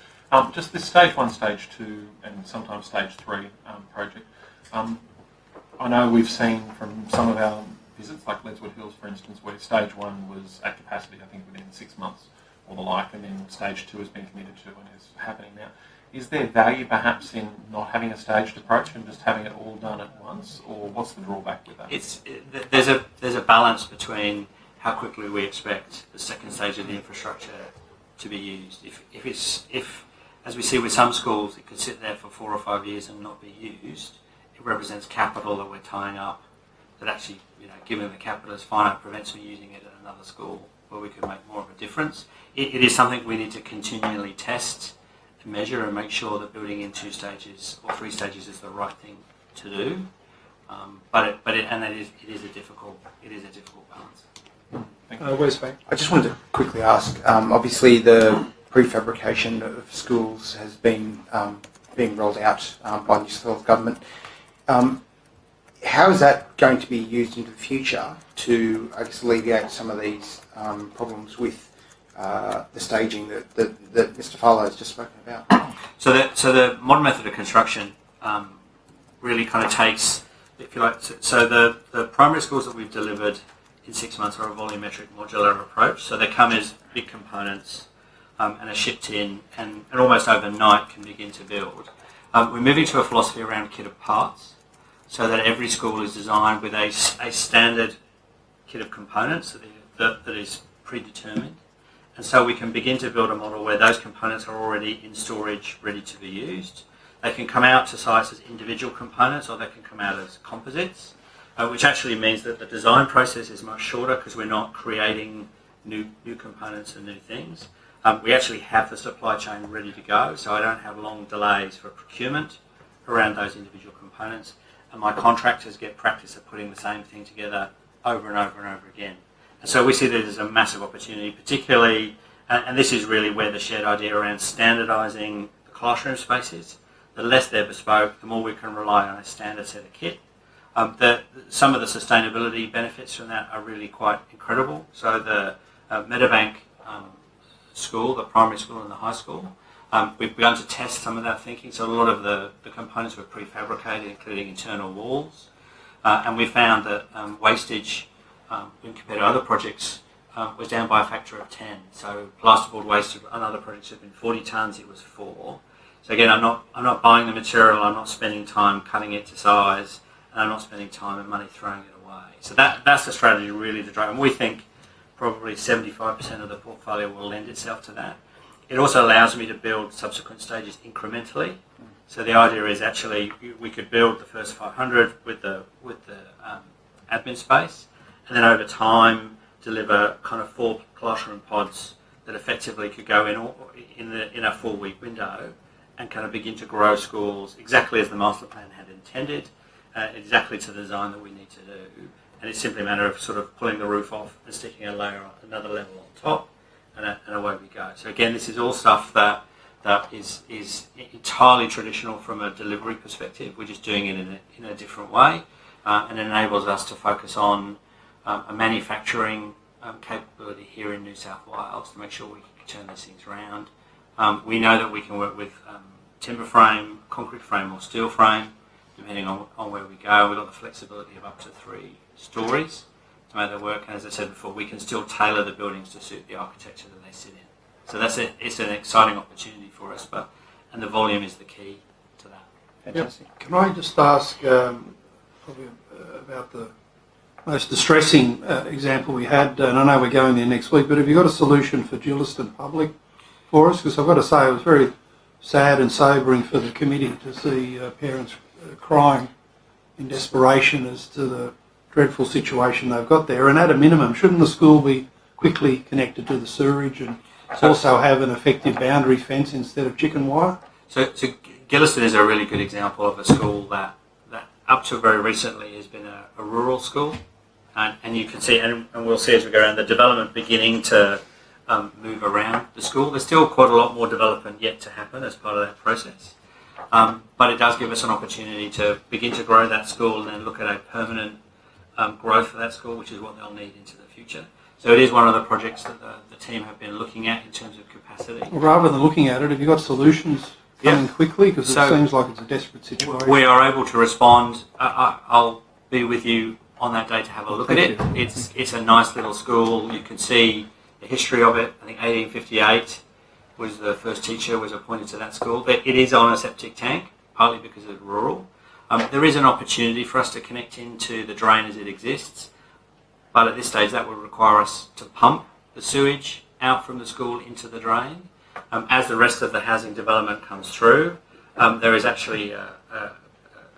Just this stage 1, stage 2, and sometimes stage 3 project. I know we've seen from some of our visits, like Ledswood Hills, for instance, where stage 1 was at capacity, I think within 6 months or the like, and then stage 2 has been committed to and is happening now. Is there value perhaps in not having a staged approach and just having it all done at once, or what's the drawback with that? There's a balance between how quickly we expect the second stage of the infrastructure to be used. If as we see with some schools, it could sit there for 4 or 5 years and not be used, it represents capital that we're tying up that actually, given the capital is finite, prevents me using it at another school where we could make more of a difference. It is something we need to continually test and measure and make sure that building in 2 stages or 3 stages is the right thing to do. It is a difficult balance. Where's Frank? I just wanted to quickly ask, obviously the prefabrication of schools has been being rolled out by the New South Wales Government. How is that going to be used into the future to, I guess, alleviate some of these problems with the staging that Mr. Farlow has just spoken about? So the modern method of construction really kind of takes, if you like, so the primary schools that we've delivered in 6 months are a volumetric modular approach. So they come as big components and are shipped in, and almost overnight can begin to build. We're moving to a philosophy around kit of parts, so that every school is designed with a standard kit of components that is predetermined. And so we can begin to build a model where those components are already in storage, ready to be used. They can come out to sites as individual components, or they can come out as composites, which actually means that the design process is much shorter because we're not creating new components and new things. We actually have the supply chain ready to go, so I don't have long delays for procurement around those individual components. And my contractors get practice at putting the same thing together over and over and over again. And so we see that as a massive opportunity, particularly, and this is really where the shared idea around standardising the classroom spaces. The less they're bespoke, the more we can rely on a standard set of kit. Some of the sustainability benefits from that are really quite incredible. So the Meadowbank school, the primary school and the high school, we've begun to test some of that thinking. So a lot of the components were prefabricated, including internal walls. And we found that wastage, when compared to other projects, was down by a factor of 10. So plasterboard waste on other projects have been 40 tonnes, it was 4. So again, I'm not buying the material, I'm not spending time cutting it to size, and I'm not spending time and money throwing it away. So that's the strategy really to drive. And we think probably 75% of the portfolio will lend itself to that. It also allows me to build subsequent stages incrementally. So the idea is actually we could build the first 500 with the admin space, and then over time deliver kind of 4 classroom pods that effectively could go in a 4-week window and kind of begin to grow schools exactly as the master plan had intended, exactly to the design that we need to do. And it's simply a matter of sort of pulling the roof off and sticking another level on top, and away we go. So again, this is all stuff that is entirely traditional from a delivery perspective. We're just doing it in a different way, and enables us to focus on a manufacturing capability here in New South Wales to make sure we can turn these things around. We know that we can work with timber frame, concrete frame or steel frame, depending on where we go. We've got the flexibility of up to 3 stories to make that work. And as I said before, we can still tailor the buildings to suit the architecture that they sit in. So it's an exciting opportunity for us. But and the volume is the key to that. Fantastic. Yep. Can I just ask probably about the most distressing example we had, and I know we're going there next week, but have you got a solution for Gilliston Public for us? Because I've got to say it was very sad and sobering for the committee to see parents crying in desperation as to the dreadful situation they've got there. And at a minimum, shouldn't the school be quickly connected to the sewerage and also have an effective boundary fence instead of chicken wire? So Gilliston is a really good example of a school that up to very recently has been a rural school. And you can see, and we'll see as we go around, the development beginning to move around the school. There's still quite a lot more development yet to happen as part of that process. But it does give us an opportunity to begin to grow that school and then look at a permanent growth for that school, which is what they'll need into the future. So it is one of the projects that the team have been looking at in terms of capacity. Well, rather than looking at it, have you got solutions coming quickly? Because it seems like it's a desperate situation. We are able to respond. I'll be with you on that day to have a look at it. It's a nice little school. You can see the history of it. I think 1858 was the first teacher was appointed to that school. It is on a septic tank, partly because it's rural. There is an opportunity for us to connect into the drain as it exists, but at this stage that would require us to pump the sewage out from the school into the drain. As the rest of the housing development comes through, there is actually a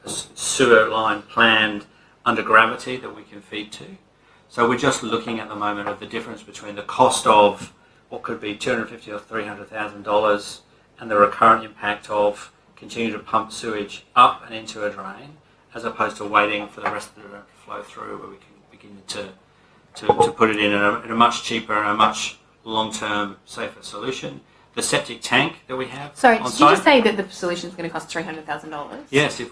sewer line planned under gravity that we can feed to. So we're just looking at the moment of the difference between the cost of what could be $250,000 or $300,000 and the recurrent impact of continue to pump sewage up and into a drain, as opposed to waiting for the rest of the drain to flow through, where we can begin to put it in a much cheaper and a much long-term safer solution. The septic tank that we have. Sorry, on did site, you just say that the solution is going to cost $300,000? Yes, if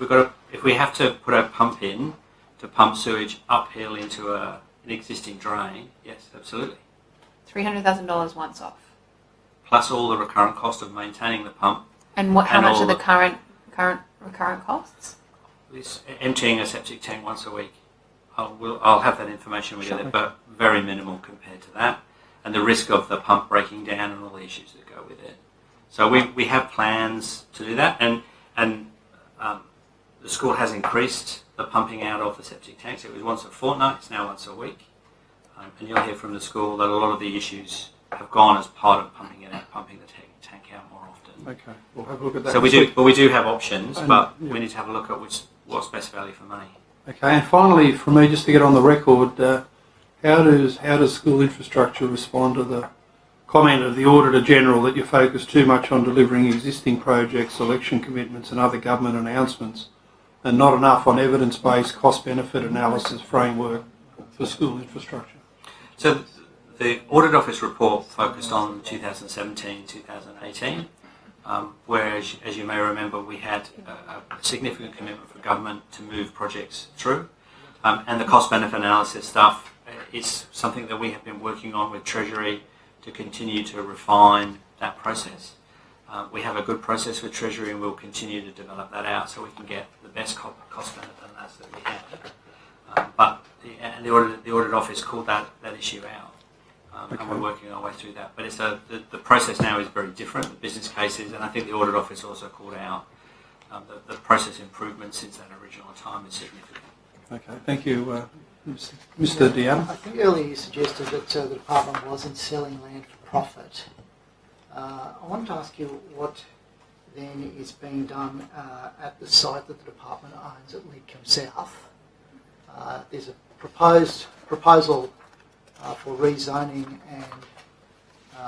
we have to put a pump in to pump sewage uphill into an existing drain, yes, absolutely. $300,000 once off. Plus all the recurrent cost of maintaining the pump. And how much are the current recurrent costs? This emptying a septic tank once a week. I'll have that information with you, but very minimal compared to that, and the risk of the pump breaking down and all the issues that go with it. So we have plans to do that, and the school has increased the pumping out of the septic tanks. It was once a fortnight, it's now once a week, and you'll hear from the school that a lot of the issues have gone as part of pumping it out, pumping the tank out more often. Okay, we'll have a look at that. So we do have options, but we need to have a look at what's best value for money. Okay, and finally, for me, just to get on the record, how does school infrastructure respond to the comment of the Auditor General that you focus too much on delivering existing projects, election commitments and other government announcements, and not enough on evidence-based cost-benefit analysis framework for school infrastructure? So the Audit Office report focused on 2017-2018, where, as you may remember, we had a significant commitment for government to move projects through. And the cost-benefit analysis stuff is something that we have been working on with Treasury to continue to refine that process. We have a good process with Treasury, and we'll continue to develop that out so we can get the best cost-benefit analysis that we have. But the Audit Office called that issue out. And we're working our way through that. But it's the process now is very different, the business cases, and I think the Audit Office also called out the process improvement since that original time is significant. Okay, thank you. Mr. Deanna? I think earlier you suggested that the department wasn't selling land for profit. I wanted to ask you what then is being done at the site that the department owns at Lidcombe South. There's a proposal for rezoning and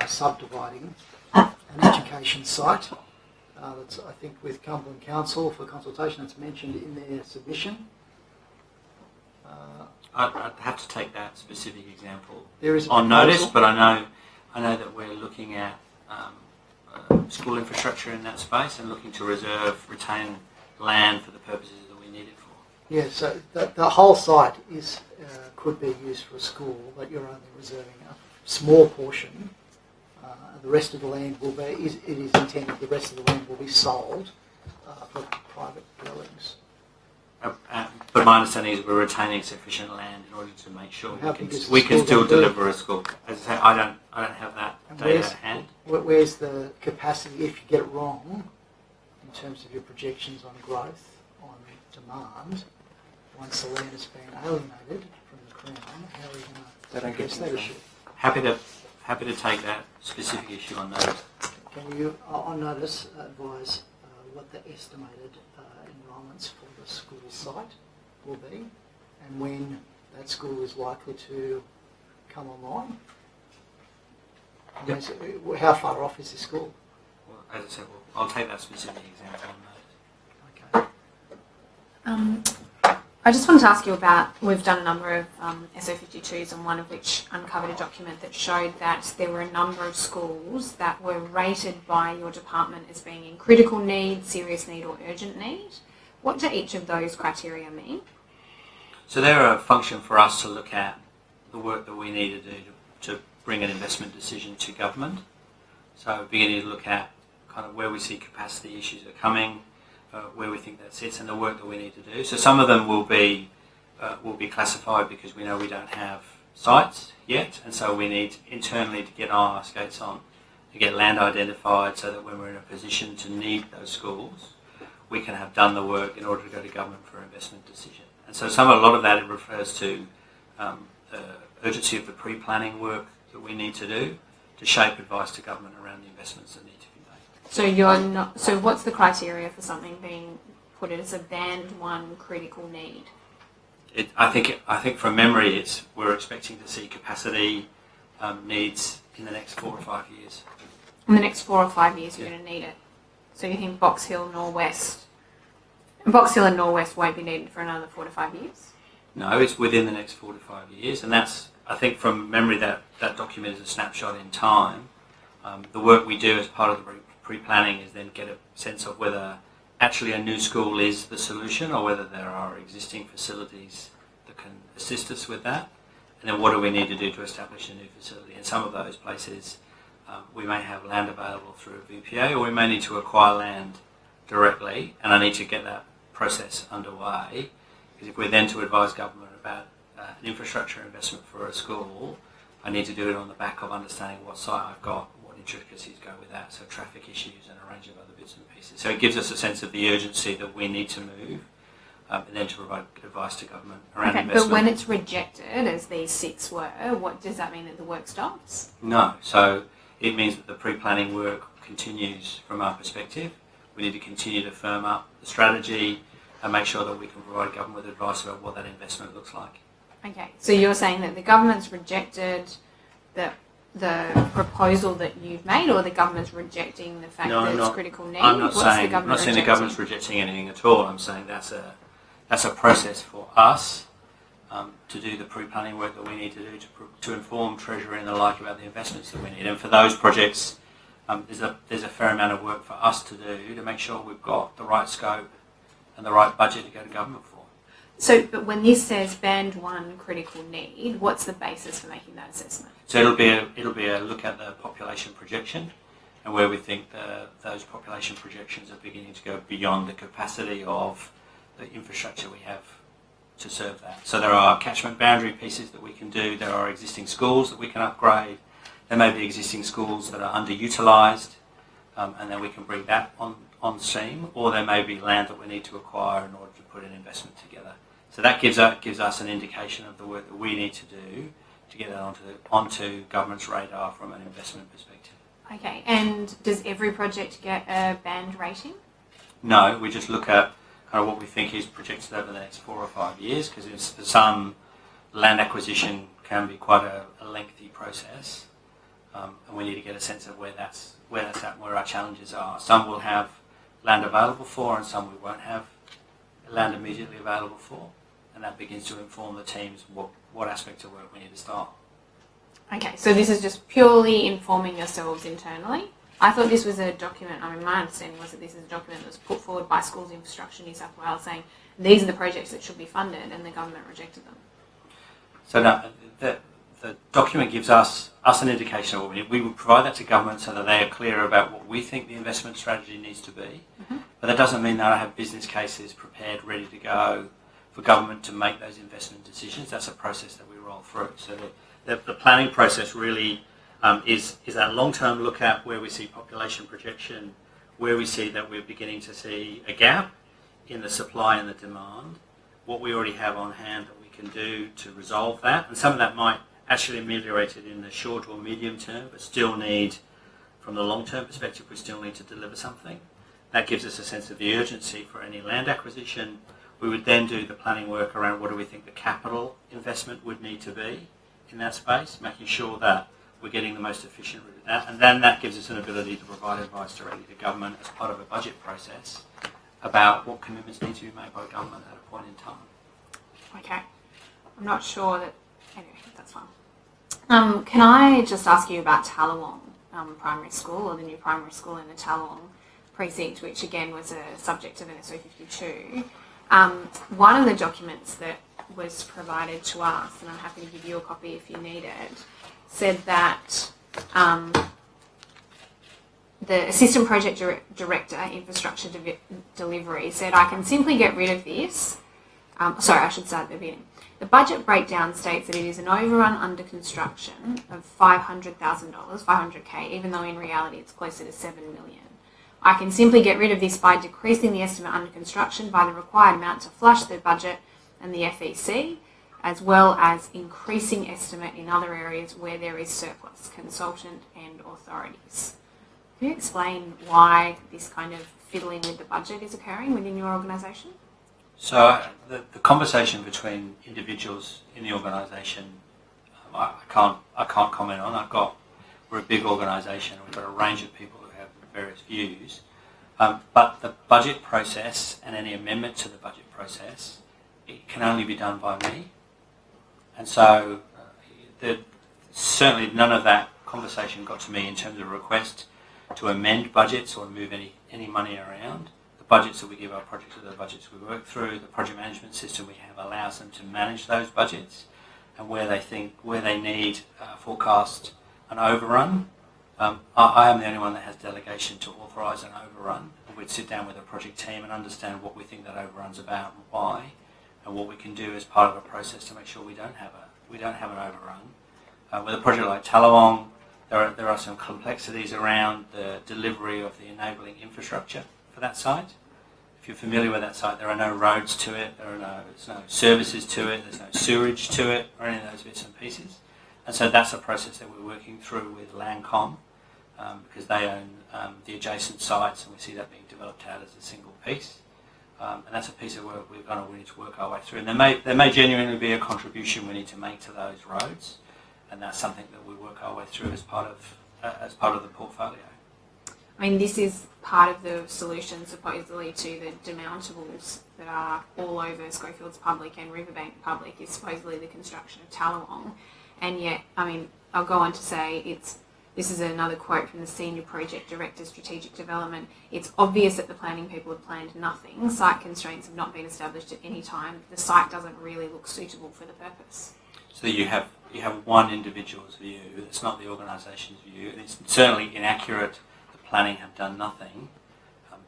subdividing an education site. That's, I think, with Cumberland Council for consultation. It's mentioned in their submission. I'd have to take that specific example on notice, but I know that we're looking at school infrastructure in that space and looking to retain land for the purposes that we need it for. Yeah, so the whole site could be used for a school, but you're only reserving a small portion. The rest of the land it is intended the rest of the land will be sold for private dwellings. But my understanding is we're retaining sufficient land in order to make sure we can still deliver a school. As I say, I don't have that data at hand. Where's the capacity if you get it wrong in terms of your projections on growth, on demand, once the land has been alienated from the Crown, how are you going to address that issue? Happy to take that specific issue on notice. Can you, on notice, advise what the estimated enrolments for the school site will be, and when that school is likely to come online? Yep. How far off is the school? Well, as I said, I'll take that specific example on notice. I just wanted to ask you about, we've done a number of SO52s, and one of which uncovered a document that showed that there were a number of schools that were rated by your department as being in critical need, serious need or urgent need. What do each of those criteria mean? So they're a function for us to look at the work that we need to do to bring an investment decision to government. So beginning to look at kind of where we see capacity issues are coming, where we think that sits, and the work that we need to do. So some of them will be classified because we know we don't have sites yet, and so we need internally to get our skates on, to get land identified so that when we're in a position to need those schools, we can have done the work in order to go to government for an investment decision. And so a lot of that refers to the urgency of the pre-planning work that we need to do to shape advice to government around the investments that need to be made. So you're not. So what's the criteria for something being put as a band 1 critical need? I think from memory, we're expecting to see capacity needs in the next 4 or 5 years. In the next 4 or 5 years, you're going to need it. So you think Box Hill, Norwest, Box Hill and Norwest won't be needed for another 4 to 5 years? No, it's within the next 4 to 5 years, and that's, I think from memory, that document is a snapshot in time. The work we do as part of the pre-planning is then get a sense of whether actually a new school is the solution or whether there are existing facilities that can assist us with that. And then what do we need to do to establish a new facility? In some of those places, we may have land available through a VPA, or we may need to acquire land directly, and I need to get that process underway. Because if we're then to advise government about an infrastructure investment for a school, I need to do it on the back of understanding what site I've got, what intricacies go with that, so traffic issues and a range of other bits and pieces. So it gives us a sense of the urgency that we need to move, and then to provide advice to government around investment. But when it's rejected, as these 6 were, what does that mean, that the work stops? No, so it means that the pre-planning work continues from our perspective. We need to continue to firm up the strategy and make sure that we can provide government with advice about what that investment looks like. Okay, so you're saying that the government's rejected the proposal that you've made, or the government's rejecting the fact that it's critical need? I'm not saying the government's rejecting anything at all. I'm saying that's a process for us to do the pre-planning work that we need to do to inform Treasury and the like about the investments that we need. And for those projects, there's a fair amount of work for us to do to make sure we've got the right scope and the right budget to go to government for. So, but when this says band 1 critical need, what's the basis for making that assessment? So it'll be a look at the population projection and where we think those population projections are beginning to go beyond the capacity of the infrastructure we have to serve that. So there are catchment boundary pieces that we can do. There are existing schools that we can upgrade. There may be existing schools that are underutilised, and then we can bring that on stream, or there may be land that we need to acquire in order to put an investment together. So that gives us an indication of the work that we need to do to get that onto government's radar from an investment perspective. Okay, and does every project get a band rating? No, we just look at kind of what we think is projected over the next 4 or 5 years, because for some, land acquisition can be quite a lengthy process, and we need to get a sense of where that's at and where our challenges are. Some will have land available for, and some we won't have land immediately available for, and that begins to inform the teams what aspects of work we need to start. Okay, so this is just purely informing yourselves internally. I thought this was a document, I mean, my understanding was that this is a document that was put forward by Schools Infrastructure New South Wales saying these are the projects that should be funded, and the government rejected them. So no, the document gives us an indication of what we need. We would provide that to government so that they are clear about what we think the investment strategy needs to be. Mm-hmm. But that doesn't mean that I have business cases prepared, ready to go for government to make those investment decisions. That's a process that we roll through. So the planning process really is that long-term look at where we see population projection, where we see that we're beginning to see a gap in the supply and the demand, what we already have on hand that we can do to resolve that. And some of that might actually ameliorate it in the short or medium term, but still need, from the long-term perspective, we still need to deliver something. That gives us a sense of the urgency for any land acquisition. We would then do the planning work around what do we think the capital investment would need to be in that space, making sure that we're getting the most efficient route of that. And then that gives us an ability to provide advice directly to government as part of a budget process about what commitments need to be made by government at a point in time. Okay. I'm not sure that... Anyway, that's fine. Can I just ask you about Tallawong Primary School, or the new primary school in the Tallawong precinct, which again was a subject of NSO 52. One of the documents that was provided to us, and I'm happy to give you a copy if you need it, said that the Assistant Project Director, Infrastructure Delivery, said, I can simply get rid of this. Sorry, I should start at the beginning. The budget breakdown states that it is an overrun under construction of $500,000, 500K, even though in reality it's closer to 7 million. I can simply get rid of this by decreasing the estimate under construction by the required amount to flush the budget and the FEC, as well as increasing estimate in other areas where there is surplus, consultant and authorities. Can you explain why this kind of fiddling with the budget is occurring within your organisation? So the conversation between individuals in the organisation, I can't comment on. We're a big organisation. We've got a range of people who have various views, but the budget process and any amendment to the budget process, it can only be done by me, and so certainly none of that conversation got to me in terms of a request to amend budgets or move any money around. Budgets that we give our projects are the budgets we work through. The project management system we have allows them to manage those budgets, and where they need forecast an overrun. I am the only one that has delegation to authorise an overrun. And we'd sit down with a project team and understand what we think that overrun's about and why, and what we can do as part of a process to make sure we don't have an overrun. With a project like Tallawong, there are some complexities around the delivery of the enabling infrastructure for that site. If you're familiar with that site, there are no roads to it, there's no services to it, there's no sewerage to it, or any of those bits and pieces. And so that's a process that we're working through with Landcom, because they own the adjacent sites, and we see that being developed out as a single piece. And that's a piece of work we need to work our way through. And there may genuinely be a contribution we need to make to those roads, and that's something that we work our way through as part of the portfolio. I mean, this is part of the solution, supposedly, to the demountables that are all over Schofield's Public and Riverbank Public, is supposedly the construction of Tallawong. And yet, I mean, I'll go on to say this is another quote from the Senior Project Director, Strategic Development. It's obvious that the planning people have planned nothing. Site constraints have not been established at any time. The site doesn't really look suitable for the purpose. So you have one individual's view. It's not the organisation's view. And it's certainly inaccurate. Planning have done nothing,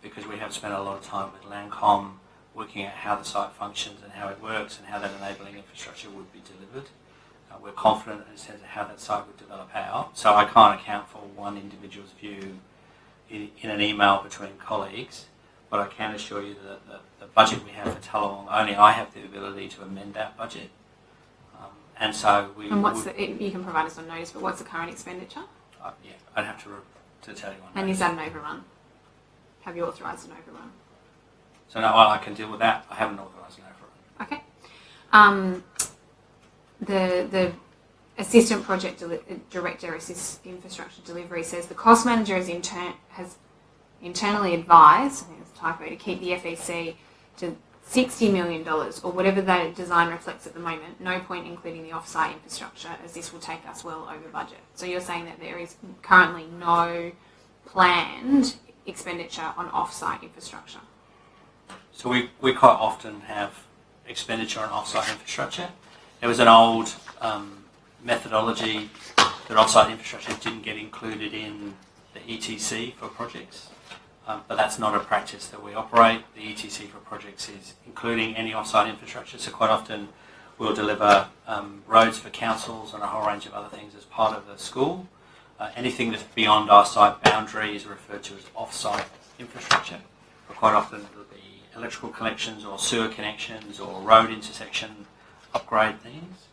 because we have spent a lot of time with Landcom working out how the site functions and how it works and how that enabling infrastructure would be delivered. We're confident in terms of how that site would develop out. So I can't account for one individual's view in an email between colleagues, but I can assure you that the budget we have for Tallawong, only I have the ability to amend that budget. And so you can provide us on notice, but what's the current expenditure? Yeah, I'd have to tell you on. And is that an overrun? Have you authorised an overrun? So no, I can deal with that. I haven't authorised an overrun. Okay. The Assistant Project Director, Infrastructure Delivery, says the cost manager has internally advised, I think it's a typo, to keep the FEC to $60 million, or whatever the design reflects at the moment. No point including the off-site infrastructure, as this will take us well over budget. So you're saying that there is currently no planned expenditure on off-site infrastructure? So we quite often have expenditure on off-site infrastructure. There was an old methodology that off-site infrastructure didn't get included in the ETC for projects. But that's not a practice that we operate. The ETC for projects is including any off-site infrastructure. So quite often we'll deliver roads for councils and a whole range of other things as part of the school. Anything that's beyond our site boundary is referred to as off-site infrastructure. But quite often the electrical connections or sewer connections or road intersection upgrade things,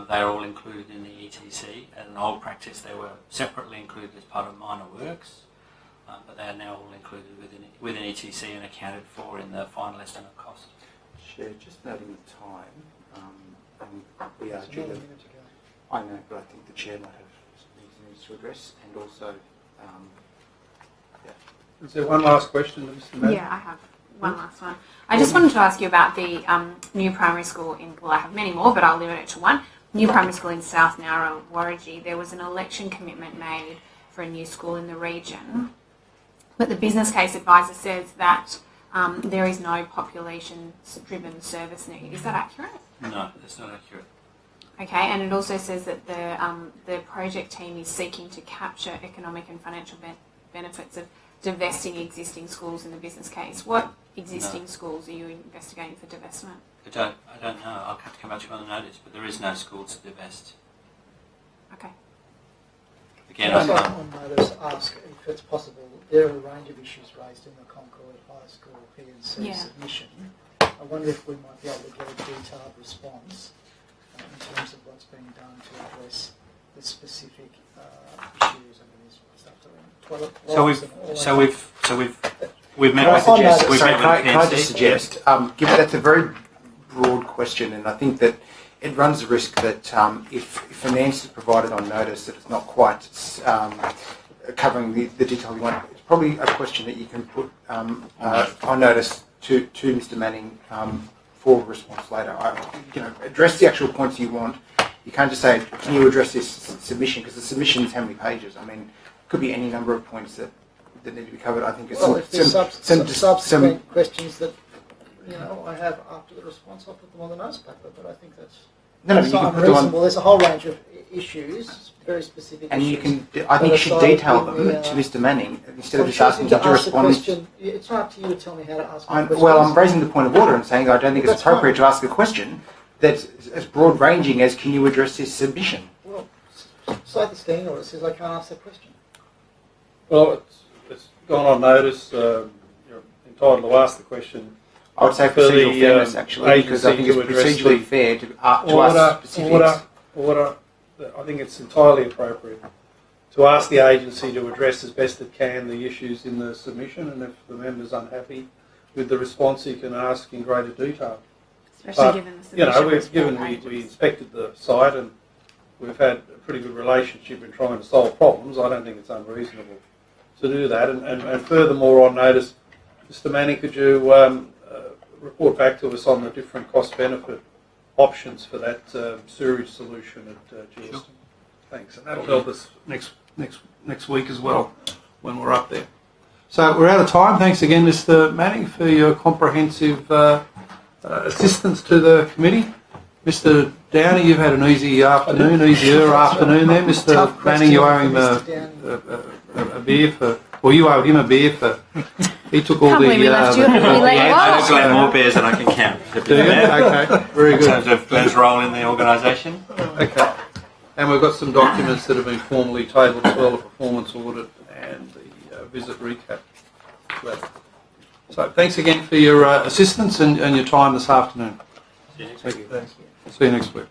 they are all included in the ETC. And in old practice they were separately included as part of minor works, but they are now all included within ETC and accounted for in the final estimate cost. Chair, just noting the time, and we are due to... I know, but I think the Chair might have some needs to address, and also, Is there one last question to Mr. Manning? Yeah, I have one last one. I just wanted to ask you about the new primary school in, well, I have many more, but I'll limit it to one. New primary school in South Nowra, Warragee. There was an election commitment made for a new school in the region, but the business case advisor says that there is no population-driven service need. Is that accurate? No, that's not accurate. Okay, and it also says that the project team is seeking to capture economic and financial benefits of divesting existing schools in the business case. What existing schools are you investigating for divestment? I don't know. I'll have to come back to you on the notice, but there is no school to divest. Okay. Again, I'd like on notice ask if it's possible. There are a range of issues raised in the Concord High School P&C submission. I wonder if we might be able to get a detailed response in terms of what's being done to address the specific issues. I mean, there's stuff around toilet blocks we've met with the Jess. Can I just suggest, given that's a very broad question, and I think that it runs the risk that if an answer is provided on notice that it's not quite covering the detail you want, it's probably a question that you can put on notice to Mr. Manning for a response later. Address the actual points you want. You can't just say, can you address this submission? Because the submission is how many pages? I mean, it could be any number of points that need to be covered. I think it's if there's subsequent questions that I have after the response, I'll put them on the notes paper. But I think that's not unreasonable. There's a whole range of issues, very specific. And issues, you can, I think you should detail them to Mr. Manning instead of just asking him to respond. It's not up to you to tell me how to ask my question. Well, I'm raising the point of order and saying I don't think it's appropriate to ask a question that's as broad ranging as can you address this submission. Well, cite the standing order says I can't ask that question. Well, it's gone on notice. You're entitled to ask the question. I would say procedural fairness, actually, because I think it's procedurally fair to ask specifics. Order. I think it's entirely appropriate to ask the agency to address as best it can the issues in the submission, and if the member's unhappy with the response, he can ask in greater detail. Especially given the submission. We inspected the site and we've had a pretty good relationship in trying to solve problems. I don't think it's unreasonable to do that. And furthermore, on notice, Mr. Manning, could you report back to us on the different cost-benefit options for that sewage solution at Georgetown? Sure. Thanks, and that'll help us next week as well when we're up there. So we're out of time. Thanks again, Mr. Manning, for your comprehensive assistance to the committee. Mr. Downey, you've had an easier afternoon there. Mr. Manning, you owe him a beer for, or you owe him a beer for. He took all the. I've got more beers than I can count. Do you? Okay, very good. In terms of Glenn's role in the organisation. Okay, and we've got some documents that have been formally tabled as well: a performance audit and the visit recap. So, thanks again for your assistance and your time this afternoon. See you next week. See you next week.